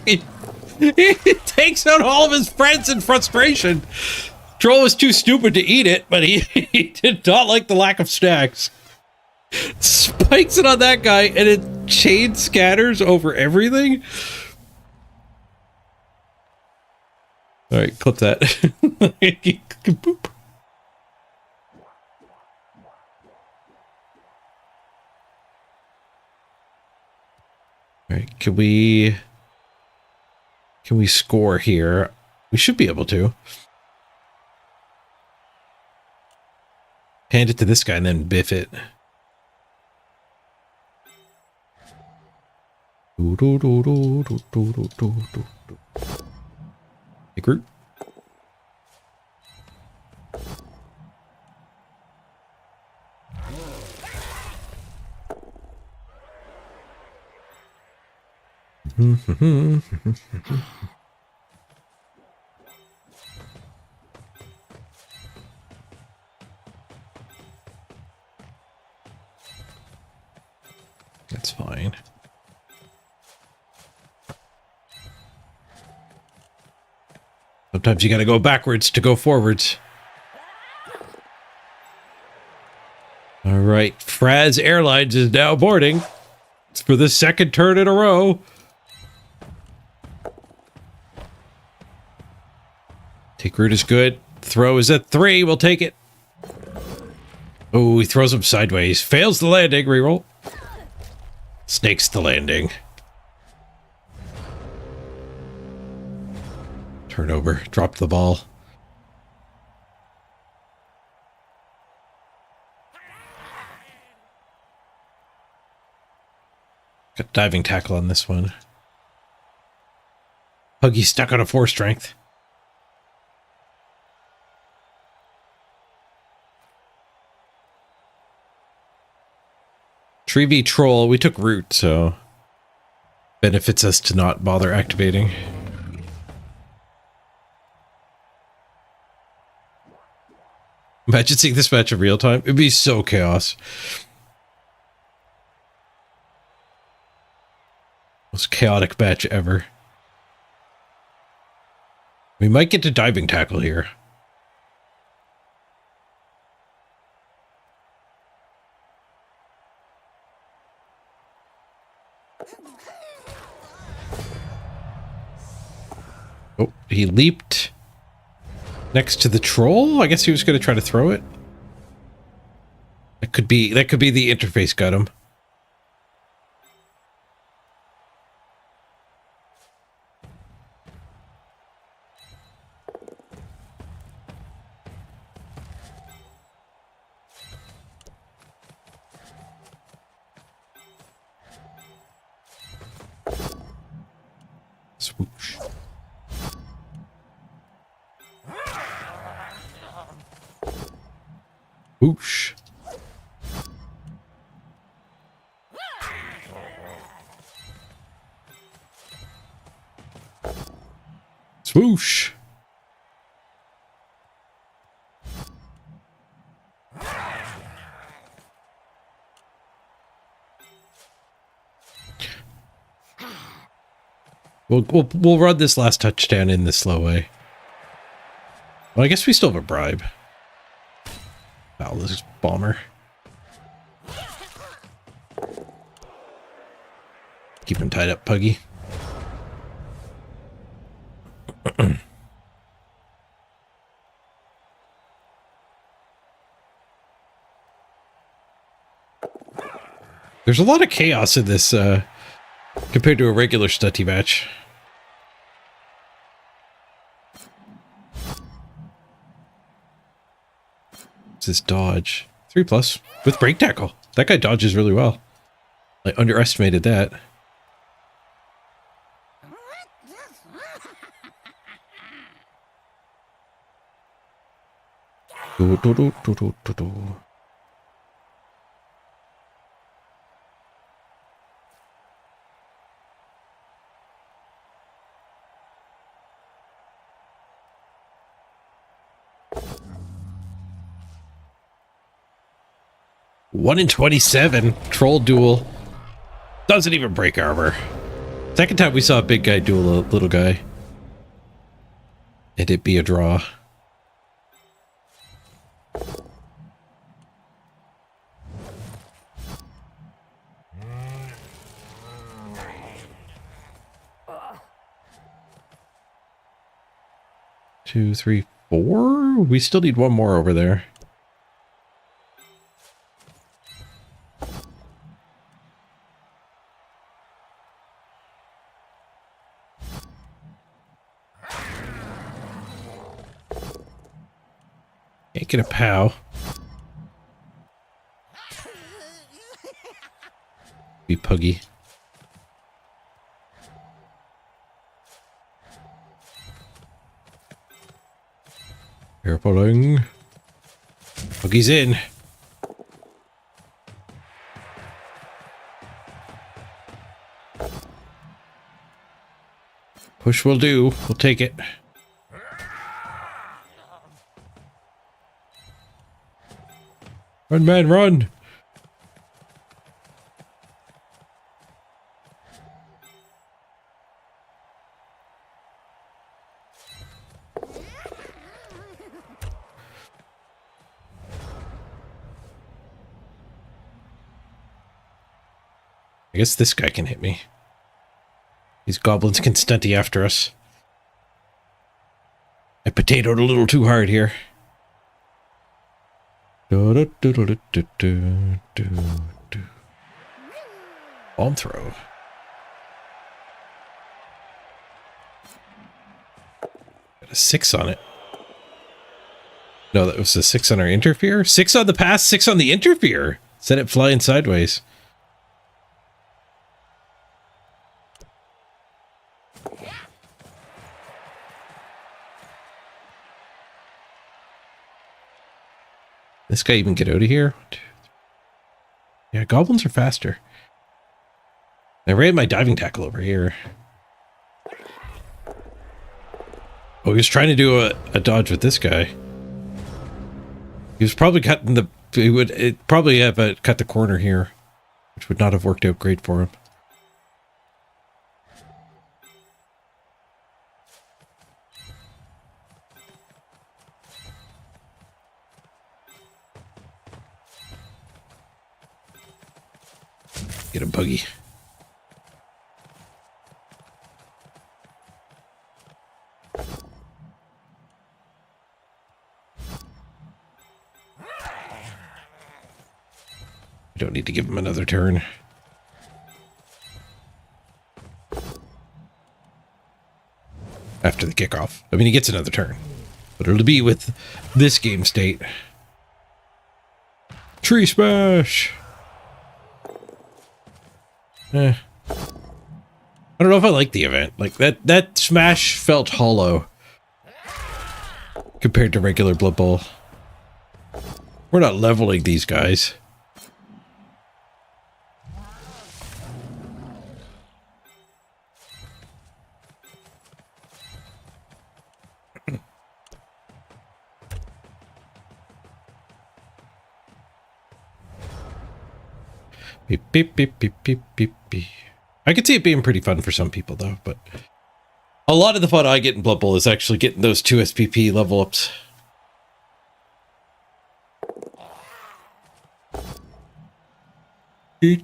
He takes out all of his friends in frustration. Troll was too stupid to eat it, but he did not like the lack of snacks. Spikes it on that guy, and it chain scatters over everything. All right, clip that. Boop. All right, can we score here? We should be able to. Hand it to this guy and then biff it. Hey, group. That's fine. Sometimes you gotta go backwards to go forwards. All right, Fraz Airlines is now boarding. It's for the second turn in a row. Take root is good. Throw is at 3. We'll take it. Oh, he throws him sideways. Fails the landing. Reroll. Snakes the landing. Turnover. Dropped the ball. Got diving tackle on this one. Huggy stuck on a 4 strength. Tree v Troll, we took root, so benefits us to not bother activating. Imagine seeing this match in real time. It'd be so chaos. Most chaotic match ever. We might get to diving tackle here. Oh, he leaped next to the troll. I guess he was going to try to throw it. That could be the interface got him. Swoosh. Whoosh. Swoosh. We'll run this last touchdown in the slow way. Well, I guess we still have a bribe. Wow, this is bomber. Keep him tied up, Puggy. There's a lot of chaos in this compared to a regular stunty match. What's this dodge? 3+ with break tackle. That guy dodges really well. I underestimated that. Do, do, do, do, do, do, do. One in 27 troll duel. Doesn't even break armor. Second time we saw a big guy duel a little guy. And it be a draw. Two, three, four. We still need one more over there. Can't get a pow. Be Puggy. Airpulling. Puggy's in. Push will do. We'll take it. Run, man, run! I guess this guy can hit me. These goblins can stunty after us. I potatoed a little too hard here. Bomb throw. Got a 6 on it. No, that was a 6 on our interfere. 6 on the pass, 6 on the interfere. Sent it flying sideways. This guy even get out of here? Yeah, goblins are faster. I ran my diving tackle over here. Oh, he was trying to do a dodge with this guy. He was probably cutting the... It probably have cut the corner here, which would not have worked out great for him. Get a buggy. We don't need to give him another turn. After the kickoff. I mean, he gets another turn. But it'll be with this game state. Tree smash! I don't know if I like the event. Like, that smash felt hollow. Compared to regular Blood Bowl. We're not leveling these guys. Beep, beep, beep, beep, beep, beep, beep. I could see it being pretty fun for some people, though, but a lot of the fun I get in Blood Bowl is actually getting those 2 SPP level ups. Yeah,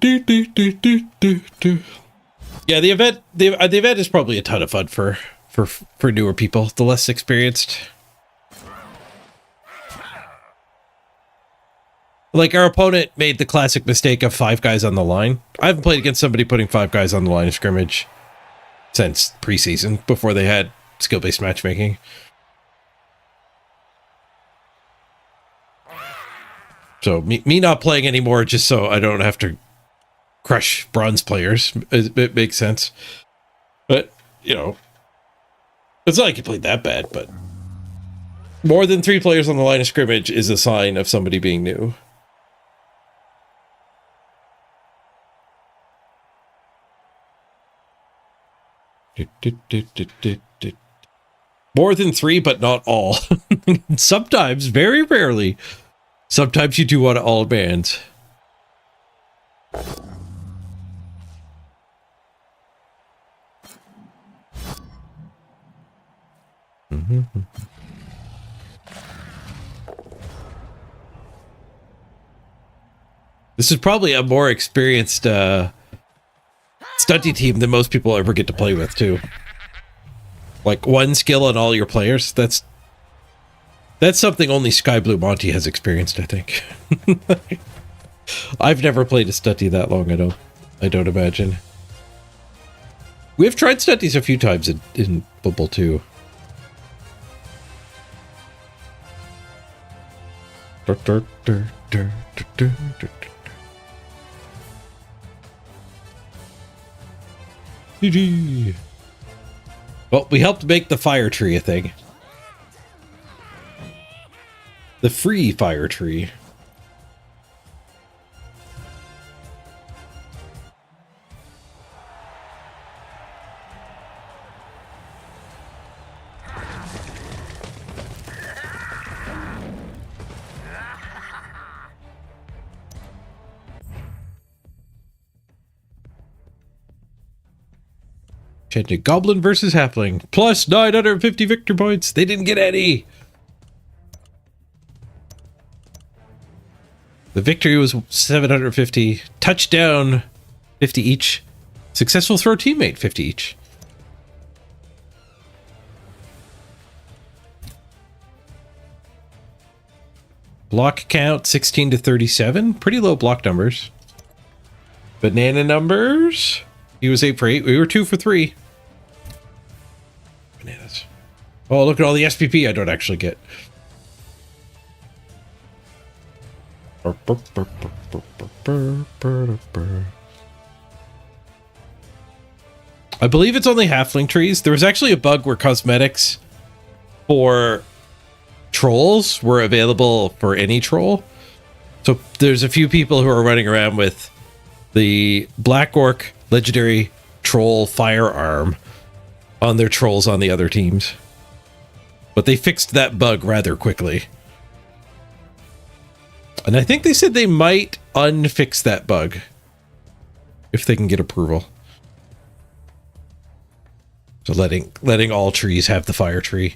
the event is probably a ton of fun for newer people, the less experienced. Like, our opponent made the classic mistake of 5 guys on the line. I haven't played against somebody putting 5 guys on the line of scrimmage since preseason, before they had skill-based matchmaking. So, me not playing anymore just so I don't have to crush bronze players, it makes sense. But, you know, it's not like you played that bad, but more than 3 players on the line of scrimmage is a sign of somebody being new. More than 3, but not all. Sometimes, very rarely, sometimes you do want to all bands. This is probably a more experienced stunty team than most people ever get to play with, too. Like, 1 skill on all your players, that's something only Sky Blue Monty has experienced, I think. I've never played a stunty that long, I don't imagine. We've tried stunties a few times in Blood Bowl 2. GG. Well, we helped make the fire tree a thing. The free fire tree. Chanted Goblin versus Halfling. Plus 950 victor points. They didn't get any. The victory was 750. Touchdown 50 each. Successful throw teammate 50 each. Block count 16 to 37. Pretty low block numbers. Banana numbers. He was 8 for 8. We were 2 for 3. Bananas. Oh, look at all the SPP I don't actually get. I believe it's only halfling trees. There was actually a bug where cosmetics for trolls were available for any troll. So there's a few people who are running around with the Black Orc legendary troll firearm on their trolls on the other teams. But they fixed that bug rather quickly. And I think they said they might unfix that bug if they can get approval. So letting all trees have the fire tree.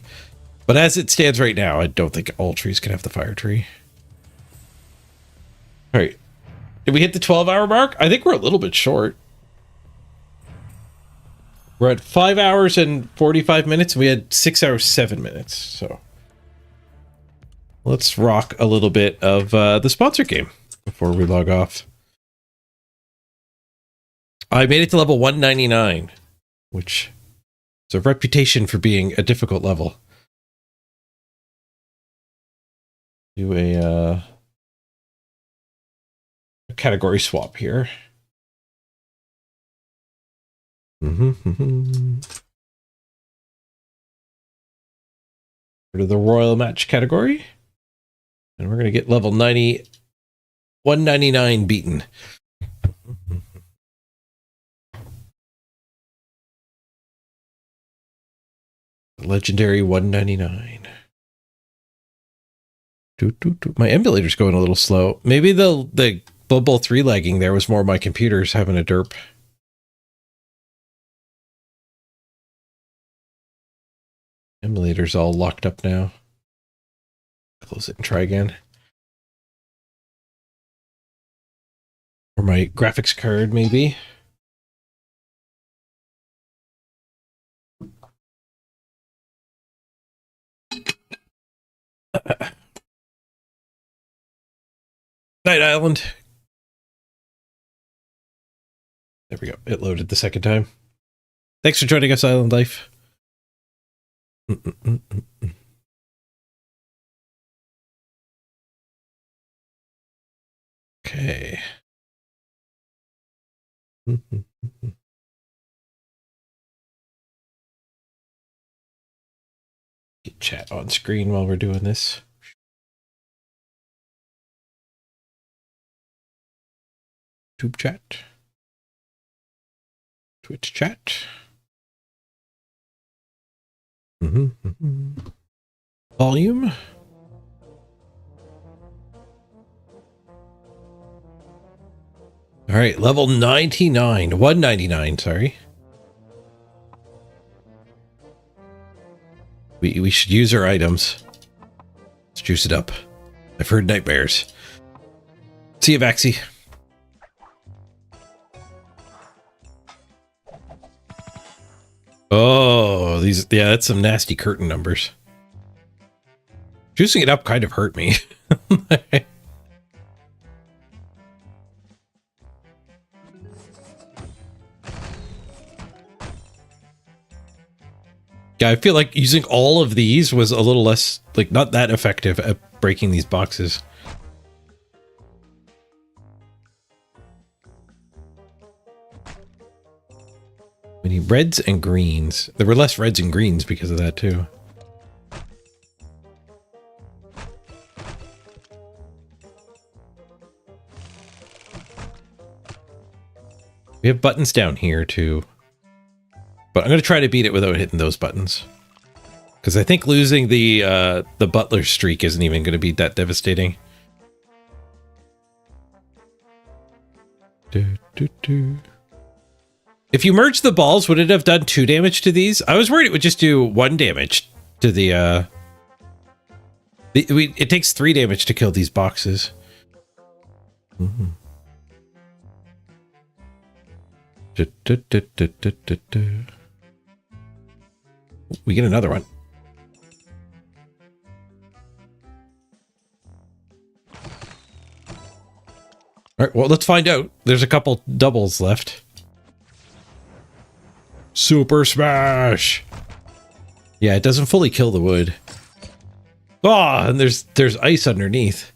But as it stands right now, I don't think all trees can have the fire tree. All right. Did we hit the 12-hour mark? I think we're a little bit short. We're at 5 hours and 45 minutes. And we had 6 hours, 7 minutes. So let's rock a little bit of the sponsor game before we log off. I made it to level 199, which is a reputation for being a difficult level. Do a category swap here. Go to the Royal Match category. And we're going to get level 199 beaten. Legendary 199. My emulator's going a little slow. Maybe the Blood Bowl 3 lagging there was more my computer's having a derp. Emulator's all locked up now. Close it and try again. Or my graphics card, maybe. Night Island. There we go. It loaded the second time. Thanks for joining us, Island Life. Okay. Get chat on screen while we're doing this. YouTube chat. Twitch chat. Volume. All right, level 99. 199, sorry. We should use our items. Let's juice it up. I've heard nightmares. See you, Vaxie. Oh, these, yeah, that's some nasty curtain numbers. Juicing it up kind of hurt me. Yeah, I feel like using all of these was a little less, like, not that effective at breaking these boxes. We need reds and greens. There were less reds and greens because of that, too. We have buttons down here, too. But I'm going to try to beat it without hitting those buttons. Because I think losing the butler streak isn't even going to be that devastating. If you merge the balls, would it have done 2 damage to these? I was worried it would just do 1 damage to the... it takes 3 damage to kill these boxes. We get another one. All right, well, let's find out. There's a couple doubles left. Super Smash! Yeah, it doesn't fully kill the wood. Ah, and there's ice underneath.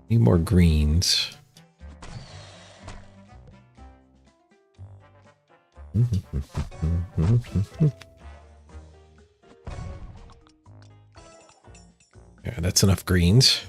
Need more greens. Yeah, that's enough greens.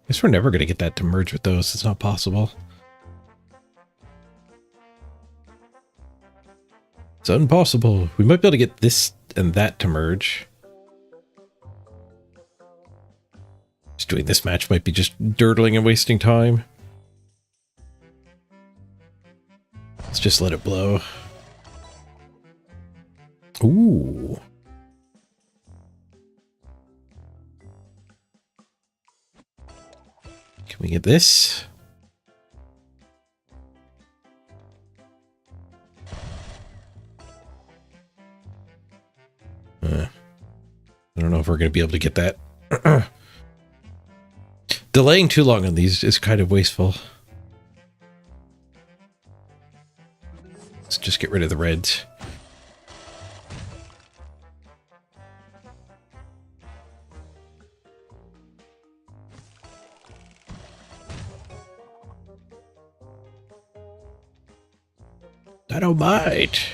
Guess we're never going to get that to merge with those. It's not possible. It's impossible. We might be able to get this and that to merge. Just doing this match might be just dirtling and wasting time. Let's just let it blow. Ooh. Can we get this? I don't know if we're going to be able to get that. Delaying too long on these is kind of wasteful. Let's just get rid of the reds. Dynamite!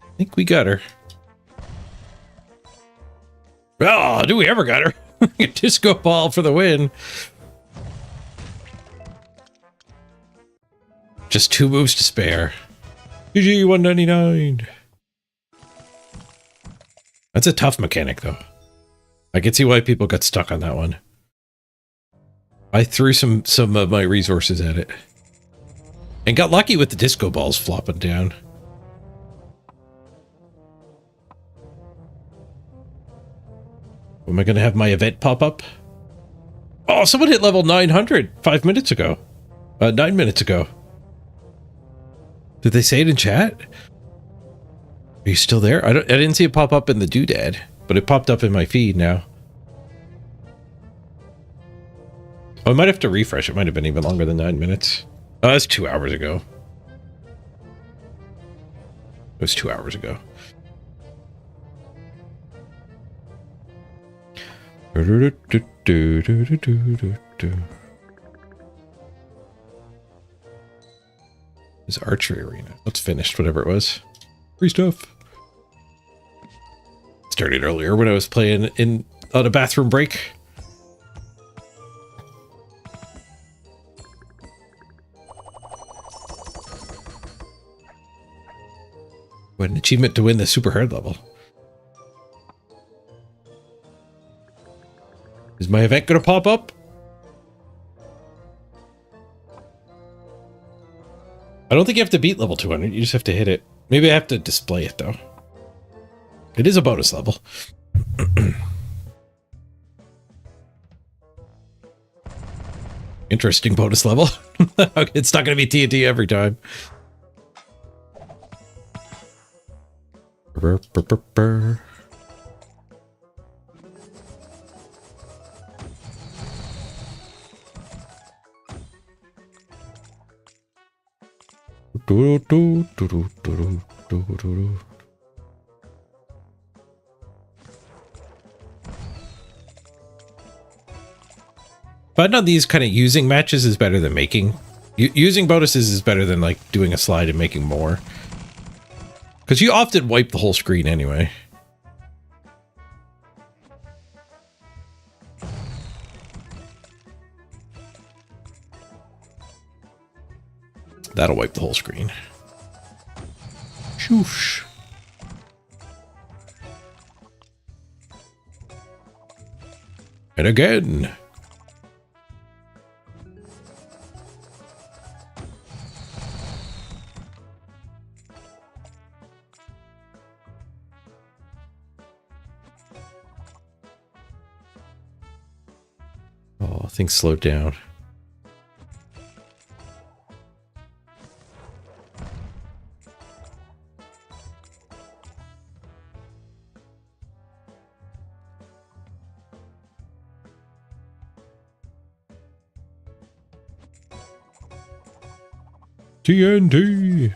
I think we got her. Oh, do we ever got her? Disco ball for the win. Just 2 moves to spare. GG 199. That's a tough mechanic, though. I can see why people got stuck on that one. I threw some of my resources at it. And got lucky with the disco balls flopping down. Am I going to have my event pop up? Oh, someone hit level 900 5 minutes ago. 9 minutes ago. Did they say it in chat? Are you still there? I didn't see it pop up in the doodad, but it popped up in my feed now. Oh, I might have to refresh. It might have been even longer than 9 minutes. Oh, that's 2 hours ago. It was 2 hours ago. This archery arena. Let's finish whatever it was. Free stuff. Started earlier when I was playing on a bathroom break. What an achievement to win the super hard level. Is my event gonna pop up? I don't think you have to beat level 200. You just have to hit it. Maybe I have to display it, though. It is a bonus level. Interesting bonus level. It's not going to be TNT every time. Burr, burr, burr, burr. But on these kind of using matches is better than making. Using bonuses is better than like doing a slide and making more. Because you often wipe the whole screen anyway. That'll wipe the whole screen. Shoosh. And again. Oh, things slowed down. TNT.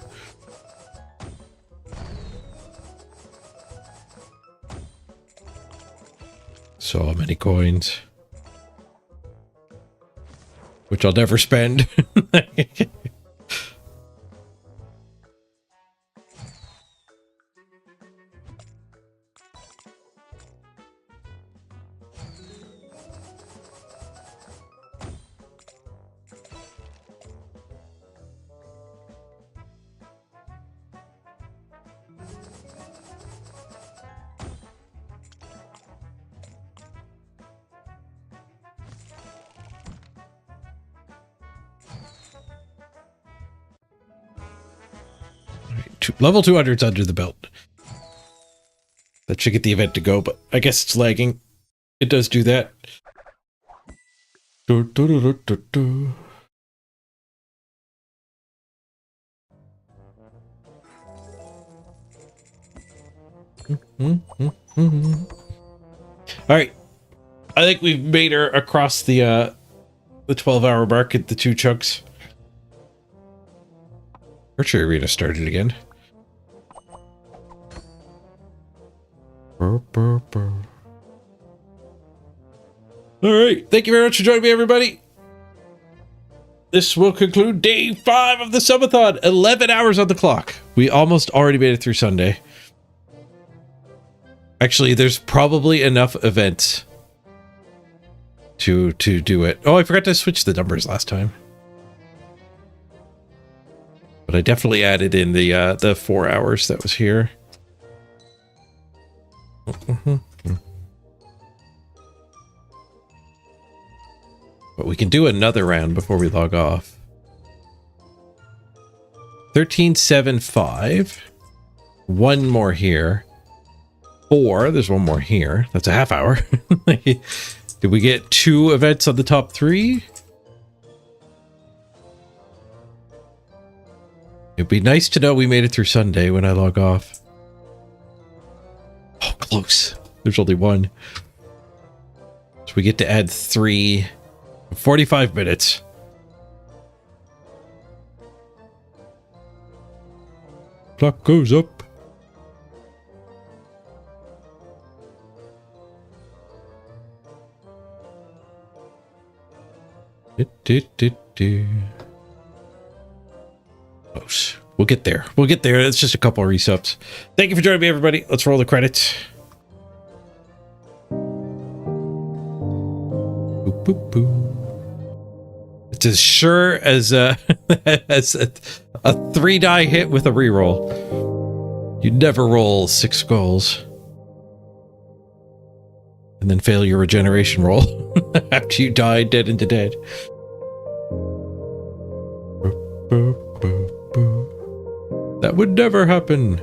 So many coins. Which I'll never spend. Level 200's under the belt. That should get the event to go, but I guess it's lagging. It does do that. Do, do, do, do, do, do. All right. I think we've made her across the 12-hour mark at the 2 chunks. Archery arena started again. All right. Thank you very much for joining me, everybody. This will conclude day 5 of the subathon. 11 hours on the clock. We almost already made it through Sunday. Actually, there's probably enough events to do it. Oh, I forgot to switch the numbers last time. But I definitely added in the 4 hours that was here. But we can do another round before we log off. 13.75. 1 more here. 4. There's 1 more here. That's a half hour. Did we get 2 events on the top 3? It'd be nice to know we made it through Sunday when I log off. Oh, close. There's only 1. So we get to add 3. 45 minutes. Clock goes up. Close. We'll get there. We'll get there. It's just a couple of resubs. Thank you for joining me, everybody. Let's roll the credits. Boop, boop, boop. It's as sure as as a 3-die hit with a reroll. You never roll 6 skulls and then fail your regeneration roll after you die dead into dead. That would never happen.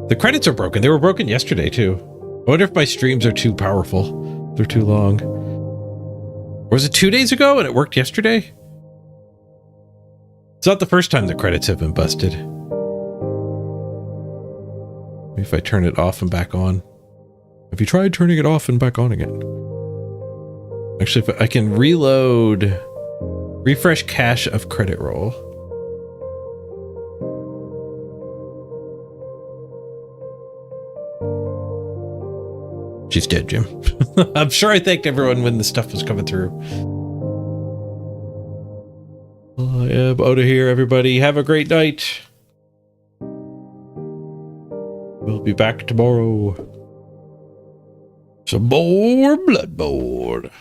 The credits are broken. They were broken yesterday too. I wonder if my streams are too powerful. They're too long. Or was it 2 days ago and it worked yesterday? It's not the first time the credits have been busted. Maybe if I turn it off and back on. Have you tried turning it off and back on again? Actually, if I can reload, refresh cache of credit roll. She's dead, Jim. I'm sure I thanked everyone when the stuff was coming through. I am out of here, everybody. Have a great night. We'll be back tomorrow. Some more Bloodborne.